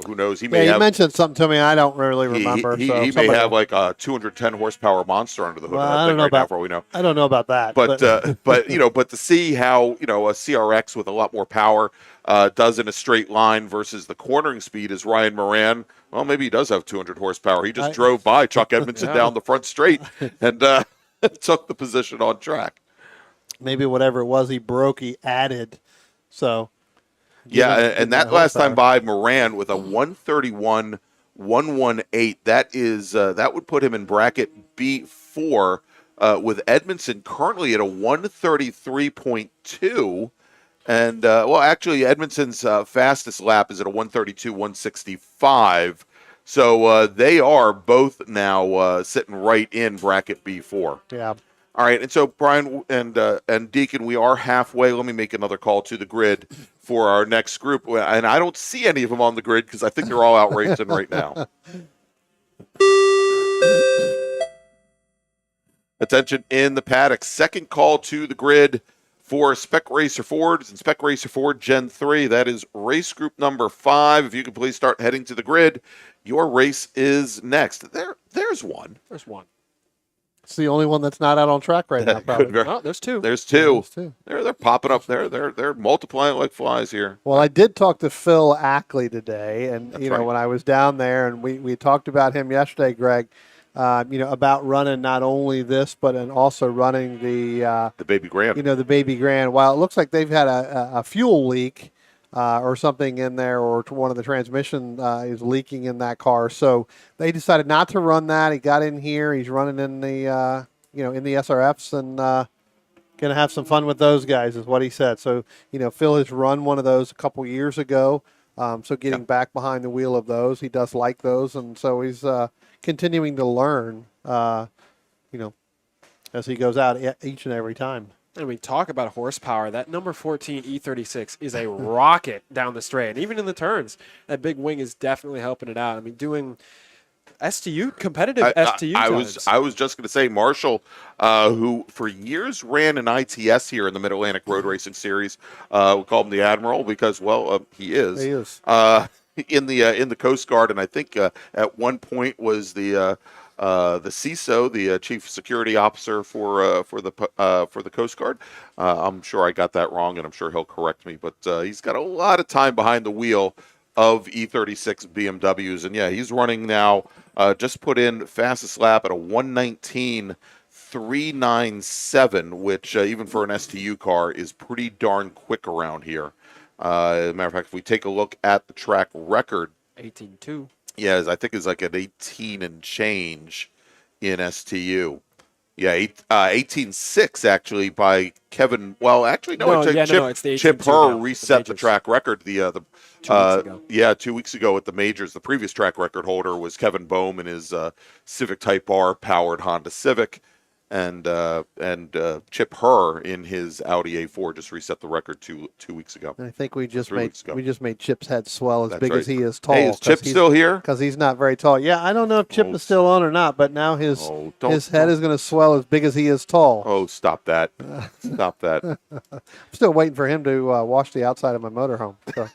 who knows, he may have. You mentioned something to me I don't really remember. He may have like a 210 horsepower monster under the hood. Well, I don't know about, for all we know. I don't know about that. But but to see how a CRX with a lot more power does in a straight line versus the cornering speed is Ryan Moran. Well, maybe he does have 200 horsepower. He just drove by Chuck Edmondson down the front straight and took the position on track. Maybe whatever it was he broke, he added. So. Yeah, and that last time by Moran with a 131.118, that would put him in bracket B4 with Edmondson currently at a 133.2. And, actually, Edmondson's fastest lap is at a 132.165. So they are both now sitting right in bracket B4. Yeah. All right, and so Brian and Deacon, we are halfway. Let me make another call to the grid for our next group, and I don't see any of them on the grid because I think they're all out racing right now. Attention in the paddock. Second call to the grid for Spec Racer Fords and Spec Racer Ford Gen 3. That is race group number 5. If you could please start heading to the grid, your race is next. There's one. There's one. It's the only one that's not out on track right now. Probably. Oh, there's two. There's two. They're popping up. They're multiplying like flies here. Well, I did talk to Phil Ackley today, and when I was down there, and we talked about him yesterday, Greg. About running not only this, but also running the Baby Grand. The Baby Grand. While it looks like they've had a fuel leak or something in there, or one of the transmission is leaking in that car, so they decided not to run that. He got in here. He's running in the in the SRFs and going to have some fun with those guys, is what he said. So Phil has run one of those a couple years ago. So getting back behind the wheel of those, he does like those, and so he's continuing to learn, as he goes out each and every time. And we talk about horsepower. That number 14 E36 is a rocket down the straight. And even in the turns, that big wing is definitely helping it out. I mean, doing competitive STU times. I was just going to say Marshall, who for years ran an ITS here in the Mid-Atlantic Road Racing Series. We call him the Admiral because, he is. He is. In the Coast Guard, and I think at one point was the CISO, the Chief Security Officer for the Coast Guard. I'm sure I got that wrong, and I'm sure he'll correct me. But he's got a lot of time behind the wheel of E36 BMWs, and he's running now. Just put in fastest lap at a 119.397, which even for an STU car is pretty darn quick around here. As a matter of fact, if we take a look at the track record, 18.2. Yeah, I think it's like an 18 and change in STU. Yeah, 18.6 actually by Kevin. Well, actually, it's the Chip Herr reset the track record. 2 weeks ago. Yeah, 2 weeks ago at the majors. The previous track record holder was Kevin Bohm in his Civic Type R powered Honda Civic. Chip Herr in his Audi A4 just reset the record two weeks ago. I think we just 3 weeks ago. made Chip's head swell as That's big right. as he is tall. Hey, is Chip still here? Because he's not very tall. Yeah, I don't know if Chip is still on or not, but now his head is going to swell as big as he is tall. Oh, stop that! Stop that! I'm still waiting for him to wash the outside of my motorhome. So.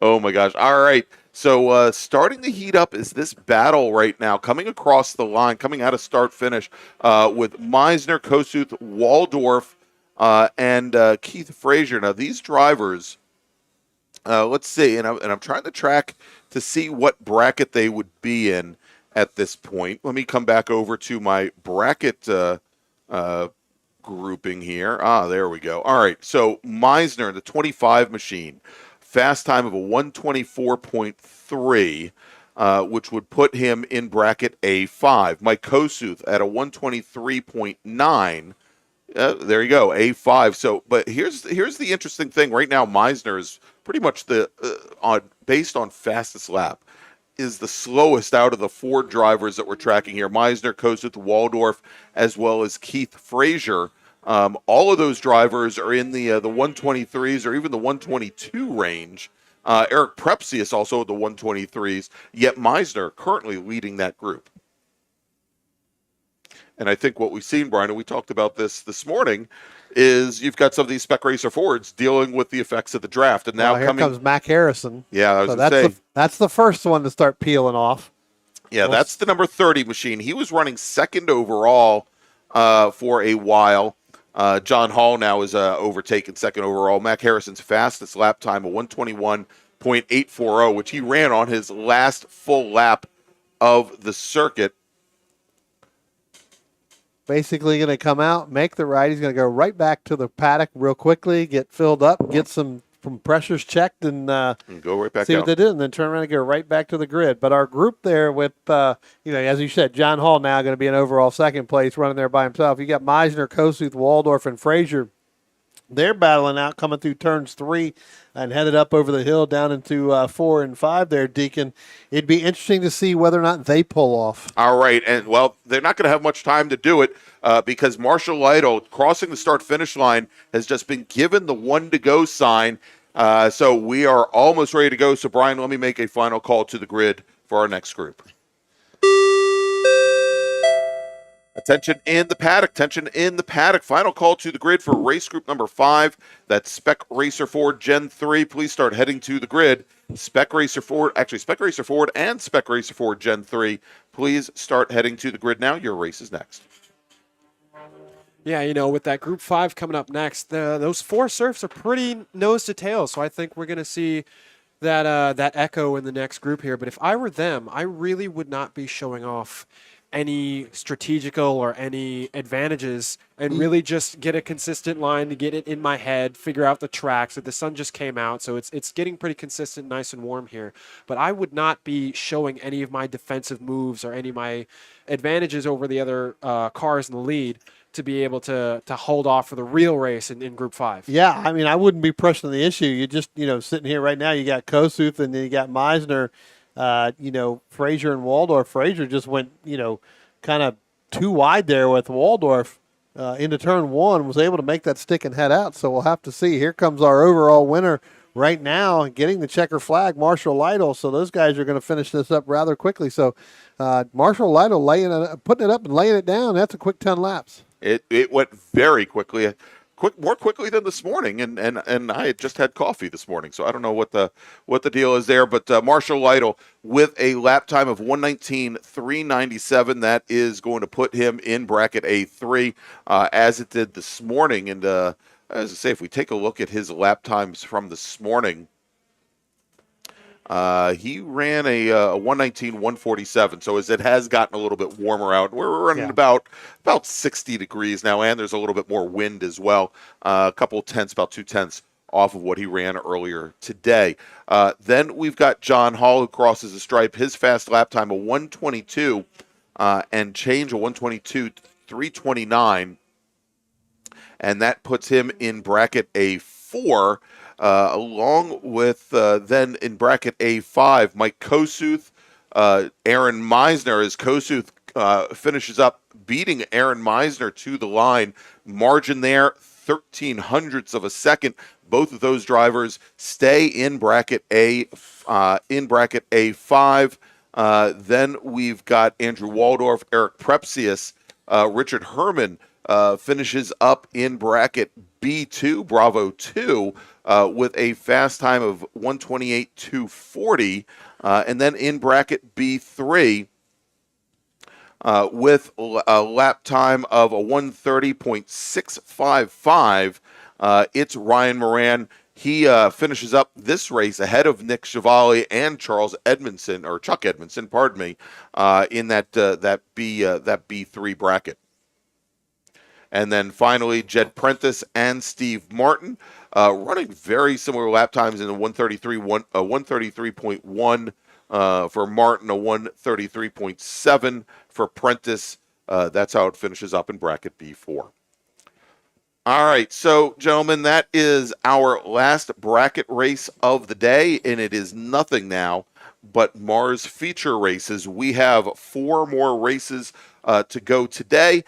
Oh my gosh! All right. So starting to heat up is this battle right now, coming across the line, coming out of start-finish with Meisner, Kossuth, Waldorf, and Keith Frazier. Now, these drivers, let's see, and I'm trying to track to see what bracket they would be in at this point. Let me come back over to my bracket grouping here. There we go. All right, so Meisner, the 25 machine. Fast time of a 124.3, which would put him in bracket A5. Mike Kossuth at a 123.9. There you go, A5. So, but here's the interesting thing. Right now, Meisner is pretty much based on fastest lap, is the slowest out of the 4 drivers that we're tracking here. Meisner, Kossuth, Waldorf, as well as Keith Frazier. All of those drivers are in the 123s or even the 122 range. Eric Prepsius also at the 123s, yet Meisner currently leading that group. And I think what we've seen, Brian, and we talked about this morning, is you've got some of these Spec Racer Fords dealing with the effects of the draft. And now here comes Mac Harrison. Yeah, I was going to say. That's the first one to start peeling off. Yeah, that's the number 30 machine. He was running second overall for a while. John Hall now is overtaken second overall. Mac Harrison's fastest lap time, a 121.840, which he ran on his last full lap of the circuit. Basically going to come out, make the right. He's going to go right back to the paddock real quickly, get filled up, get some pressures checked, and go right back see out. what they did, and then turn around and go right back to the grid. But our group there with, as you said, John Hall now going to be in overall second place, running there by himself. You got Meisner, Kossuth, Waldorf, and Frazier. They're battling out, coming through turns 3 and headed up over the hill down into 4 and 5 there, Deacon. It'd be interesting to see whether or not they pull off. All right, and, well, they're not going to have much time to do it because Marshall Lytle, crossing the start-finish line, has just been given the 1-to-go sign. So we are almost ready to go. So, Brian, let me make a final call to the grid for our next group. Attention in the paddock. Attention in the paddock. Final call to the grid for race group number 5. That's Spec Racer Ford Gen 3. Please start heading to the grid. Spec Racer Ford and Spec Racer Ford Gen 3. Please start heading to the grid now. Your race is next. Yeah, with that Group 5 coming up next, those 4 surfs are pretty nose to tail, so I think we're going to see that echo in the next group here. But if I were them, I really would not be showing off any strategical or any advantages and really just get a consistent line to get it in my head, figure out the tracks. So the sun just came out, so it's getting pretty consistent, nice and warm here. But I would not be showing any of my defensive moves or any of my advantages over the other cars in the lead to be able to hold off for the real race in Group 5. Yeah, I mean, I wouldn't be pressing the issue. You just, sitting here right now, you got Kossuth and then you got Meisner, Frazier and Waldorf. Frazier just went, kind of too wide there with Waldorf into turn 1, was able to make that stick and head out. So we'll have to see. Here comes our overall winner right now, getting the checker flag, Marshall Lytle. So those guys are going to finish this up rather quickly. So Marshall Lytle putting it up and laying it down. That's a quick 10 laps. It went very quickly. More quickly than this morning, and I had just had coffee this morning, so I don't know what the deal is there. But Marshall Lytle with a lap time of 1:19.397, that is going to put him in bracket A3, as it did this morning. And as I say, if we take a look at his lap times from this morning, he ran a 1:19.147. So as it has gotten a little bit warmer out, we're running about 60 degrees now, and there's a little bit more wind as well. A couple tenths, about 2 tenths off of what he ran earlier today. Then we've got John Hall, who crosses the stripe. His fast lap time, a 1:22 and change, a 1:22.329. And that puts him in bracket A4. Along with then in bracket A5, Mike Kossuth, Aaron Meisner, as Kossuth finishes up beating Aaron Meisner to the line. Margin there, 0.13 of a second. Both of those drivers stay in bracket A5. Then we've got Andrew Waldorf, Eric Prepsius, Richard Herman finishes up in bracket B2, Bravo 2, with a fast time of 1:28.240. And then in bracket B3, with a lap time of a 1:30.655, it's Ryan Moran. He finishes up this race ahead of Nick Chevalier and Chuck Edmondson, pardon me, in that B3 bracket. And then finally, Jed Prentice and Steve Martin running very similar lap times in the 133.1 for Martin, a 133.7 for Prentice. That's how it finishes up in bracket B4. All right, so gentlemen, that is our last bracket race of the day, and it is nothing now but MARRS feature races. We have 4 more races to go today.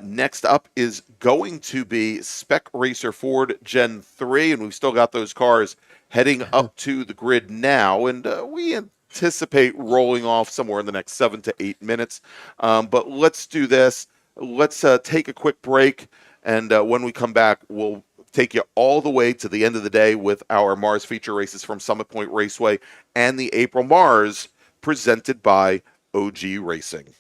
Next up is going to be Spec Racer Ford Gen 3, and we've still got those cars heading up to the grid now, and we anticipate rolling off somewhere in the next 7 to 8 minutes. But let's do this. Let's take a quick break. And when we come back, we'll take you all the way to the end of the day with our MARRS feature races from Summit Point Raceway and the April MARRS presented by OG Racing.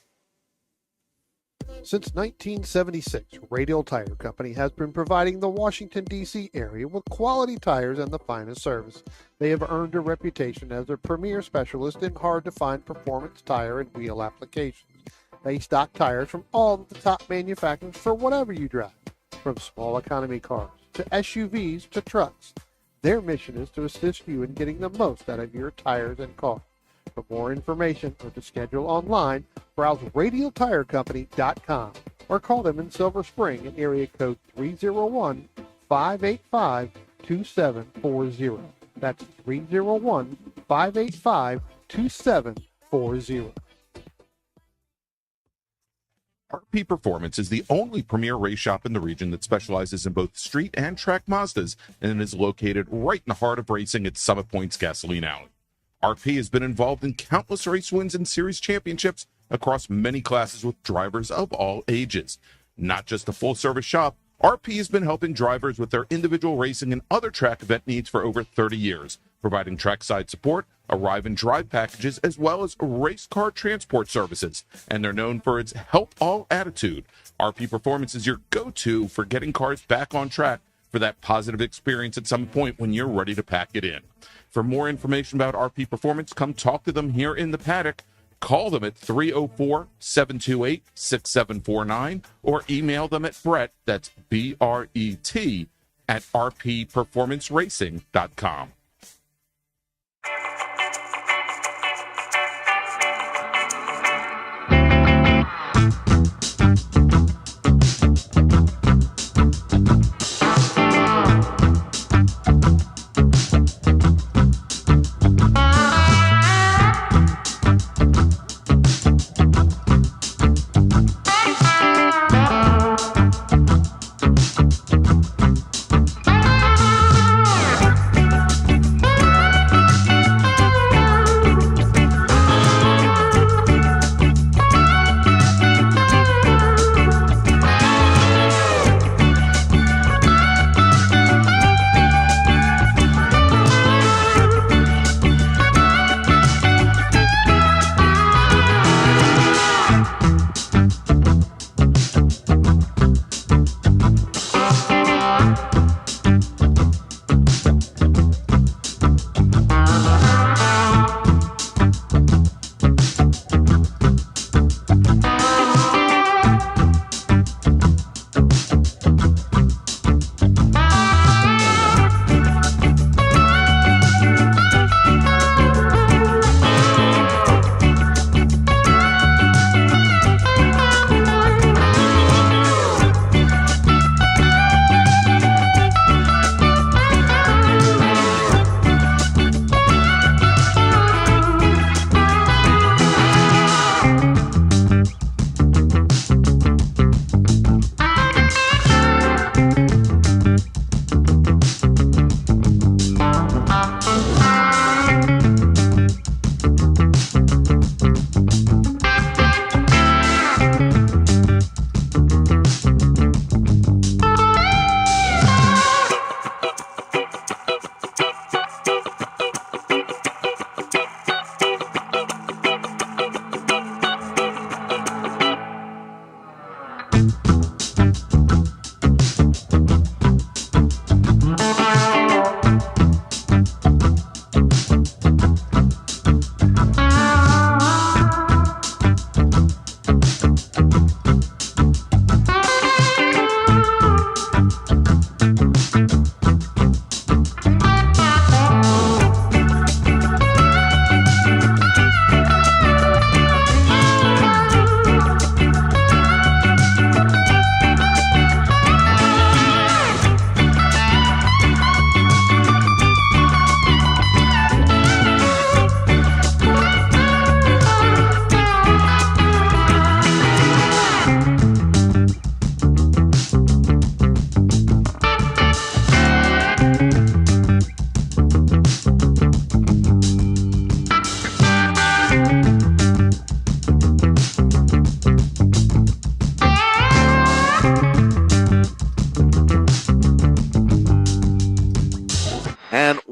Since 1976, Radial Tire Company has been providing the Washington, D.C. area with quality tires and the finest service. They have earned a reputation as a premier specialist in hard-to-find performance tire and wheel applications. They stock tires from all of the top manufacturers for whatever you drive, from small economy cars to SUVs to trucks. Their mission is to assist you in getting the most out of your tires and cars. For more information or to schedule online, browse radialtirecompany.com or call them in Silver Spring at area code 301-585-2740. That's 301-585-2740. RP Performance is the only premier race shop in the region that specializes in both street and track Mazdas and is located right in the heart of racing at Summit Point's Gasoline Alley. RP has been involved in countless race wins and series championships across many classes with drivers of all ages. Not just a full-service shop, RP has been helping drivers with their individual racing and other track event needs for over 30 years, providing trackside support, arrive and drive packages, as well as race car transport services. And they're known for its help all attitude. RP Performance is your go-to for getting cars back on track for that positive experience at some point when you're ready to pack it in. For more information about RP Performance, come talk to them here in the paddock. Call them at 304-728-6749 or email them at Brett, that's B-R-E-T, at rpperformanceracing.com.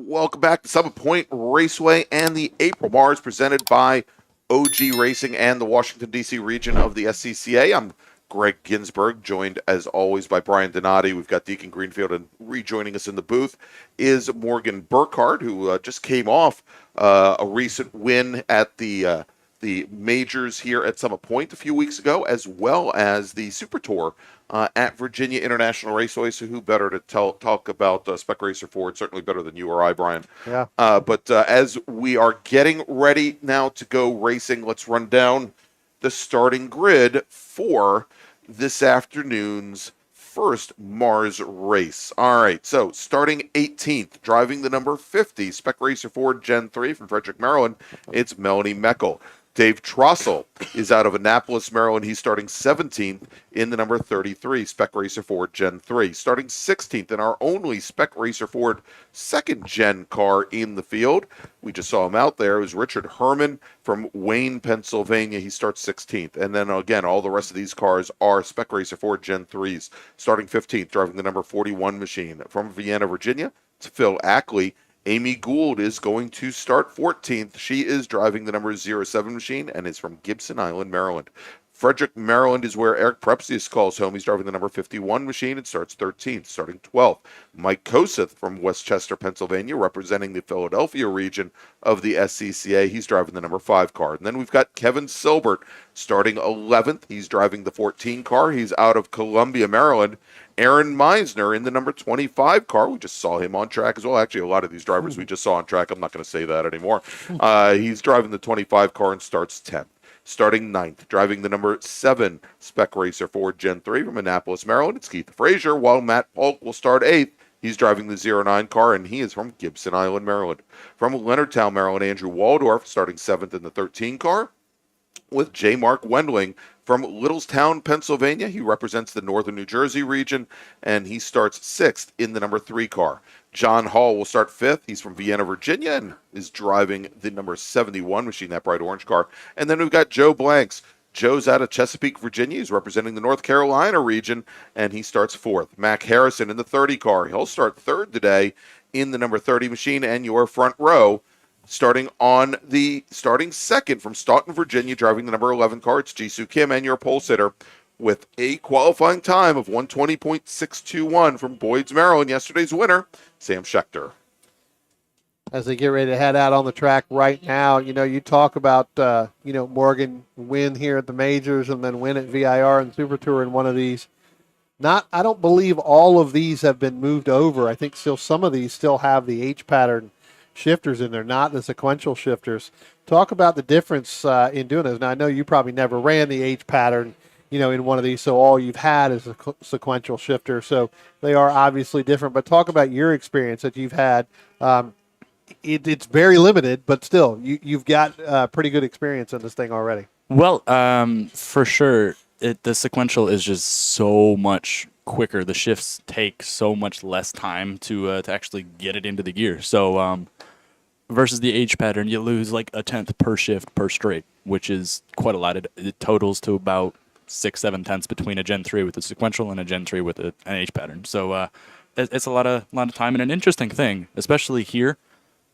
Welcome back to Summit Point Raceway and the April MARRS presented by OG Racing and the Washington, D.C. region of the SCCA. I'm Greg Ginsberg, joined as always by Brian Donati. We've got Deacon Greenfield, and rejoining us in the booth is Morgan Burkhardt, who just came off a recent win at the majors here at Summit Point a few weeks ago, as well as the Super Tour at Virginia International Raceway. So who better to talk about Spec Racer Ford? Certainly better than you or I, Brian. Yeah. But as we are getting ready now to go racing, let's run down the starting grid for this afternoon's first MARRS race. All right, so starting 18th, driving the number 50, Spec Racer Ford Gen 3 from Frederick, Maryland, it's Melanie Meckel. Dave Trossel is out of Annapolis, Maryland. He's starting 17th in the number 33, Spec Racer Ford Gen 3. Starting 16th in our only Spec Racer Ford second gen car in the field. We just saw him out there. It was Richard Herman from Wayne, Pennsylvania. He starts 16th. And then again, all the rest of these cars are Spec Racer Ford Gen 3s. Starting 15th, driving the number 41 machine. From Vienna, Virginia, it's Phil Ackley. Amy Gould is going to start 14th. She is driving the number 07 machine and is from Gibson Island, Maryland. Frederick, Maryland is where Eric Prepsius calls home. He's driving the number 51 machine and starts 13th, starting 12th. Mike Koseth from Westchester, Pennsylvania, representing the Philadelphia region of the SCCA. He's driving the number 5 car. And then we've got Kevin Silbert starting 11th. He's driving the 14 car. He's out of Columbia, Maryland. Aaron Meisner in the number 25 car. We just saw him on track as well. Actually, a lot of these drivers we just saw on track. I'm not going to say that anymore. He's driving the 25 car and starts 10th. Starting 9th, driving the number 7 Spec Racer Ford Gen 3 from Annapolis, Maryland, it's Keith Frazier, while Matt Polk will start 8th. He's driving the 09 car, and he is from Gibson Island, Maryland. From Leonardtown, Maryland, Andrew Waldorf starting 7th in the 13 car, with J. Mark Wendling from Littlestown, Pennsylvania. He represents the northern New Jersey region, and he starts 6th in the number 3 car. John Hall will start 5th. He's from Vienna, Virginia, and is driving the number 71 machine, that bright orange car. And then we've got Joe Blanks. Joe's out of Chesapeake, Virginia. He's representing the North Carolina region, and he starts 4th. Mac Harrison in the 30 car. He'll start 3rd today in the number 30 machine, and your front row. Starting 2nd from Staunton, Virginia, driving the number 11 car, it's Jisoo Kim, and your pole sitter with a qualifying time of 1:20.621 from Boyd's, Maryland. Yesterday's winner, Sam Schechter. As they get ready to head out on the track right now, you talk about, Morgan win here at the majors and then win at VIR and Super Tour in one of these. I don't believe all of these have been moved over. I think still some of these still have the H pattern shifters in there, not the sequential shifters. Talk about the difference in doing this. Now, I know you probably never ran the H pattern, in one of these, so all you've had is a sequential shifter. So they are obviously different. But talk about your experience that you've had. It's very limited, but still, you've got pretty good experience in this thing already. Well, for sure, the sequential is just so much quicker. The shifts take so much less time to actually get it into the gear. So versus the H pattern, you lose like a tenth per shift per straight, which is quite a lot. It totals to about 6-7 tenths between a Gen 3 with a sequential and a Gen 3 with an H pattern. So it's a lot of time, and an interesting thing, especially here.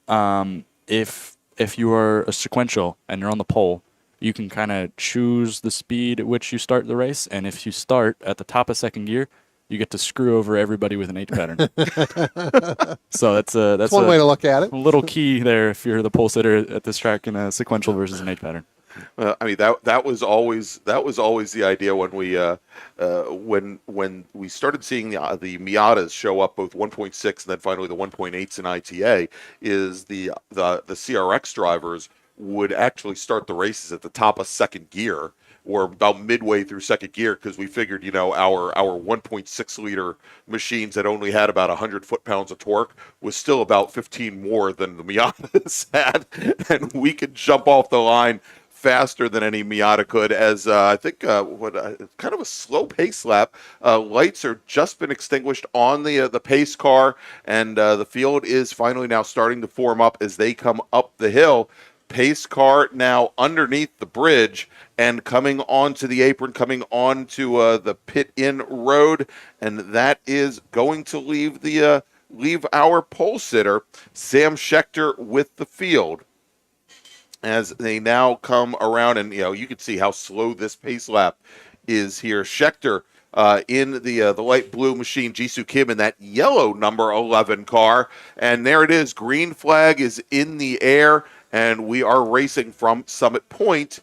If you are a sequential and you're on the pole, you can kind of choose the speed at which you start the race, and if you start at the top of second gear, you get to screw over everybody with an H pattern. So that's one way to look at it. A little key there if you're the pole sitter at this track in a sequential versus an H pattern. I mean that was always the idea when we started seeing the Miatas show up, both 1.6 and then finally the 1.8s in ITA. Is the CRX drivers would actually start the races at the top of second gear or about midway through second gear, because we figured, our 1.6 liter machines that only had about 100 foot-pounds of torque was still about 15 more than the Miatas had, and we could jump off the line faster than any Miata could. As I think kind of a slow pace lap. Lights are just been extinguished on the pace car, and the field is finally now starting to form up as they come up the hill. Pace car now underneath the bridge and coming onto the apron, coming onto the pit-in road, and that is going to leave our pole sitter, Sam Schechter, with the field. As they now come around, and you can see how slow this pace lap is here. Schechter in the light blue machine, Jisoo Kim in that yellow number 11 car, and there it is. Green flag is in the air, and we are racing from Summit Point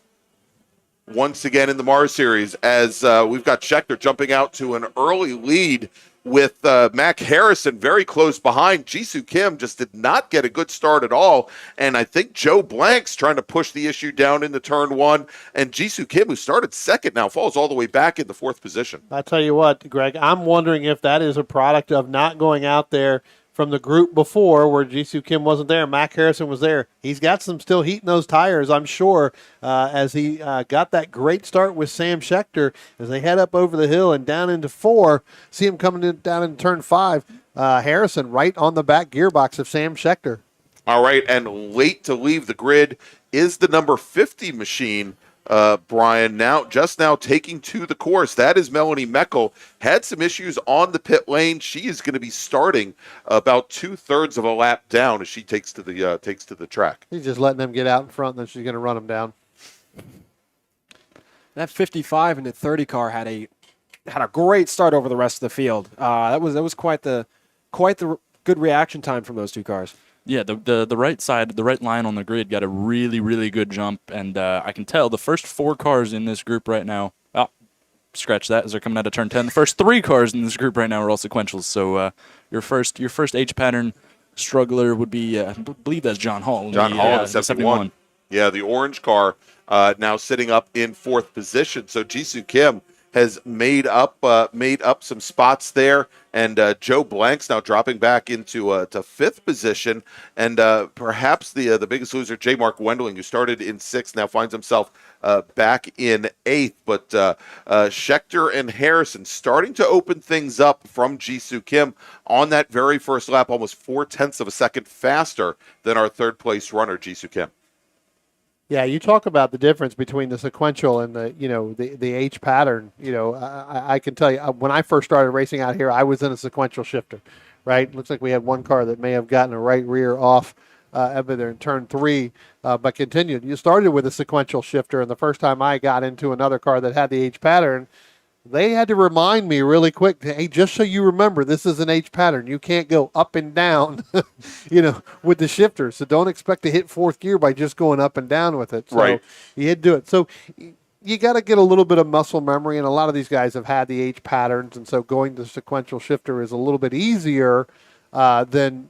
once again in the MARRS series, as we've got Schechter jumping out to an early lead with Mac Harrison very close behind. Jisoo Kim just did not get a good start at all, and I think Joe Blank's trying to push the issue down into turn one, and Jisoo Kim, who started second, now falls all the way back in the fourth position. I tell you what, Greg, I'm wondering if that is a product of not going out there from the group before, where Jisoo Kim wasn't there. Mac Harrison was there. He's got some still heat in those tires, I'm sure, as he got that great start with Sam Schechter as they head up over the hill and down into 4. See him coming down in turn 5. Harrison right on the back gearbox of Sam Schechter. All right, and late to leave the grid is the number 50 machine, Brian, just now taking to the course. That is Melanie Meckel. Had some issues on the pit lane. She is going to be starting about 2/3 of a lap down as she takes to the track. She's just letting them get out in front, and then she's going to run them down. That 55 and the 30 car had a great start over the rest of the field. That was quite the good reaction time from those two cars. Yeah, the right side, the right line on the grid got a really, really good jump, and I can tell the first 4 cars in this group right now, scratch that, as they're coming out of turn 10. The first 3 cars in this group right now are all sequentials, so your first H-pattern struggler would be, I believe that's John Hall. John Hall in the 71. Yeah, the orange car now sitting up in 4th position, so Jisoo Kim has made up some spots there, and Joe Blank's now dropping back into to 5th position, and perhaps the biggest loser, J. Mark Wendling, who started in 6th, now finds himself back in 8th. But Schechter and Harrison starting to open things up from Jisoo Kim on that very first lap, almost 0.4 of a second faster than our 3rd place runner, Jisoo Kim. Yeah, you talk about the difference between the sequential and the H pattern. I can tell you, when I first started racing out here, I was in a sequential shifter, right? Looks like we had one car that may have gotten a right rear off over there in turn 3, but continued. You started with a sequential shifter, and the first time I got into another car that had the H pattern, they had to remind me really quick, hey, just so you remember, this is an H pattern. You can't go up and down, with the shifter. So don't expect to hit 4th gear by just going up and down with it. So right. You had to do it. So you got to get a little bit of muscle memory, and a lot of these guys have had the H patterns, and so going to sequential shifter is a little bit easier than,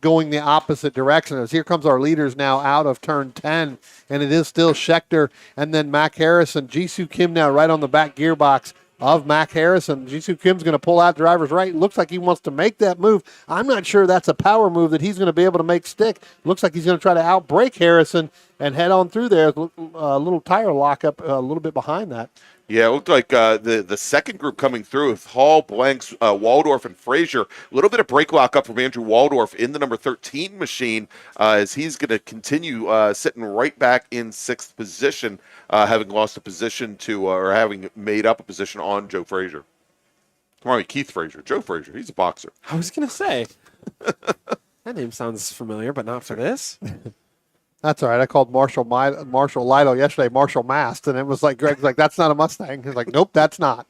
going the opposite direction. As here comes our leaders now out of turn 10, and it is still Schechter and then Mac Harrison. Jisoo Kim now right on the back gearbox of Mac Harrison. Jisoo Kim's going to pull out driver's right. Looks like he wants to make that move. I'm not sure that's a power move that he's going to be able to make stick. Looks like he's going to try to outbrake Harrison and head on through there. A little tire lockup a little bit behind that. Yeah, it looked like the second group coming through with Hall, Blanks, Waldorf, and Frazier. A little bit of brake lock up from Andrew Waldorf in the number 13 machine as he's going to continue sitting right back in 6th position, having lost a position or having made up a position on Joe Frazier. Keith Frazier. Joe Frazier. He's a boxer. I was going to say. That name sounds familiar, but not for this. That's all right. I called Marshall Lytle yesterday Marshall Mast, and it was like, Greg's like, that's not a Mustang. He's like, nope, that's not.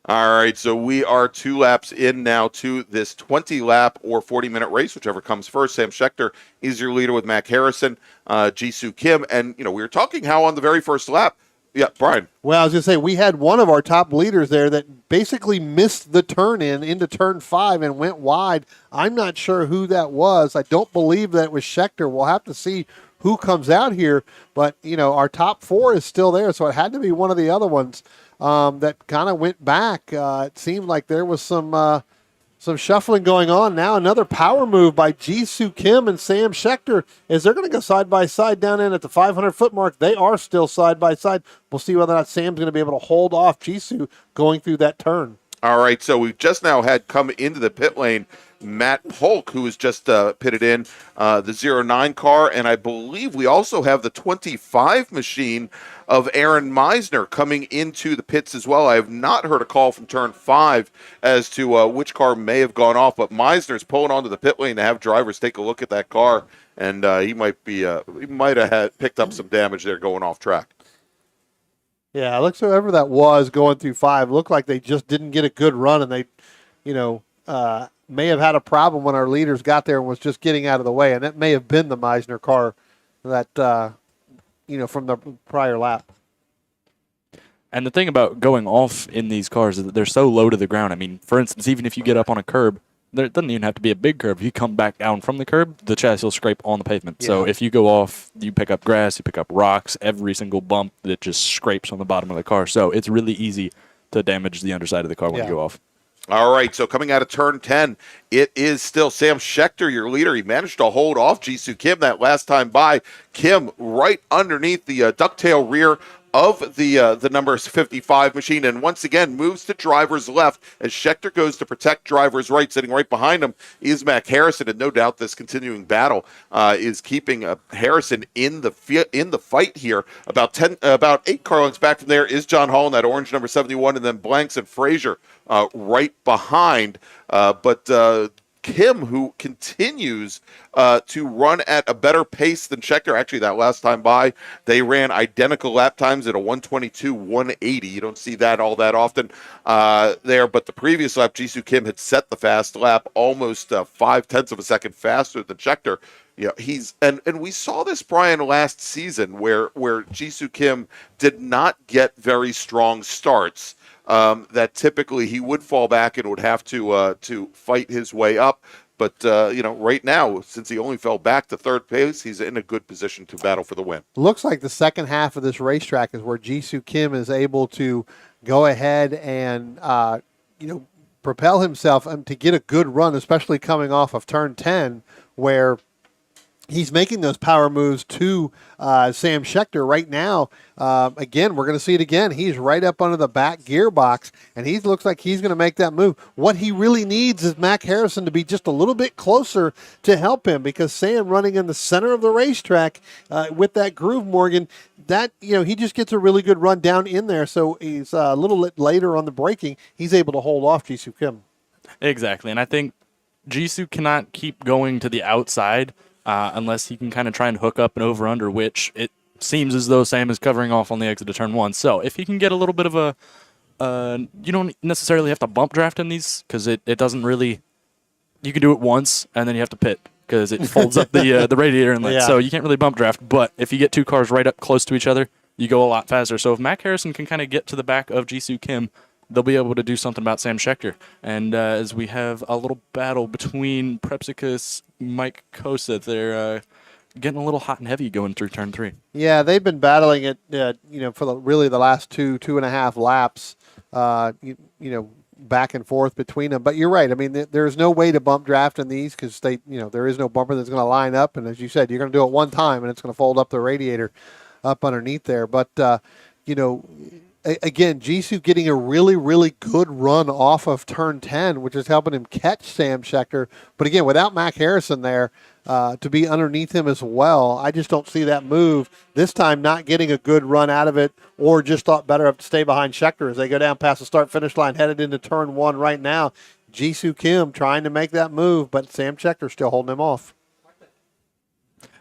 All right, so we are 2 laps in now to this 20-lap or 40-minute race, whichever comes first. Sam Schechter is your leader with Mac Harrison, Jisoo Kim, and we were talking how on the very first lap. Yeah, Brian. Well, I was going to say, we had one of our top leaders there that basically missed the turn into turn 5 and went wide. I'm not sure who that was. I don't believe that was Schechter. We'll have to see who comes out here. But, our top 4 is still there, so it had to be one of the other ones that kind of went back. It seemed like there was some shuffling going on. Now another power move by Jisoo Kim and Sam Schechter as they're going to go side by side down in at the 500-foot mark. They are still side by side. We'll see whether or not Sam's going to be able to hold off Jisoo going through that turn. All right, so we've just now had come into the pit lane Matt Polk, who was just pitted in, the 09 car, and I believe we also have the 25 machine of Aaron Meisner coming into the pits as well. I have not heard a call from turn 5 as to which car may have gone off, but Meisner's pulling onto the pit lane to have drivers take a look at that car, and he might have picked up some damage there going off track. Yeah, it looks whoever that was going through 5 looked like they just didn't get a good run, and they, may have had a problem when our leaders got there and was just getting out of the way, and that may have been the Meisner car that, from the prior lap. And the thing about going off in these cars is that they're so low to the ground. I mean, for instance, even if you get up on a curb, there doesn't even have to be a big curb. If you come back down from the curb, the chassis will scrape on the pavement. Yeah. So if you go off, you pick up grass, you pick up rocks, every single bump that just scrapes on the bottom of the car. So it's really easy to damage the underside of the car when you go off. All right, so coming out of turn 10, it is still Sam Schechter, your leader. He managed to hold off Jisoo Kim that last time by. Kim right underneath the ducktail rear of the number 55 machine, and once again moves to driver's left as Schechter goes to protect driver's right. Sitting right behind him is Mac Harrison, and no doubt this continuing battle is keeping Harrison in the fight here. About 8 car lengths back from there is John Hall in that orange number 71, and then Blanks and Frazier right behind. But Kim, who continues to run at a better pace than Schechter. Actually, that last time by, they ran identical lap times at a 1:22.180. You don't see that all that often there. But the previous lap, Jisoo Kim had set the fast lap almost 0.5 of a second faster than Schechter. He's and we saw this, Brian, last season where Jisoo Kim did not get very strong starts. That typically he would fall back and would have to fight his way up. But, right now, since he only fell back to third place, he's in a good position to battle for the win. Looks like the second half of this racetrack is where Jisoo Kim is able to go ahead and, propel himself to get a good run, especially coming off of turn 10, where he's making those power moves to Sam Schechter right now. Again, we're going to see it again. He's right up under the back gearbox, and he looks like he's going to make that move. What he really needs is Mac Harrison to be just a little bit closer to help him, because Sam running in the center of the racetrack with that groove, Morgan, that he just gets a really good run down in there. So he's a little bit later on the braking. He's able to hold off Jisoo Kim. Exactly, and I think Jisoo cannot keep going to the outside unless he can kind of try and hook up an over-under, which it seems as though Sam is covering off on the exit of turn 1. So if he can get a little bit of you don't necessarily have to bump draft in these, because it doesn't really, you can do it once and then you have to pit because it folds up the radiator inlet. Yeah. So you can't really bump draft, but if you get 2 cars right up close to each other, you go a lot faster. So if Mac Harrison can kind of get to the back of Jisoo Kim, they'll be able to do something about Sam Schechter. And as we have a little battle between Prepsicus, Mike Kosa, they're getting a little hot and heavy going through turn 3. Yeah, they've been battling it, for the last 2.5 laps, back and forth between them. But you're right. I mean, there's no way to bump draft in these because there is no bumper that's going to line up. And as you said, you're going to do it one time and it's going to fold up the radiator up underneath there. But, again, Jisoo getting a really, really good run off of turn 10, which is helping him catch Sam Schechter. But again, without Mac Harrison there to be underneath him as well, I just don't see that move. This time not getting a good run out of it, or just thought better to stay behind Schechter as they go down past the start-finish line, headed into turn 1 right now. Jisoo Kim trying to make that move, but Sam Schechter still holding him off.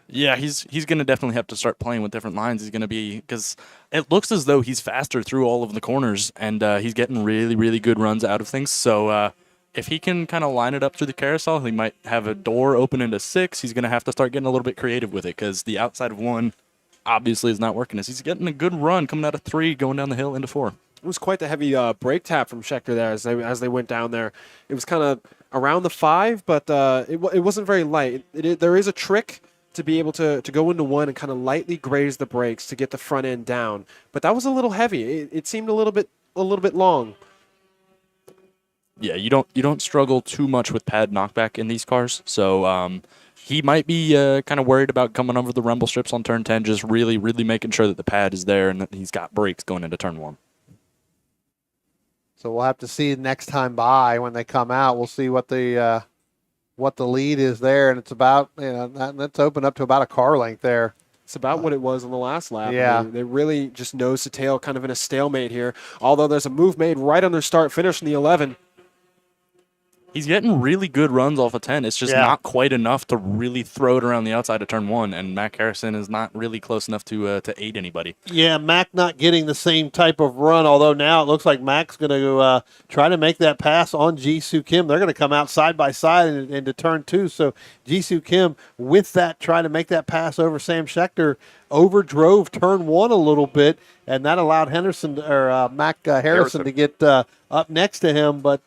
Yeah, he's going to definitely have to start playing with different lines. He's going to be, because it looks as though he's faster through all of the corners, and he's getting really, really good runs out of things. So if he can kind of line it up through the carousel, he might have a door open into 6. He's going to have to start getting a little bit creative with it, because the outside of 1 obviously is not working. As he's getting a good run coming out of 3, going down the hill into 4. It was quite the heavy brake tap from Schechter there as they went down there. It was kind of around the 5, but it wasn't very light. There is a trick to be able to go into 1 and kind of lightly graze the brakes to get the front end down. But that was a little heavy. It seemed a little bit long. Yeah, you don't struggle too much with pad knockback in these cars. So he might be kind of worried about coming over the rumble strips on turn 10, just really, really making sure that the pad is there and that he's got brakes going into turn 1. So we'll have to see next time by when they come out. We'll see what the lead is there, and it's about, that's opened up to about a car length there. It's about what it was on the last lap. Yeah. They really just nose to tail, kind of in a stalemate here. Although there's a move made right on their start finish in the 11. He's getting really good runs off of 10. It's just not quite enough to really throw it around the outside of turn 1, and Mac Harrison is not really close enough to aid anybody. Yeah, Mac not getting the same type of run, although now it looks like Mac's going to try to make that pass on Jisoo Kim. They're going to come out side by side into turn 2. So Jisoo Kim, with that, trying to make that pass over Sam Schechter, overdrove turn 1 a little bit, and that allowed Mac Harrison to get up next to him, but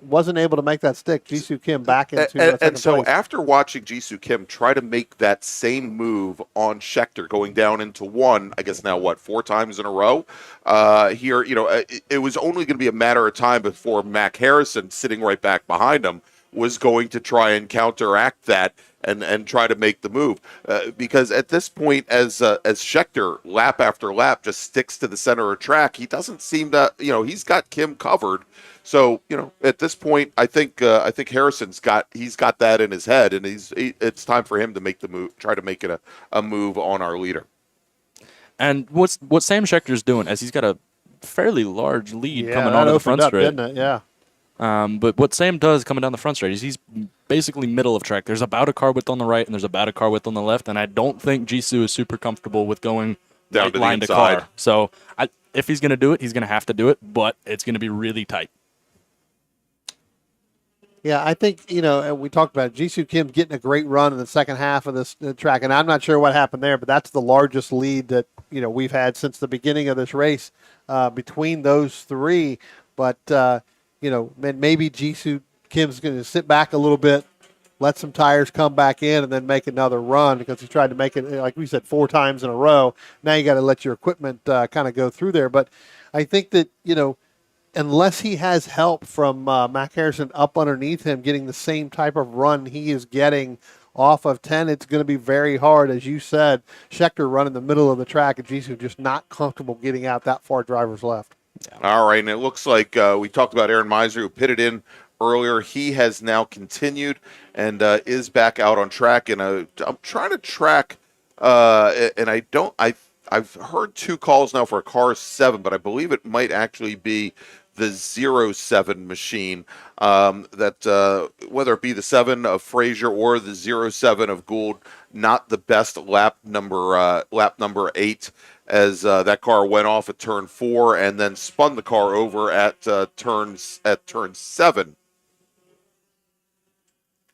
wasn't able to make that stick. Jisoo Kim back into and so place. after watching Jisoo Kim try to make that same move on Schechter going down into 1, I guess now 4 times in a row here, it was only going to be a matter of time before Mac Harrison, sitting right back behind him, was going to try and counteract that and try to make the move. Because at this point, as Schechter, lap after lap, just sticks to the center of track, he doesn't seem to, he's got Kim covered. So, at this point, I think Harrison's got that in his head, and it's time for him to make the move, try to make it a move on our leader. And what Sam Schechter's doing, as he's got a fairly large lead coming onto the front straight. Didn't it? Yeah. But what Sam does coming down the front straight is he's basically middle of track. There's about a car width on the right and there's about a car width on the left, and I don't think Jisoo is super comfortable with going down right to line the to inside. car. So if he's going to do it, he's going to have to do it, but it's going to be really tight. Yeah, I think, we talked about it. Jisoo Kim getting a great run in the second half of this track, and I'm not sure what happened there, but that's the largest lead that, we've had since the beginning of this race between those 3. But, maybe Jisoo Kim's going to sit back a little bit, let some tires come back in, and then make another run, because he tried to make it, like we said, 4 times in a row. Now you got to let your equipment kind of go through there. But I think that, unless he has help from Mac Harrison up underneath him getting the same type of run he is getting off of 10, it's going to be very hard. As you said, Schechter running the middle of the track, and Jisoo just not comfortable getting out that far driver's left. All right, and it looks like we talked about Aaron Miser, who pitted in earlier. He has now continued and is back out on track. And I'm trying to track, and I've heard 2 calls now for a car 7, but I believe it might actually be the 07 machine, that whether it be the 7 of Frazier or the 07 of Gould, not the best lap number 8, as that car went off at turn 4 and then spun the car over at turn 7.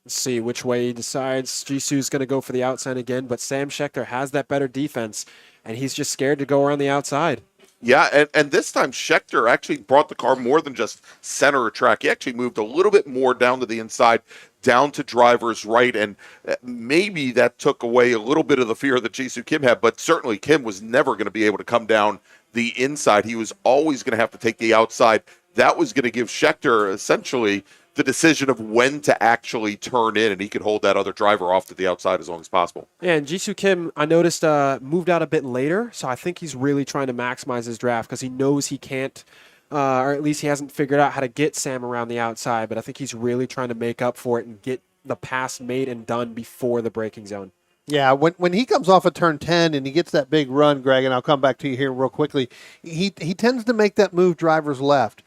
Let's see which way he decides. Jisoo's going to go for the outside again, but Sam Schechter has that better defense, and he's just scared to go around the outside. Yeah, and this time Schechter actually brought the car more than just center of track. He actually moved a little bit more down to the inside, down to driver's right, and maybe that took away a little bit of the fear that Jisoo Kim had, but certainly Kim was never going to be able to come down the inside. He was always going to have to take the outside. That was going to give Schechter essentially the decision of when to actually turn in, and he could hold that other driver off to the outside as long as possible. Yeah, and Jisoo Kim, I noticed, moved out a bit later, so I think he's really trying to maximize his draft because he knows he can't, or at least he hasn't figured out how to get Sam around the outside, but I think he's really trying to make up for it and get the pass made and done before the braking zone. Yeah, when he comes off of turn 10 and he gets that big run, Greg, and I'll come back to you here real quickly, he tends to make that move driver's left.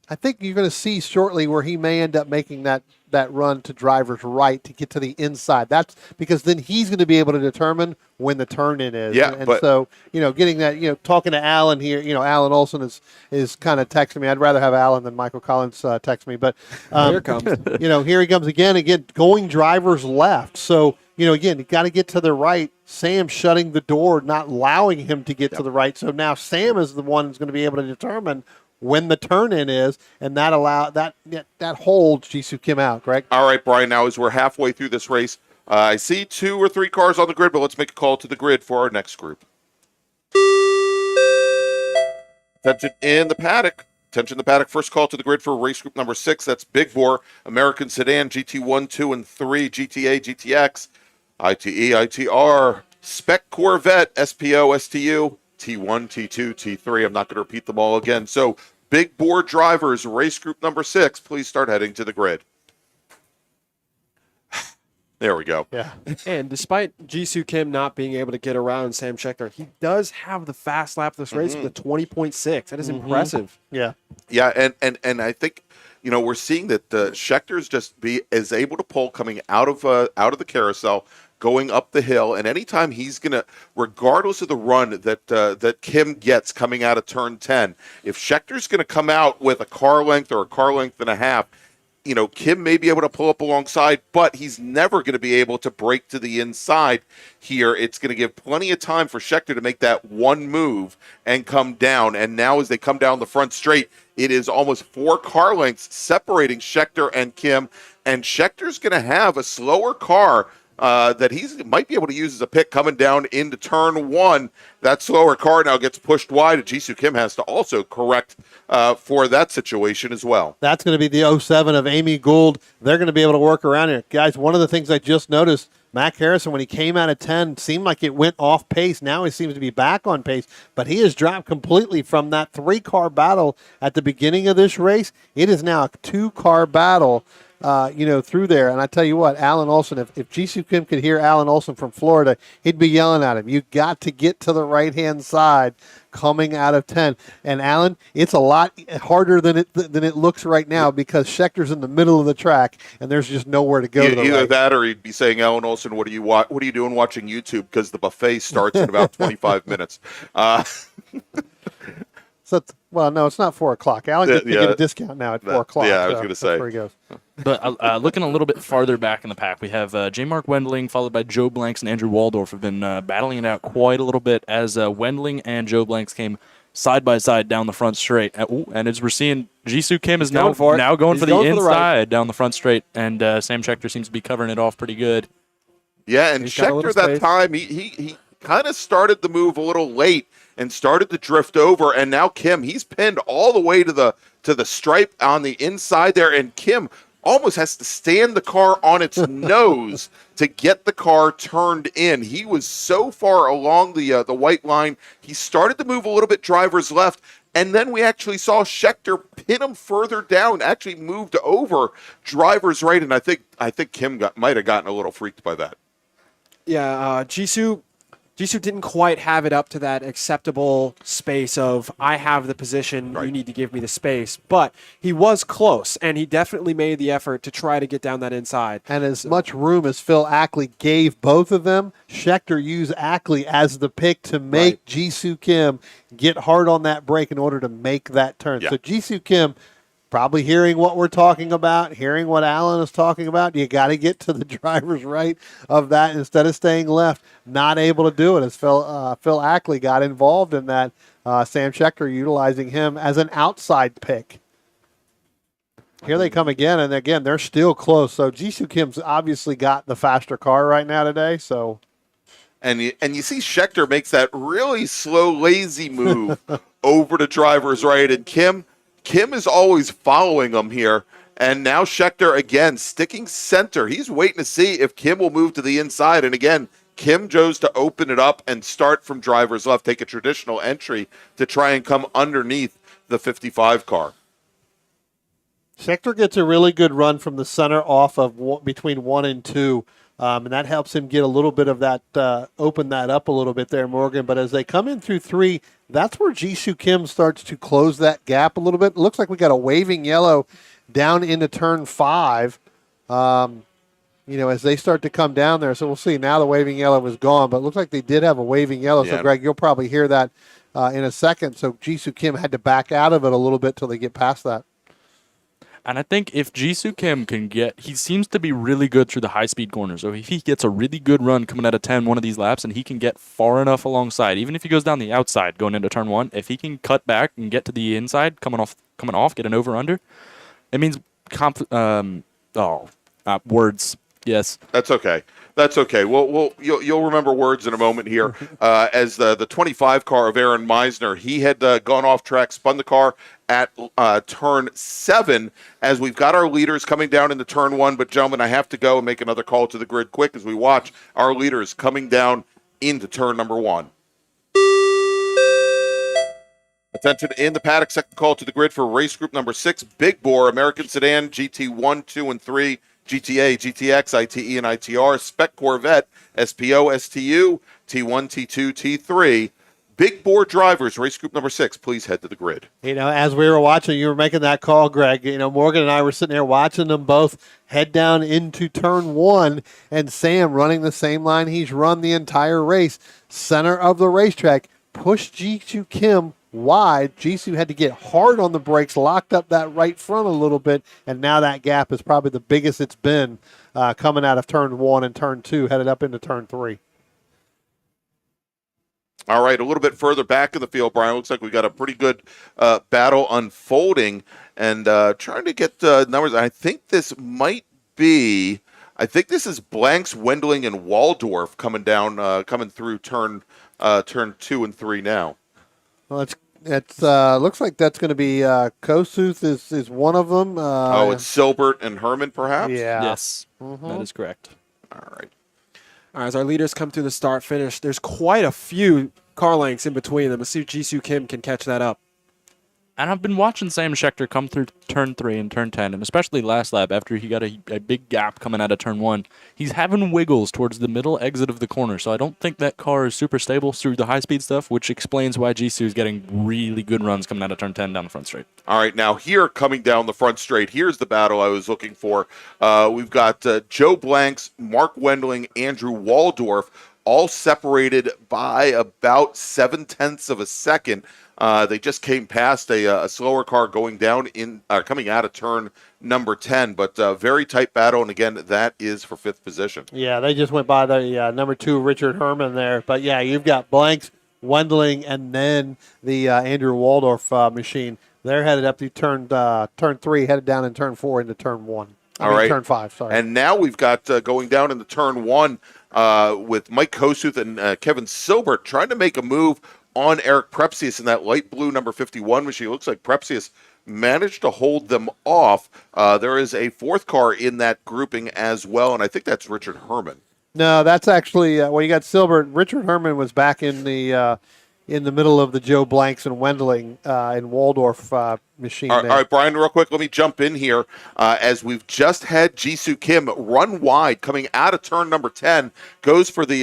I think you're going to see shortly where he may end up making that run to driver's right to get to the inside. That's because then he's going to be able to determine when the turn in is. Yeah, and but so, getting that, talking to Alan here, Alan Olson is kind of texting me. I'd rather have Alan than Michael Collins text me. But Here it comes. here he comes again, going driver's left. So, again, you got to get to the right. Sam shutting the door, not allowing him to get to the right. So now Sam is the one who's going to be able to determine when the turn in is, and that holds Jisoo Kim out, Greg. All right, Brian, now as we're halfway through this race, I see 2 or 3 cars on the grid, but let's make a call to the grid for our next group. Attention in the paddock. Attention in the paddock. First call to the grid for race group number 6. That's Big Bore, American Sedan, GT1, 2, and 3, GTA, GTX, ITE, ITR, Spec Corvette, SPO, STU, T1, T2, T3. I'm not going to repeat them all again. So, Big Bore drivers, race group number 6, please start heading to the grid. There we go. Yeah. And despite Jisoo Kim not being able to get around Sam Schechter, he does have the fast lap of this race with a 20.6. That is impressive. Yeah. Yeah, and I think we're seeing that Schechter's is able to pull coming out of the carousel, going up the hill, and anytime he's gonna, regardless of the run that Kim gets coming out of turn 10, if Schechter's gonna come out with a car length or a car length and a half, Kim may be able to pull up alongside, but he's never going to be able to break to the inside here. It's going to give plenty of time for Schechter to make that one move and come down. And now as they come down the front straight, it is almost 4 car lengths separating Schechter and Kim. And Schechter's going to have a slower car that he might be able to use as a pick coming down into turn 1. That slower car now gets pushed wide, and Jisoo Kim has to also correct for that situation as well. That's going to be the 07 of Amy Gould. They're going to be able to work around it. Guys, one of the things I just noticed, Mac Harrison, when he came out of 10, seemed like it went off pace. Now he seems to be back on pace, but he has dropped completely from that 3-car battle at the beginning of this race. It is now a 2-car battle. Through there. And I tell you what, Alan Olson, if Jisoo Kim could hear Alan Olson from Florida, he'd be yelling at him. You got to get to the right-hand side coming out of 10. And Alan, it's a lot harder than it looks right now because Schechter's in the middle of the track and there's just nowhere to go. Either that, or he'd be saying, Alan Olson, what are you doing watching YouTube? Because the buffet starts in about 25 minutes. Well, no, it's not 4 o'clock. Alan gets to get a discount now at 4 o'clock. Yeah, I was going to say. That's where he goes. But looking a little bit farther back in the pack, we have J. Mark Wendling, followed by Joe Blanks and Andrew Waldorf have been battling it out quite a little bit as Wendling and Joe Blanks came side by side down the front straight. And as we're seeing, Jisoo Kim is now going for the inside down the front straight, and Sam Schechter seems to be covering it off pretty good. Yeah, and Schechter that time, he kind of started the move a little late and started to drift over, and now Kim, he's pinned all the way to the stripe on the inside there, and Kim almost has to stand the car on its nose to get the car turned in. He was so far along the white line, he started to move a little bit driver's left, and then we actually saw Schechter pin him further down, actually moved over driver's right, and I think Kim might have gotten a little freaked by that. Yeah, Jisoo didn't quite have it up to that acceptable space of, I have the position, you need to give me the space. But he was close, and he definitely made the effort to try to get down that inside. And as much room as Phil Ackley gave both of them, Schechter used Ackley as the pick to make Jisoo Kim get hard on that brake in order to make that turn. Yeah. So Jisoo Kim, probably hearing what we're talking about, hearing what Alan is talking about, you got to get to the driver's right of that instead of staying left. Not able to do it as Phil Ackley got involved in that. Sam Schechter utilizing him as an outside pick. Here they come again, and again, they're still close. So Jisoo Kim's obviously got the faster car right now today. So, and you see Schechter makes that really slow, lazy move over to driver's right, and Kim is always following him here, and now Schechter again sticking center. He's waiting to see if Kim will move to the inside, and again, Kim chose to open it up and start from driver's left, take a traditional entry to try and come underneath the 55 car. Schechter gets a really good run from the center off of between 1 and 2 And that helps him get a little bit of that, open that up a little bit there, Morgan. But as they come in through 3, that's where Jisoo Kim starts to close that gap a little bit. It looks like we got a waving yellow down into turn 5. As they start to come down there. So we'll see. Now the waving yellow is gone, but it looks like they did have a waving yellow. Yeah. So, Greg, you'll probably hear that in a second. So Jisoo Kim had to back out of it a little bit till they get past that. And I think if Jisoo Kim he seems to be really good through the high-speed corners. So if he gets a really good run coming out of 10 one of these laps, and he can get far enough alongside, even if he goes down the outside going into turn 1, if he can cut back and get to the inside, coming off, get an over-under, it means words. Yes. That's okay. You'll remember words in a moment here. As the 25 car of Aaron Meisner, he had gone off track, spun the car at turn 7. As we've got our leaders coming down into turn 1, but gentlemen, I have to go and make another call to the grid quick as we watch our leaders coming down into turn number 1. Attention in the paddock, second call to the grid for race group number 6, Big Bore American Sedan GT1, 2, and 3. GTA, GTX, ITE, and ITR, Spec Corvette, SPO, STU, T1, T2, T3. Big Bore drivers, race group number 6, please head to the grid. As we were watching, you were making that call, Greg. Morgan and I were sitting there watching them both head down into turn 1, and Sam running the same line he's run the entire race. Center of the racetrack, pushed Jisoo Kim wide. Jisoo had to get hard on the brakes, locked up that right front a little bit, and now that gap is probably the biggest it's been coming out of turn 1 and turn 2, headed up into turn 3. All right, a little bit further back in the field, Brian. Looks like we got a pretty good battle unfolding, and trying to get numbers. I think this is Blanks, Wendling, and Waldorf coming through turn 2 and 3 now. Well, it looks like that's going to be Kossuth is one of them. It's Silbert and Herman, perhaps? Yeah. Yes, that is correct. All right. As our leaders come through the start-finish, there's quite a few car lengths in between them. Let's see if Jisoo Kim can catch that up. And I've been watching Sam Schechter come through turn 3 and turn 10, and especially last lap after he got a big gap coming out of turn 1. He's having wiggles towards the middle exit of the corner, so I don't think that car is super stable through the high-speed stuff, which explains why Jisoo is getting really good runs coming out of turn 10 down the front straight. All right, now here coming down the front straight, here's the battle I was looking for. We've got Joe Blanks, Mark Wendling, Andrew Waldorf, all separated by about 0.7 of a second. They just came past a slower car going down coming out of turn number 10, but very tight battle, and again, that is for 5th position. Yeah, they just went by the number 2 Richard Herman there, but yeah, you've got Blanks, Wendling, and then the Andrew Waldorf machine. They're headed up to turn 3, headed down in turn 4 into turn 1. Turn 5. Sorry. And now we've got going down into turn 1 with Mike Kossuth and Kevin Silbert trying to make a move on Eric Prepsius in that light blue number 51 machine. It looks like Prepsius managed to hold them off. There is a 4th car in that grouping as well, and I think that's Richard Herman. No, that's actually you got Silbert. Richard Herman was back in the middle of the Joe Blanks and Wendling and Waldorf machine. All right, Brian, real quick, let me jump in here. As we've just had Jisoo Kim run wide coming out of turn number 10, goes for the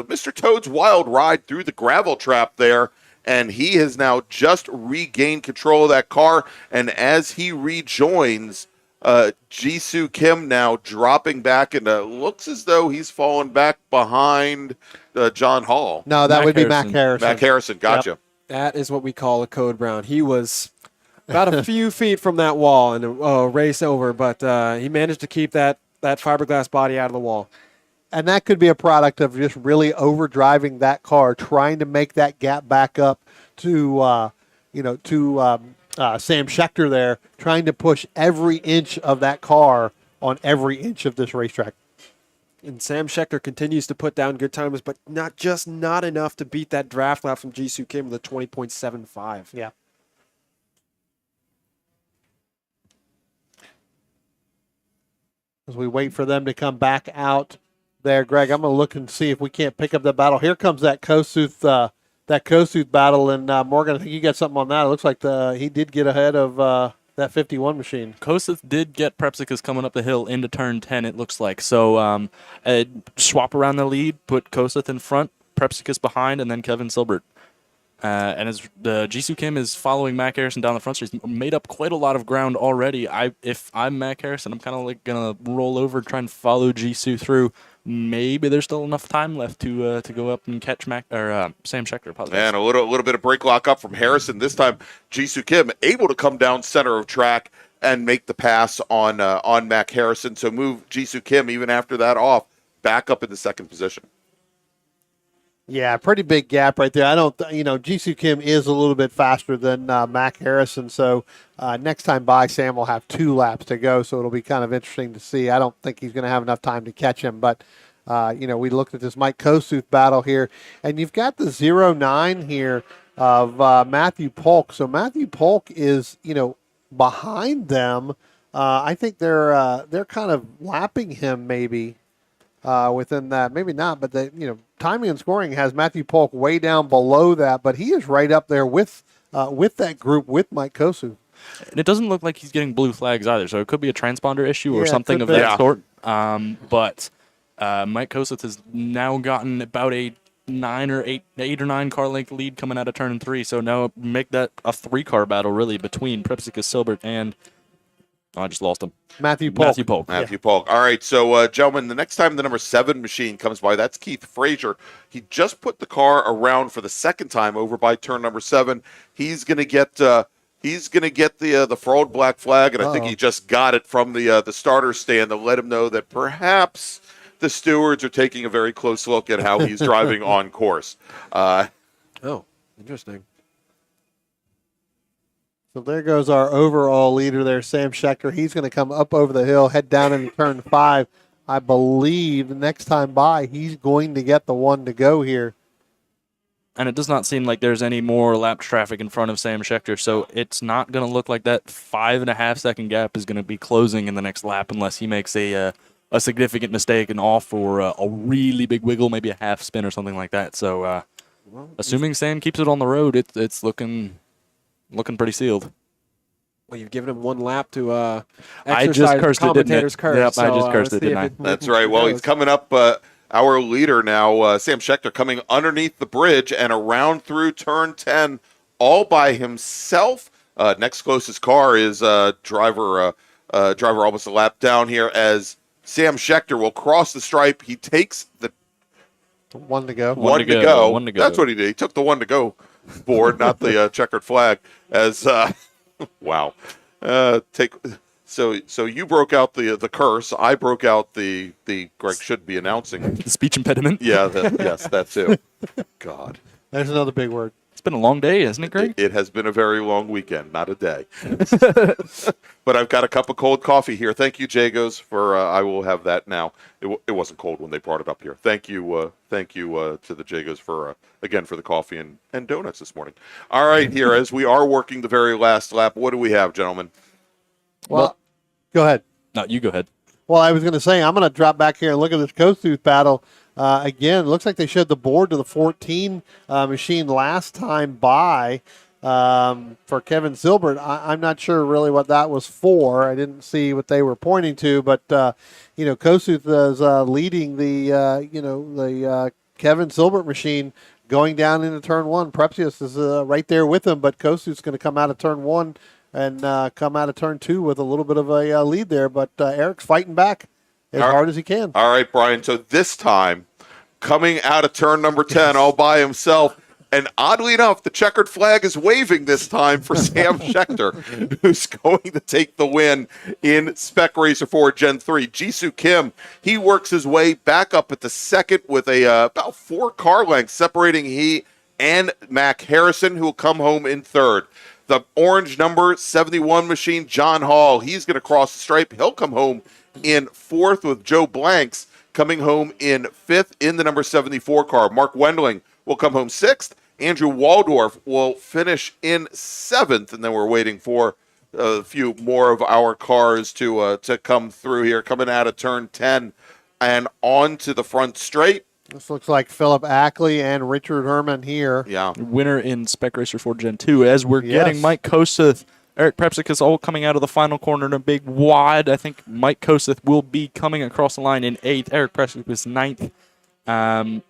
Mr. Toad's wild ride through the gravel trap there, and he has now just regained control of that car, and as he rejoins, Jisoo Kim now dropping back, and looks as though he's fallen back behind John Hall. No, that would be Mac Harrison. Mac Harrison, gotcha. Yep. That is what we call a code brown. He was about a few feet from that wall and a race over, but he managed to keep that fiberglass body out of the wall. And that could be a product of just really overdriving that car, trying to make that gap back up to Sam Schechter there, trying to push every inch of that car on every inch of this racetrack. And Sam Schechter continues to put down good times, but not enough to beat that draft lap from Jisoo Kim with a 20.75. Yeah. As we wait for them to come back out there, Greg, I'm going to look and see if we can't pick up the battle. Here comes that Kossuth battle, and Morgan, I think you got something on that. It looks like he did get ahead of that 51 machine. Koseth did get Prepsicus coming up the hill into turn 10, it looks like. So swap around the lead, put Koseth in front, Prepsicus behind, and then Kevin Silbert. And as the Jisoo Kim is following Mac Harrison down the front street, he's made up quite a lot of ground already. If I'm Mac Harrison, I'm kind of like going to roll over, try and follow Jisoo through. Maybe there's still enough time left to go up and catch Sam Schechter. Apologize. And a little bit of break lock up from Harrison. This time, Jisoo Kim able to come down center of track and make the pass on Mac Harrison. So move Jisoo Kim, even after that off, back up in the second position. Yeah, pretty big gap right there. I don't, Jisoo Kim is a little bit faster than Mac Harrison. So next time by, Sam will have 2 laps to go. So it'll be kind of interesting to see. I don't think he's going to have enough time to catch him. But, we looked at this Mike Kossuth battle here. And you've got the 0-9 here of Matthew Polk. So Matthew Polk is, behind them. I think they're kind of lapping him maybe. Within that, maybe not, but timing and scoring has Matthew Polk way down below that, but he is right up there with that group with Mike Kossuth. And it doesn't look like he's getting blue flags either, so it could be a transponder issue or Yeah, something of could be. that sort. But Mike Kossuth has now gotten about a 8 or 9 car length lead coming out of turn 3, so now make that a 3-car battle really between Prepsicus Silbert and I just lost him. Matthew Polk. Matthew Polk. All right, so gentlemen, the next time the number 7 machine comes by, that's Keith Frazier. He just put the car around for the second time over by turn number 7. He's gonna get the fraud black flag, and I think he just got it from the starter stand to let him know that perhaps the stewards are taking a very close look at how he's driving on course. Interesting. So there goes our overall leader there, Sam Schechter. He's going to come up over the hill, head down into turn 5. I believe the next time by, he's going to get the one to go here. And it does not seem like there's any more lap traffic in front of Sam Schechter, so it's not going to look like that 5.5-second gap is going to be closing in the next lap unless he makes a significant mistake and off or a really big wiggle, maybe a half spin or something like that. So assuming Sam keeps it on the road, it's looking pretty sealed. Well, you've given him 1 lap to I exercise just cursed it, didn't commentator's it? curse. Yep, I so, just cursed let's it, see didn't if That's right. Well, he's coming up. Our leader now, Sam Schechter, coming underneath the bridge and around through turn 10 all by himself. Next closest car is driver almost a lap down here as Sam Schechter will cross the stripe. He takes the one to go. One to go. That's what he did. He took the one to go board, not the checkered flag. As wow. So you broke out the curse. I broke out the Greg should be announcing The speech impediment. Yeah, yes, that too. God. There's another big word. It's been a long day, hasn't it, Greg? It has been a very long weekend, not a day. But I've got a cup of cold coffee here. Thank you, Jagos, for I will have that now. It wasn't cold when they brought it up here. Thank you to the Jagos for again for the coffee and donuts this morning. All right, here as we are working the very last lap, what do we have, gentlemen? Well, go ahead. No, you go ahead. Well, I was going to say, I'm going to drop back here and look at this Kossuth battle. Again, it looks like they showed the board to the 14 machine last time by for Kevin Silbert. I'm not sure really what that was for. I didn't see what they were pointing to, but, Kossuth is leading the Kevin Silbert machine going down into turn 1. Prepsius is right there with him, but Kossuth's going to come out of turn 1 and come out of turn 2 with a little bit of a lead there. But Eric's fighting back as hard as he can. All right, Brian. So this time, coming out of turn number 10 all by himself, and oddly enough, the checkered flag is waving this time for Sam Schechter, who's going to take the win in Spec Racer 4 Gen 3. Jisoo Kim, he works his way back up at the second with about 4 car lengths separating he and Mac Harrison, who will come home in third. The orange number 71 machine, John Hall, he's going to cross the stripe. He'll come home in fourth with Joe Blanks coming home in fifth in the number 74 car. Mark Wendling will come home sixth. Andrew Waldorf will finish in seventh, and then we're waiting for a few more of our cars to come through here, coming out of turn 10 and on to the front straight. This looks like Philip Ackley and Richard Herman here. Yeah. Winner in Spec Racer 4 Gen 2 as we're getting Mike Kossuth Eric Prepsicus all coming out of the final corner in a big wide. I think Mike Koseth will be coming across the line in 8th. Eric Prepsicus 9th.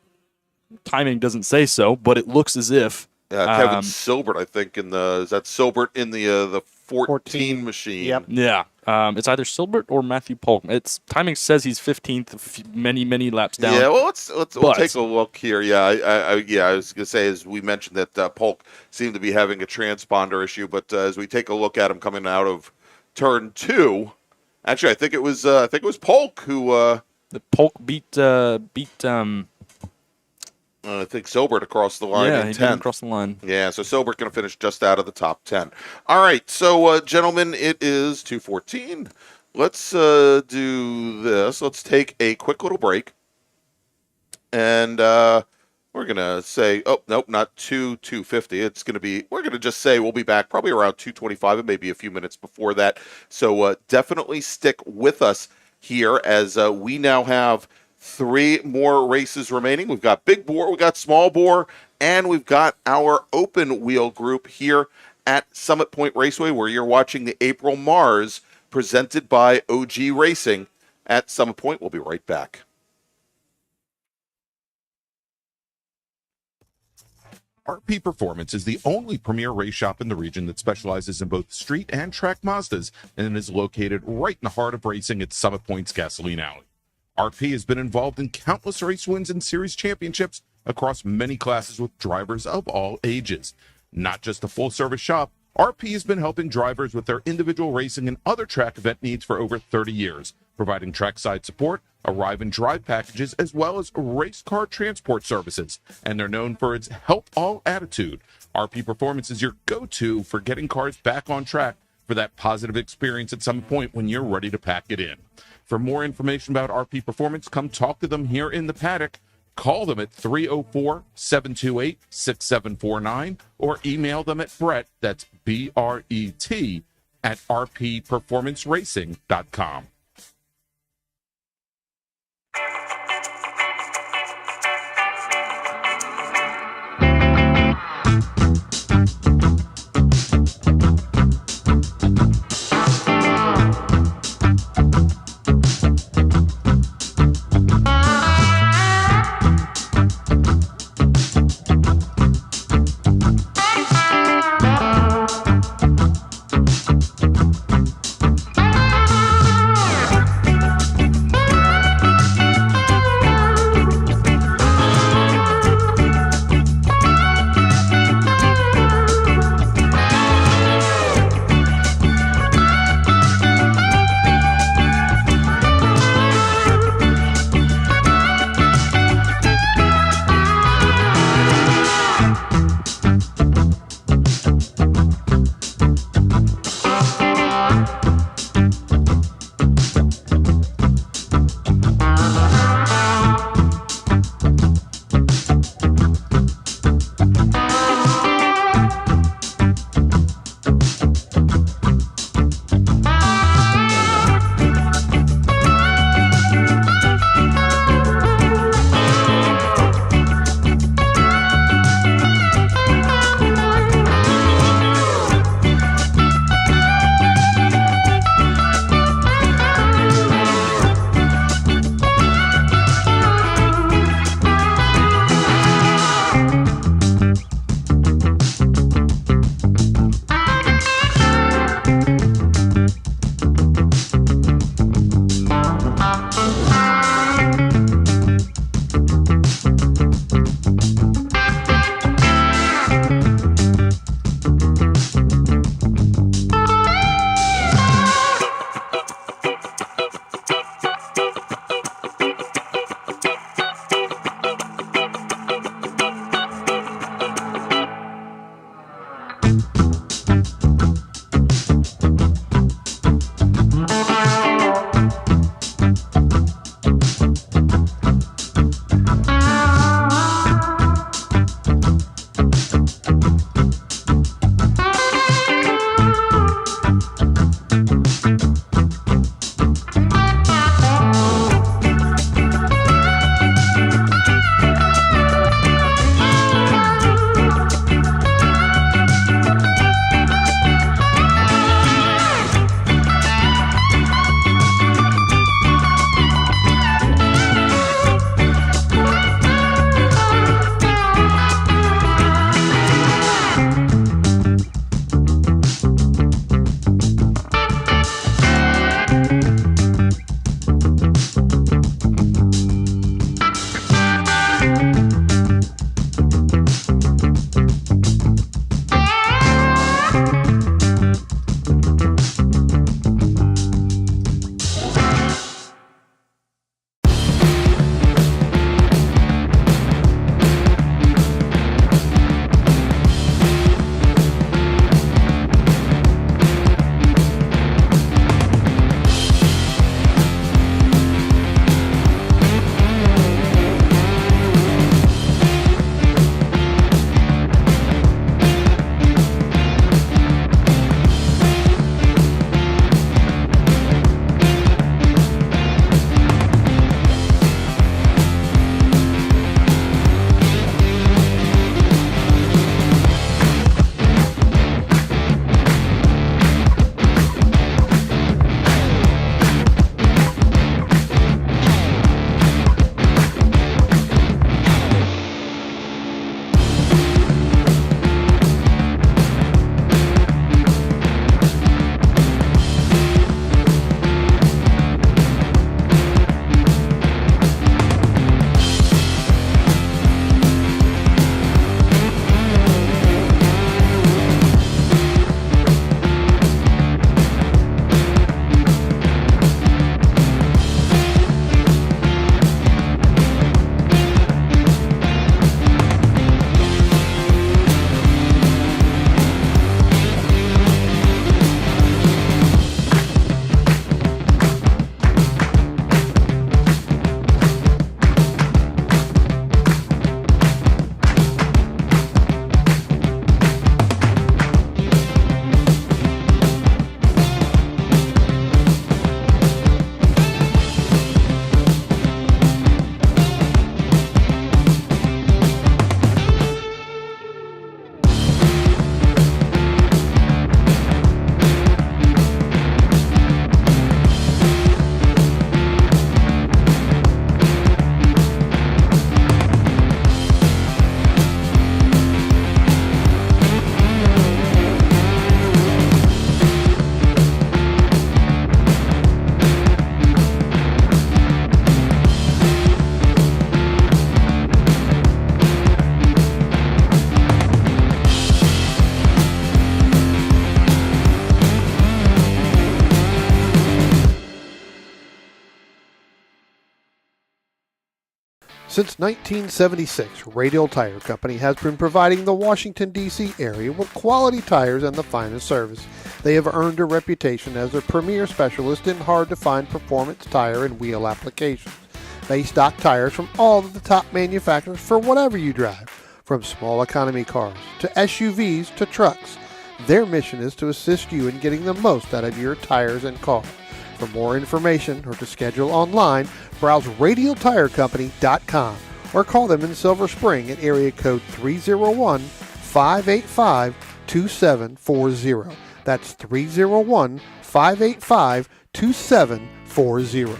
Timing doesn't say so, but it looks as if. Yeah, Kevin Silbert, I think, is that Silbert in the 14 machine? Yep. Yeah. It's either Silbert or Matthew Polk. Its timing says he's 15th, many laps down. Yeah, well, we'll take a look here. Yeah, I was gonna say, as we mentioned that Polk seemed to be having a transponder issue, but as we take a look at him coming out of turn 2, actually, I think it was Polk who The Polk beat I think Silbert across the line yeah, in he did 10th. across the line. Yeah, so Silbert going to finish just out of the top 10. All right, so gentlemen, it is 2:14. Let's do this. Let's take a quick little break. And we're going to say, oh, nope, not 2:50. It's going to be, we're going to just say we'll be back probably around 2:25 and maybe a few minutes before that. So definitely stick with us here as we now have 3 more races remaining. We've got big bore, we've got small bore, and we've got our open wheel group here at Summit Point Raceway, where you're watching the April MARRS presented by OG Racing at Summit Point. We'll be right back. RP Performance is the only premier race shop in the region that specializes in both street and track Mazdas and is located right in the heart of racing at Summit Point's Gasoline Alley. RP has been involved in countless race wins and series championships across many classes with drivers of all ages. Not just a full-service shop, RP has been helping drivers with their individual racing and other track event needs for over 30 years, providing trackside support, arrive and drive packages, as well as race car transport services. And they're known for its help all attitude. RP Performance is your go-to for getting cars back on track for that positive experience at some point when you're ready to pack it in. For more information about RP Performance, come talk to them here in the paddock. Call them at 304-728-6749 or email them at Brett, that's B-R-E-T, at rpperformanceracing.com. Since 1976, Radial Tire Company has been providing the Washington, D.C. area with quality tires and the finest service. They have earned a reputation as a premier specialist in hard-to-find performance tire and wheel applications. They stock tires from all of the top manufacturers for whatever you drive, from small economy cars to SUVs to trucks. Their mission is to assist you in getting the most out of your tires and car. For more information or to schedule online, browse radialtirecompany.com or call them in Silver Spring at area code 301-585-2740. That's 301-585-2740.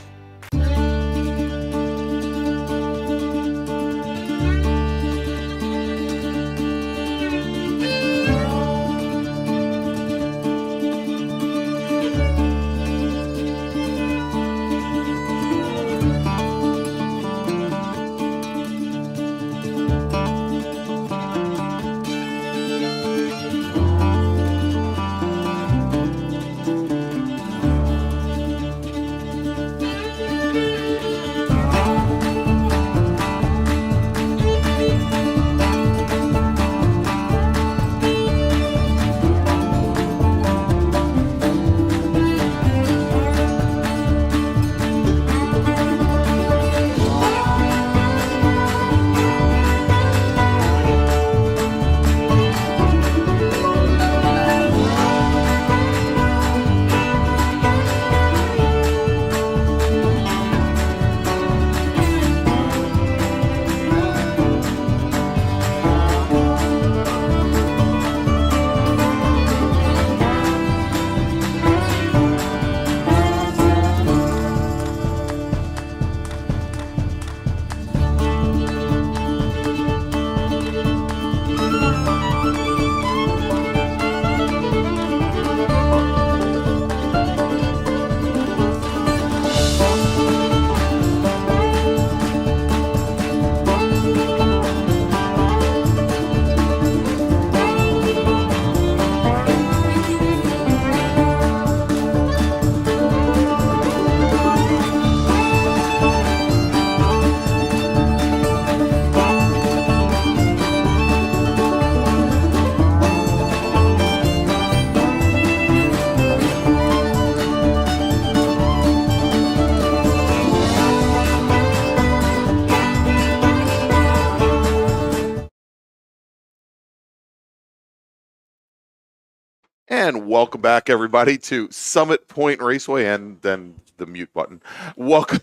And welcome back, everybody, to Summit Point Raceway, and then the mute button. Welcome,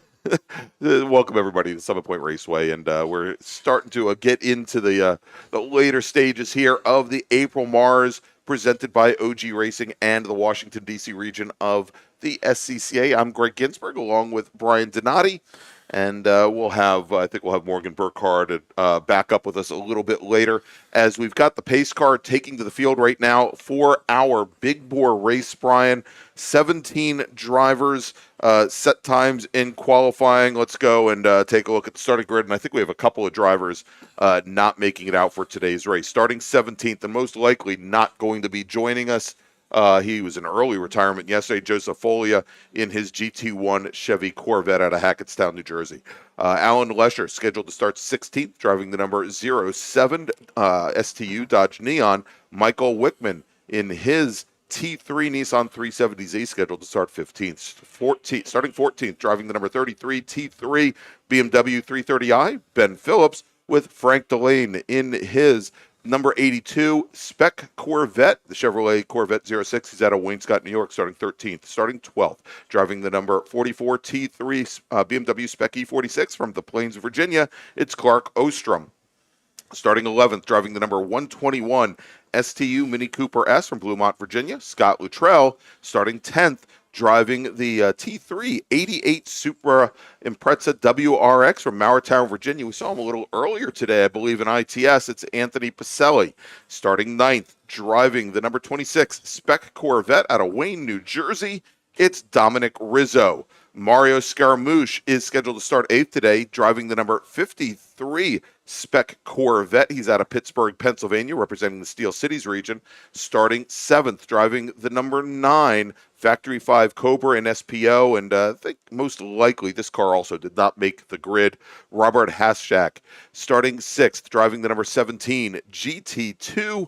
welcome everybody to Summit Point Raceway, and we're starting to get into the later stages here of the April MARRS, presented by OG Racing and the Washington D.C. region of the SCCA. I'm Greg Ginsberg, along with Brian Donati. And we'll have, I think we'll have Morgan Burkhardt back up with us a little bit later, as we've got the pace car taking to the field right now for our big bore race, Brian. 17 drivers, set times in qualifying. Let's go and take a look at the starting grid. And I think we have a couple of drivers not making it out for today's race. Starting 17th and most likely not going to be joining us. He was in early retirement yesterday, Joseph Folia, in his GT1 Chevy Corvette out of Hackettstown, New Jersey. Alan Lesher, scheduled to start 16th, driving the number 07 STU Dodge Neon. Michael Wickman in his T3 Nissan 370Z, scheduled to start 15th. Starting 14th, driving the number 33 T3 BMW 330i. Ben Phillips with Frank Delane in his number 82 Spec Corvette, the Chevrolet Corvette 06. He's out of Waynescott, New York, starting 13th. Starting 12th, driving the number 44 T3 BMW Spec E46 from the Plains, Virginia, it's Clark Ostrom. Starting 11th, driving the number 121 STU Mini Cooper S from Bluemont, Virginia, Scott Luttrell. Starting 10th, driving the T3 88 Supra Impreza WRX from Mauritown, Virginia. We saw him a little earlier today, I believe, in ITS. It's Anthony Pacelli. Starting 9th, driving the number 26 Spec Corvette out of Wayne, New Jersey, it's Dominic Rizzo. Mario Scaramouche is scheduled to start 8th today, driving the number 53 Spec Corvette. He's out of Pittsburgh, Pennsylvania, representing the Steel Cities region. Starting 7th, driving the number 9 Factory 5 Cobra in SPO, and I think most likely this car also did not make the grid. Robert Haschak. Starting 6th, driving the number 17 GT2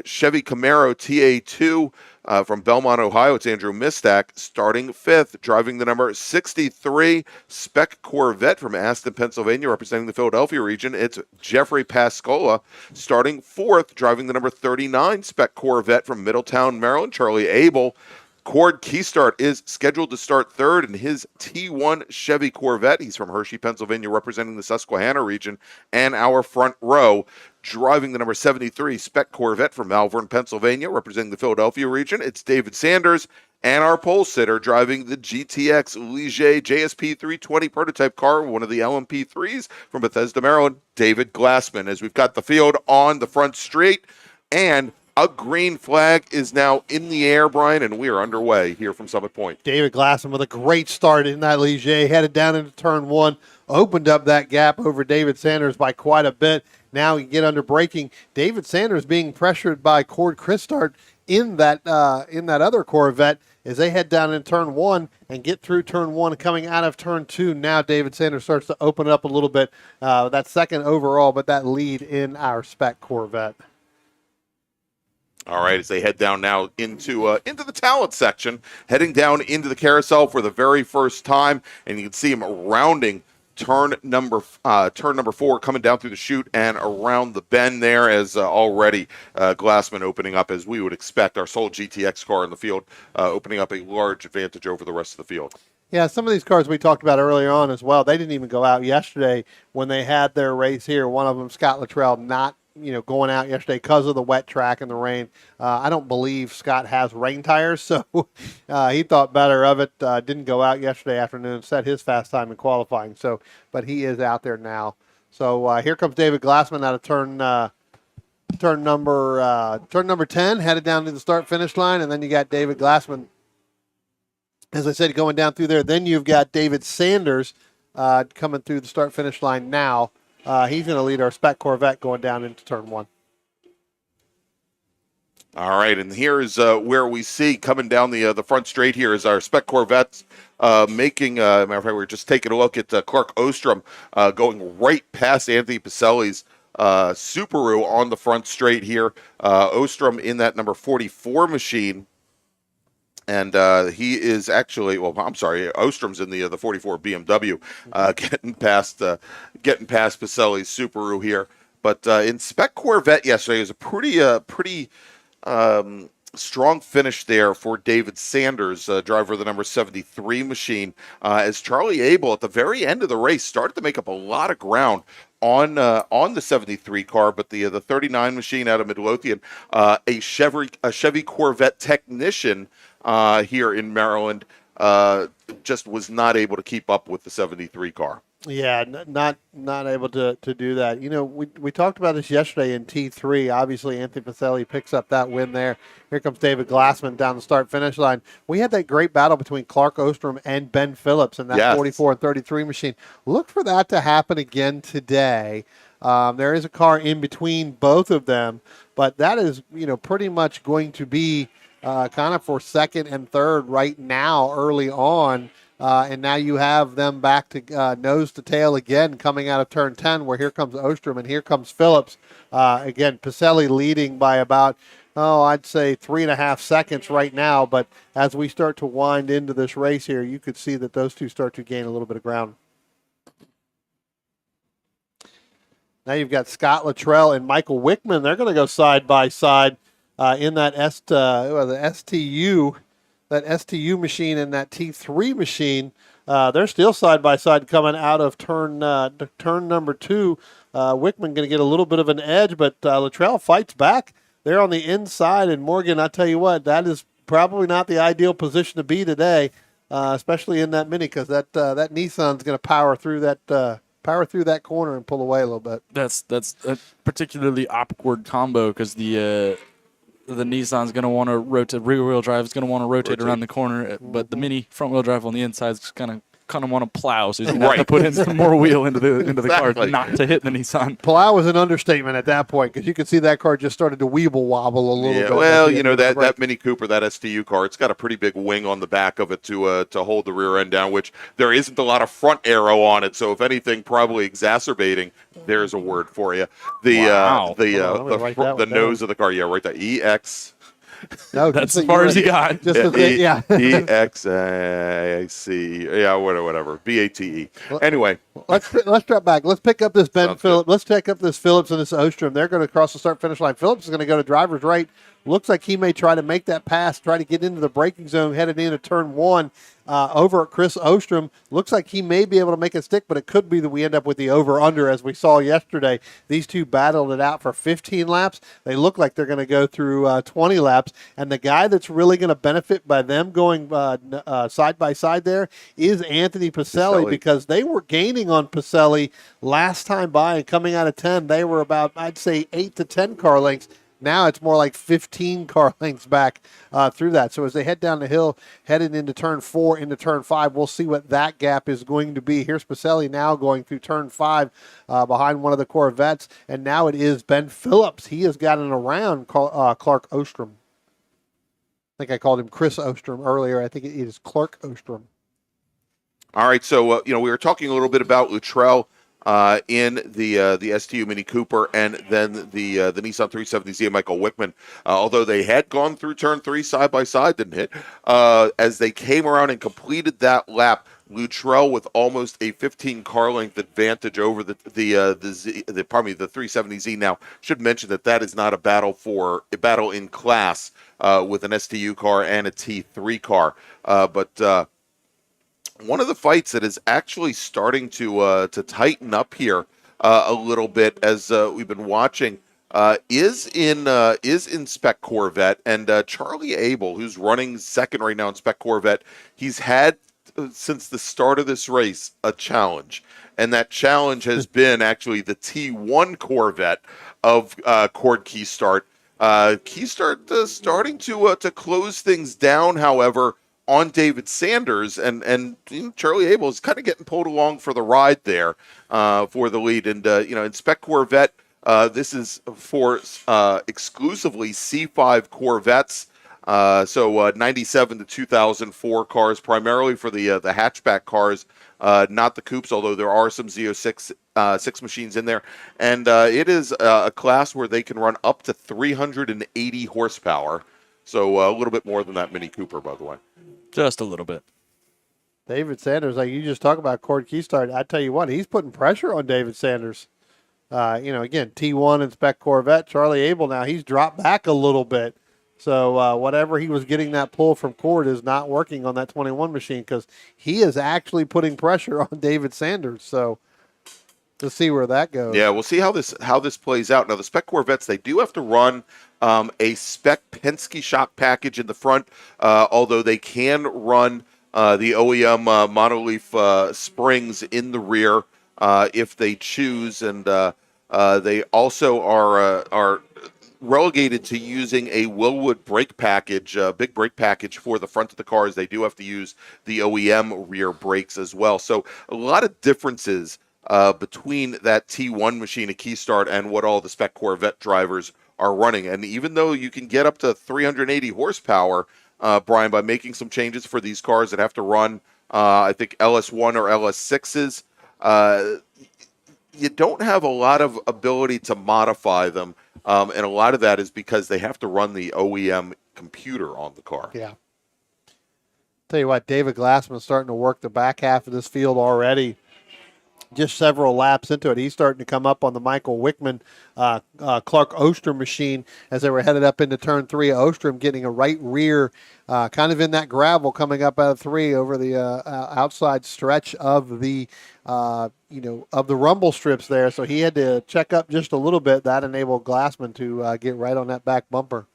Chevy Camaro TA2 from Belmont, Ohio. It's Andrew Mistak. Starting 5th, driving the number 63 Spec Corvette from Aston, Pennsylvania, representing the Philadelphia region. It's Jeffrey Pascola. Starting 4th, driving the number 39 Spec Corvette from Middletown, Maryland, Charlie Abel. Cord Keystart is scheduled to start 3rd in his T1 Chevy Corvette. He's from Hershey, Pennsylvania, representing the Susquehanna region. And our front row, driving the number 73 Spec Corvette from Malvern, Pennsylvania, representing the Philadelphia region. It's David Sanders. And our pole sitter, driving the GTX Ligier JSP 320 prototype car, one of the LMP3s from Bethesda, Maryland, David Glassman. As we've got the field on the front straight, and a green flag is now in the air, Brian, and we are underway here from Summit Point. David Glassman with a great start in that Ligier, headed down into turn 1, opened up that gap over David Sanders by quite a bit. Now you get under braking. David Sanders being pressured by Cord Keystart in that other Corvette as they head down in turn 1 and get through turn 1, coming out of turn 2. Now David Sanders starts to open it up a little bit. That second overall, but that lead in our Spec Corvette. All right, as they head down now into the talent section, heading down into the carousel for the very first time, and you can see him rounding turn number 4, coming down through the chute and around the bend there, as already Glassman opening up, as we would expect, our sole GTX car in the field, opening up a large advantage over the rest of the field. Yeah, some of these cars we talked about earlier on as well, they didn't even go out yesterday when they had their race here. One of them, Scott Luttrell, not going out yesterday because of the wet track and the rain. I don't believe Scott has rain tires, so he thought better of it. Didn't go out yesterday afternoon, set his fast time in qualifying. So, but he is out there now. So here comes David Glassman out of turn number 10, headed down to the start finish line, and then you got David Glassman, as I said, going down through there. Then you've got David Sanders coming through the start finish line now. He's going to lead our Spec Corvette going down into turn 1. All right, and here's where we see coming down the front straight here is our Spec Corvettes making, matter of fact, we're just taking a look at Clark Ostrom going right past Anthony Pacelli's Subaru on the front straight here. Ostrom in that number 44 machine. And he is actually, Ostrom's in the 44 BMW, getting past Pacelli's Subaru here. But in Spec Corvette yesterday, it was a pretty strong finish there for David Sanders, driver of the number 73 machine, as Charlie Abel at the very end of the race started to make up a lot of ground on the 73 car, but the 39 machine out of Midlothian, a Chevy Corvette technician here in Maryland, just was not able to keep up with the 73 car. Yeah, not able to do that. We talked about this yesterday in T3. Obviously, Anthony Pacelli picks up that win there. Here comes David Glassman down the start-finish line. We had that great battle between Clark Ostrom and Ben Phillips in that 44 and 33 machine. Look for that to happen again today. There is a car in between both of them, but that is, pretty much going to be kind of for second and third right now early on. And now you have them back to nose to tail again coming out of turn 10, where here comes Ostrom and here comes Phillips. Again, Pacelli leading by about, I'd say 3.5 seconds right now. But as we start to wind into this race here, you could see that those two start to gain a little bit of ground. Now you've got Scott Luttrell and Michael Wickman. They're going to go side by side in that STU machine and that T3 machine. They're still side by side coming out of turn number 2. Wickman going to get a little bit of an edge, but Luttrell fights back. They're on the inside, and Morgan, I tell you what, that is probably not the ideal position to be today, especially in that Mini, because that Nissan's going to power through that corner and pull away a little bit. That's a particularly awkward combo because the Nissan's going to want to rotate, rear-wheel drive is going to want to rotate around the corner, but the Mini front-wheel drive on the inside is kind of kind of want to plow, so he's going to have to put in some more wheel into the car not to hit the Nissan. Plow was an understatement at that point because you could see that car just started to weeble wobble a little bit. Well, that Mini Cooper, that STU car, it's got a pretty big wing on the back of it to hold the rear end down, which there isn't a lot of front aero on it. So if anything, probably exacerbating. There's a word for you. The nose of the car. Yeah, right there. EX. No, that's as far as you got. Just EXAC. Yeah, whatever. BATE. Anyway, let's drop back. Let's pick up this Phillips. Let's take up this Phillips and this Ostrom. They're going to cross the start finish line. Phillips is going to go to driver's right. Looks like he may try to make that pass, try to get into the braking zone headed into turn 1 over at Chris Ostrom. Looks like he may be able to make it stick, but it could be that we end up with the over-under as we saw yesterday. These two battled it out for 15 laps. They look like they're going to go through 20 laps, and the guy that's really going to benefit by them going side by side there is Anthony Pacelli, because they were gaining on Pacelli last time by, and coming out of 10, they were about, I'd say, 8 to 10 car lengths. Now it's more like 15 car lengths back through that. So as they head down the hill, headed into turn 4, into turn 5, we'll see what that gap is going to be. Here's Pacelli now going through turn 5 behind one of the Corvettes, and now it is Ben Phillips. He has gotten around Clark Ostrom. I think I called him Chris Ostrom earlier. I think it is Clark Ostrom. All right, so we were talking a little bit about Luttrell in the STU Mini Cooper, and then the Nissan 370Z and Michael Wickman. Although they had gone through turn 3 side by side, didn't hit. As they came around and completed that lap, Luttrell with almost a 15 car length advantage over the 370Z. Now, should mention that is not a battle in class with an STU car and a T3 car, but. One of the fights that is actually starting to tighten up here a little bit as we've been watching is in Spec Corvette, and Charlie Abel, who's running second right now in Spec Corvette, he's had since the start of this race a challenge, and that challenge has been actually the T1 Corvette of Cord Keystart. Keystart starting to close things down, however, on David Sanders, and Charlie Abel is kind of getting pulled along for the ride there for the lead. And in Spec Corvette, this is for exclusively C5 Corvettes. So 97 to 2004 cars, primarily for the hatchback cars, not the coupes, although there are some Z06 6 machines in there. And it is a class where they can run up to 380 horsepower. So a little bit more than that Mini Cooper, by the way. Just a little bit. David Sanders, like you just talk about Cord Keystart, I tell you what, he's putting pressure on David Sanders. Again, T1 and Spec Corvette, Charlie Abel now, he's dropped back a little bit. So whatever he was getting that pull from Cord is not working on that 21 machine, because he is actually putting pressure on David Sanders. So to see where that goes. Yeah, we'll see how this plays out. Now, the Spec Corvettes, they do have to run a Spec Penske shock package in the front, although they can run the OEM monoleaf springs in the rear if they choose, and they also are relegated to using a Willwood brake package, big brake package for the front of the cars. They do have to use the OEM rear brakes as well. So a lot of differences between that T1 machine at Keystart and what all the Spec Corvette drivers are running. And even though you can get up to 380 horsepower, Brian, by making some changes for these cars that have to run, I think LS1 or LS6s, you don't have a lot of ability to modify them. And a lot of that is because they have to run the OEM computer on the car. Yeah. Tell you what, David Glassman's starting to work the back half of this field already. Just several laps into it, he's starting to come up on the Michael Wickman, Clark Ostrom machine as they were headed up into turn 3. Ostrom getting a right rear, kind of in that gravel coming up out of 3 over the outside stretch of the of the rumble strips there. So he had to check up just a little bit. That enabled Glassman to get right on that back bumper.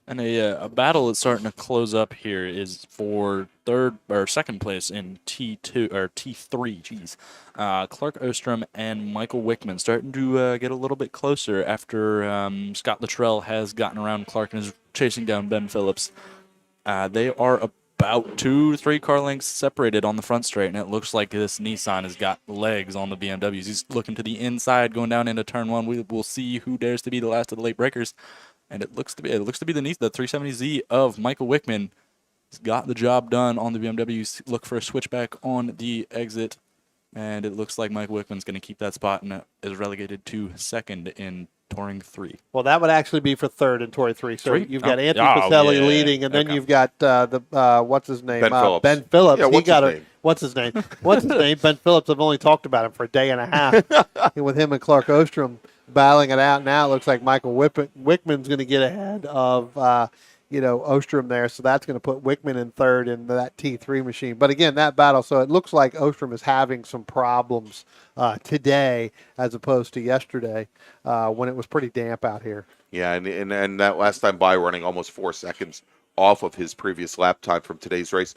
And a battle that's starting to close up here is for third or second place in T2 or T3. Geez, Clark Ostrom and Michael Wickman starting to get a little bit closer after Scott Luttrell has gotten around Clark and is chasing down Ben Phillips. They are about 2-3 car lengths separated on the front straight, and it looks like this Nissan has got legs on the BMWs. He's looking to the inside, going down into turn one. We'll see who dares to be the last of the late breakers, and it looks to be the 370Z of Michael Wickman. He's got the job done on the BMWs. Look for a switchback on the exit, and it looks like Michael Wickman's going to keep that spot and is relegated to second in Touring 3. Well, that would actually be for third in Touring 3. So Three? you've got Oh. Anthony Oh, Pacelli yeah. leading, and then Okay. you've got what's his name? Ben Phillips. Ben Phillips. Yeah, what's his name? What's his name? What's his name? Ben Phillips. I've only talked about him for a day and a half. With him and Clark Ostrom battling it out. Now it looks like Michael Wickman's going to get ahead of Ostrom there, so that's going to put Wickman in third in that T3 machine. But again, that battle, so it looks like Ostrom is having some problems today as opposed to yesterday when it was pretty damp out here. Yeah, and that last time by running almost 4 seconds off of his previous lap time from today's race.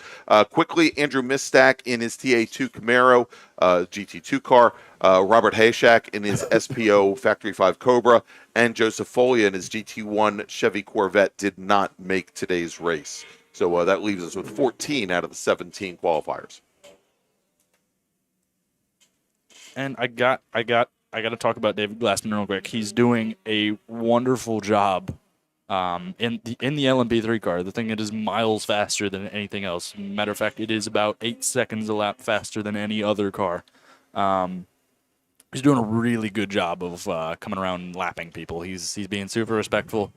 Quickly, Andrew Mistack in his TA2 Camaro GT2 car, Robert Hayshak in his SPO Factory 5 Cobra, and Joseph Folia in his GT1 Chevy Corvette did not make today's race. So that leaves us with 14 out of the 17 qualifiers. And I got to talk about David Glassman real quick. He's doing a wonderful job in the LMP3 car. The thing that is miles faster than anything else. Matter of fact, it is about 8 seconds a lap faster than any other car. He's doing a really good job of coming around and lapping people. He's being super respectful.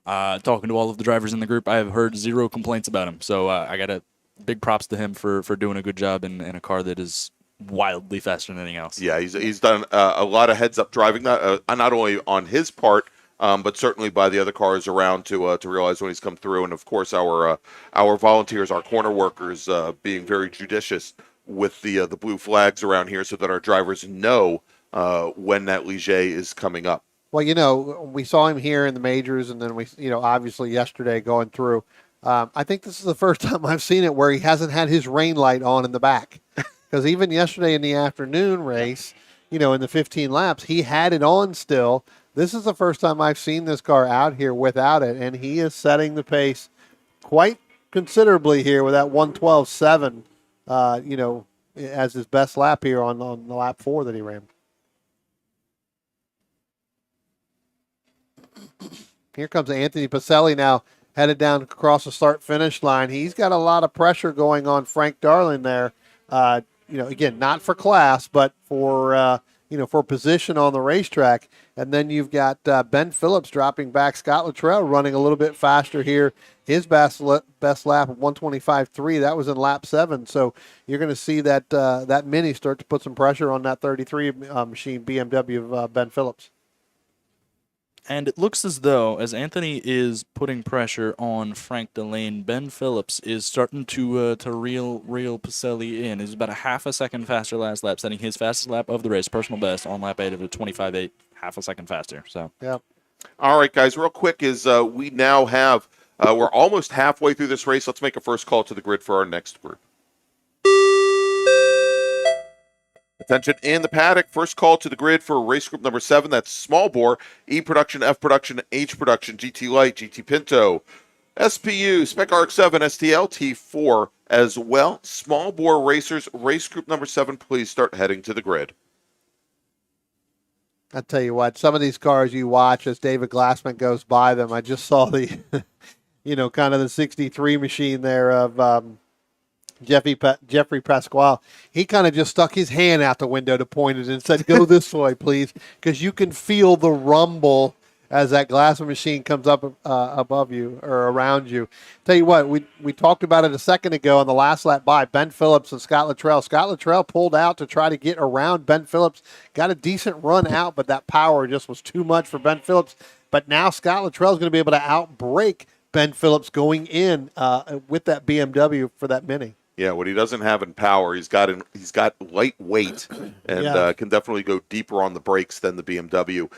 Talking to all of the drivers in the group, I have heard zero complaints about him. So I got a big props to him for doing a good job in a car that is wildly faster than anything else. Yeah, he's done a lot of heads-up driving, not only on his part, but certainly by the other cars around to realize when he's come through. And, of course, our volunteers, our corner workers, being very judicious with the blue flags around here so that our drivers know when that Ligier is coming up. Well, we saw him here in the majors, and then we, obviously yesterday going through. I think this is the first time I've seen it where he hasn't had his rain light on in the back. Because even yesterday in the afternoon race, in the 15 laps, he had it on still. This is the first time I've seen this car out here without it, and he is setting the pace quite considerably here with that 112.7, as his best lap here on the lap 4 that he ran. Here comes Anthony Pacelli now, headed down across the start-finish line. He's got a lot of pressure going on Frank Darling there. Again, not for class, but for for position on the racetrack. And then you've got Ben Phillips dropping back. Scott Luttrell running a little bit faster here. His best lap of 125.3. That was in lap 7. So you're going to see that Mini start to put some pressure on that 33 machine BMW of Ben Phillips. And it looks as though, as Anthony is putting pressure on Frank Delane, Ben Phillips is starting to reel Pacelli in. He's about a half a second faster last lap, setting his fastest lap of the race, personal best, on lap 8 of a 25.8, half a second faster. So, yeah. All right, guys, real quick is we now have, we're almost halfway through this race. Let's make a first call to the grid for our next group. Attention in the paddock. First call to the grid for race group number 7. That's small bore, E production, F production, H production, GT Light, GT Pinto, SPU, Spec RX7, STL, T4 as well. Small bore racers, race group number 7. Please start heading to the grid. I'll tell you what, some of these cars you watch as David Glassman goes by them. I just saw the, kind of the 63 machine there of Jeffrey Pasquale. He kind of just stuck his hand out the window to point it and said, "Go this way, please," because you can feel the rumble as that Glassman machine comes up above you or around you. Tell you what, we talked about it a second ago on the last lap by Ben Phillips and Scott Luttrell. Scott Luttrell pulled out to try to get around Ben Phillips, got a decent run out, but that power just was too much for Ben Phillips. But now Scott Luttrell is going to be able to outbrake Ben Phillips going in with that BMW for that Mini. Yeah, what he doesn't have in power, he's got lightweight and can definitely go deeper on the brakes than the BMW.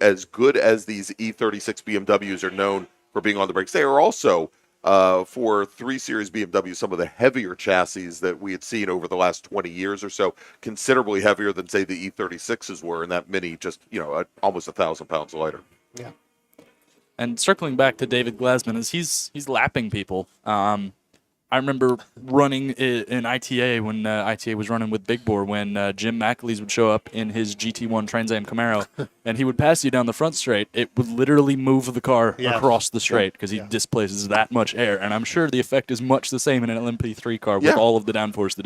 As good as these E36 BMWs are known for being on the brakes, they are also for 3 Series BMW some of the heavier chassis that we had seen over the last 20 years or so, considerably heavier than say the E36s were, and that Mini just almost 1,000 pounds lighter. Yeah. And circling back to David Glassman, as he's lapping people. I remember running in ITA when ITA was running with Big Bore, when Jim McAleese would show up in his GT1 Trans Am Camaro, and he would pass you down the front straight. It would literally move the car across the straight because he displaces that much air. And I'm sure the effect is much the same in an LMP3 car with all of the downforce that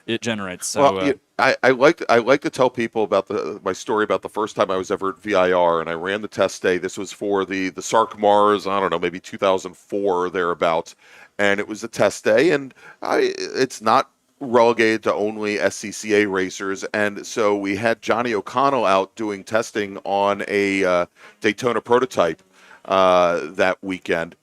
it generates. So, I like to tell people about my story about the first time I was ever at VIR, and I ran the test day. This was for the SARC MARRS, I don't know, maybe 2004 or thereabouts, and it was a test day, and it's not relegated to only SCCA racers, and so we had Johnny O'Connell out doing testing on a Daytona prototype that weekend.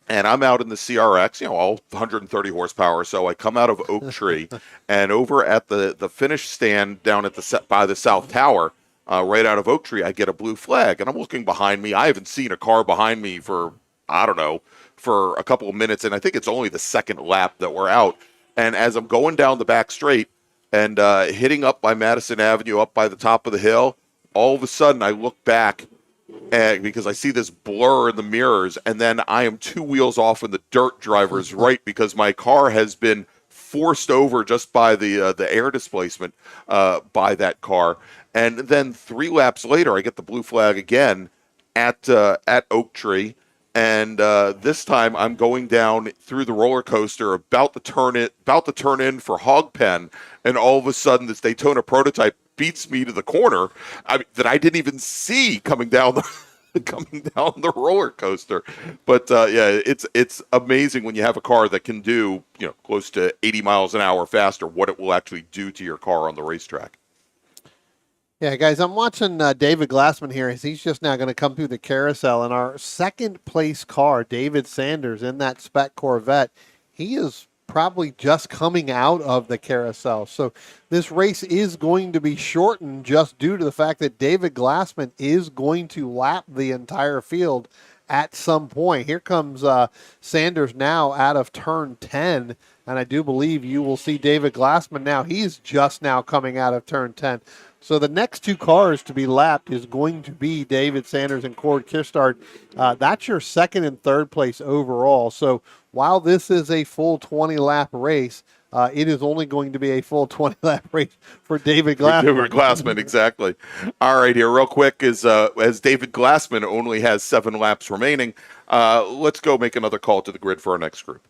And I'm out in the CRX, all 130 horsepower. So I come out of Oak Tree, and over at the finish stand down at by the South Tower, right out of Oak Tree, I get a blue flag, and I'm looking behind me. I haven't seen a car behind me for, I don't know, for a couple of minutes, and I think it's only the second lap that we're out. And as I'm going down the back straight and hitting up by Madison Avenue, up by the top of the hill, all of a sudden I look back, because I see this blur in the mirrors, and then I am 2 wheels off in the dirt driver's right because my car has been forced over just by the air displacement by that car. And then 3 laps later, I get the blue flag again at Oak Tree, and this time I'm going down through the roller coaster, about to turn in for Hog Pen, and all of a sudden this Daytona prototype beats me to the corner that I didn't even see coming down the roller coaster. But it's amazing when you have a car that can do close to 80 miles an hour faster, what it will actually do to your car on the racetrack. Yeah, guys, I'm watching David Glassman here as he's just now going to come through the carousel. And our second place car, David Sanders, in that spec Corvette, he is probably just coming out of the carousel. So this race is going to be shortened just due to the fact that David Glassman is going to lap the entire field at some point. Here comes Sanders now out of turn 10, and I do believe you will see David Glassman now. He's just now coming out of turn 10. So the next 2 cars to be lapped is going to be David Sanders and Cord Kistard. That's your second and third place overall. So while this is a full 20-lap race, it is only going to be a full 20-lap race for David Glassman. David Glassman, exactly. All right, here, real quick, as David Glassman only has 7 laps remaining, let's go make another call to the grid for our next group.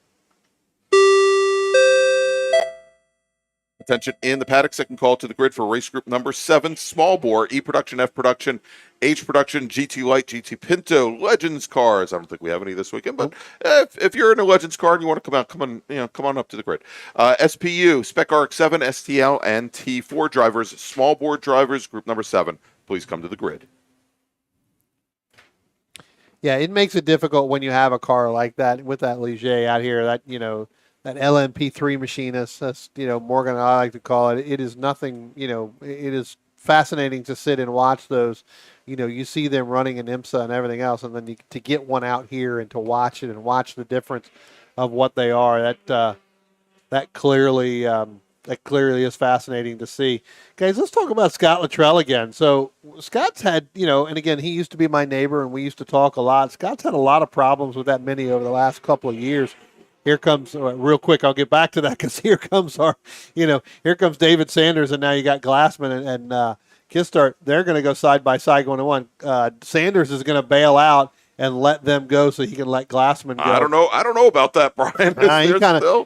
Attention in the paddock, second call to the grid for race group number 7, small bore, E production, F production, H production, GT Light, GT Pinto, Legends cars. I don't think we have any this weekend, but if you're in a Legends car and you want to come on up to the grid. SPU, Spec RX-7, STL, and T4 drivers, small bore drivers, group number 7. Please come to the grid. Yeah, it makes it difficult when you have a car like that with that Ligier out here, that that LMP3 machinist, that's, Morgan, I like to call it. It is nothing, it is fascinating to sit and watch those. You see them running in IMSA and everything else, and then to get one out here and to watch it and watch the difference of what they are, that clearly is fascinating to see. Guys, let's talk about Scott Luttrell again. So Scott's had, and again, he used to be my neighbor, and we used to talk a lot. Scott's had a lot of problems with that Mini over the last couple of years. Here comes, real quick, I'll get back to that because here comes here comes David Sanders, and now you got Glassman and Kistart. They're going to go side by side going to one. Sanders is going to bail out and let them go so he can let Glassman go. I don't know about that, Brian.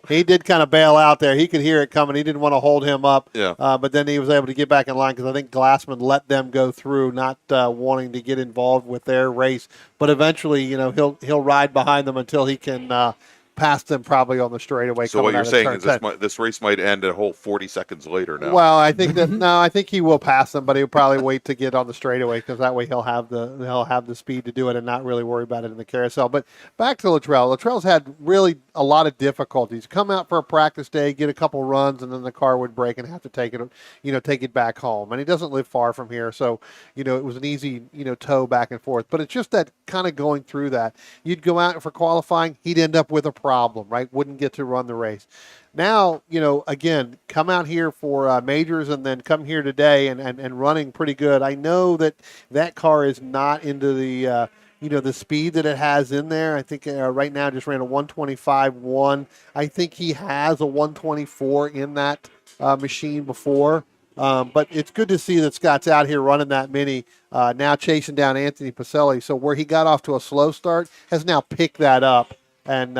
He did kind of bail out there. He could hear it coming. He didn't want to hold him up. Yeah. But then he was able to get back in line because I think Glassman let them go through, not wanting to get involved with their race. But eventually, he'll ride behind them until he can past them probably on the straightaway. So what you're saying is this race might end a whole 40 seconds later now. Well, I think I think he will pass them, but he'll probably wait to get on the straightaway because that way he'll have the speed to do it and not really worry about it in the carousel. But back to Luttrell. Luttrell's had really a lot of difficulties. Come out for a practice day, get a couple runs, and then the car would break and have to take it back home. And he doesn't live far from here, so it was an easy tow back and forth. But it's just that kind of going through that. You'd go out for qualifying, he'd end up with a problem, right? Wouldn't get to run the race. Now, again, come out here for majors and then come here today and running pretty good. I know that car is not into the the speed that it has in there. I think right now just ran a 125.1. I think he has a 124 in that machine before. But it's good to see that Scott's out here running that mini, now chasing down Anthony Pacelli. So where he got off to a slow start, has now picked that up and,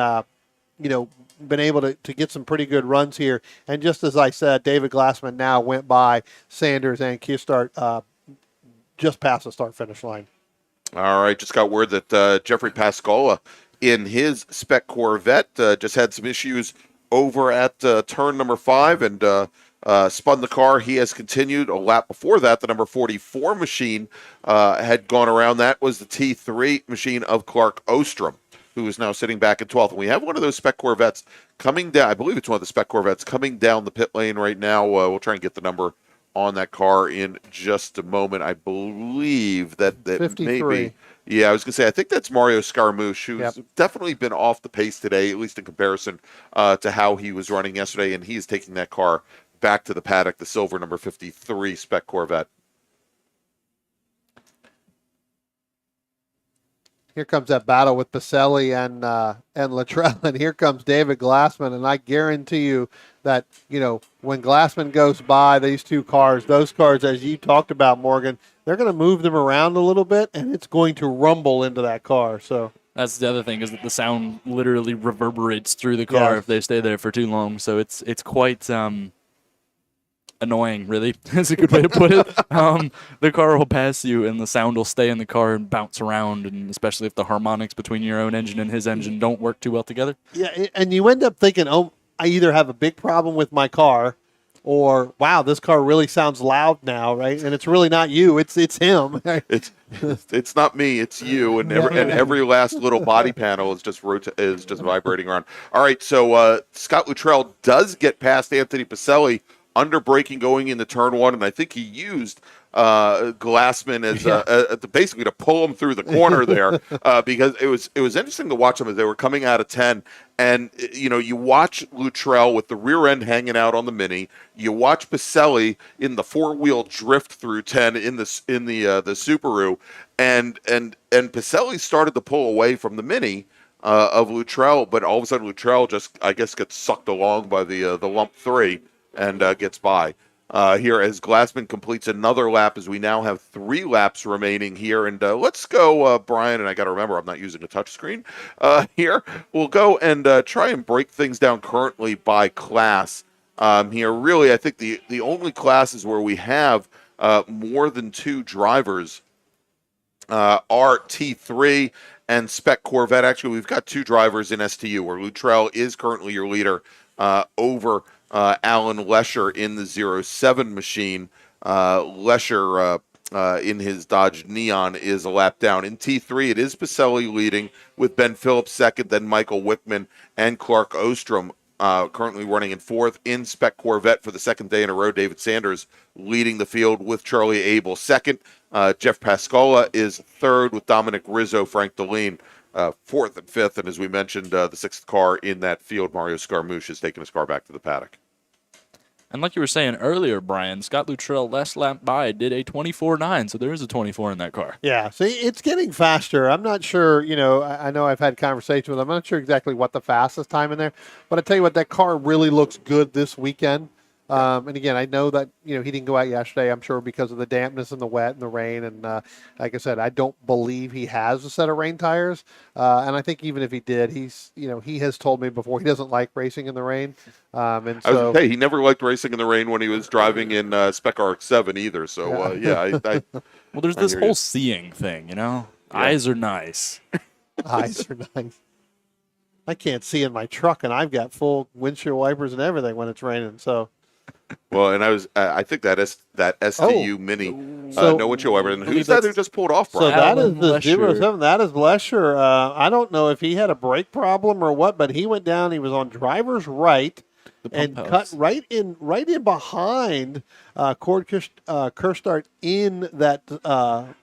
been able to get some pretty good runs here. And just as I said, David Glassman now went by Sanders and Kistart just past the start-finish line. All right, just got word that Jeffrey Pascola in his spec Corvette just had some issues over at turn number 5 and spun the car. He has continued a lap before that. The number 44 machine had gone around. That was the T3 machine of Clark Ostrom, who is now sitting back at 12th. And we have one of those spec Corvettes coming down. I believe it's one of the spec Corvettes coming down the pit lane right now. We'll try and get the number on that car in just a moment. I believe that 53. maybe. Yeah, I was going to say, I think that's Mario Scaramouche, who's definitely been off the pace today, at least in comparison to how he was running yesterday. And he is taking that car back to the paddock, the silver number 53 spec Corvette. Here comes that battle with Pacelli and Luttrell, and here comes David Glassman. And I guarantee you that, when Glassman goes by these two cars, those cars, as you talked about, Morgan, they're going to move them around a little bit, and it's going to rumble into that car. So that's the other thing, is that the sound literally reverberates through the car if they stay there for too long. So it's quite annoying, really. That's a good way to put it. The car will pass you, and the sound will stay in the car and bounce around, and especially if the harmonics between your own engine and his engine don't work too well together. Yeah, and you end up thinking, oh, I either have a big problem with my car, or wow, this car really sounds loud now, right? And it's really not you; it's him. It's not me; it's you. And every last little body panel is just vibrating around. All right, so Scott Luttrell does get past Anthony Pacelli under braking going into turn 1, and I think he used Glassman as basically to pull him through the corner there because it was interesting to watch them as they were coming out of 10. And you watch Luttrell with the rear end hanging out on the Mini. You watch Pacelli in the 4-wheel drift through 10 in the Subaru, and Pacelli started to pull away from the Mini of Luttrell, but all of a sudden Luttrell just, I guess, gets sucked along by the lump 3 and gets by. Here as Glassman completes another lap, as we now have 3 laps remaining here. And let's go, Brian, and I got to remember I'm not using a touchscreen here. We'll go and try and break things down currently by class here. Really, I think the only classes where we have more than 2 drivers are T3 and Spec Corvette. Actually, we've got 2 drivers in STU, where Luttrell is currently your leader over Alan Lesher in the 07 machine. Lesher in his Dodge Neon is a lap down. In T3, it is Pacelli leading with Ben Phillips second, then Michael Wickman and Clark Ostrom currently running in 4th. In Spec Corvette for the 2nd day in a row, David Sanders leading the field with Charlie Abel second. Jeff Pascola is 3rd with Dominic Rizzo, Frank Deline 4th and 5th, and as we mentioned, the 6th car in that field, Mario Scaramouche, is taking his car back to the paddock. And like you were saying earlier, Brian, Scott Luttrell last lap by did a 24.9, so there is a 24 in that car. Yeah, see, it's getting faster. I'm not sure, I know I've had conversations with him. I'm not sure exactly what the fastest time in there, but I tell you what, that car really looks good this weekend. And again, I know that, he didn't go out yesterday, I'm sure, because of the dampness and the wet and the rain. And like I said, I don't believe he has a set of rain tires. And I think even if he did, he has told me before he doesn't like racing in the rain. And so, I was going to say, he never liked racing in the rain when he was driving in Spec RX-7 either. So, well, there's this whole seeing thing, Eyes are nice. Eyes are nice. I can't see in my truck, and I've got full windshield wipers and everything when it's raining, so... Well, and I think that STU Mini, no windshield wiper. And who's that who just pulled off, Brian? So that is the 07. That is Lesher. I don't know if he had a brake problem or what, but he went down. He was on driver's right and cut right in behind Cord Kirstart in that.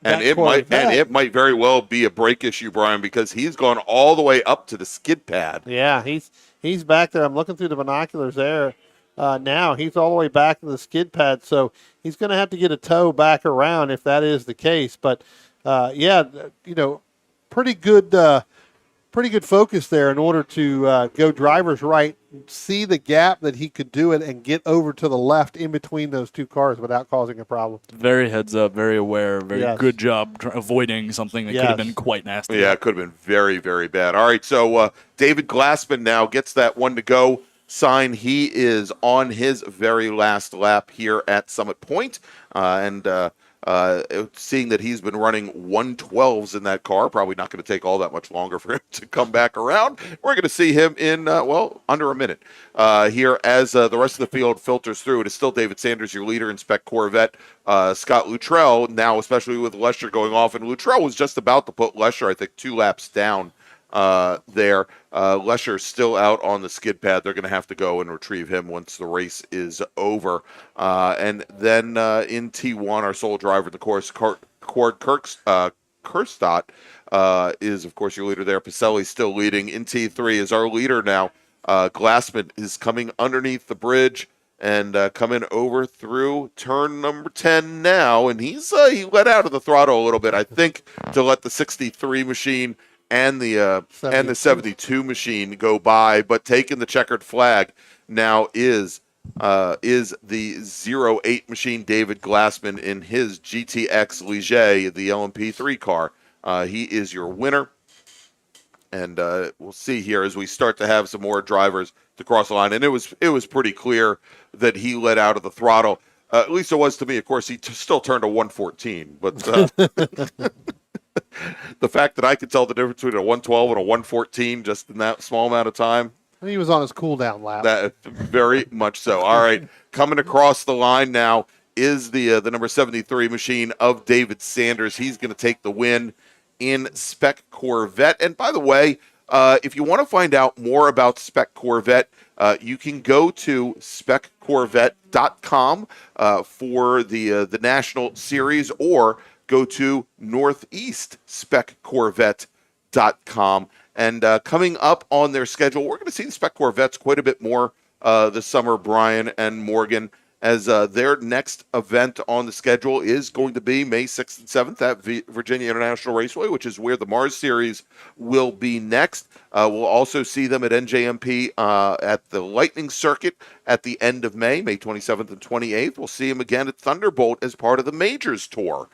And it might very well be a brake issue, Brian, because he's gone all the way up to the skid pad. Yeah, he's back there. I'm looking through the binoculars there. Now he's all the way back to the skid pad, so he's going to have to get a tow back around if that is the case. But pretty good focus there in order to go driver's right, see the gap that he could do it, and get over to the left in between those two cars without causing a problem. Very heads up, very aware, very Yes. good job avoiding something that could have been quite nasty. Yeah, it could have been very, very bad. All right, so David Glassman now gets that one to go sign. He is on his very last lap here at Summit Point, and seeing that he's been running 112s in that car, probably not going to take all that much longer for him to come back around. We're going to see him in, under a minute here as the rest of the field filters through. It is still David Sanders, your leader in Spec Corvette. Scott Luttrell, now especially with Lesher going off, and Luttrell was just about to put Lesher, I think, 2 laps down there. Lesher's still out on the skid pad. They're going to have to go and retrieve him once the race is over. And then in T1, our sole driver, the course, Cord Kirstadt, is, of course, your leader there. Pacelli's still leading. In T3 is our leader now. Glassman is coming underneath the bridge and coming over through turn number 10 now. And he let out of the throttle a little bit, I think, to let the 63 machine and the 72 machine go by, but taking the checkered flag now is the 08 machine, David Glassman, in his GTX Ligier, the LMP3 car. He is your winner, and we'll see here as we start to have some more drivers to cross the line. And it was pretty clear that he let out of the throttle. At least it was to me. Of course, he still turned a 114, but. The fact that I could tell the difference between a 112 and a 114 just in that small amount of time. He was on his cool down lap. That very much so. All right, coming across the line now is the number 73 machine of David Sanders. He's going to take the win in Spec Corvette. And by the way, if you want to find out more about Spec Corvette, you can go to speccorvette.com for the national series, or go to northeastspeccorvette.com. And coming up on their schedule, we're going to see the Spec Corvettes quite a bit more this summer, Brian and Morgan, as their next event on the schedule is going to be May 6th and 7th at Virginia International Raceway, which is where the MARRS Series will be next. We'll also see them at NJMP at the Lightning Circuit at the end of May 27th and 28th. We'll see them again at Thunderbolt as part of the Majors Tour,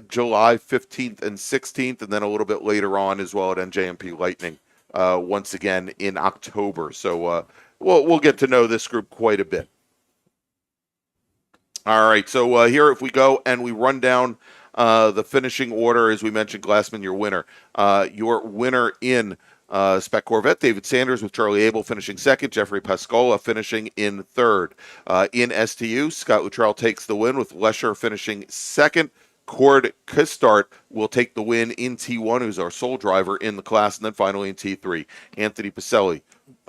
July 15th and 16th, and then a little bit later on as well at NJMP Lightning once again in October. So we'll get to know this group quite a bit. All right, so here if we go and we run down the finishing order, as we mentioned, Glassman, your winner. Your winner in Spec Corvette, David Sanders with Charlie Abel finishing second, Jeffrey Pascola finishing in third. In STU, Scott Luttrell takes the win with Lesher finishing second. Cord Kirstadt will take the win in T1, who's our sole driver in the class. And then finally in T3, Anthony Pacelli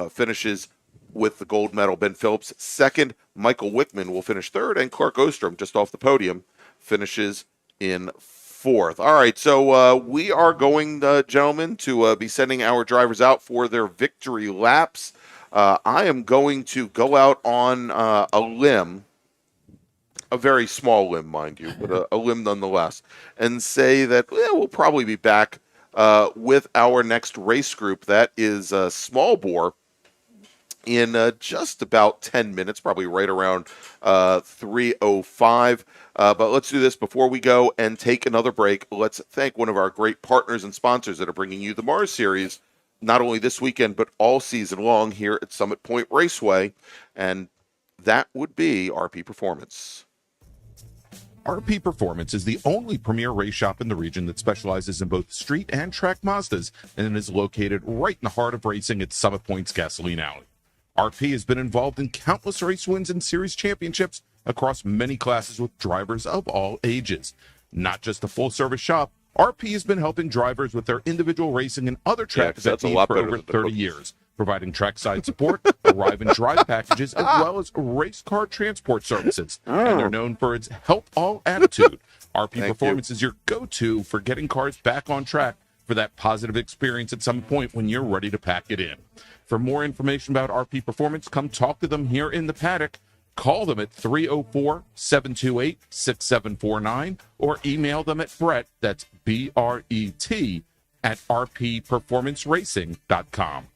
finishes with the gold medal. Ben Phillips second. Michael Wickman will finish third. And Clark Ostrom, just off the podium, finishes in fourth. All right, so we are going, gentlemen, to be sending our drivers out for their victory laps. I am going to go out on a limb, a very small limb, mind you, but a limb nonetheless, and say that we'll probably be back with our next race group. That is small bore in just about 10 minutes, probably right around 3:05. But let's do this before we go and take another break. Let's thank one of our great partners and sponsors that are bringing you the MARRS Series, not only this weekend, but all season long here at Summit Point Raceway. And that would be RP Performance. RP Performance is the only premier race shop in the region that specializes in both street and track Mazdas and is located right in the heart of racing at Summit Point's Gasoline Alley. RP has been involved in countless race wins and series championships across many classes with drivers of all ages. Not just a full-service shop, RP has been helping drivers with their individual racing and other track event needs for over 30 years, providing trackside support, arrive and drive packages, as well as race car transport services. And they're known for its help all attitude. RP Performance is your go-to for getting cars back on track for that positive experience at some point when you're ready to pack it in. For more information about RP Performance, come talk to them here in the paddock. Call them at 304-728-6749 or email them at Brett, that's B-R-E-T, at rpperformanceracing.com.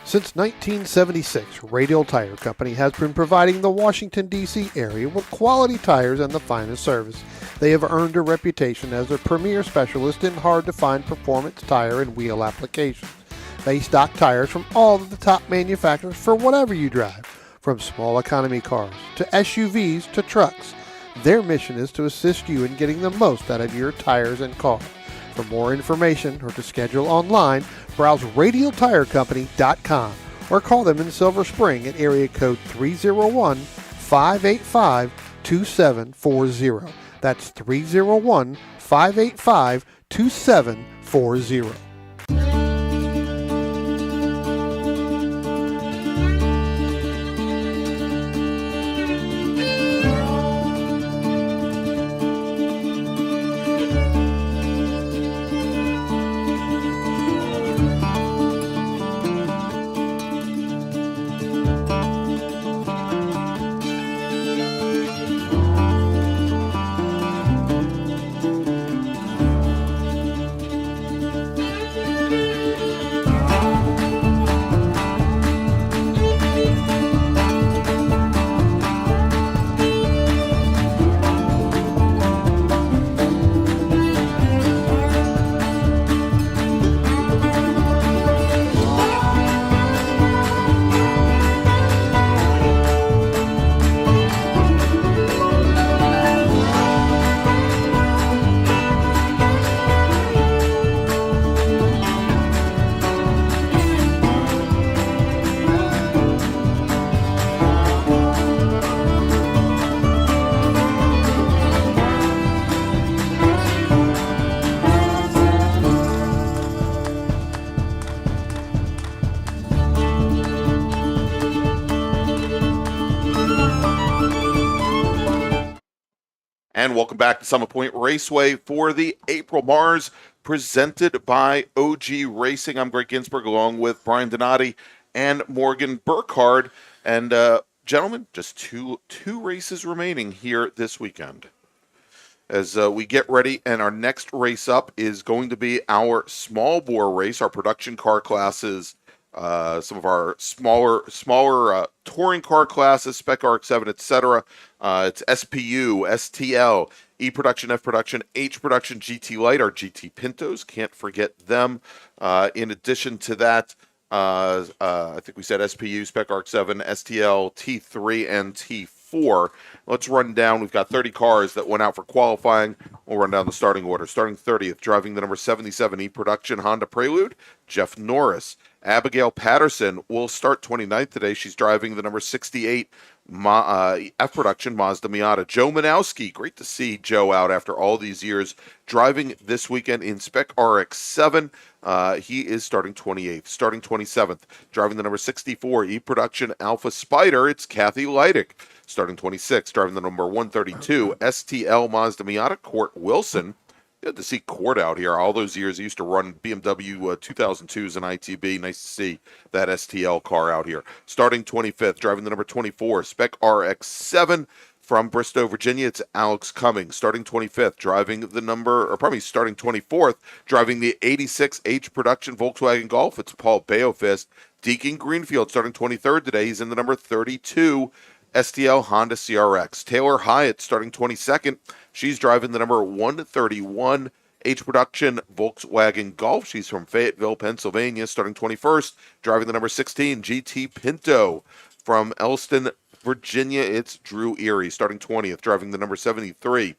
Since 1976, Radial Tire Company has been providing the Washington, D.C. area with quality tires and the finest service. They have earned a reputation as a premier specialist in hard-to-find performance tire and wheel applications. They stock tires from all of the top manufacturers for whatever you drive, from small economy cars to SUVs to trucks. Their mission is to assist you in getting the most out of your tires and car. For more information or to schedule online, browse radialtirecompany.com or call them in Silver Spring at area code 301-585-2740. That's 301-585-2740. And welcome back to Summit Point Raceway for the April MARRS presented by OG Racing. I'm Greg Ginsburg along with Brian Donati and Morgan Burkhardt. And gentlemen, just two races remaining here this weekend. As we get ready, and our next race up is going to be our small bore race, our production car classes, some of our smaller touring car classes, Spec RX-7, etc. It's SPU, STL, E Production, F Production, H Production, GT Light, our GT Pintos. Can't forget them. In addition to that, I think we said SPU, Spec RX-7, STL, T3, and T4. Let's run down. We've got 30 cars that went out for qualifying. We'll run down the starting order. Starting 30th, driving the number 77 E Production Honda Prelude, Jeff Norris. Abigail Patterson will start 29th today. She's driving the number 68 F Production Mazda Miata. Joe Manowski, great to see Joe out after all these years, driving this weekend in Spec RX-7. He is starting 28th. Starting 27th, driving the number 64 E Production Alpha Spider, it's Kathy Leidick. Starting 26th, driving the number 132 STL Mazda Miata, Court Wilson. Good to see Court out here. All those years he used to run BMW 2002s and ITB. Nice to see that STL car out here. Starting 25th, driving the number 24 Spec RX-7 from Bristow, Virginia. It's Alex Cummings. Starting 25th, starting 24th, driving the 86 H Production Volkswagen Golf. It's Paul Baofist. Deacon Greenfield starting 23rd today. He's in the number 32 STL Honda CRX. Taylor Hyatt starting 22nd. She's driving the number 131 H Production Volkswagen Golf. She's from Fayetteville, Pennsylvania, starting 21st. Driving the number 16 GT Pinto from Elston, Virginia. It's Drew Erie, starting 20th. Driving the number 73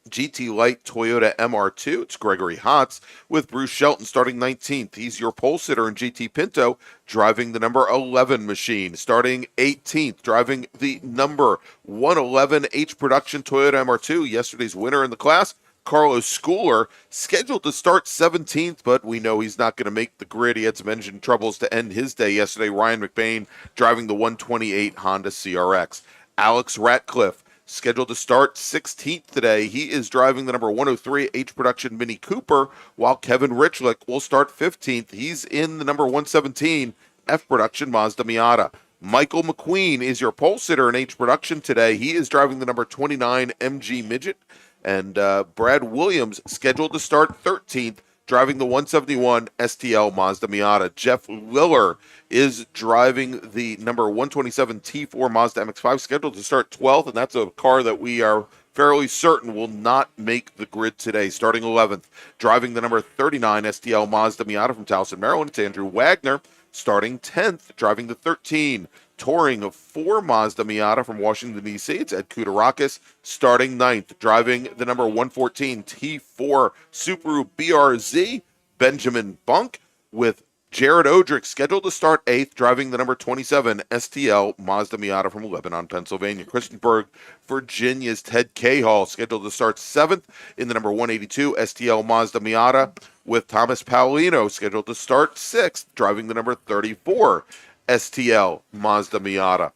GT Light Toyota MR2. It's Gregory Hotz with Bruce Shelton starting 19th. He's your pole sitter in GT Pinto, driving the number 11 machine. Starting 18th, driving the number 111 H Production Toyota MR2. Yesterday's winner in the class, Carlos Schooler, scheduled to start 17th, but we know he's not going to make the grid. He had some engine troubles to end his day yesterday. Ryan McBain driving the 128 Honda CRX. Alex Ratcliffe, scheduled to start 16th today. He is driving the number 103 H Production Mini Cooper, while Kevin Richlick will start 15th. He's in the number 117 F Production Mazda Miata. Michael McQueen is your pole sitter in H Production today. He is driving the number 29 MG Midget. And Brad Williams scheduled to start 13th, driving the 171 STL Mazda Miata. Jeff Liller is driving the number 127 T4 Mazda MX-5, scheduled to start 12th, and that's a car that we are fairly certain will not make the grid today. Starting 11th, driving the number 39 STL Mazda Miata from Towson, Maryland, it's Andrew Wagner. Starting 10th, driving the 13 Touring 4 Mazda Miata from Washington, D.C., it's Ed Kudarakis. Starting 9th, driving the number 114 T4 Subaru BRZ, Benjamin Bunk, with Jared Odrick scheduled to start 8th, driving the number 27 STL Mazda Miata from Lebanon, Pennsylvania. Christiansburg, Virginia's Ted Cahall scheduled to start 7th in the number 182 STL Mazda Miata, with Thomas Paolino scheduled to start 6th, driving the number 34 STL Mazda Miata.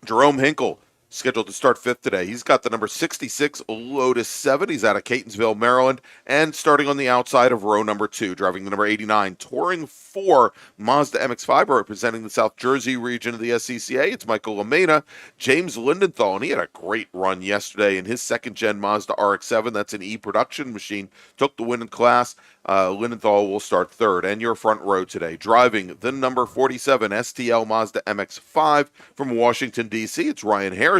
Jerome Hinkle scheduled to start 5th today. He's got the number 66 Lotus 7. He's out of Catonsville, Maryland, and starting on the outside of row number 2, driving the number 89 Touring 4 Mazda MX-5, representing the South Jersey region of the SCCA. It's Michael Lamena. James Lindenthal, and he had a great run yesterday in his second-gen Mazda RX-7. That's an E-production machine. Took the win in class. Lindenthal will start 3rd. And your front row today, driving the number 47 STL Mazda MX-5 from Washington, D.C., it's Ryan Harrison.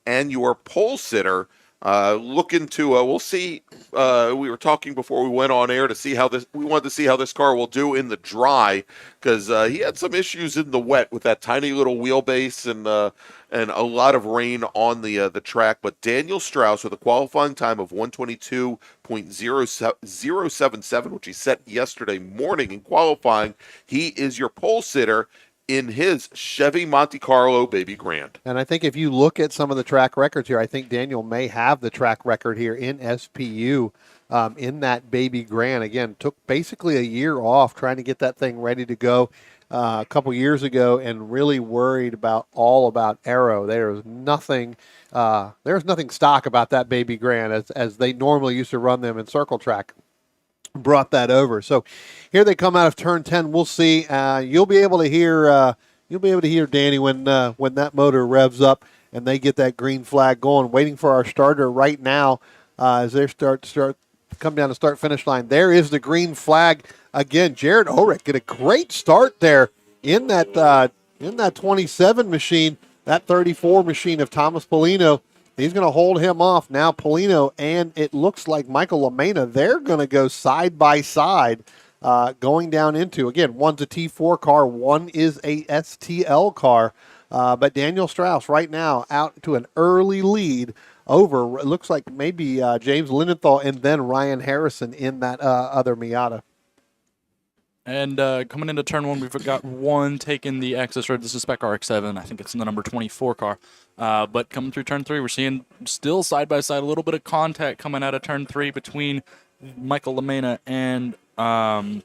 And your pole sitter, looking to, we'll see, we were talking before we went on air to see how we wanted to see how this car will do in the dry, because he had some issues in the wet with that tiny little wheelbase and a lot of rain on the track. But Daniel Strauss, with a qualifying time of 122.077, which he set yesterday morning in qualifying, he is your pole sitter in his Chevy Monte Carlo Baby Grand. And I think if you look at some of the track records here, I think Daniel may have the track record here in SPU in that Baby Grand. Again, took basically a year off trying to get that thing ready to go a couple years ago, and really worried about aero. There's nothing stock about that Baby Grand as they normally used to run them in circle track. Brought that over. So here they come out of turn 10. We'll see. You'll be able to hear Danny when that motor revs up and they get that green flag going. Waiting for our starter right now as they come down the start finish line. There is the green flag again. Jared Ulrich get a great start there in that 27 machine, that 34 machine of Thomas Paolino. He's going to hold him off. Now Paolino and it looks like Michael Lamena, they're going to go side by side going down into, again, one's a T4 car, one is a STL car. But Daniel Strauss right now out to an early lead over, it looks like maybe James Lindenthal and then Ryan Harrison in that other Miata. And coming into turn 1, we've got one taking the access road. This is Spec RX-7. I think it's in the number 24 car. But coming through turn 3, we're seeing still side-by-side a little bit of contact coming out of turn 3 between Michael Lamena and I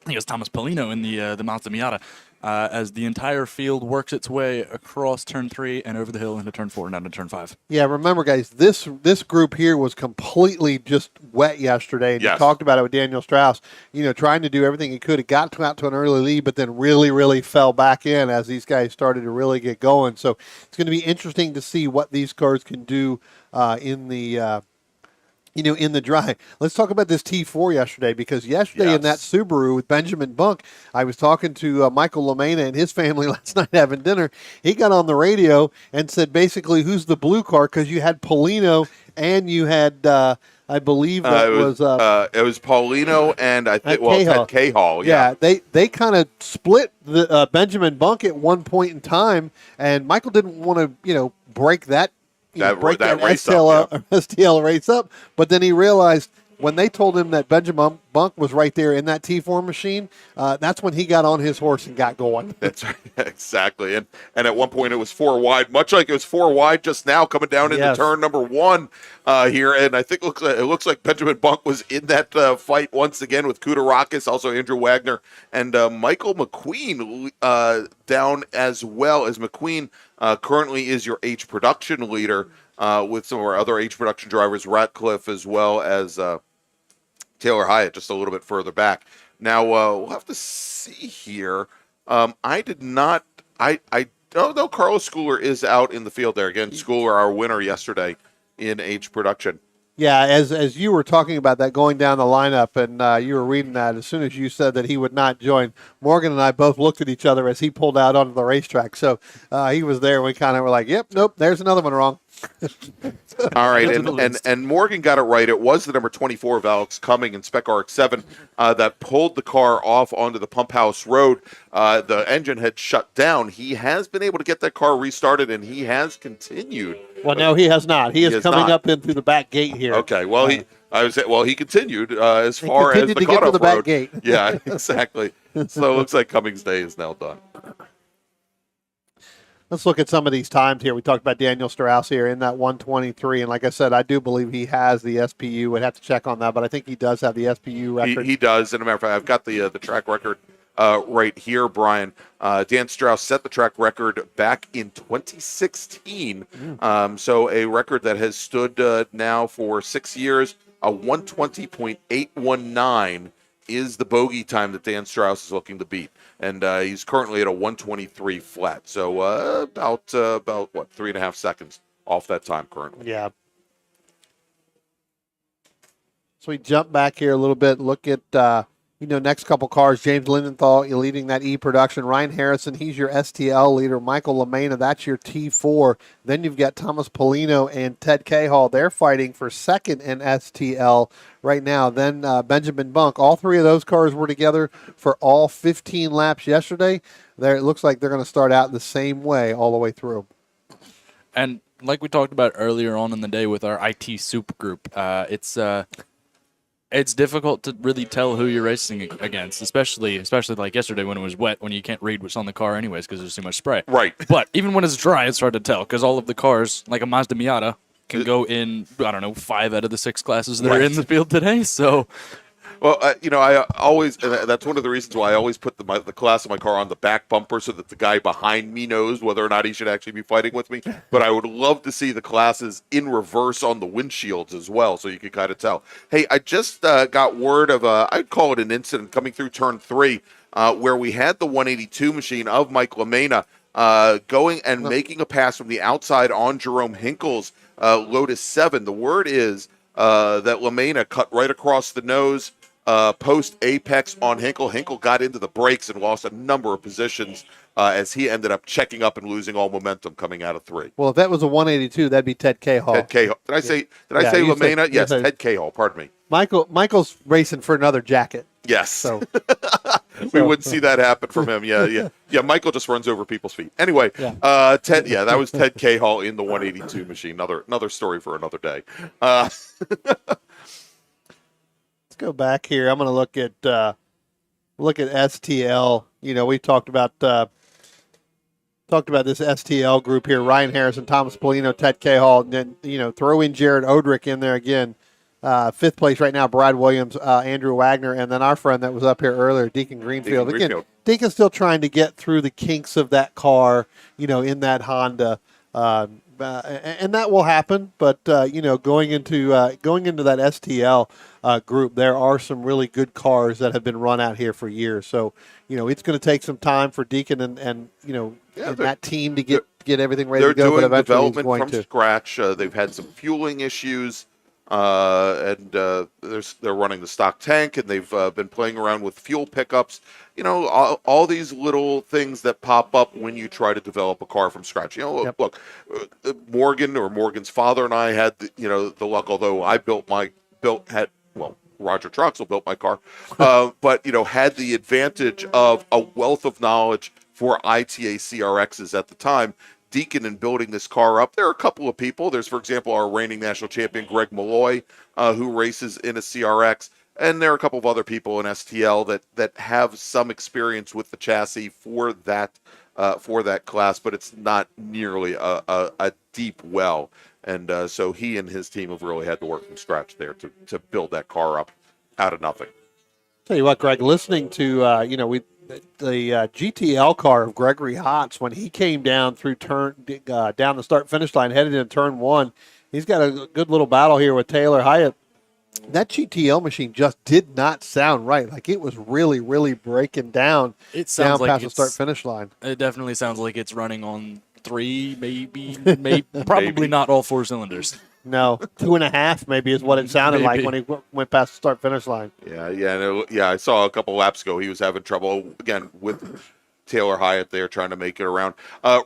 think it's Thomas Paolino in the Mazda Miata. As the entire field works its way across turn 3 and over the hill into turn 4 and down to turn 5. Yeah, remember, guys, this group here was completely just wet yesterday. And yes. You talked about it with Daniel Strauss, trying to do everything he could. It got out to an early lead, but then really, really fell back in as these guys started to really get going. So it's going to be interesting to see what these cars can do in the dry. Let's talk about this T4 yesterday, because yesterday in that Subaru with Benjamin Bunk, I was talking to Michael Lamena and his family last night having dinner. He got on the radio and said, basically, who's the blue car? Because you had Paolino and you had, I believe it was Paolino and I think Ted Cahall. Yeah, they kind of split the Benjamin Bunk at one point in time, and Michael didn't want to break that. Break that STL race up, but then he realized when they told him that Benjamin Bunk was right there in that T4 machine, that's when he got on his horse and got going. That's right, exactly. And at one point it was 4 wide, much like it was 4 wide just now coming down into turn number 1 here. And I think it looks like Benjamin Bunk was in that fight once again with Kudarakis, also Andrew Wagner, and Michael McQueen down as well. As McQueen currently is your H production leader with some of our other H production drivers, Ratcliffe, as well as Taylor Hyatt just a little bit further back. Now, we'll have to see here. I don't know, Carlos Schooler is out in the field there. Again, Schooler, our winner yesterday in H production. Yeah, as you were talking about that going down the lineup, and you were reading that, as soon as you said that he would not join, Morgan and I both looked at each other as he pulled out onto the racetrack. So he was there. We kind of were like, "Yep, nope, there's another one wrong." All right, and Morgan got it right. It was the number 24 of Alex Cumming in Spec RX-7 that pulled the car off onto the Pump House Road. The engine had shut down. He has been able to get that car restarted, and he has continued. Well, no, he has not. He is coming up in through the back gate here. Okay, well, he continued as far as the to get to the back road. gate. Yeah, exactly. So it looks like Cummings' day is now done. Let's look at some of these times here. We talked about Daniel Strauss here in that 123, and like I said, I do believe he has the SPU. We'd have to check on that, but I think he does have the SPU record. He does. And a matter of fact, I've got the track record right here, Brian. Dan Strauss set the track record back in 2016. So a record that has stood now for 6 years. A 120.819 is the bogey time that Dan Strauss is looking to beat. And he's currently at a 123 flat. So about 3.5 seconds off that time currently. Yeah. So we jump back here a little bit, look at, next couple cars. James Lindenthal, you're leading that E production. Ryan Harrison, he's your STL leader. Michael LaMena, that's your T4. Then you've got Thomas Polino and Ted Cahall. They're fighting for second in STL right now. Then Benjamin Bunk. All three of those cars were together for all 15 laps yesterday. It looks like they're going to start out the same way all the way through. And like we talked about earlier on in the day with our IT soup group, it's difficult to really tell who you're racing against, especially like yesterday when it was wet, when you can't read what's on the car anyways because there's too much spray. Right. But even when it's dry, it's hard to tell because all of the cars, like a Mazda Miata, can go in, 5 out of the 6 classes that are in the field today. So, well, I always, and that's one of the reasons why I always put the class of my car on the back bumper so that the guy behind me knows whether or not he should actually be fighting with me. But I would love to see the classes in reverse on the windshields as well, so you can kind of tell. Hey, I just got word of I'd call it an incident coming through turn 3 where we had the 182 machine of Mike LaMena going and making a pass from the outside on Jerome Hinkle's Lotus 7. The word is that LaMena cut right across the nose, post apex on Hinkle. Hinkle got into the brakes and lost a number of positions as he ended up checking up and losing all momentum coming out of 3. Well, if that was a 182, that'd be Ted Cahall. Ted Cahall. Did I say LaMena? Yes, Ted Cahall. Pardon me. Michael's racing for another jacket. Yes. So we wouldn't see that happen from him. Yeah. Michael just runs over people's feet. Anyway, Ted. Yeah, that was Ted Cahall in the 182 machine. Another story for another day. Let's go back here. I'm going to look at STL. We talked about this STL group here. Ryan Harrison, Thomas Polino, Ted Cahall, and then throw in Jared Odrick in there again. 5th place right now, Brad Williams, Andrew Wagner, and then our friend that was up here earlier, Deacon Greenfield. Deacon's still trying to get through the kinks of that car, in that Honda. And that will happen, but going into that STL group, there are some really good cars that have been run out here for years. So it's going to take some time for Deacon and that team to get everything ready to go. But eventually development from scratch. They've had some fueling issues, and they're running the stock tank, and they've been playing around with fuel pickups. All these little things that pop up when you try to develop a car from scratch. Look, Morgan's father and I had the luck, although I Roger Troxel built my car, but had the advantage of a wealth of knowledge for ITA CRXs at the time. Deacon in building this car up. There are a couple of people. There's, for example, our reigning national champion Greg Malloy, who races in a CRX. And there are a couple of other people in STL that have some experience with the chassis for that class, but it's not nearly a deep well. And so he and his team have really had to work from scratch there to build that car up out of nothing. Tell you what, Greg, listening to the GTL car of Gregory Hotz, when he came down through down the start-finish line, headed into turn 1, he's got a good little battle here with Taylor Hyatt. That GTL machine just did not sound right. Like, it was really, really breaking down. It sounds past the start-finish line. It definitely sounds like it's running on 3, maybe probably not all 4 cylinders. No, 2.5 maybe is what it sounded like Maybe. when he went past the start-finish line. Yeah. I saw a couple laps ago. He was having trouble again with Taylor Hyatt there trying to make it around.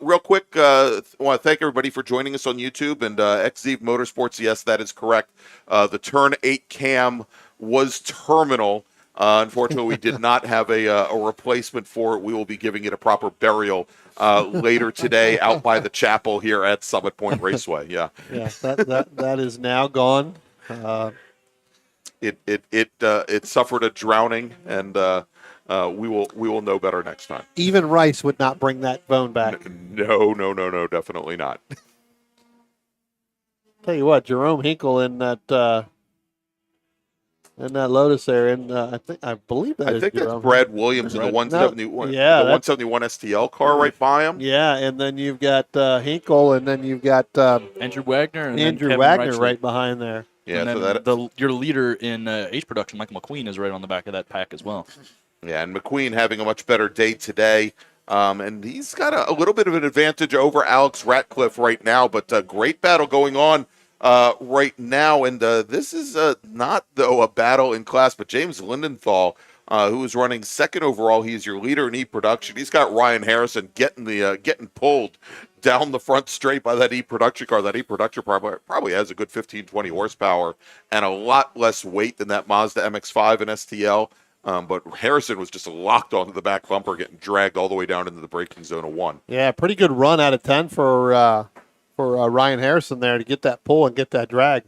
Real quick, I want to thank everybody for joining us on YouTube and XZ Motorsports. Yes, that is correct. The Turn 8 cam was terminal. Unfortunately, we did not have a replacement for it. We will be giving it a proper burial later today out by the chapel here at Summit Point Raceway. Yeah. Yeah, that is now gone. It suffered a drowning, and we will know better next time. Even Rice would not bring that phone back. No, definitely not. Tell you what, Jerome Hinkle in that Lotus there, and I believe that I is think Jerome. that's Brad Williams in the No, 171. yeah, the that's- 171 STL car right by him. Yeah, and then you've got Hinkle, and then you've got Andrew Wagner and Andrew then Kevin Wagner Reichley. right behind there. Yeah, And so then that your leader in H production, Michael McQueen, is right on the back of that pack as well. yeah, and McQueen having a much better day today. And he's got a little bit of an advantage over Alex Ratcliffe right now, but a great battle going on right now. And this is not, though, a battle in class, but James Lindenthal, who is running second overall. He is your leader in E-Production. He's got Ryan Harrison getting pulled down the front straight by that E-Production car. That E-Production probably has a good 15, 20 horsepower and a lot less weight than that Mazda MX-5 and STL. But Harrison was just locked onto the back bumper, getting dragged all the way down into the braking zone of 1. Yeah, pretty good run out of 10 for Ryan Harrison there to get that pull and get that drag.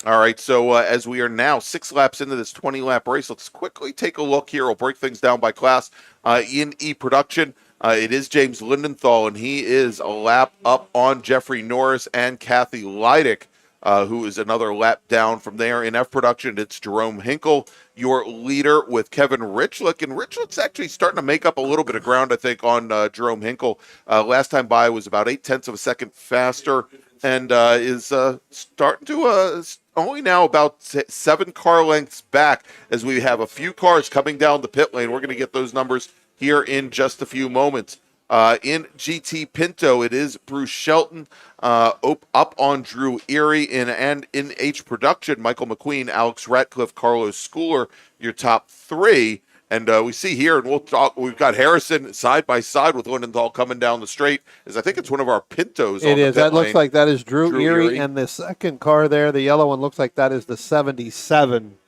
All right, so as we are now 6 laps into this 20-lap race, let's quickly take a look here. We'll break things down by class. In E-Production, it is James Lindenthal, and he is a lap up on Jeffrey Norris and Kathy Leidick, who is another lap down from there. In F-Production, it's Jerome Hinkle, your leader, with Kevin Richlick. And Richlick's actually starting to make up a little bit of ground, I think, on Jerome Hinkle. Last time by was about 0.8 of a second faster, and is starting to only now about 7 car lengths back as we have a few cars coming down the pit lane. We're going to get those numbers here in just a few moments. In GT Pinto, it is Bruce Shelton up on Drew Erie. And in H Production, Michael McQueen, Alex Ratcliffe, Carlos Schooler, your top 3. And we see here, and we'll talk, we've got Harrison side by side with Lindenthal coming down the straight. I think it's one of our Pintos. It on is. The pit That looks lane. like that is Drew Erie, and the second car there, the yellow one, looks like that is the 77.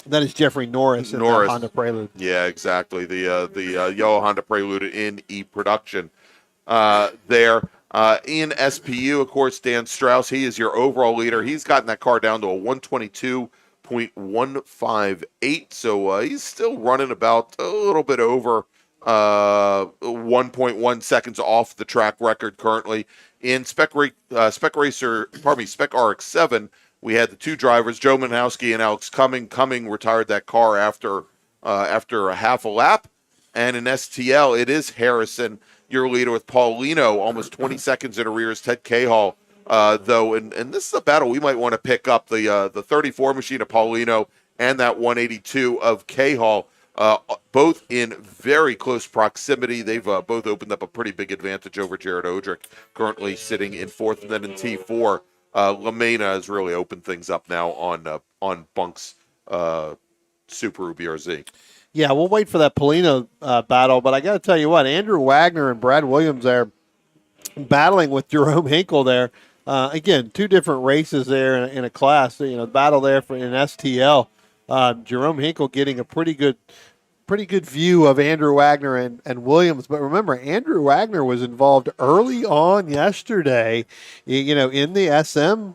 That is Jeffrey Norris in the Honda Prelude. Yeah, exactly. The yellow Honda Prelude in E-Production there. In SPU, of course, Dan Strauss, he is your overall leader. He's gotten that car down to a 122.158, so he's still running about a little bit over 1.1 seconds off the track record currently. In Spec RX-7, we had the 2 drivers, Joe Manowski and Alex Cumming. Cumming retired that car after a half a lap. And in STL, it is Harrison, your leader, with Paulino almost 20 seconds in arrears. Ted Cahall, though, and this is a battle we might want to pick up. The 34 machine of Paulino and that 182 of Cahall, both in very close proximity. They've both opened up a pretty big advantage over Jared Odrick, currently sitting in 4th. And then in T4, LaMena has really opened things up now on Bunk's Subaru BRZ. Yeah, we'll wait for that Polino battle, but I got to tell you what, Andrew Wagner and Brad Williams there battling with Jerome Hinkle there. Again, 2 different races there in a class. Battle there in STL. Jerome Hinkle getting a pretty good view of Andrew Wagner and Williams. But remember, Andrew Wagner was involved early on yesterday, in the SM,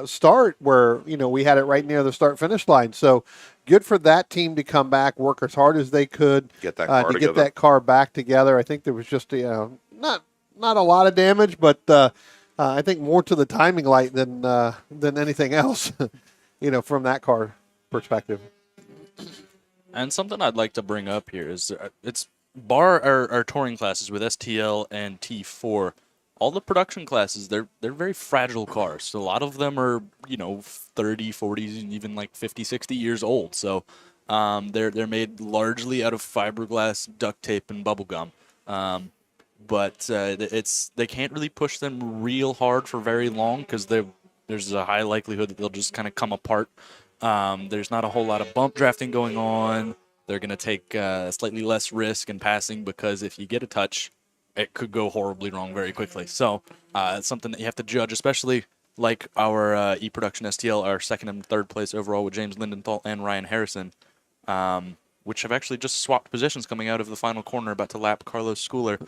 start where, we had it right near the start-finish line. So good for that team to come back, work as hard as they could Get that car to together. get that car back together. I think there was just, not a lot of damage, but I think more to the timing light than anything else, from that car perspective. And something I'd like to bring up here is it's bar our touring classes with STL and T4. All the production classes, they're very fragile cars. So a lot of them are, 30, 40, and even like 50, 60 years old. So they're made largely out of fiberglass, duct tape, and bubble gum. But they can't really push them real hard for very long because there's a high likelihood that they'll just kind of come apart. There's not a whole lot of bump drafting going on. They're going to take slightly less risk in passing because if you get a touch, it could go horribly wrong very quickly. So it's something that you have to judge, especially like our E-Production STL, our second and third place overall with James Lindenthal and Ryan Harrison, which have actually just swapped positions coming out of the final corner, about to lap Carlos Schooler.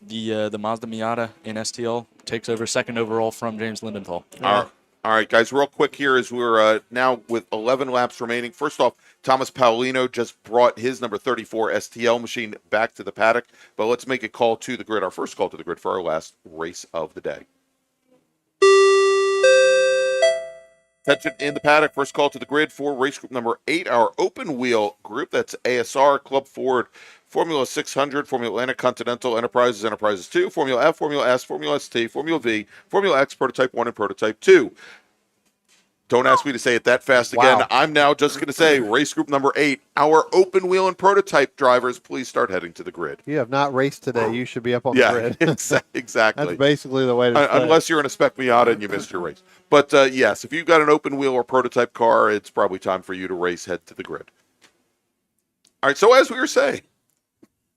The Mazda Miata in STL takes over second overall from James Lindenthal. All right, guys, real quick here as we're now with 11 laps remaining. First off, Thomas Paolino just brought his number 34 STL machine back to the paddock, but let's make a call to the grid, our first call to the grid for our last race of the day. Attention in the paddock, first call to the grid for race group number 8, our open wheel group. That's ASR, Club Ford, Formula 600, Formula Atlantic Continental, Enterprises, Enterprises 2, Formula F, Formula S, Formula ST, Formula V, Formula X, Prototype 1, and Prototype 2. Don't ask me to say it that fast again. Wow. I'm now just going to say race group number 8, our open wheel and prototype drivers, please start heading to the grid. You have not raced today. You should be up on the grid. Exactly. That's basically the way to say it. Unless you're in a spec Miata and you missed your race. But yes, if you've got an open wheel or prototype car, it's probably time for you to race, head to the grid. All right, so as we were saying,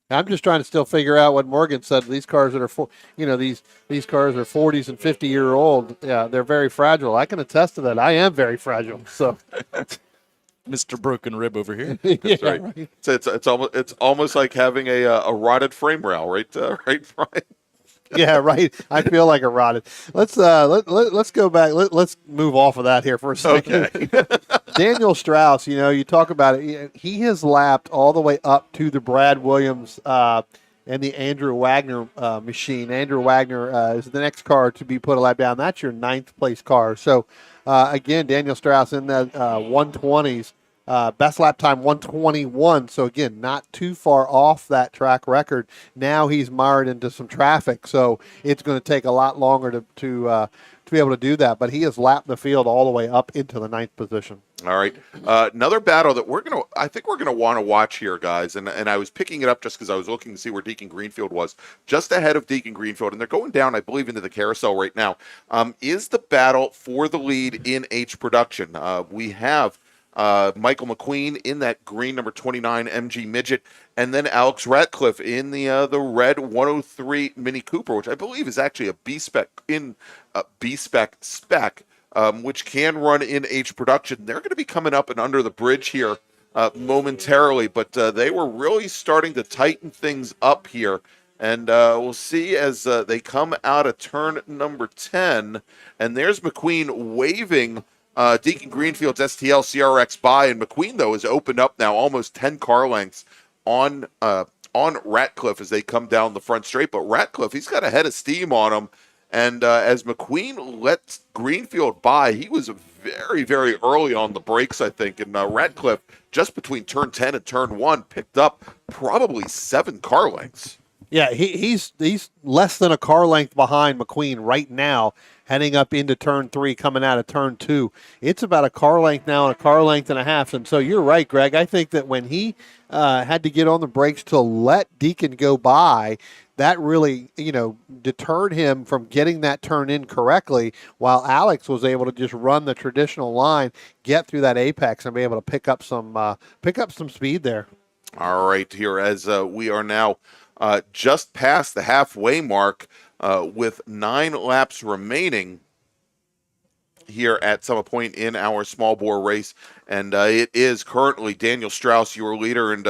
I'm just trying to still figure out what Morgan said. These cars that are, these cars are 40s and 50-year-old. Yeah, they're very fragile. I can attest to that. I am very fragile. So, Mr. Broken Rib over here. that's right. It's almost like having a rotted frame rail, right? Right, Brian? Yeah, right. I feel like a rotted. Let's go back. Let's move off of that here for a second. Okay. Daniel Strauss, you talk about it. He has lapped all the way up to the Brad Williams and the Andrew Wagner machine. Andrew Wagner is the next car to be put a lap down. That's your 9th place car. So, again, Daniel Strauss in the 120s. Best lap time 121. So again, not too far off that track record. Now he's mired into some traffic, so it's going to take a lot longer to be able to do that. But he has lapped the field all the way up into the 9th position. All right, another battle that I think we're gonna want to watch here, guys. And I was picking it up just because I was looking to see where Deacon Greenfield was, just ahead of Deacon Greenfield, and they're going down, I believe, into the carousel right now. Is the battle for the lead in H production? We have Michael McQueen in that green number 29 MG Midget, and then Alex Ratcliffe in the red 103 Mini Cooper, which I believe is actually a B-Spec spec, which can run in H production. They're going to be coming up and under the bridge here momentarily, but they were really starting to tighten things up here. And we'll see as they come out of turn number 10, and there's McQueen waving Deacon Greenfield's STL CRX by, and McQueen, though, has opened up now almost 10 car lengths on Ratcliffe as they come down the front straight. But Ratcliffe, he's got a head of steam on him, and as McQueen lets Greenfield by, he was very, very early on the brakes, I think, and Ratcliffe, just between turn 10 and turn 1, picked up probably 7 car lengths. Yeah, he's less than a car length behind McQueen right now, heading up into turn 3, coming out of turn 2. It's about a car length now and a car length and a half. And so you're right, Greg. I think that when he had to get on the brakes to let Deacon go by, that really, deterred him from getting that turn in correctly, while Alex was able to just run the traditional line, get through that apex, and be able to pick up some speed there. All right, here as we are now just past the halfway mark with 9 laps remaining here at Summit Point in our small bore race, and it is currently Daniel Strauss, your leader, and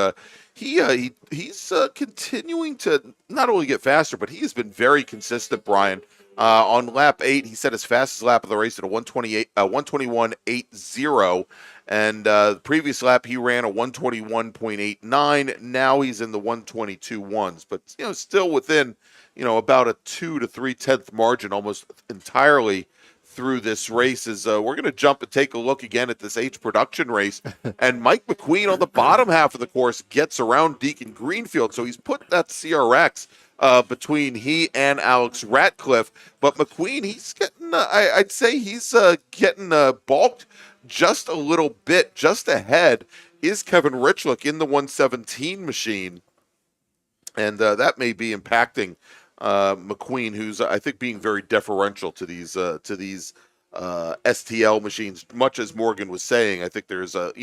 he's continuing to not only get faster, but he has been very consistent, Brian. On lap 8, he set his fastest lap of the race at a 121.80, and the previous lap he ran a 121.89. Now he's in the 122.1s, but still within about a 2 to 3/10 margin, almost entirely through this race. Is we're going to jump and take a look again at this H production race, and Mike McQueen on the bottom half of the course gets around Deacon Greenfield, so he's put that CRX between he and Alex Ratcliffe. But McQueen, he's getting, I'd say he's getting balked just a little bit. Just ahead is Kevin Richlick in the 117 machine. And that may be impacting McQueen, who's, I think, being very deferential to these STL machines. Much as Morgan was saying, I think there's a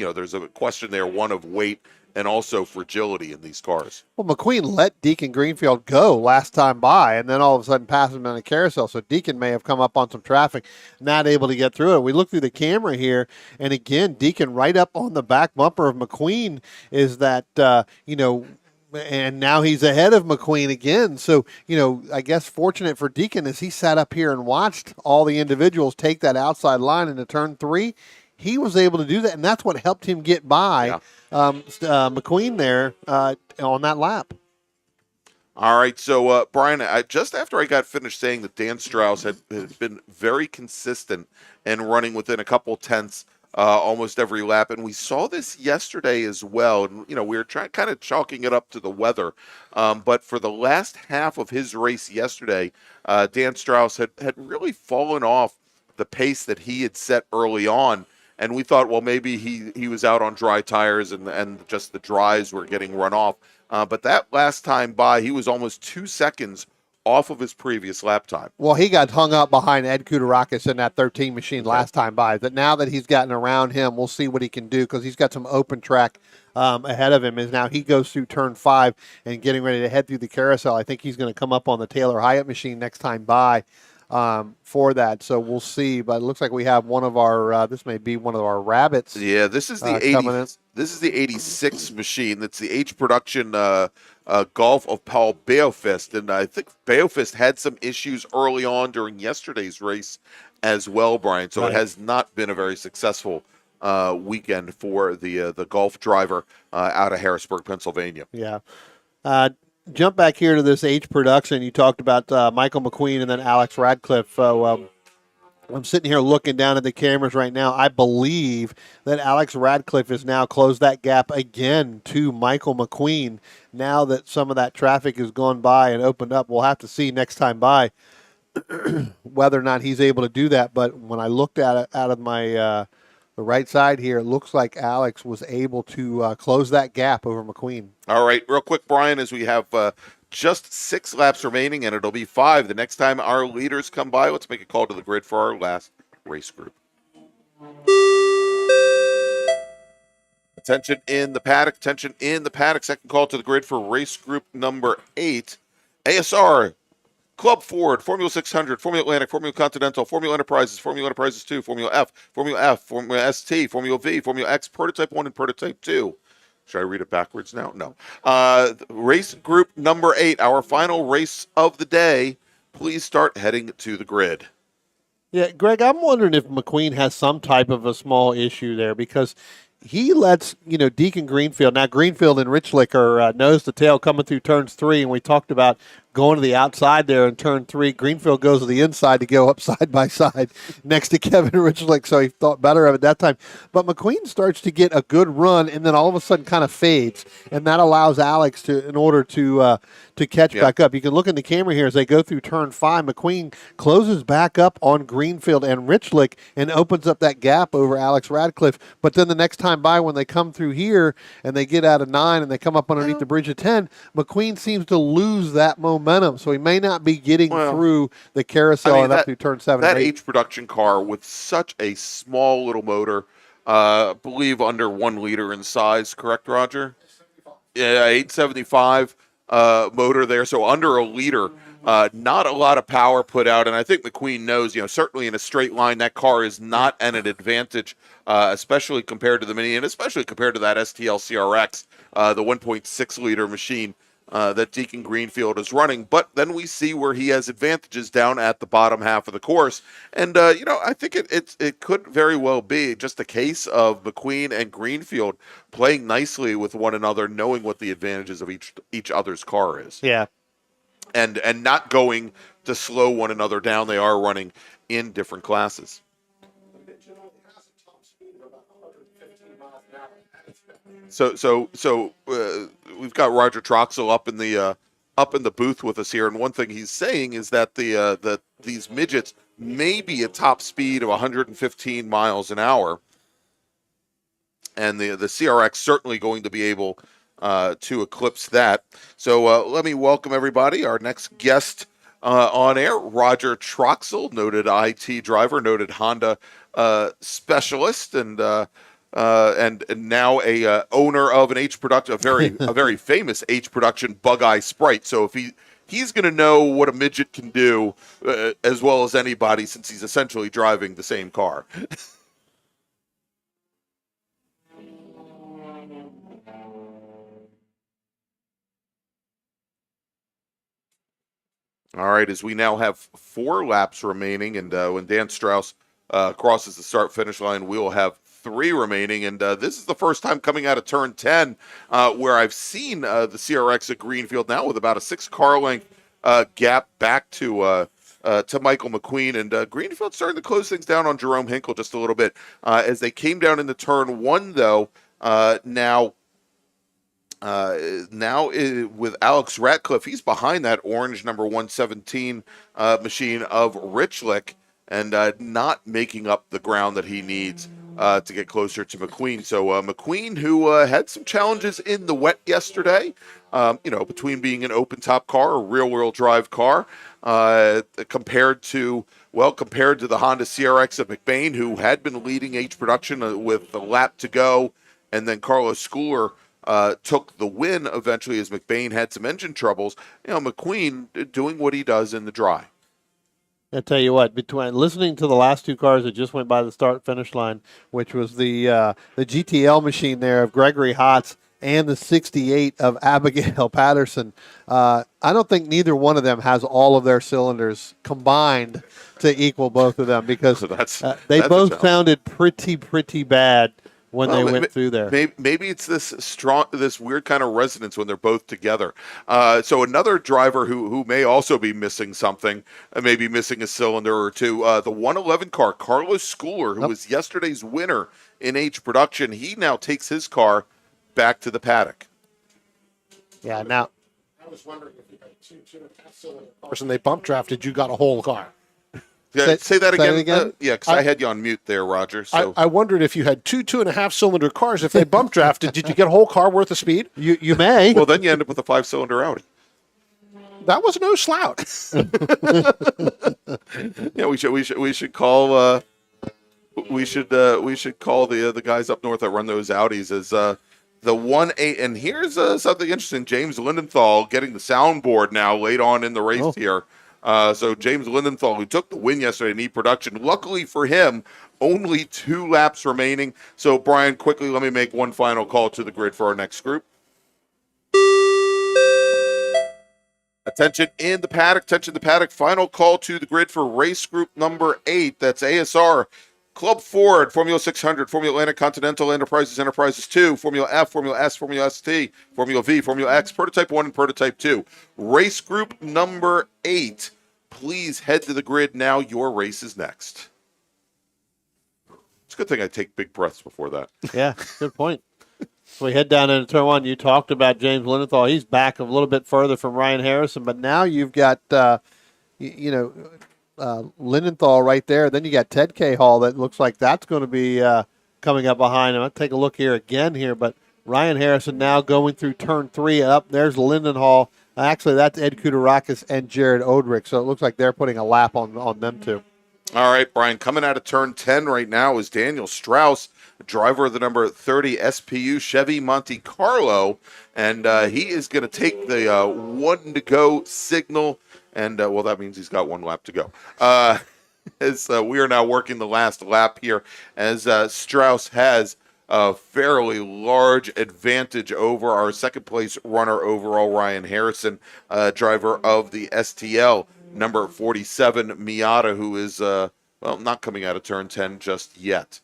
question there, one of weight and also fragility in these cars. Well, McQueen let Deacon Greenfield go last time by, and then all of a sudden passed him in a carousel. So Deacon may have come up on some traffic, not able to get through it. We look through the camera here, and again, Deacon right up on the back bumper of McQueen is that, and now he's ahead of McQueen again. So, I guess fortunate for Deacon is he sat up here and watched all the individuals take that outside line into turn 3. He was able to do that, and that's what helped him get by McQueen there on that lap. All right, so Brian, just after I got finished saying that Dan Strauss had been very consistent in running within a couple tenths almost every lap, and we saw this yesterday as well. And we were kind of chalking it up to the weather, but for the last half of his race yesterday, Dan Strauss had really fallen off the pace that he had set early on. And we thought, well, maybe he was out on dry tires and just the dries were getting run off. But that last time by, he was almost 2 seconds off of his previous lap time. Well, he got hung up behind Ed Kudarakis in that 13 machine last time by. But now that he's gotten around him, we'll see what he can do because he's got some open track ahead of him. As now he goes through turn 5 and getting ready to head through the carousel. I think he's going to come up on the Taylor Hyatt machine next time by. For that, so we'll see. But it looks like we have one of our. This may be one of our rabbits. Yeah, this is the 80. This is the 86 machine. That's the H production Golf of Paul Beofist, and I think Beofist had some issues early on during yesterday's race as well, Brian. So It has not been a very successful weekend for the golf driver out of Harrisburg, Pennsylvania. Yeah. Jump back here to this H production. You talked about Michael McQueen and then Alex Radcliffe. I'm sitting here looking down at the cameras right now. I believe that Alex Radcliffe has now closed that gap again to Michael McQueen. Now that some of that traffic has gone by and opened up, we'll have to see next time by whether or not he's able to do that. But when I looked at it out of my the right side here, it looks like Alex was able to close that gap over McQueen. All right, real quick, Brian, as we have just 6 laps remaining, and it'll be 5 the next time our leaders come by. Let's make a call to the grid for our last race group. Attention in the paddock. Attention in the paddock. Second call to the grid for race group number 8. ASR, Club Ford, Formula 600, Formula Atlantic, Formula Continental, Formula Enterprises 2, Formula F, Formula ST, Formula V, Formula X, Prototype 1, and Prototype 2. Should I read it backwards now? No. Race group number 8, our final race of the day. Please start heading to the grid. Yeah, Greg, I'm wondering if McQueen has some type of a small issue there because he lets, Deacon Greenfield. Now, Greenfield and Richlick are nose to tail coming through turns 3, and we talked about going to the outside there in turn 3. Greenfield goes to the inside to go up side by side next to Kevin Richlick, so he thought better of it that time. But McQueen starts to get a good run, and then all of a sudden kind of fades, and that allows Alex in order to catch back up. You can look in the camera here as they go through turn 5. McQueen closes back up on Greenfield and Richlick and opens up that gap over Alex Radcliffe. But then the next time by, when they come through here and they get out of 9 and they come up underneath the bridge of 10, McQueen seems to lose that momentum, so he may not be getting through the carousel and up through turn 7 that and 8. H production car with such a small little motor, believe under 1 liter in size, correct, Roger? Yeah, 875 motor there, so under a liter. Not a lot of power put out, and I think McQueen knows, certainly in a straight line, that car is not at an advantage, especially compared to the Mini, and especially compared to that STL CRX, the 1.6 liter machine that Deacon Greenfield is running. But then we see where he has advantages down at the bottom half of the course. And, I think it could very well be just a case of McQueen and Greenfield playing nicely with one another, knowing what the advantages of each other's car is. Yeah. And not going to slow one another down. They are running in different classes. So we've got Roger Troxel up in the booth with us here, and one thing he's saying is that these midgets may be a top speed of 115 miles an hour, and the CRX certainly going to be able to eclipse that. So let me welcome everybody. Our next guest on air. Roger Troxel, noted IT driver, noted Honda specialist, and now a owner of an H production, a very famous H production Bug Eye Sprite. So if he's going to know what a midget can do as well as anybody, since he's essentially driving the same car. All right, as we now have 4 laps remaining, and when Dan Strauss crosses the start-finish line, we will have 3 remaining, and this is the first time coming out of turn 10 where I've seen the CRX at Greenfield now with about a 6-car length gap back to Michael McQueen, and Greenfield starting to close things down on Jerome Hinkle just a little bit. As they came down into turn 1, though, now with Alex Ratcliffe, he's behind that orange number 117 machine of Richlick, and not making up the ground that he needs to get closer to McQueen. So McQueen, who had some challenges in the wet yesterday, between being an open top car, a rear wheel drive car, compared to the Honda CRX of McBain, who had been leading H production with a lap to go, and then Carlos Schooler took the win eventually as McBain had some engine troubles. McQueen doing what he does in the dry. I tell you what, between listening to the last 2 cars that just went by the start-finish line, which was the GTL machine there of Gregory Hotz and the 68 of Abigail Patterson, I don't think neither one of them has all of their cylinders combined to equal both of them, because they both sounded pretty bad when they went through there. Maybe it's this weird kind of resonance when they're both together. So another driver who may also be missing something, maybe missing a cylinder or two, the 111 car, Carlos Schooler, who was yesterday's winner in H production, he now takes his car back to the paddock. Yeah, now. I was wondering if you had 2.5 cylinder cars and they bump drafted, you got a whole car. Yeah, say that again. Yeah, because I had you on mute there, Roger. So I wondered if you had 2.5 cylinder cars, if they bump drafted, did you get a whole car worth of speed? You may. Well, then you end up with a 5-cylinder Audi. That was no slouch. Yeah, we should call we should call the guys up north that run those Audis as the 1-8. And here's something interesting. James Lindenthal getting the soundboard now late on in the race here. So James Lindenthal, who took the win yesterday in E-Production, luckily for him, only 2 laps remaining. So, Brian, quickly, let me make one final call to the grid for our next group. Attention in the paddock, final call to the grid for race group number 8. That's ASR, Club Ford, Formula 600, Formula Atlantic Continental, Enterprises 2, Formula F, Formula S, Formula ST, Formula V, Formula X, Prototype 1, and Prototype 2. Race group number 8. Please head to the grid now. Your race is next. It's a good thing I take big breaths before that. Yeah, good point. So we head down into turn 1. You talked about James Lindenthal. He's back a little bit further from Ryan Harrison, but now you've got, Lindenthal right there. Then you got Ted K. Hall that looks like that's going to be coming up behind him. I'll take a look here again here, but Ryan Harrison now going through turn 3 up. There's Lindenthal. Actually, that's Ed Kudarakis and Jared Odrick, so it looks like they're putting a lap on them too. All right, Brian, coming out of turn 10 right now is Daniel Strauss, driver of the number 30 SPU Chevy Monte Carlo, and he is going to take the 1 to go signal, and that means he's got 1 lap to go. As we are now working the last lap here, as Strauss has a fairly large advantage over our second place runner overall, Ryan Harrison, driver of the STL number 47 Miata, who is not coming out of turn 10 just yet.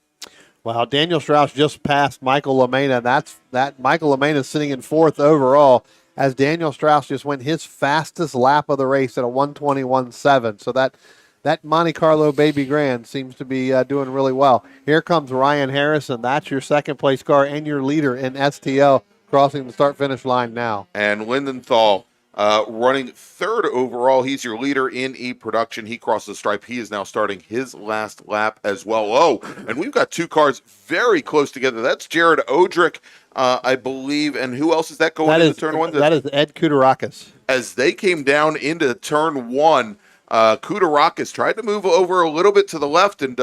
Wow, Daniel Strauss just passed Michael LaMena. That Michael LaMena is sitting in 4th overall, as Daniel Strauss just went his fastest lap of the race at a 1:21.7. So that Monte Carlo Baby Grand seems to be doing really well. Here comes Ryan Harrison. That's your second place car and your leader in STL, crossing the start-finish line now. And Lindenthal running third overall. He's your leader in E-Production. He crosses the stripe. He is now starting his last lap as well. Oh, and we've got two cars very close together. That's Jared Odrick, I believe. And who else is that going into turn one? That is Ed Kudarakis. As they came down into turn one, Kudarakis tried to move over a little bit to the left, and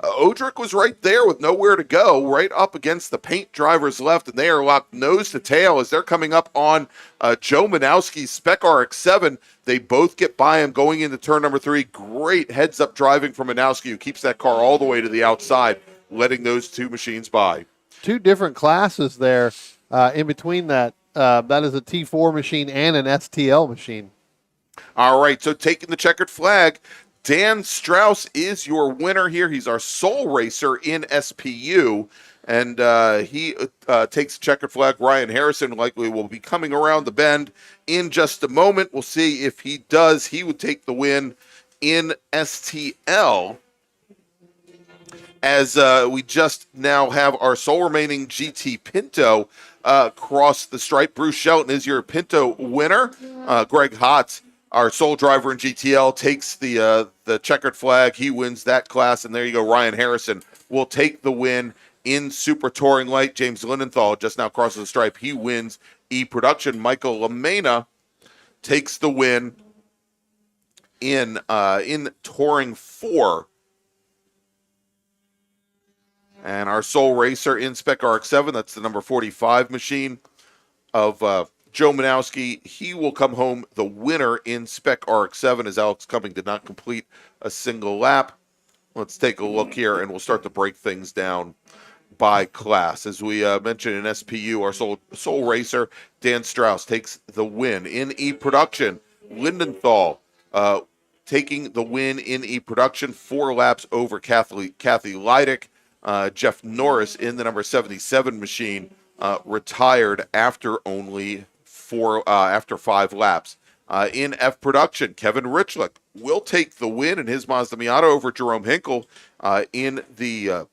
Odrick was right there with nowhere to go, right up against the paint driver's left, and they are locked nose to tail as they're coming up on Joe Manowski's Spec RX-7. They both get by him going into turn number 3. Great heads-up driving from Manowski, who keeps that car all the way to the outside, letting those two machines by. Two different classes there in between that. That is a T4 machine and an STL machine. All right, so taking the checkered flag, Dan Strauss is your winner here. He's our sole racer in SPU, and he takes the checkered flag. Ryan Harrison likely will be coming around the bend in just a moment. We'll see if he does. He would take the win in STL, as we just now have our sole remaining GT Pinto cross the stripe. Bruce Shelton is your Pinto winner. Greg Hotz, our sole driver in GTL, takes the checkered flag. He wins that class, and there you go. Ryan Harrison will take the win in Super Touring Light. James Linenthal just now crosses the stripe. He wins E-Production. Michael LaMena takes the win in Touring 4. And our sole racer in Spec RX-7, that's the number 45 machine of Joe Manowski. He will come home the winner in Spec RX-7, as Alex Cumming did not complete a single lap. Let's take a look here, and we'll start to break things down by class. As we mentioned in SPU, our sole racer, Dan Strauss, takes the win. In E-Production, Lindenthal taking the win in E-Production, 4 laps over Kathy Leidick. Jeff Norris in the number 77 machine retired after only 5 laps. In F Production, Kevin Richlick will take the win in his Mazda Miata over Jerome Hinkle. In the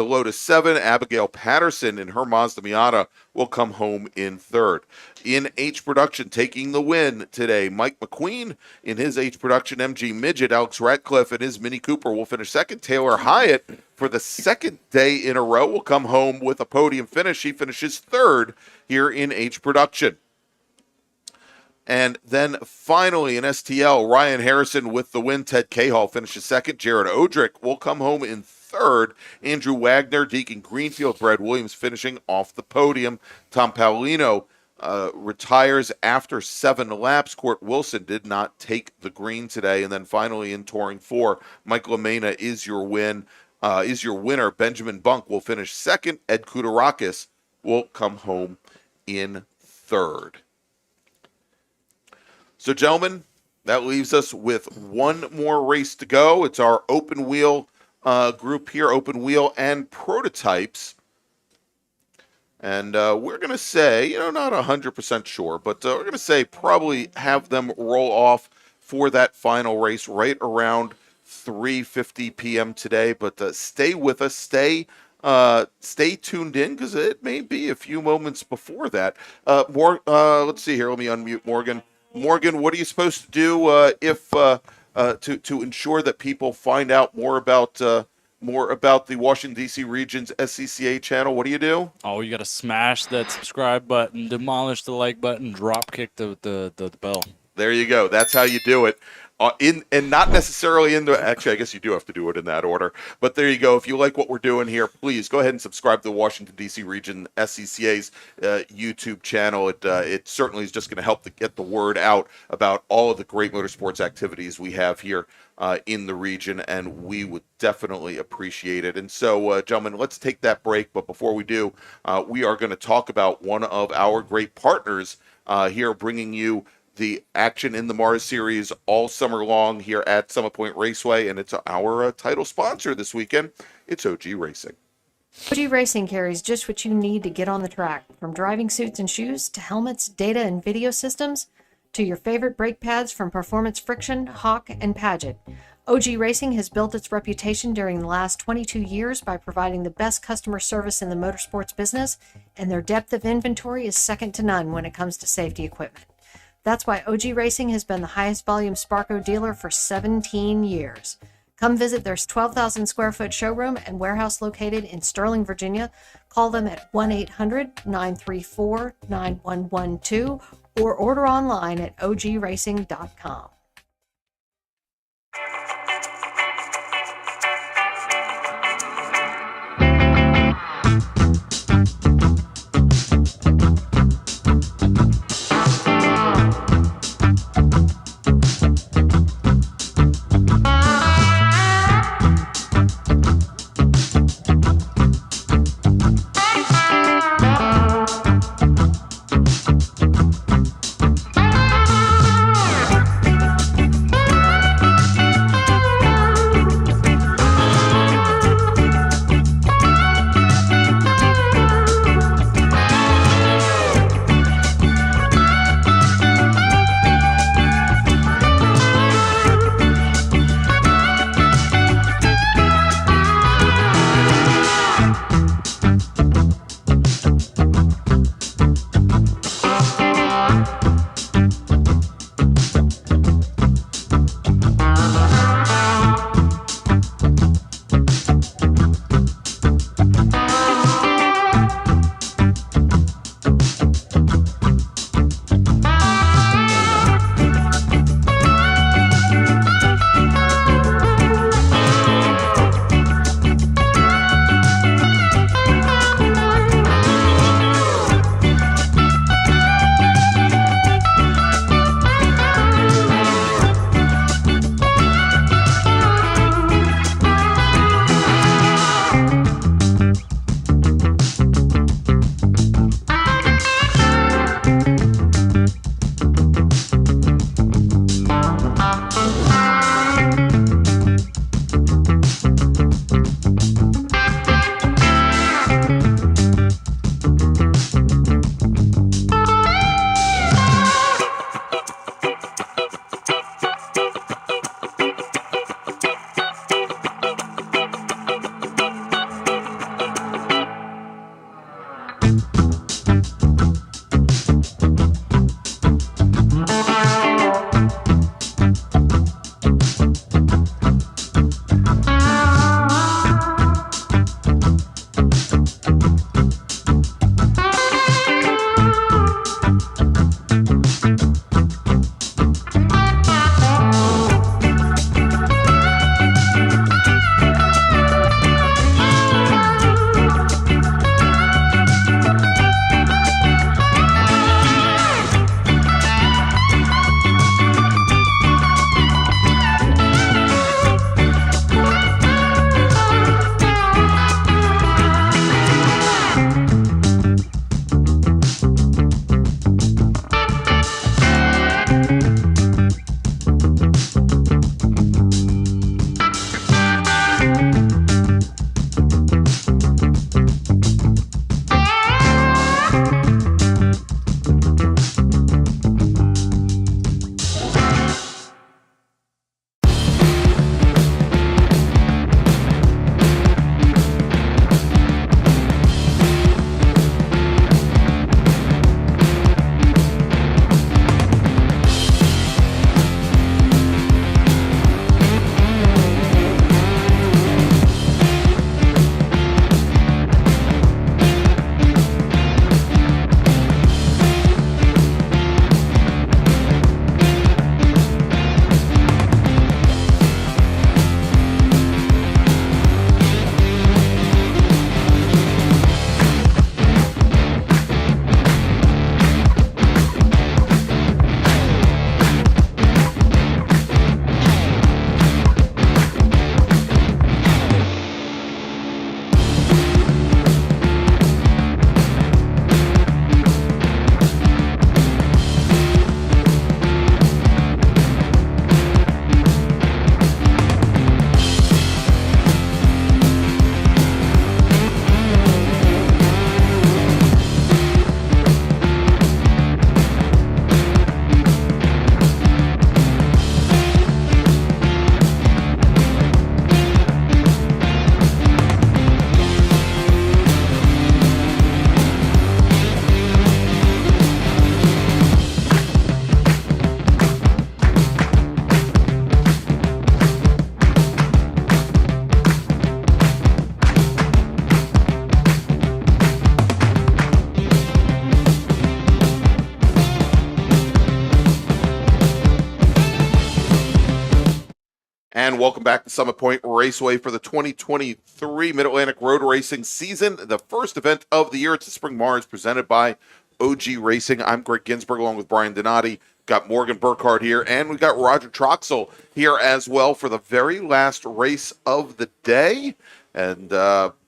Lotus 7, Abigail Patterson in her Mazda Miata will come home in third. In H Production, taking the win today, Mike McQueen in his H Production MG Midget. Alex Ratcliffe in his Mini Cooper will finish second. Taylor Hyatt, for the second day in a row, will come home with a podium finish. He finishes third here in H Production. And then finally in STL, Ryan Harrison with the win. Ted Cahall finishes second. Jared Odrick will come home in third. Andrew Wagner, Deacon Greenfield, Brad Williams finishing off the podium. Tom Paolino retires after 7 laps. Court Wilson did not take the green today. And then finally in Touring 4, Michael Amena is your winner. Benjamin Bunk will finish second. Ed Kudarakis will come home in third. So, gentlemen, that leaves us with one more race to go. It's our open wheel group here, open wheel and prototypes. And we're going to say, not 100% sure, but we're going to say probably have them roll off for that final race right around 3:50 p.m. today. But stay with us, stay tuned in, because it may be a few moments before that. Let's see here. Let me unmute Morgan. Morgan, what are you supposed to do if to ensure that people find out more about the Washington D.C. region's SCCA channel? What do you do? Oh, you got to smash that subscribe button, demolish the like button, drop kick the bell. There you go. That's how you do it. And not necessarily actually, I guess you do have to do it in that order. But there you go. If you like what we're doing here, please go ahead and subscribe to the Washington, D.C. region SCCA's YouTube channel. It certainly is just going to help to get the word out about all of the great motorsports activities we have here in the region, and we would definitely appreciate it. And so, gentlemen, let's take that break. But before we do, we are going to talk about one of our great partners here, bringing you the action in the MARRS series all summer long here at Summit Point Raceway, and it's our title sponsor this weekend. It's OG Racing. OG Racing carries just what you need to get on the track, from driving suits and shoes to helmets, data and video systems, to your favorite brake pads from Performance Friction, Hawk, and Paget. OG Racing has built its reputation during the last 22 years by providing the best customer service in the motorsports business, and their depth of inventory is second to none when it comes to safety equipment. That's why OG Racing has been the highest volume Sparco dealer for 17 years. Come visit their 12,000 square foot showroom and warehouse located in Sterling, Virginia. Call them at 1-800-934-9112 or order online at ogracing.com. welcome back to Summit Point Raceway for the 2023 Mid-Atlantic Road Racing season, the first event of the year. It's the Spring MARRS presented by OG Racing. I'm Greg Ginsburg along with Brian Donati. Got Morgan Burkhardt here, and we've got Roger Troxel here as well for the very last race of the day. And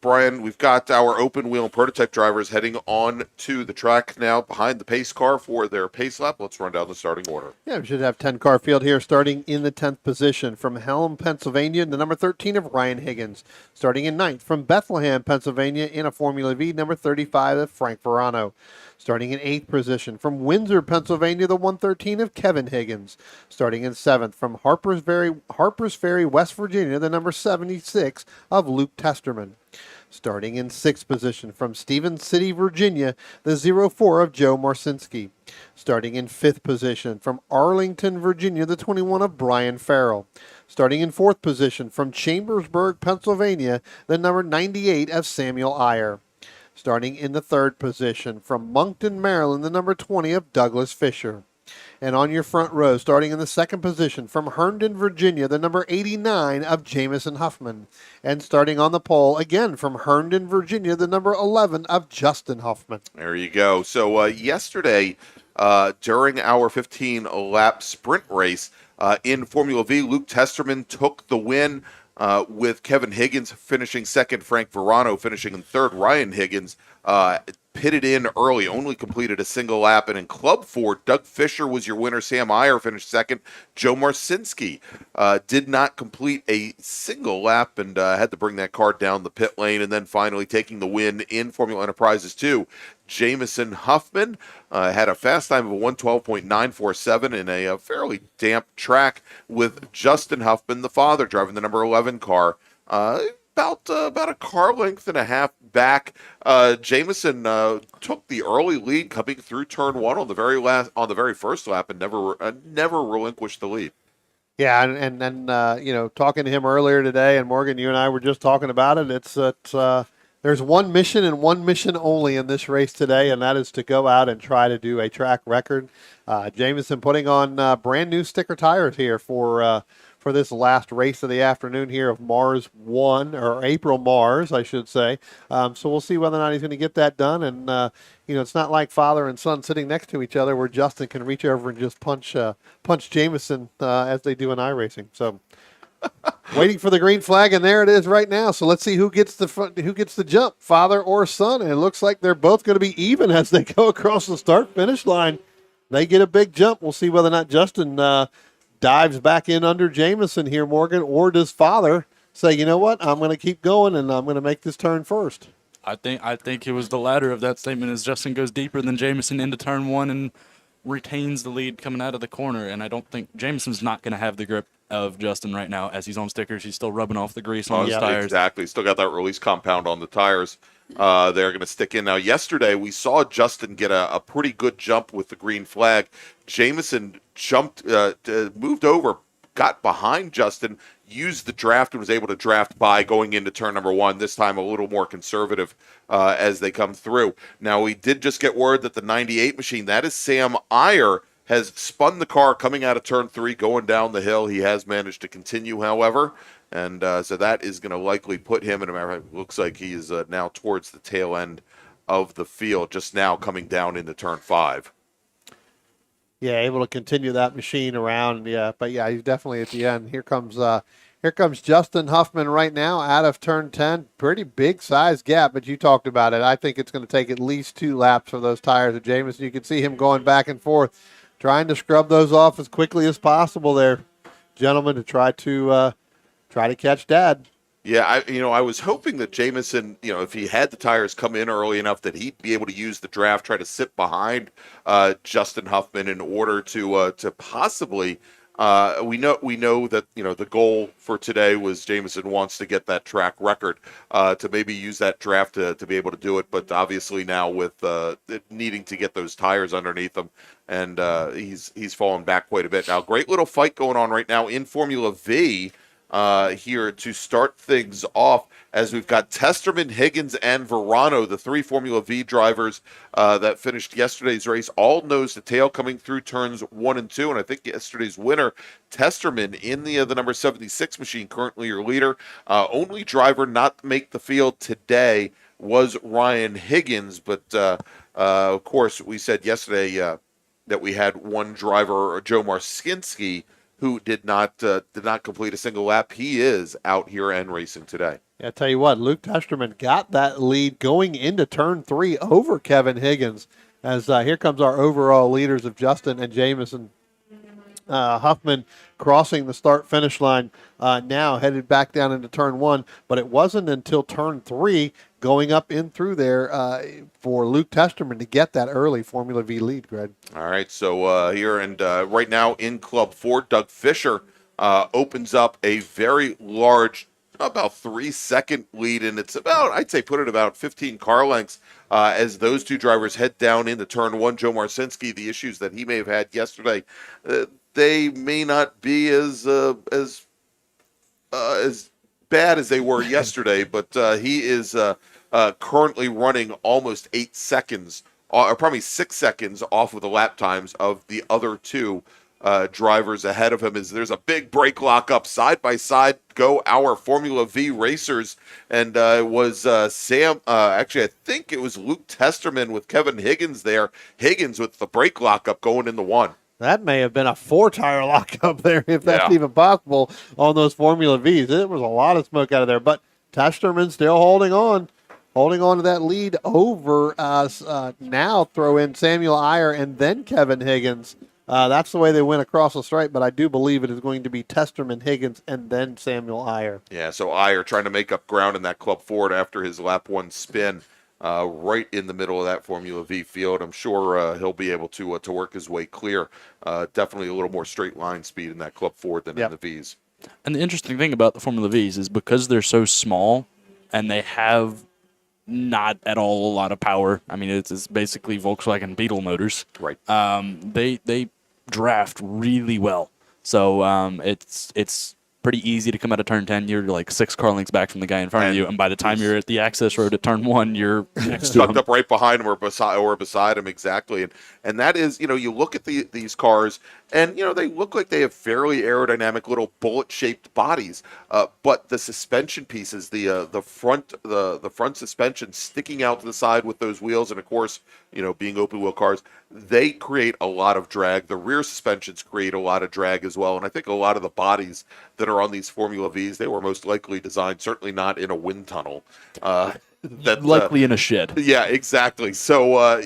Brian, we've got our open wheel and prototype drivers heading on to the track now behind the pace car for their pace lap. Let's run down the starting order. Yeah, we should have 10-car field here starting in the 10th position. From Helm, Pennsylvania, the number 13 of Ryan Higgins. Starting in 9th from Bethlehem, Pennsylvania, in a Formula V, number 35 of Frank Verano. Starting in 8th position from Windsor, Pennsylvania, the 113 of Kevin Higgins. Starting in 7th from Harpers Ferry, West Virginia, the number 76 of Luke Testerman. Starting in 6th position from Stevens City, Virginia, the 04 of Joe Marcinski. Starting in 5th position from Arlington, Virginia, the 21 of Brian Farrell. Starting in 4th position from Chambersburg, Pennsylvania, the number 98 of Samuel Iyer. Starting in the 3rd position from Moncton, Maryland, the number 20 of Douglas Fisher. And on your front row, starting in the 2nd position from Herndon, Virginia, the number 89 of Jamison Huffman. And starting on the pole, again from Herndon, Virginia, the number 11 of Justin Huffman. There you go. So yesterday, during our 15-lap sprint race in Formula V, Luke Testerman took the win. With Kevin Higgins finishing 2nd, Frank Verano finishing in 3rd. Ryan Higgins pitted in early, only completed a single lap. And in Club 4, Doug Fisher was your winner. Sam Iyer finished 2nd. Joe Marcinski did not complete a single lap and had to bring that car down the pit lane. And then finally taking the win in Formula Enterprises 2, Jamison Huffman had a fast time of 1:12.947 in a fairly damp track, with Justin Huffman, the father, driving the number 11 car, about a car length and a half back. Jamison took the early lead coming through turn 1 on the very first lap and never relinquished the lead. Yeah, and talking to him earlier today, and Morgan, you and I were just talking about it. It's there's one mission and one mission only in this race today, and that is to go out and try to do a track record. Jamison putting on brand new sticker tires here for this last race of the afternoon here of MARRS 1, or April MARRS, I should say. So we'll see whether or not he's going to get that done. And it's not like father and son sitting next to each other where Justin can reach over and just punch Jamison as they do in iRacing. So. Waiting for the green flag, and there it is right now. So let's see who gets the jump, father or son. And it looks like they're both going to be even as they go across the start-finish line. They get a big jump. We'll see whether or not Justin dives back in under Jamison here, Morgan, or does father say, you know what, I'm going to keep going and I'm going to make this turn first. I think it was the latter of that statement, as Justin goes deeper than Jamison into turn 1 and retains the lead coming out of the corner. And I don't think Jamison's not going to have the grip of Justin right now as he's on stickers. He's still rubbing off the grease on his tires. Exactly. Still got that release compound on the tires. They're going to stick in. Now, yesterday we saw Justin get a pretty good jump with the green flag. Jamison jumped, moved over, got behind Justin, used the draft, and was able to draft by going into turn number 1, this time a little more conservative as they come through. Now, we did just get word that the 98 machine, that is Sam Iyer, has spun the car coming out of turn 3, going down the hill. He has managed to continue, however, and so that is going to likely put him in a. It looks like he is now towards the tail end of the field, just now coming down into turn 5. Yeah, able to continue that machine around. Yeah, but yeah, he's definitely at the end. Here comes Justin Huffman right now out of turn 10. Pretty big size gap, but you talked about it. I think it's going to take at least 2 laps for those tires of Jamison. You can see him going back and forth, trying to scrub those off as quickly as possible there, gentlemen, to try to catch Dad. Yeah, I was hoping that Jamison, if he had the tires come in early enough, that he'd be able to use the draft, try to sit behind Justin Huffman in order to possibly. We know that the goal for today was Jamison wants to get that track record, to maybe use that draft to be able to do it. But obviously now with needing to get those tires underneath him, and he's fallen back quite a bit. Now, great little fight going on right now in Formula V. here to start things off, as we've got Testerman, Higgins, and Verano, the three Formula V drivers that finished yesterday's race, all nose to tail coming through turns 1 and 2. And I think yesterday's winner, Testerman, in the number 76 machine, currently your leader. Only driver not to make the field today was Ryan Higgins. But, of course, we said yesterday that we had one driver, Joe Marszkinski, who did not complete a single lap. He is out here and racing today. Yeah, I tell you what, Luke Testerman got that lead going into turn 3 over Kevin Higgins. As here comes our overall leaders of Justin and Jamison. Huffman crossing the start-finish line now, headed back down into turn 1. But it wasn't until turn 3 going up in through there for Luke Testerman to get that early Formula V lead, Greg. All right, so here and right now in Club 4, Doug Fisher opens up a very large, about 3-second lead, and it's about, I'd say, put it about 15 car lengths as those two drivers head down into turn 1. Joe Marszkinski, the issues that he may have had yesterday, they may not be as bad as they were yesterday, but he is currently running almost 8 seconds, or probably 6 seconds off of the lap times of the other two drivers ahead of him. As there's a big break lock up side by side go our Formula V racers, and it was actually I think it was Luke Testerman with Kevin Higgins there. Higgins with the brake lock up going in the 1. That may have been a 4-tire lockup there, if that's even possible, on those Formula Vs. It was a lot of smoke out of there, but Testerman still holding on to that lead over us. Now throw in Samuel Iyer and then Kevin Higgins. That's the way they went across the stripe, but I do believe it is going to be Testerman, Higgins, and then Samuel Iyer. Yeah, so Iyer trying to make up ground in that Club Ford after his lap 1 spin. Right in the middle of that Formula V field. I'm sure he'll be able to work his way clear. Definitely a little more straight line speed in that Club Ford than in the Vs. And the interesting thing about the Formula Vs is because they're so small and they have not at all a lot of power. I mean, it's basically Volkswagen Beetle motors. Right. They draft really well. So it's pretty easy to come out of turn 10. You're like 6 car lengths back from the guy in front of you, and by the time you're at the access road at turn 1, you're next to him. Tucked up right behind him or beside him, exactly. And that is, you look at these cars, and they look like they have fairly aerodynamic little bullet-shaped bodies, but the suspension pieces, the front suspension sticking out to the side with those wheels, and of course, being open wheel cars, they create a lot of drag. The rear suspensions create a lot of drag as well, and I think a lot of the bodies that are on these Formula Vs, they were most likely designed, certainly not in a wind tunnel. Likely in a shed. Yeah, exactly. So,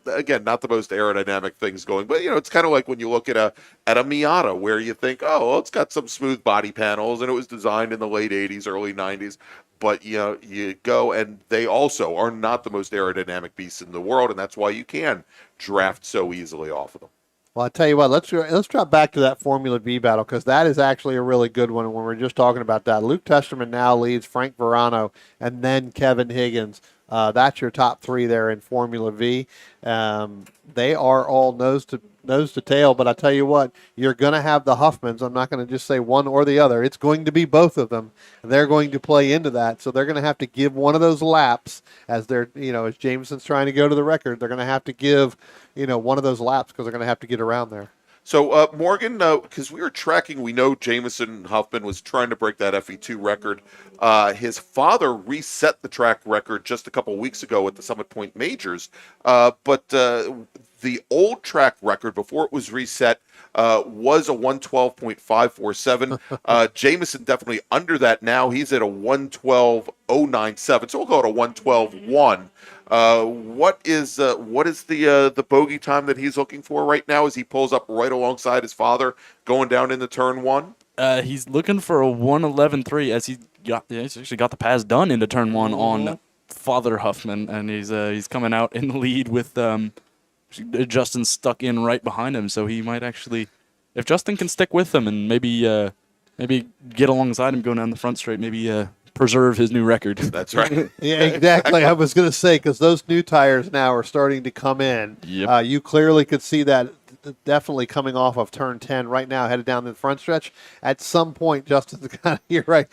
again, not the most aerodynamic things going, but, it's kind of like when you look at a Miata where you think, oh, well, it's got some smooth body panels and it was designed in the late 80s, early 90s. But, you go, and they also are not the most aerodynamic beasts in the world, and that's why you can draft so easily off of them. Well, I tell you what, let's drop back to that Formula V battle, because that is actually a really good one. When we're just talking about that, Luke Testerman now leads Frank Verano and then Kevin Higgins. That's your top 3 there in Formula V. They are all nose to tail, but I tell you what, you're going to have the Huffmans. I'm not going to just say one or the other. It's going to be both of them. They're going to play into that, so they're going to have to give one of those laps as they're, as Jameson's trying to go to the record. They're going to have to give, one of those laps because they're going to have to get around there. So, Morgan, because we were tracking, we know Jamison Huffman was trying to break that FE2 record. His father reset the track record just a couple weeks ago at the Summit Point Majors. But the old track record before it was reset was a 112.547. Jamison definitely under that now. He's at a 112.097. So we'll go to 112.1. What is the bogey time that he's looking for right now as he pulls up right alongside his father going down into turn 1? He's looking for a 111.3 as he's actually got the pass done into turn 1 on Father Huffman, and he's coming out in the lead with Justin stuck in right behind him. So he might actually, if Justin can stick with him and maybe get alongside him going down the front straight, maybe preserve his new record. That's right. Yeah, exactly. I was going to say, because those new tires now are starting to come in. Yep. You clearly could see that definitely coming off of turn 10 right now, headed down the front stretch. At some point, Justin's kind of here, right?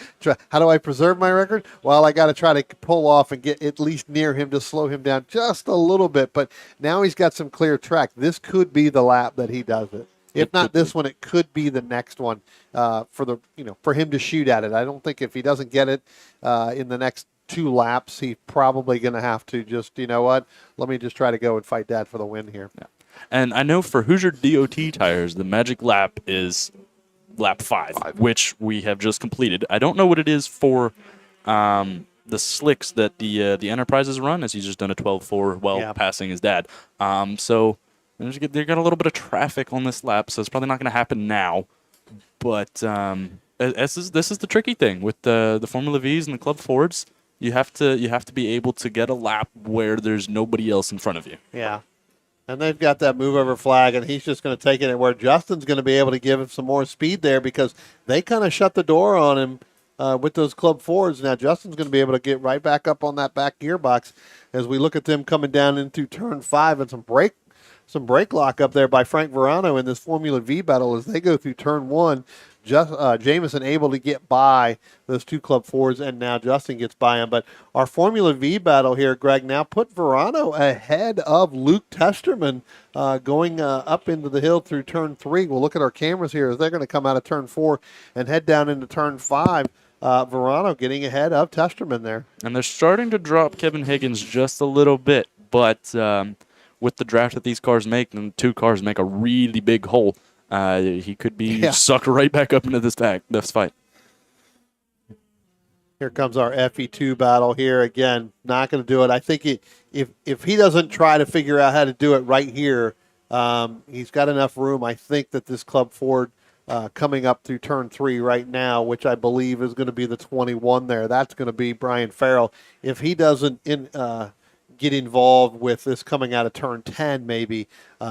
How do I preserve my record? Well, I got to try to pull off and get at least near him to slow him down just a little bit. But now he's got some clear track. This could be the lap that he does it. If not this one, it could be the next one for him to shoot at it. I don't think if he doesn't get it in the next 2 laps, he's probably going to have to just, let me just try to go and fight Dad for the win here. Yeah. And I know for Hoosier DOT tires, the magic lap is lap 5, which we have just completed. I don't know what it is for the slicks that the Enterprises run, as he's just done a 12.4 passing his dad. So they got a little bit of traffic on this lap, so it's probably not going to happen now. But this is the tricky thing with the Formula Vs and the Club Fords. You have to be able to get a lap where there's nobody else in front of you. Yeah. And they've got that move over flag, and he's just going to take it where Justin's going to be able to give him some more speed there because they kind of shut the door on him with those Club Fords. Now Justin's going to be able to get right back up on that back gearbox as we look at them coming down into turn 5 and some brake lock up there by Frank Verano in this Formula V battle as they go through turn 1. Jamison able to get by those 2 Club Fords, and now Justin gets by him. But our Formula V battle here, Greg, now put Verano ahead of Luke Testerman going up into the hill through turn 3. We'll look at our cameras here as they're going to come out of turn 4 and head down into turn 5. Verano getting ahead of Testerman there. And they're starting to drop Kevin Higgins just a little bit, but with the draft that these cars make, and 2 cars make a really big hole, he could be sucked right back up into this fight. Here comes our FE2 battle here again. Not going to do it. I think if he doesn't try to figure out how to do it right here, he's got enough room. I think that this Club Ford coming up through turn 3 right now, which I believe is going to be the 21 there, that's going to be Brian Farrell. If he doesn't get involved with this coming out of turn 10 maybe,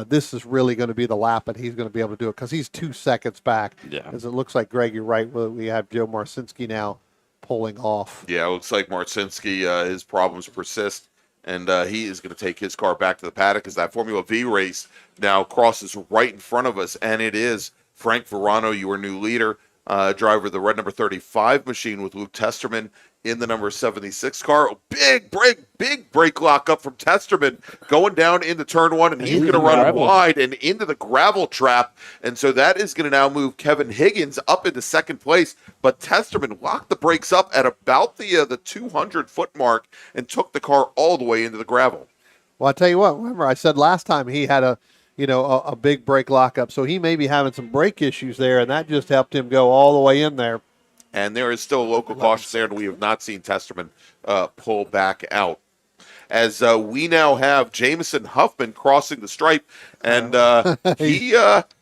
this is really going to be the lap and he's going to be able to do it because he's 2 seconds back. Yeah. As it looks like, Greg, you're right, we have Joe Marcinski now pulling off. Yeah, it looks like Marcinski, his problems persist, and he is going to take his car back to the paddock as that Formula V race now crosses right in front of us, and it is Frank Verano, your new leader, driver of the red number 35 machine with Luke Testerman in the number 76 car. Big brake lock up from Testerman going down into turn 1, and he's going to run wide and into the gravel trap. And so that is going to now move Kevin Higgins up into second place. But Testerman locked the brakes up at about the 200-foot mark and took the car all the way into the gravel. Well, I tell you what, remember I said last time he had a big brake lockup, so he may be having some brake issues there, and that just helped him go all the way in there. And there is still a local caution there, and we have not seen Testerman pull back out. As we now have Jamison Huffman crossing the stripe, and he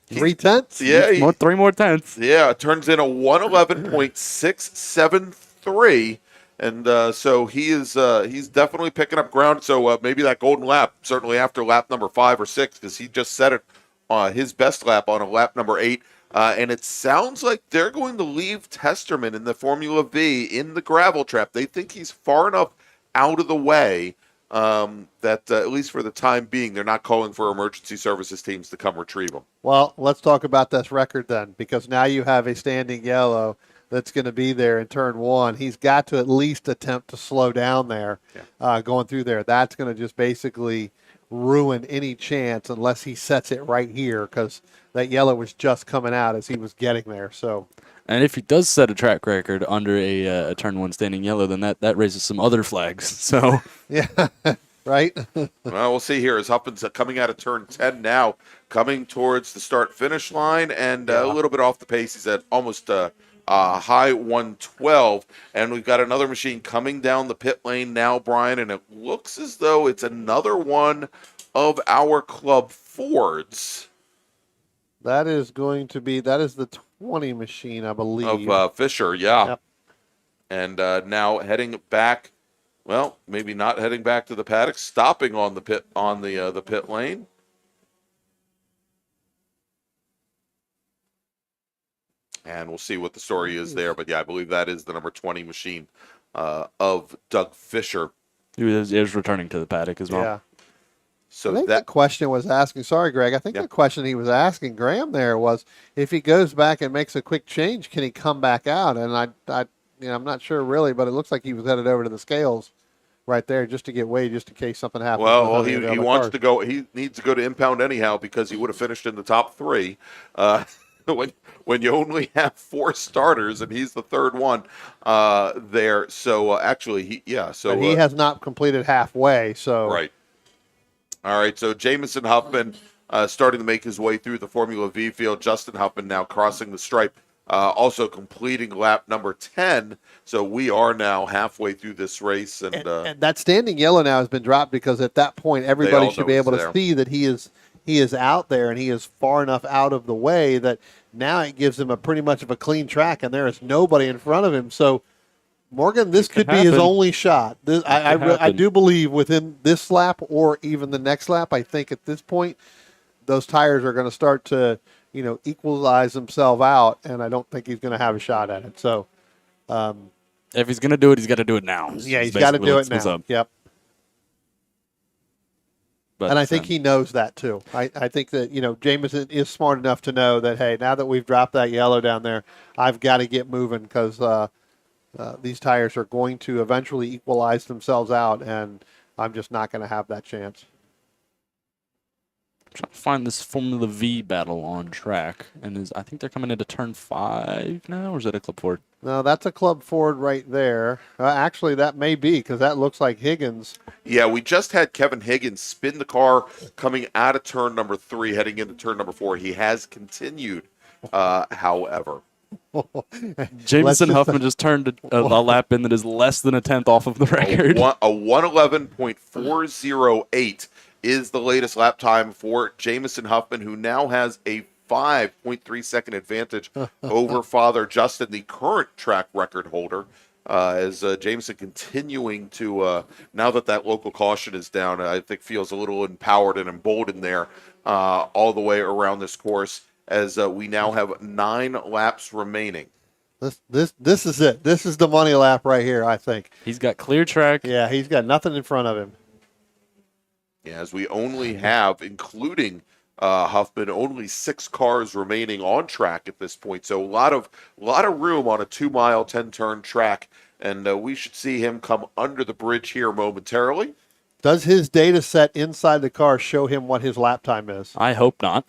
3 tenths? Yeah. 3 more tenths. Yeah, it turns in a 111.673. And so he's definitely picking up ground. So maybe that golden lap, certainly after lap number 5 or 6, because he just set it his best lap on a lap number 8. And it sounds like they're going to leave Testerman in the Formula V in the gravel trap. They think he's far enough out of the way that at least for the time being, they're not calling for emergency services teams to come retrieve him. Well, let's talk about this record then, because now you have a standing yellow that's going to be there in turn 1. He's got to at least attempt to slow down there going through there. That's going to just basically ruin any chance unless he sets it right here, because that yellow was just coming out as he was getting there. So, and if he does set a track record under a turn 1 standing yellow, then that raises some other flags. So yeah, right. Well, we'll see here as Huffman's coming out of turn 10 now, coming towards the start-finish line, and a little bit off the pace. He's at almost high 112, and we've got another machine coming down the pit lane now, Brian, and it looks as though it's another one of our Club Fords. That is the 20 machine, I believe. Of Fisher, yeah. Yep. And now heading back, well, maybe not heading back to the paddock, stopping on the pit lane. And we'll see what the story is there. But, yeah, I believe that is the number 20 machine of Doug Fisher. He was returning to the paddock as well. Yeah. So I think the question was asking, sorry, Greg, I think the question he was asking Graham there was, if he goes back and makes a quick change, can he come back out? And I'm not sure really, but it looks like he was headed over to the scales right there just to get weighed, just in case something happens. Well, he wants to go. He needs to go to impound anyhow because he would have finished in the top 3. When you only have 4 starters and he's the third one there. So actually, but he has not completed halfway. So right. All right. So Jamison Huffman starting to make his way through the Formula V field. Justin Huffman now crossing the stripe. Also completing lap number 10. So we are now halfway through this race. And that standing yellow now has been dropped because at that point, everybody should be able to see that he is out there and he is far enough out of the way that now it gives him a pretty much of a clean track and there is nobody in front of him. So Morgan, this could be his only shot. I do believe within this lap or even the next lap, I think at this point, those tires are going to start to, equalize themselves out, and I don't think he's going to have a shot at it. So, if he's going to do it, he's got to do it now. Yeah, he's got to do it now. Yep. But, and I think he knows that too. I think that, Jamison is smart enough to know that, hey, now that we've dropped that yellow down there, I've got to get moving because these tires are going to eventually equalize themselves out, and I'm just not going to have that chance. Trying to find this Formula V battle on track, and I think they're coming into turn 5 now, or is that a Club Ford? No, that's a Club Ford right there. Actually, that may be because that looks like Higgins. Yeah, we just had Kevin Higgins spin the car coming out of turn number 3, heading into turn number 4. He has continued, however. Jameson Huffman just turned a lap in that is less than a tenth off of the record. A 111.408 is the latest lap time for Jamison Huffman, who now has a 5.3 second advantage over Father Justin, the current track record holder. As Jameson continuing to, now that local caution is down, I think feels a little empowered and emboldened there all the way around this course, as we now have 9 laps remaining. This is it. This is the money lap right here, I think. He's got clear track. Yeah, he's got nothing in front of him. Yeah, as we only have, including Huffman, only 6 cars remaining on track at this point. So a lot of room on a 2-mile, 10-turn track, and we should see him come under the bridge here momentarily. Does his data set inside the car show him what his lap time is? I hope not.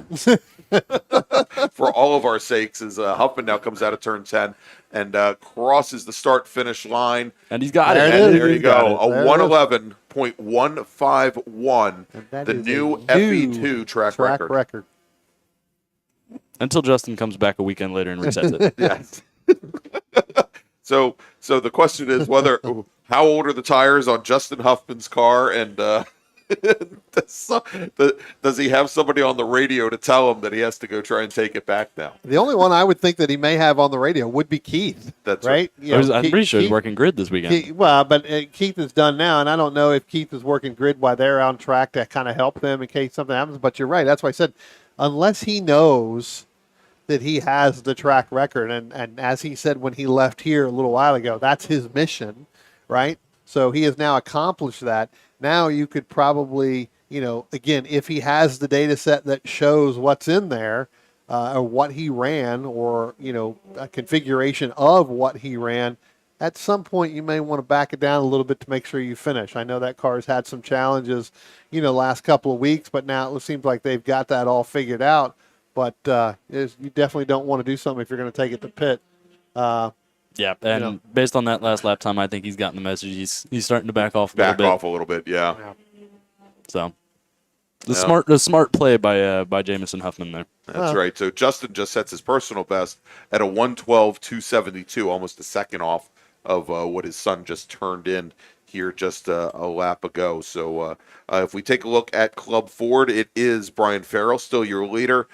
For all of our sakes, as Huffman now comes out of turn 10 and crosses the start-finish line. And he's got it. There you go. A 111.151, the new FE2 track record. Until Justin comes back a weekend later and resets it. Yes. So the question is how old are the tires on Justin Huffman's car, and does he have somebody on the radio to tell him that he has to go try and take it back now? The only one I would think that he may have on the radio would be Keith. That's right. I'm pretty sure he's working grid this weekend. But Keith is done now, and I don't know if Keith is working grid while they're on track to kind of help them in case something happens. But you're right. That's why I said unless he knows that he has the track record, and as he said when he left here a little while ago, that's his mission, right? So he has now accomplished that. Now you could probably, again, if he has the data set that shows what's in there, or what he ran, or, a configuration of what he ran, at some point you may want to back it down a little bit to make sure you finish. I know that car's had some challenges, last couple of weeks, but now it seems like they've got that all figured out. But you definitely don't want to do something if you're going to take it to pit. Yeah, and based on that last lap time, I think he's gotten the message. He's starting to back off a little bit. Yeah. So the smart play by Jamison Huffman there. That's right. So Justin just sets his personal best at a 112.272, almost a second off of what his son just turned in here just a lap ago. So if we take a look at Club Ford, it is Brian Farrell still your leader.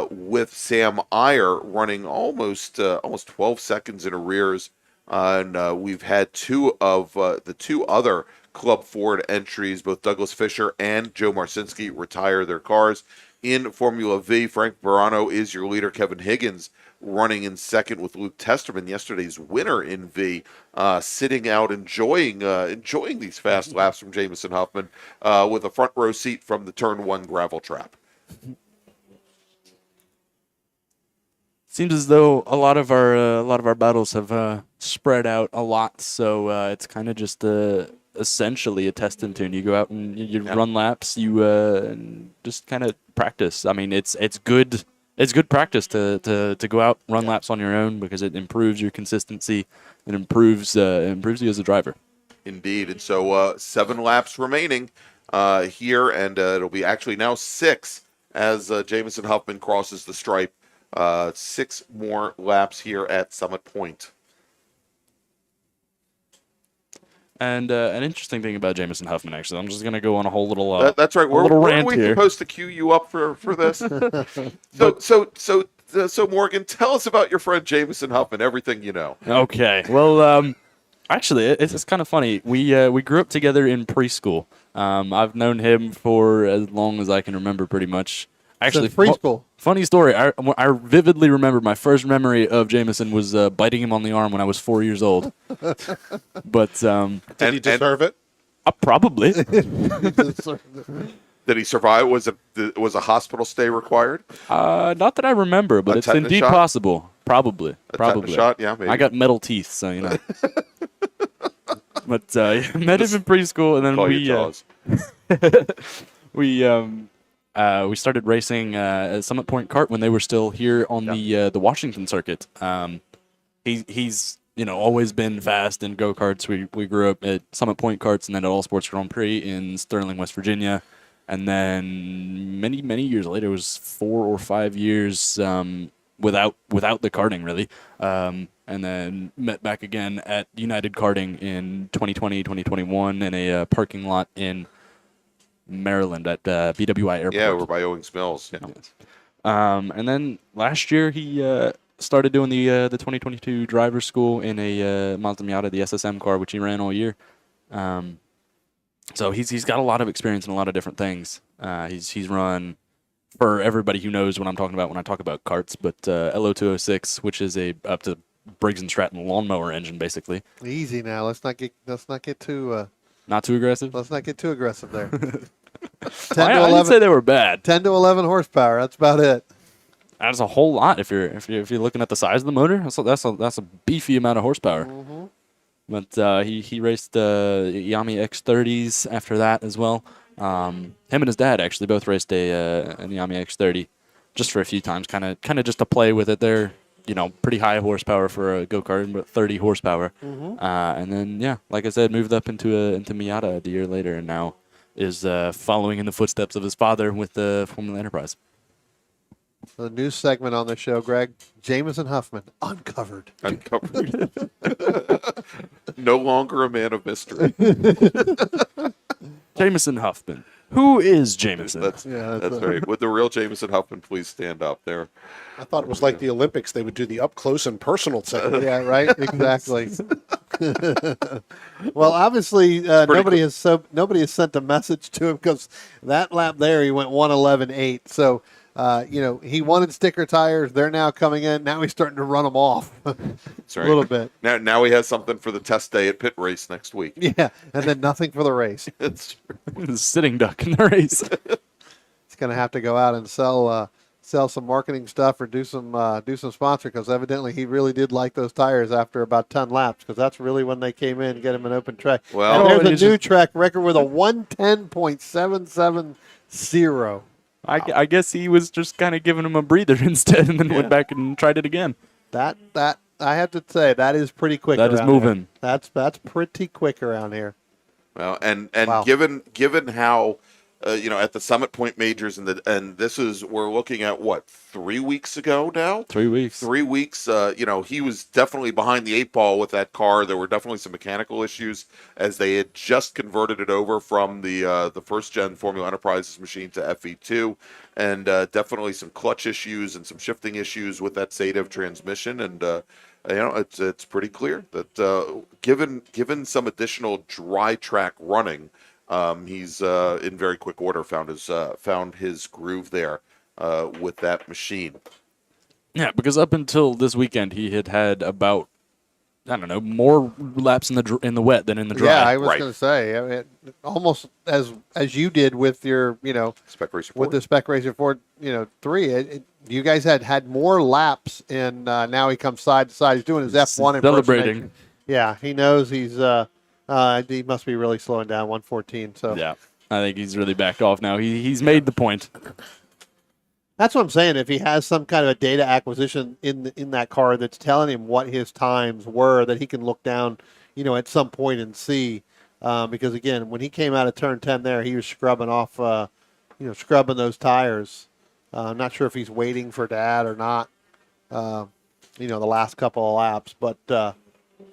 With Sam Iyer running almost 12 seconds in arrears. And we've had 2 of the 2 other Club Ford entries, both Douglas Fisher and Joe Marcinski, retire their cars. In Formula V, Frank Barano is your leader. Kevin Higgins running in second with Luke Testerman, yesterday's winner in V, sitting out enjoying these fast laps from Jamison Huffman with a front row seat from the turn 1 gravel trap. Seems as though a lot of our battles have spread out a lot, so it's kind of just essentially a test and tune. You go out and you run laps, you and just kind of practice. I mean, it's good practice to go out, run laps on your own, because it improves your consistency, it improves you as a driver. Indeed. And so 7 laps remaining here, and it'll be actually now 6 as Jamison Huffman crosses the stripe. 6 more laps here at Summit Point. And an interesting thing about Jamison Huffman, actually, I'm just going to go on a whole little that's right. Were we here. supposed to queue you up for this? So Morgan, tell us about your friend Jamison Huffman. Everything you know. Okay. Well, actually, it's kind of funny. We grew up together in preschool. I've known him for as long as I can remember, pretty much. Actually, preschool. Funny story. I vividly remember my first memory of Jamison was biting him on the arm when I was 4 years old. But did he deserve it? Probably. Did he survive? Was a hospital stay required? Not that I remember, but it's indeed possible. Probably. Tetanus shot? Yeah, maybe. I got metal teeth, so you know. But met him in preschool, and then we started racing at Summit Point Kart when they were still here on the Washington circuit. He's always been fast in go-karts. We grew up at Summit Point Karts and then at All Sports Grand Prix in Sterling, West Virginia. And then many years later, it was 4 or 5 years without the karting, really. And then met back again at United Karting in 2020, 2021 in a parking lot in Maryland at BWI Airport. Yeah, over by Owings Mills. Yeah. Yes. And then last year he started doing the 2022 driver's school in a Mazda Miata, the SSM car, which he ran all year. So he's got a lot of experience in a lot of different things. He's run, for everybody who knows what I'm talking about when I talk about karts, but LO206, which is up to Briggs & Stratton lawnmower engine, basically. Easy now. Let's not get too. Not too aggressive? Let's not get too aggressive there. 10 to 11, I didn't say they were bad. 10 to 11 horsepower. That's about it. That's a whole lot if you're looking at the size of the motor. That's a beefy amount of horsepower. Mm-hmm. But he raced Yami X30s after that as well. Him and his dad actually both raced an Yami X30 just for a few times, kind of just to play with it. They're pretty high horsepower for a go-kart, but 30 horsepower. Mm-hmm. And then, like I said, moved up into Miata a year later, and now is following in the footsteps of his father with the Formula Enterprise. The new segment on the show, Greg, Jamison Huffman, uncovered. No longer a man of mystery. Jamison Huffman. Who is Jamison? That's right. Would the real Jamison Huffman please stand up there? I thought it was like the Olympics. They would do the up-close and personal segment. Yeah, right? Exactly. Well, obviously, nobody has sent a message to him, because that lap there, he went 1:11.8. So, he wanted sticker tires. They're now coming in. Now he's starting to run them off. That's right. A little bit. Now he has something for the test day at pit race next week. Yeah, and then nothing for the race. It's sitting duck in the race. He's going to have to go out and sell some marketing stuff or do some sponsor, because evidently he really did like those tires after about 10 laps, because that's really when they came in and get him an open track. Well, and there's a new track record with a 110.770. I guess he was just kind of giving him a breather instead, and then went back and tried it again. That I have to say, that is pretty quick. That is moving. Here. That's pretty quick around here. Well, and wow. given how at the Summit Point Majors and this is, we're looking at what, 3 weeks ago now? 3 weeks. 3 weeks. He was definitely behind the 8 ball with that car. There were definitely some mechanical issues as they had just converted it over from the first gen Formula Enterprises machine to FE2, and definitely some clutch issues and some shifting issues with that SATEV transmission. And it's pretty clear that given some additional dry track running, he's in very quick order found his groove there with that machine. Yeah, because up until this weekend, he had about, I don't know, more laps in the wet than in the dry. Yeah, I was Right. going to say, I mean, almost as you did with your, Spec Racer with Ford. the Spec Racer Ford, 3. You guys had more laps, and now he comes side to side. He's doing his F1 Celebrating. impersonation. Yeah, he knows he must be really slowing down 114. So Yeah, I think he's really backed off now. He's made the point. that's what I'm saying. If he has some kind of a data acquisition in that car that's telling him what his times were, that he can look down, at some point and see. Because again, when he came out of turn 10 there, he was scrubbing off, scrubbing those tires. I'm not sure if he's waiting for Dad or not. The last couple of laps, but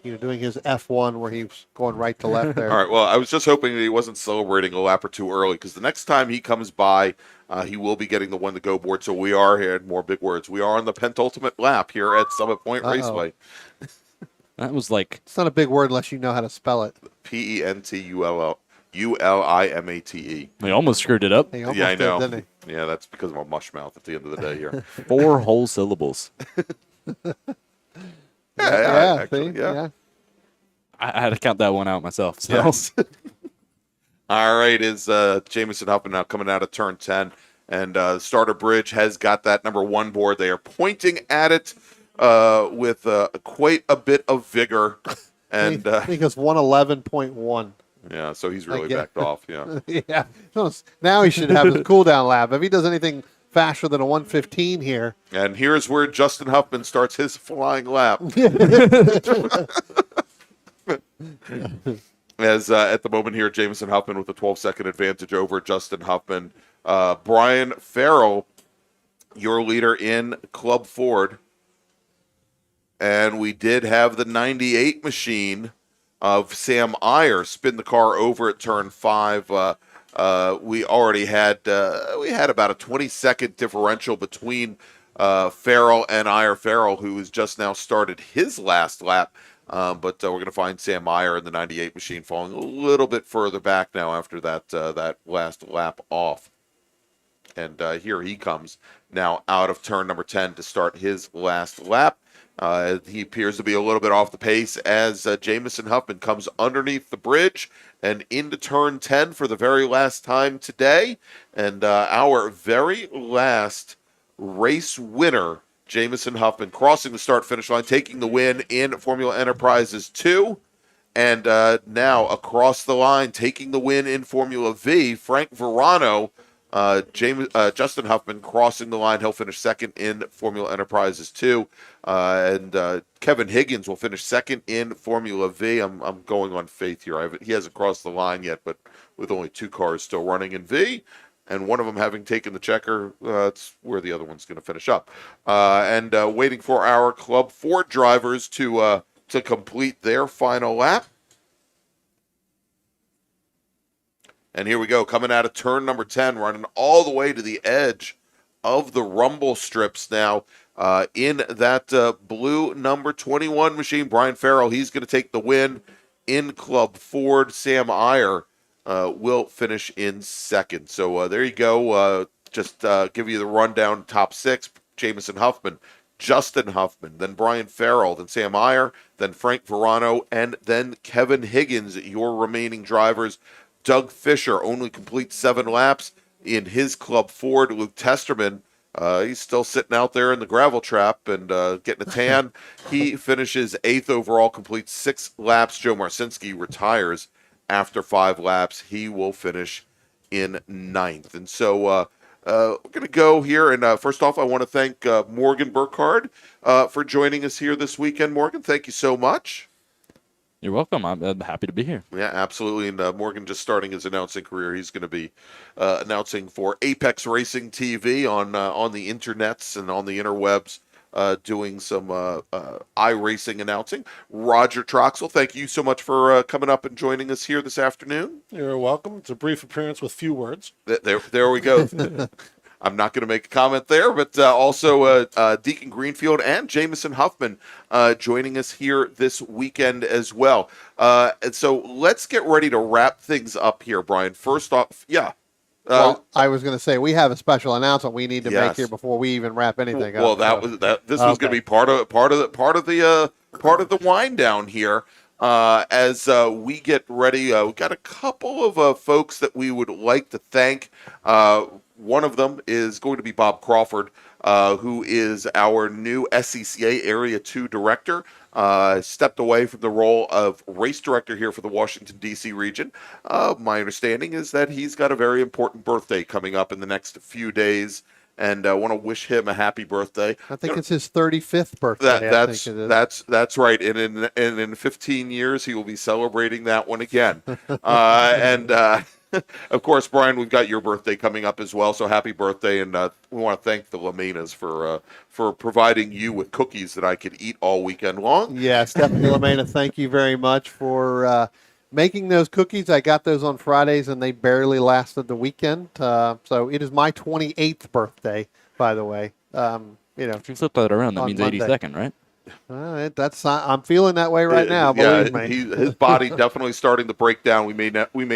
doing his F1 where he was going right to left there. All right. Well, I was just hoping that he wasn't celebrating a lap or two early, because the next time he comes by, he will be getting the one to go board. So we are here, more big words. We are on the penultimate lap here at Summit Point Raceway. That was like, It's not a big word unless you know how to spell it. PENTULIMATE. we almost screwed it up. He almost Yeah, I know. did, didn't Yeah, that's because of my mush mouth at the end of the day here. 4 whole syllables. Yeah, he? actually, See? yeah. I had to count that one out myself. So. Yes. All right, is Jamison Huffman now coming out of turn 10, and Starter Bridge has got that number 1 board. They are pointing at it with quite a bit of vigor, and I think it's 111.1. yeah, so he's really get- backed off. Yeah, Yeah. Now he should have his cool down lap. If he does anything faster than a 115 here, and here's where Justin Huffman starts his flying lap. As at the moment here, Jamison Huffman with a 12-second advantage over Justin Huffman. Brian Farrell, your leader in Club Ford. And we did have the 98 machine of Sam Iyer spin the car over at turn 5. We already had about a 20-second differential between Farrell and Iyer. Farrell, who has just now started his last lap. But we're going to find Sam Iyer in the 98 machine falling a little bit further back now after that last lap off. And here he comes now out of turn number 10 to start his last lap. He appears to be a little bit off the pace as Jamison Huffman comes underneath the bridge and into turn 10 for the very last time today. And our very last race winner, Jamison Huffman, crossing the start-finish line, taking the win in Formula Enterprises 2. And now across the line, taking the win in Formula V, Frank Verano. Justin Huffman crossing the line. He'll finish second in Formula Enterprises 2. And Kevin Higgins will finish second in Formula V. I'm going on faith here. He hasn't crossed the line yet, but with only 2 cars still running in V, and one of them having taken the checker, it's where the other one's going to finish up. And waiting for our Club Ford drivers to complete their final lap. And here we go, coming out of turn number 10, running all the way to the edge of the rumble strips now in that blue number 21 machine. Brian Farrell, he's going to take the win in Club Ford. Sam Iyer will finish in second. So there you go. Just give you the rundown, top 6. Jamison Huffman, Justin Huffman, then Brian Farrell, then Sam Iyer, then Frank Verano, and then Kevin Higgins, your remaining drivers. Doug Fisher only completes 7 laps in his Club Ford. Luke Testerman, he's still sitting out there in the gravel trap and getting a tan. He finishes 8th overall, completes 6 laps. Joe Marcinski retires after 5 laps. He will finish in 9th. And so we're going to go here. And first off, I want to thank Morgan Burkhardt for joining us here this weekend. Morgan, thank you so much. You're welcome. I'm happy to be here. Yeah, absolutely. And Morgan just starting his announcing career. He's going to be announcing for Apex Racing TV on the internets and on the interwebs, doing some iRacing announcing. Roger Troxel, thank you so much for coming up and joining us here this afternoon. You're welcome. It's a brief appearance with few words. There we go. I'm not going to make a comment there, but also Deacon Greenfield and Jamison Huffman joining us here this weekend as well. And so let's get ready to wrap things up here, Brian. First off, yeah. Well, I was going to say we have a special announcement we need to make Yes. here before we even wrap anything Well, up. that so. was that. This was going to be part of the wind down here. As we get ready, we got a couple of folks that we would like to thank. One of them is going to be Bob Crawford, who is our new SCCA Area 2 Director. Stepped away from the role of race director here for the Washington, D.C. region. My understanding is that he's got a very important birthday coming up in the next few days, and I want to wish him a happy birthday. I think it's his 35th birthday. That's right. And in 15 years, he will be celebrating that one again. Of course, Brian, we've got your birthday coming up as well. So happy birthday, and we want to thank the Lamenas for providing you with cookies that I could eat all weekend long. Yeah, Stephanie Lamena, thank you very much for making those cookies. I got those on Fridays, and they barely lasted the weekend. So it is my 28th birthday, by the way. If you flip that around, that on means Monday. 82nd, right? I'm feeling that way right now. Believe me. His body definitely starting to break down. We may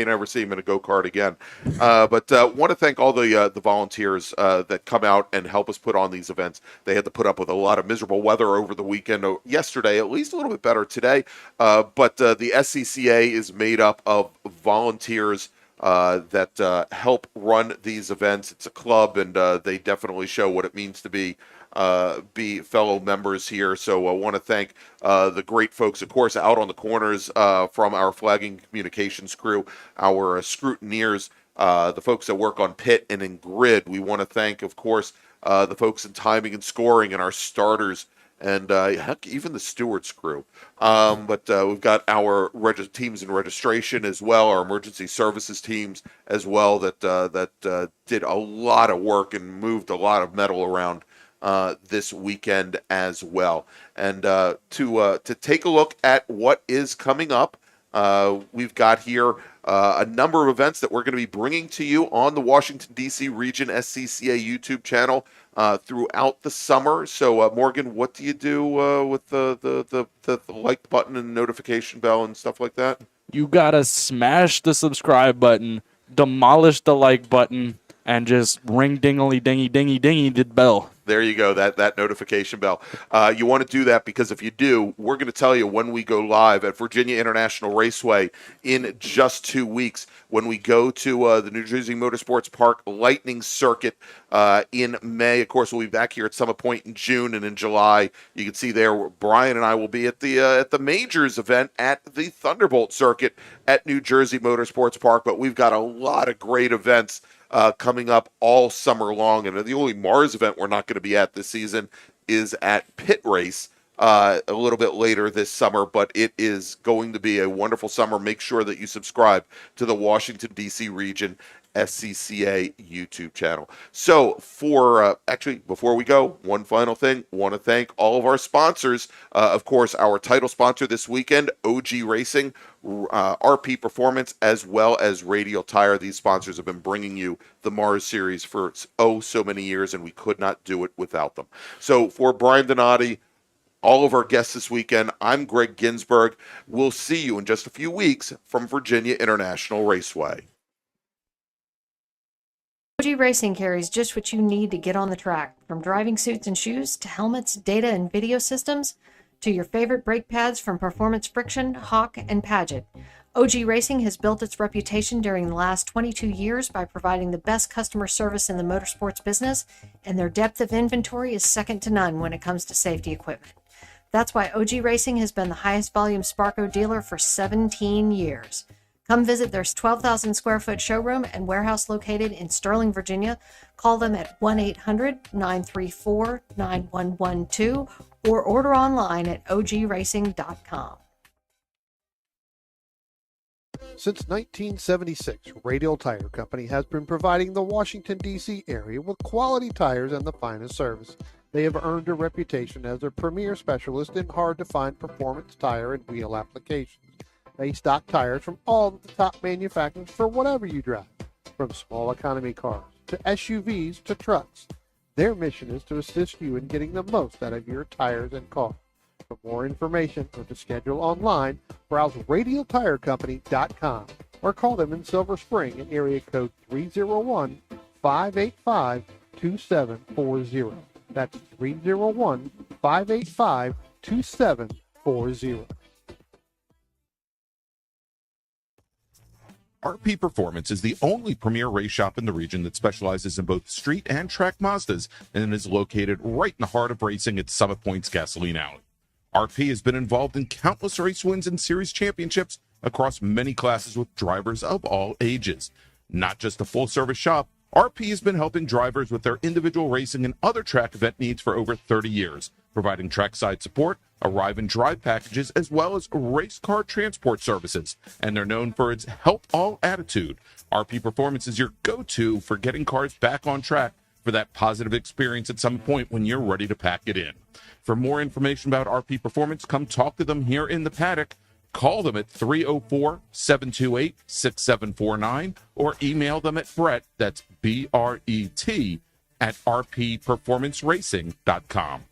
never see him in a go-kart again. But want to thank all the volunteers that come out and help us put on these events. They had to put up with a lot of miserable weather over the weekend. Yesterday, at least a little bit better today. But the SCCA is made up of volunteers that help run these events. It's a club, and they definitely show what it means to be fellow members here. So I want to thank the great folks, of course, out on the corners from our flagging communications crew, our scrutineers, the folks that work on pit and in grid. We want to thank, of course, the folks in timing and scoring and our starters, and heck, even the stewards crew. But we've got our teams in registration as well, our emergency services teams as well that did a lot of work and moved a lot of metal around this weekend as well. And to take a look at what is coming up, we've got here a number of events that we're going to be bringing to you on the Washington, D.C. Region SCCA YouTube channel throughout the summer. So, Morgan, what do you do with the like button and notification bell and stuff like that? You gotta smash the subscribe button, demolish the like button, and just ring dingly dingy dingy dingy the bell. There you go, that notification bell. You want to do that because if you do, we're going to tell you when we go live at Virginia International Raceway in just 2 weeks, when we go to the New Jersey Motorsports Park Lightning Circuit in May. Of course, we'll be back here at Summit Point in June, and in July, you can see there, Brian and I will be at the Majors event at the Thunderbolt Circuit at New Jersey Motorsports Park. But we've got a lot of great events coming up all summer long, and the only MARRS event we're not going to be at this season is at Pit Race a little bit later this summer, but it is going to be a wonderful summer. Make sure that you subscribe to the Washington, D.C. Region SCCA YouTube channel. So for actually, before we go, one final thing, want to thank all of our sponsors. Of course, our title sponsor this weekend, OG Racing, RP Performance, as well as Radial Tire. These sponsors have been bringing you the MARRS series for so many years, and we could not do it without them. So for Brian Donati, all of our guests this weekend, I'm Greg Ginsberg. We'll see you in just a few weeks from Virginia International Raceway. OG Racing carries just what you need to get on the track, from driving suits and shoes to helmets, data and video systems, to your favorite brake pads from Performance Friction, Hawk, and Paget. OG Racing has built its reputation during the last 22 years by providing the best customer service in the motorsports business, and their depth of inventory is second to none when it comes to safety equipment. That's why OG Racing has been the highest volume Sparco dealer for 17 years. Come visit their 12,000 square foot showroom and warehouse located in Sterling, Virginia. Call them at 1-800-934-9112 or order online at ogracing.com. Since 1976, Radial Tire Company has been providing the Washington, D.C. area with quality tires and the finest service. They have earned a reputation as a premier specialist in hard-to-find performance tire and wheel applications. They stock tires from all of the top manufacturers for whatever you drive, from small economy cars to SUVs to trucks. Their mission is to assist you in getting the most out of your tires and car. For more information or to schedule online, browse radialtirecompany.com or call them in Silver Spring at area code 301-585-2740. That's 301-585-2740. RP Performance is the only premier race shop in the region that specializes in both street and track Mazdas and is located right in the heart of racing at Summit Point's Gasoline Alley. RP has been involved in countless race wins and series championships across many classes with drivers of all ages. Not just a full-service shop, RP has been helping drivers with their individual racing and other track event needs for over 30 years, providing trackside support, arrive and drive packages, as well as race car transport services. And they're known for its help all attitude. RP Performance is your go-to for getting cars back on track for that positive experience at some point when you're ready to pack it in. For more information about RP Performance, come talk to them here in the paddock. Call them at 304-728-6749 or email them at Brett, that's B-R-E-T, at rpperformanceracing.com.